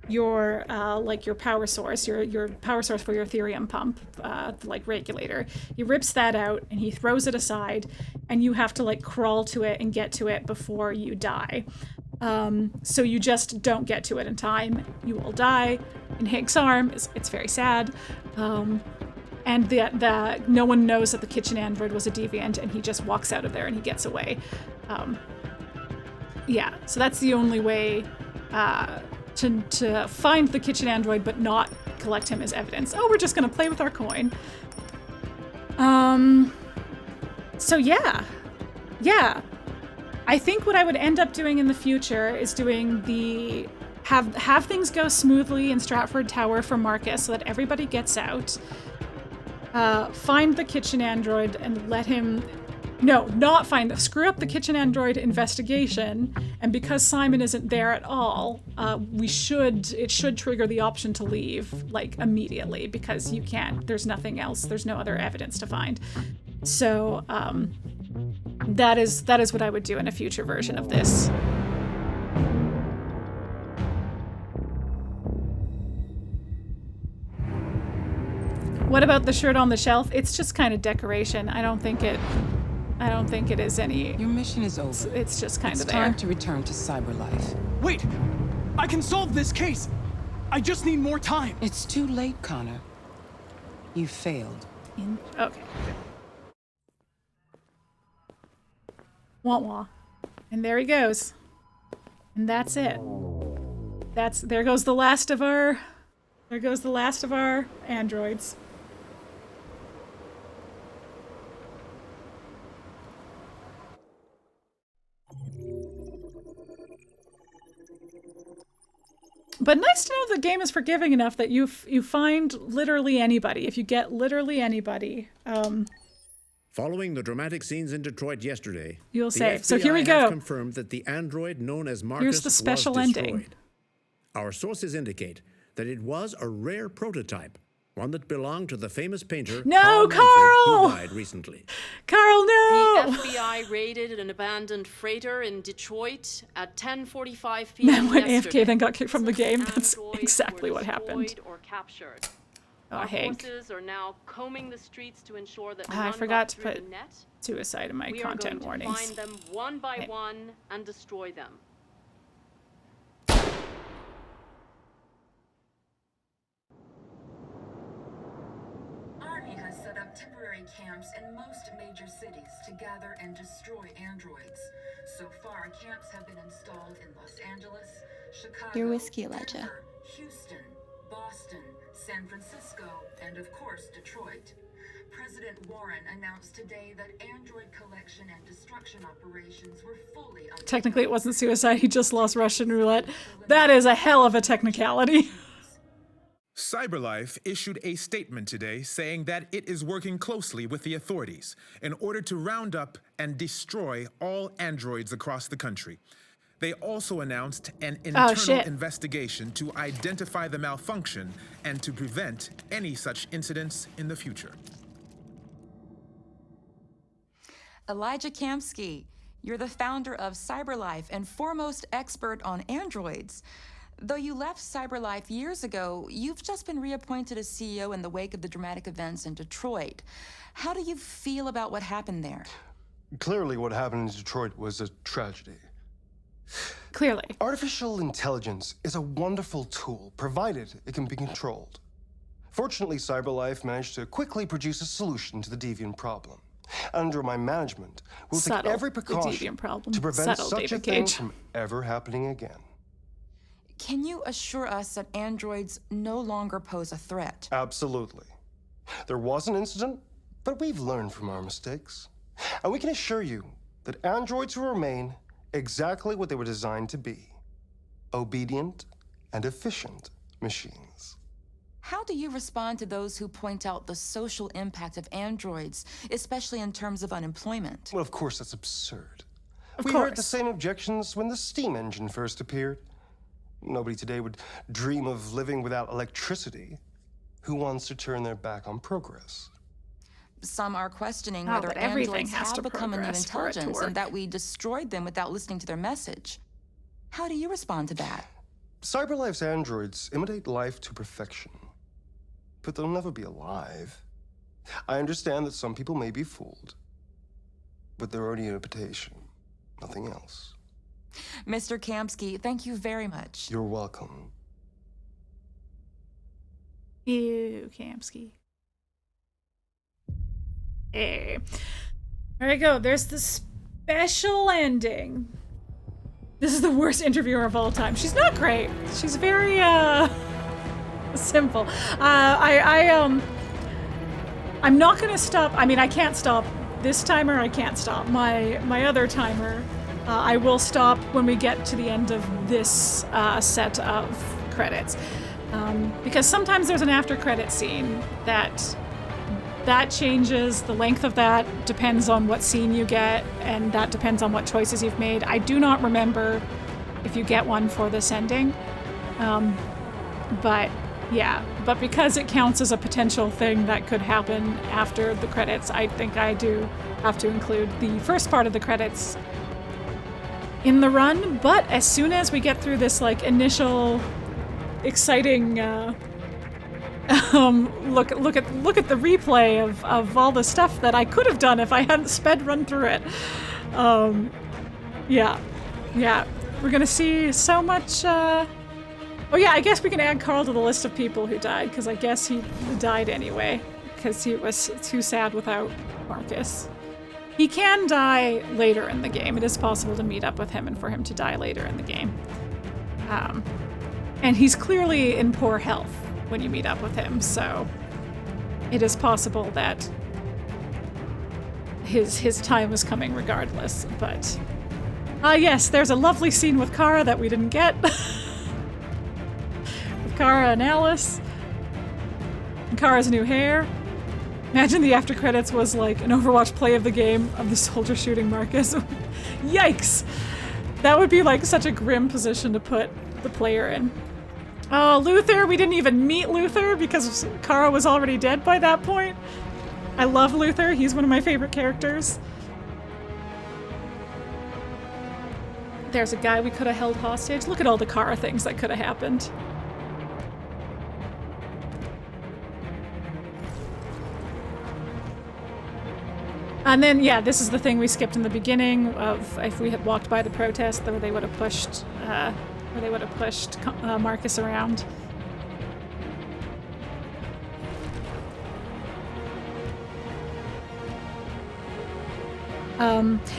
Speaker 1: your like your power source, your power source for your Ethereum pump, like regulator. He rips that out and he throws it aside, and you have to like crawl to it and get to it before you die. So you just don't get to it in time. You will die. In Hank's arm, it's very sad. And the no one knows that the kitchen android was a deviant, and he just walks out of there and he gets away. Yeah, so that's the only way to find the kitchen android but not collect him as evidence. Oh, we're just gonna play with our coin. So yeah. I think what I would end up doing in the future is doing have things go smoothly in Stratford Tower for Markus so that everybody gets out. Find the kitchen android and let him... No, not find... Screw up the kitchen android investigation, and because Simon isn't there at all, it should trigger the option to leave, like, immediately, because you can't... There's nothing else. There's no other evidence to find. So, that is what I would do in a future version of this. What about the shirt on the shelf? It's just kind of decoration. I don't think it is any...
Speaker 2: Your mission is over.
Speaker 1: It's just kind of there.
Speaker 2: It's time to return to cyberlife.
Speaker 4: Wait! I can solve this case! I just need more time!
Speaker 2: It's too late, Connor. You failed.
Speaker 1: Okay. Wah-wah. And there he goes. And that's it. There goes the last of our androids. But nice to know the game is forgiving enough that you find literally anybody. If you get literally anybody,
Speaker 6: following the dramatic scenes in Detroit yesterday,
Speaker 1: you'll
Speaker 6: the
Speaker 1: save.
Speaker 6: FBI
Speaker 1: So here we go.
Speaker 6: has confirmed that the android known as Markus
Speaker 1: Here's the special
Speaker 6: was destroyed.
Speaker 1: ending.
Speaker 6: Our sources indicate that it was a rare prototype, one that belonged to the famous painter
Speaker 1: No,
Speaker 6: Manfred,
Speaker 1: Carl!
Speaker 6: who died recently.
Speaker 1: Carl, no!
Speaker 8: The FBI raided an abandoned freighter in Detroit at 10:45 p.m.
Speaker 1: Man, when
Speaker 8: yesterday.
Speaker 1: AFK then got kicked from the game, that's exactly what happened.
Speaker 8: Or captured.
Speaker 1: Oh,
Speaker 8: Our
Speaker 1: Hank.
Speaker 8: forces are now combing the streets to ensure that
Speaker 1: I
Speaker 8: none
Speaker 1: forgot
Speaker 8: got
Speaker 1: to
Speaker 8: through
Speaker 1: put
Speaker 8: the net.
Speaker 1: suicide in my
Speaker 8: We
Speaker 1: content
Speaker 8: are going
Speaker 1: warnings.
Speaker 8: to find them one by one and destroy them.
Speaker 20: Army has set up temporary camps in most major cities to gather and destroy androids. So far, camps have been installed in Los Angeles, Chicago,
Speaker 15: Your whiskey, Elijah.
Speaker 20: Denver, Houston, Boston, San Francisco, and of course, Detroit. President Warren announced today that android collection and destruction operations were fully under...
Speaker 1: Technically, it wasn't suicide. He just lost Russian roulette. That is a hell of a technicality.
Speaker 23: CyberLife issued a statement today saying that it is working closely with the authorities in order to round up and destroy all androids across the country. They also announced an internal investigation to identify the malfunction and to prevent any such incidents in the future.
Speaker 22: Elijah Kamski, you're the founder of CyberLife and foremost expert on androids. Though you left CyberLife years ago, you've just been reappointed as CEO in the wake of the dramatic events in Detroit. How do you feel about what happened there?
Speaker 9: Clearly, what happened in Detroit was a tragedy.
Speaker 1: Clearly.
Speaker 9: Artificial intelligence is a wonderful tool, provided it can be controlled. Fortunately, CyberLife managed to quickly produce a solution to the deviant problem. Under my management, we'll take
Speaker 1: Subtle,
Speaker 9: every
Speaker 1: the
Speaker 9: precaution
Speaker 1: deviant problem.
Speaker 9: to prevent
Speaker 1: Subtle,
Speaker 9: such a
Speaker 1: David
Speaker 9: thing
Speaker 1: Cage.
Speaker 9: from ever happening again.
Speaker 22: Can you assure us that androids no longer pose a threat?
Speaker 9: Absolutely. There was an incident, but we've learned from our mistakes. And we can assure you that androids will remain exactly what they were designed to be: obedient and efficient machines.
Speaker 22: How do you respond to those who point out the social impact of androids, especially in terms of unemployment?
Speaker 9: Well, of course, that's absurd.
Speaker 22: Of
Speaker 9: We heard the
Speaker 22: course.
Speaker 9: same objections when the steam engine first appeared. Nobody today would dream of living without electricity. Who wants to turn their back on progress?
Speaker 22: Some are questioning
Speaker 1: Oh,
Speaker 22: whether
Speaker 1: but everything
Speaker 22: androids
Speaker 1: has to
Speaker 22: have become a new
Speaker 1: progress for it to
Speaker 22: intelligence
Speaker 1: work.
Speaker 22: and that we destroyed them without listening to their message. How do you respond to that?
Speaker 9: CyberLife's androids imitate life to perfection, but they'll never be alive. I understand that some people may be fooled, but they're only an imitation, nothing else.
Speaker 22: Mr. Kamski, thank you very much.
Speaker 9: You're welcome.
Speaker 1: Ew, Kamski. Hey. There you go. There's the special ending. This is the worst interviewer of all time. She's not great. She's very, simple. I'm not gonna stop. I mean, I can't stop this timer. I can't stop my other timer. I will stop when we get to the end of this set of credits. Because sometimes there's an after credit scene that changes. The length of that depends on what scene you get, and that depends on what choices you've made. I do not remember if you get one for this ending. But yeah, but because it counts as a potential thing that could happen after the credits, I think I do have to include the first part of the credits in the run. But as soon as we get through this like initial exciting look at the replay of all the stuff that I could have done if I hadn't sped run through it. Yeah, we're gonna see so much. Oh yeah, I guess we can add Carl to the list of people who died, because I guess he died anyway, because he was too sad without Markus. He can die later in the game. It is possible to meet up with him and for him to die later in the game. And he's clearly in poor health when you meet up with him, so it is possible that his time is coming regardless. But yes, there's a lovely scene with Kara that we didn't get. With Kara and Alice. And Kara's new hair. Imagine the after credits was like an Overwatch play of the game of the soldier shooting Markus. Yikes! That would be like such a grim position to put the player in. Oh, Luther! We didn't even meet Luther because Kara was already dead by that point. I love Luther. He's one of my favorite characters. There's a guy we could have held hostage. Look at all the Kara things that could have happened. And then, yeah, this is the thing we skipped in the beginning of if we had walked by the protest, where they would have pushed, Markus around.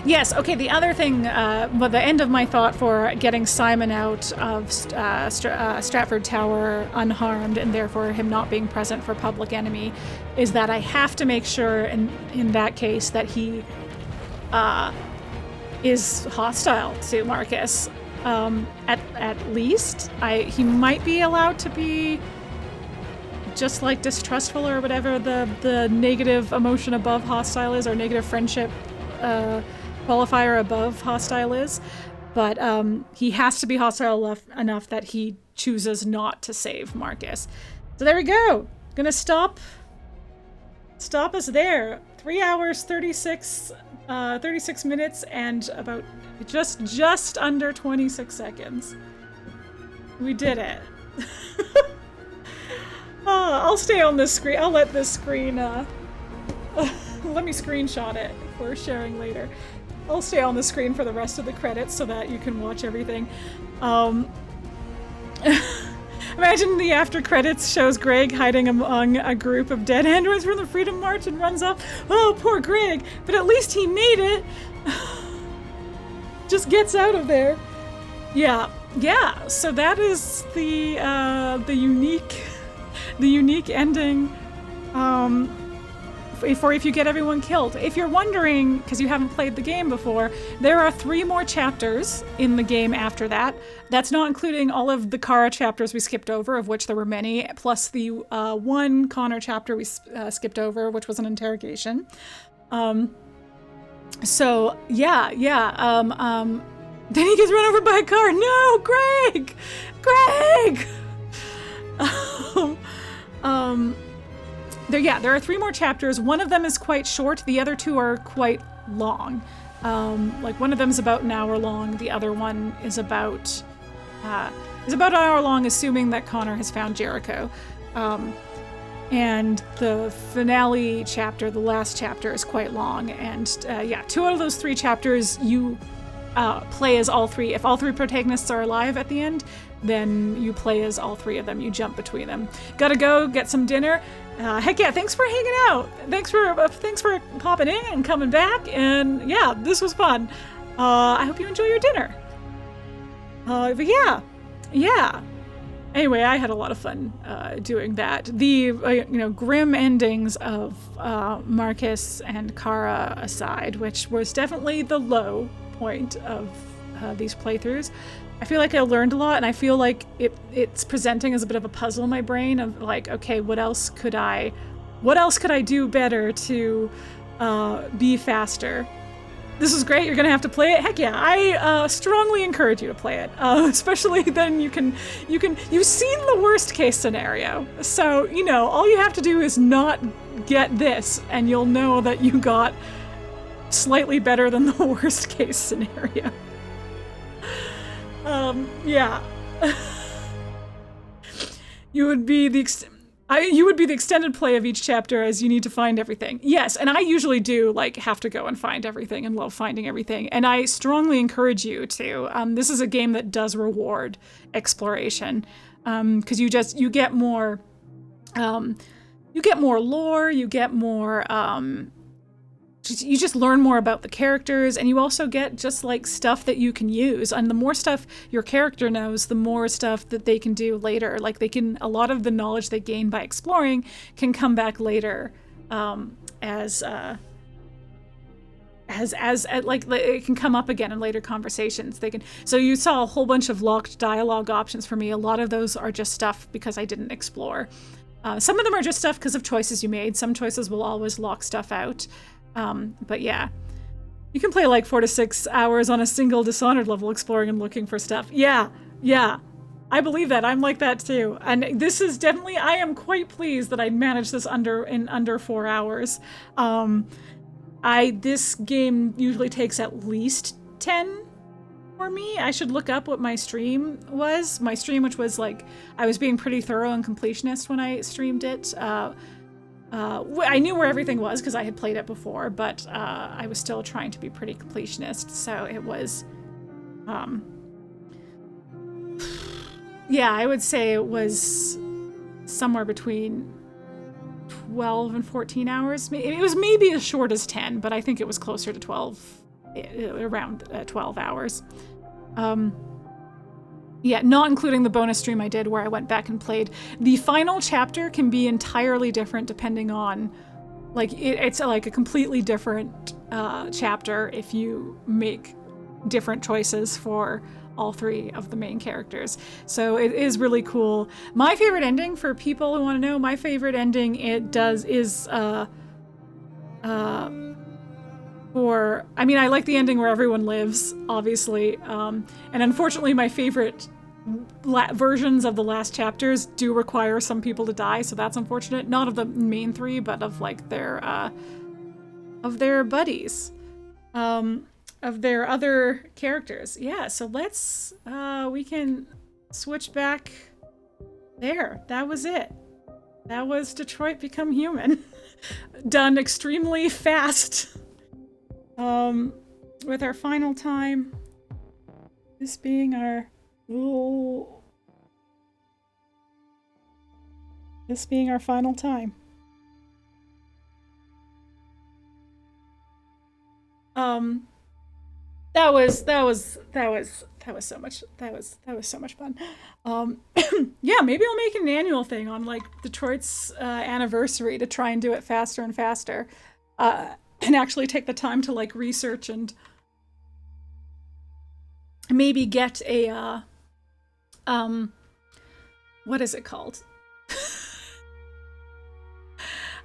Speaker 1: Yes, okay, the other thing, well, the end of my thought for getting Simon out of Stratford Tower unharmed and therefore him not being present for Public Enemy is that I have to make sure in that case that he is hostile to Markus. At least. He might be allowed to be just like distrustful or whatever the negative emotion above hostile is, or negative friendship qualifier above hostile is, but he has to be hostile enough that he chooses not to save Markus. So there we go. Gonna stop us there. 3 hours 36 minutes and about just under 26 seconds. We did it. I'll stay on this screen. I'll let this screen let me screenshot it for sharing later. I'll stay on the screen for the rest of the credits so that you can watch everything. Imagine the after credits shows Greg hiding among a group of dead androids from the Freedom March and runs up. Oh, poor Greg, but at least he made it. Just gets out of there. Yeah, so that is the unique ending for if you get everyone killed. If you're wondering, because you haven't played the game before, there are 3 more chapters in the game after that. That's not including all of the Kara chapters we skipped over, of which there were many, plus the one Connor chapter we skipped over, which was an interrogation. So yeah. Then he gets run over by a car. No, Greg! There are 3 more chapters. One of them is quite short. The other 2 are quite long. Like one of them is about an hour long. The other one is about an hour long, assuming that Connor has found Jericho. And the finale chapter, the last chapter, is quite long. And 2 out of those 3 chapters you play as all 3. If all 3 protagonists are alive at the end, then you play as all 3 of them. You jump between them. Gotta go get some dinner. Heck yeah, thanks for hanging out. Thanks for popping in and coming back. And yeah, this was fun. I hope you enjoy your dinner. But yeah. Anyway, I had a lot of fun doing that. The grim endings of Markus and Kara aside, which was definitely the low point of these playthroughs. I feel like I learned a lot, and I feel like it's presenting as a bit of a puzzle in my brain of like, okay, what else could I do better to be faster? This is great. You're gonna have to play it. Heck yeah! I strongly encourage you to play it. Especially then you've seen the worst case scenario. So all you have to do is not get this, and you'll know that you got slightly better than the worst case scenario. Yeah. You would be the extended play of each chapter as you need to find everything. Yes, and I usually do have to go and find everything and love finding everything. And I strongly encourage you to. This is a game that does reward exploration, because you get more lore, you get more. You just learn more about the characters, and you also get just stuff that you can use. And the more stuff your character knows, the more stuff that they can do later. A lot of the knowledge they gain by exploring can come back later, it can come up again in later conversations. So you saw a whole bunch of locked dialogue options for me. A lot of those are just stuff because I didn't explore. Some of them are just stuff because of choices you made. Some choices will always lock stuff out. But yeah, you can play 4 to 6 hours on a single Dishonored level exploring and looking for stuff. Yeah, I believe that. I'm like that too. And this is definitely, I am quite pleased that I managed this in under 4 hours. This game usually takes at least 10 for me. I should look up what my stream was. My stream, which was I was being pretty thorough and completionist when I streamed it. I knew where everything was because I had played it before, but I was still trying to be pretty completionist, so it was, I would say it was somewhere between 12 and 14 hours. It was maybe as short as 10, but I think it was closer to 12, around 12 hours. Yeah, not including the bonus stream I did where I went back and played. The final chapter can be entirely different depending on, it's a completely different chapter if you make different choices for all 3 of the main characters. So it is really cool. My favorite ending, for people who want to know, I like the ending where everyone lives, obviously, and unfortunately my favorite versions of the last chapters do require some people to die, so that's unfortunate. Not of the main 3, but of their buddies, of their other characters. Yeah, so let's we can switch back there. That was it. That was Detroit Become Human. Done extremely fast. With our final time, this being our This being our final time. That was so much fun. Yeah, maybe I'll make an annual thing on like Detroit's anniversary to try and do it faster and faster, and actually take the time to like research and maybe get a what is it called?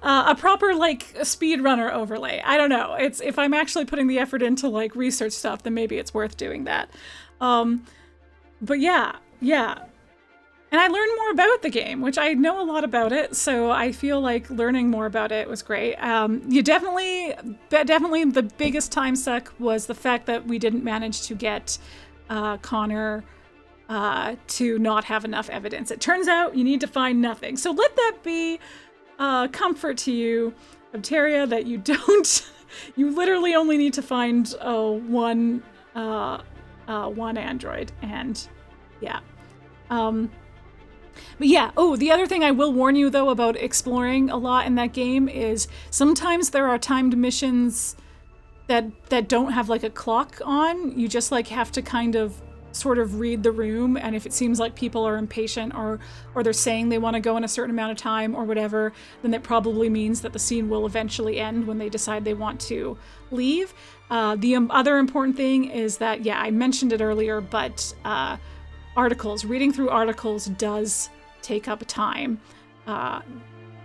Speaker 1: A proper like a speedrunner overlay. I don't know. It's if I'm actually putting the effort into like research stuff, then maybe it's worth doing that. But yeah. And I learned more about the game, which I know a lot about it, so I feel like learning more about it was great. You definitely the biggest time suck was the fact that we didn't manage to get Connor to not have enough evidence. It turns out you need to find nothing. So let that be comfort to you, Opteria, that you don't, you literally only need to find one android, and yeah. But yeah, the other thing I will warn you though about exploring a lot in that game is sometimes there are timed missions that don't have like a clock on. You just like have to kind of sort of read the room, and if it seems like people are impatient or they're saying they want to go in a certain amount of time or whatever, then that probably means that the scene will eventually end when they decide they want to leave. The other important thing is that, yeah, I mentioned it earlier, but reading through articles does take up time.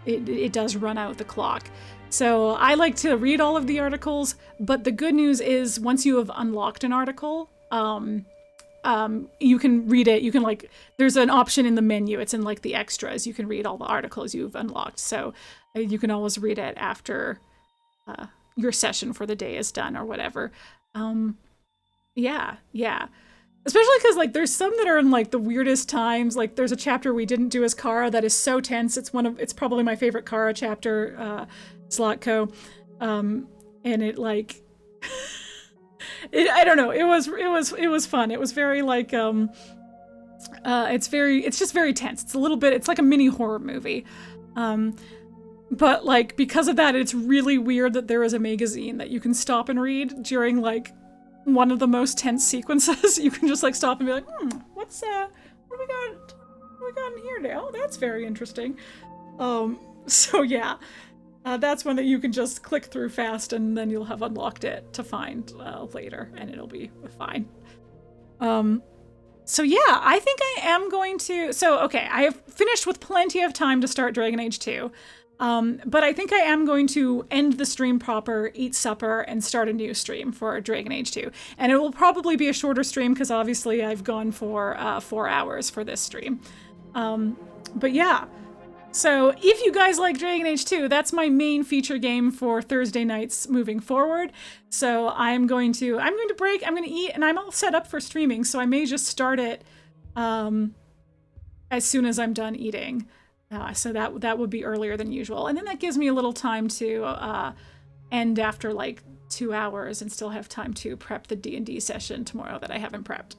Speaker 1: It does run out the clock. So I like to read all of the articles, but the good news is once you have unlocked an article, you can read it. You can like, there's an option in the menu. It's in like the extras. You can read all the articles you've unlocked. So you can always read it after your session for the day is done or whatever. Yeah. Especially because like there's some that are in like the weirdest times. Like there's a chapter we didn't do as Kara that is so tense. It's probably my favorite Kara chapter, Slotco. And it like I don't know. It was fun. It was very like it's just very tense. It's a little bit, it's like a mini horror movie. But like because of that, it's really weird that there is a magazine that you can stop and read during like one of the most tense sequences. You can just like stop and be like, what we got in here now? Oh, that's very interesting. So yeah. That's one that you can just click through fast, and then you'll have unlocked it to find later, and it'll be fine. So yeah, I think I am going to... So, okay, I have finished with plenty of time to start Dragon Age 2, but I think I am going to end the stream proper, eat supper, and start a new stream for Dragon Age 2. And it will probably be a shorter stream, because obviously I've gone for 4 hours for this stream. But yeah... So if you guys like Dragon Age 2, that's my main feature game for Thursday nights moving forward. So I'm going to break, I'm going to eat, and I'm all set up for streaming. So I may just start it as soon as I'm done eating. So that would be earlier than usual. And then that gives me a little time to end after like 2 hours and still have time to prep the D&D session tomorrow that I haven't prepped.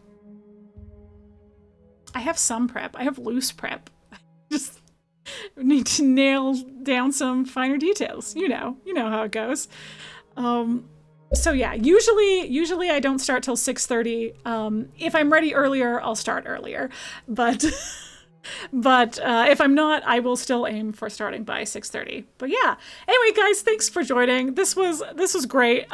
Speaker 1: I have some prep. I have loose prep. Just... need to nail down some finer details. You know how it goes. So yeah, usually I don't start till 6:30. If I'm ready earlier, I'll start earlier. But if I'm not, I will still aim for starting by 6:30. But yeah. Anyway, guys, thanks for joining. This was great.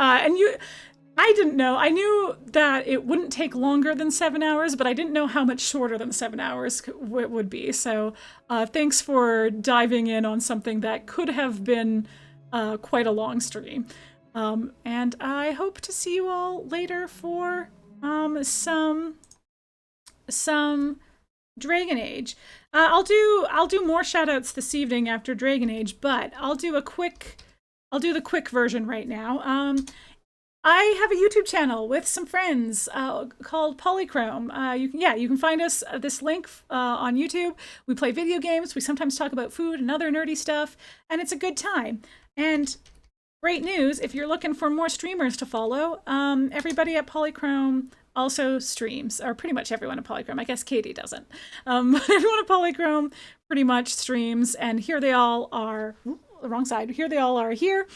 Speaker 1: I didn't know. I knew that it wouldn't take longer than 7 hours, but I didn't know how much shorter than 7 hours it would be. So thanks for diving in on something that could have been quite a long stream. And I hope to see you all later for some Dragon Age. I'll do more shoutouts this evening after Dragon Age, but I'll do the quick version right now. I have a YouTube channel with some friends called Polychrome. You can find us this link on YouTube. We play video games. We sometimes talk about food and other nerdy stuff, and it's a good time. And great news, if you're looking for more streamers to follow, everybody at Polychrome also streams, or pretty much everyone at Polychrome. I guess Katie doesn't. But everyone at Polychrome pretty much streams, and here they all are, the wrong side, here they all are here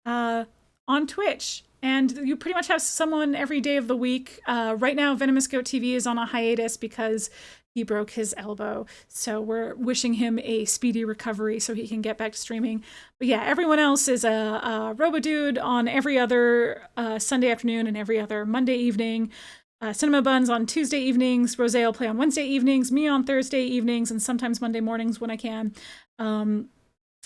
Speaker 1: on Twitch. And you pretty much have someone every day of the week. Right now, Venomous Goat TV is on a hiatus because he broke his elbow. So we're wishing him a speedy recovery so he can get back to streaming. But yeah, everyone else is a Robo-Dude on every other Sunday afternoon and every other Monday evening. Cinema Buns on Tuesday evenings. Rosé will play on Wednesday evenings. Me on Thursday evenings and sometimes Monday mornings when I can. Vantana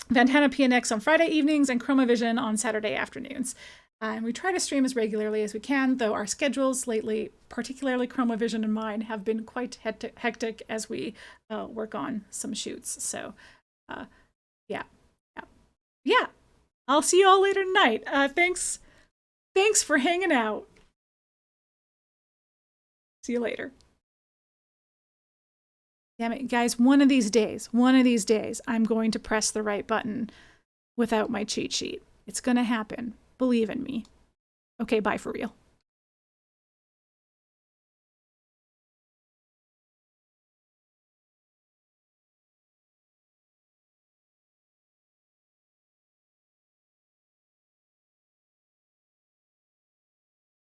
Speaker 1: PNX on Friday evenings and Chromavision on Saturday afternoons. And we try to stream as regularly as we can, though our schedules lately, particularly Chromavision and mine, have been quite hectic as we work on some shoots. So, yeah. I'll see you all later tonight. Thanks for hanging out. See you later. Damn it, guys, one of these days, I'm going to press the right button without my cheat sheet. It's gonna happen. Believe in me. Okay, bye for real.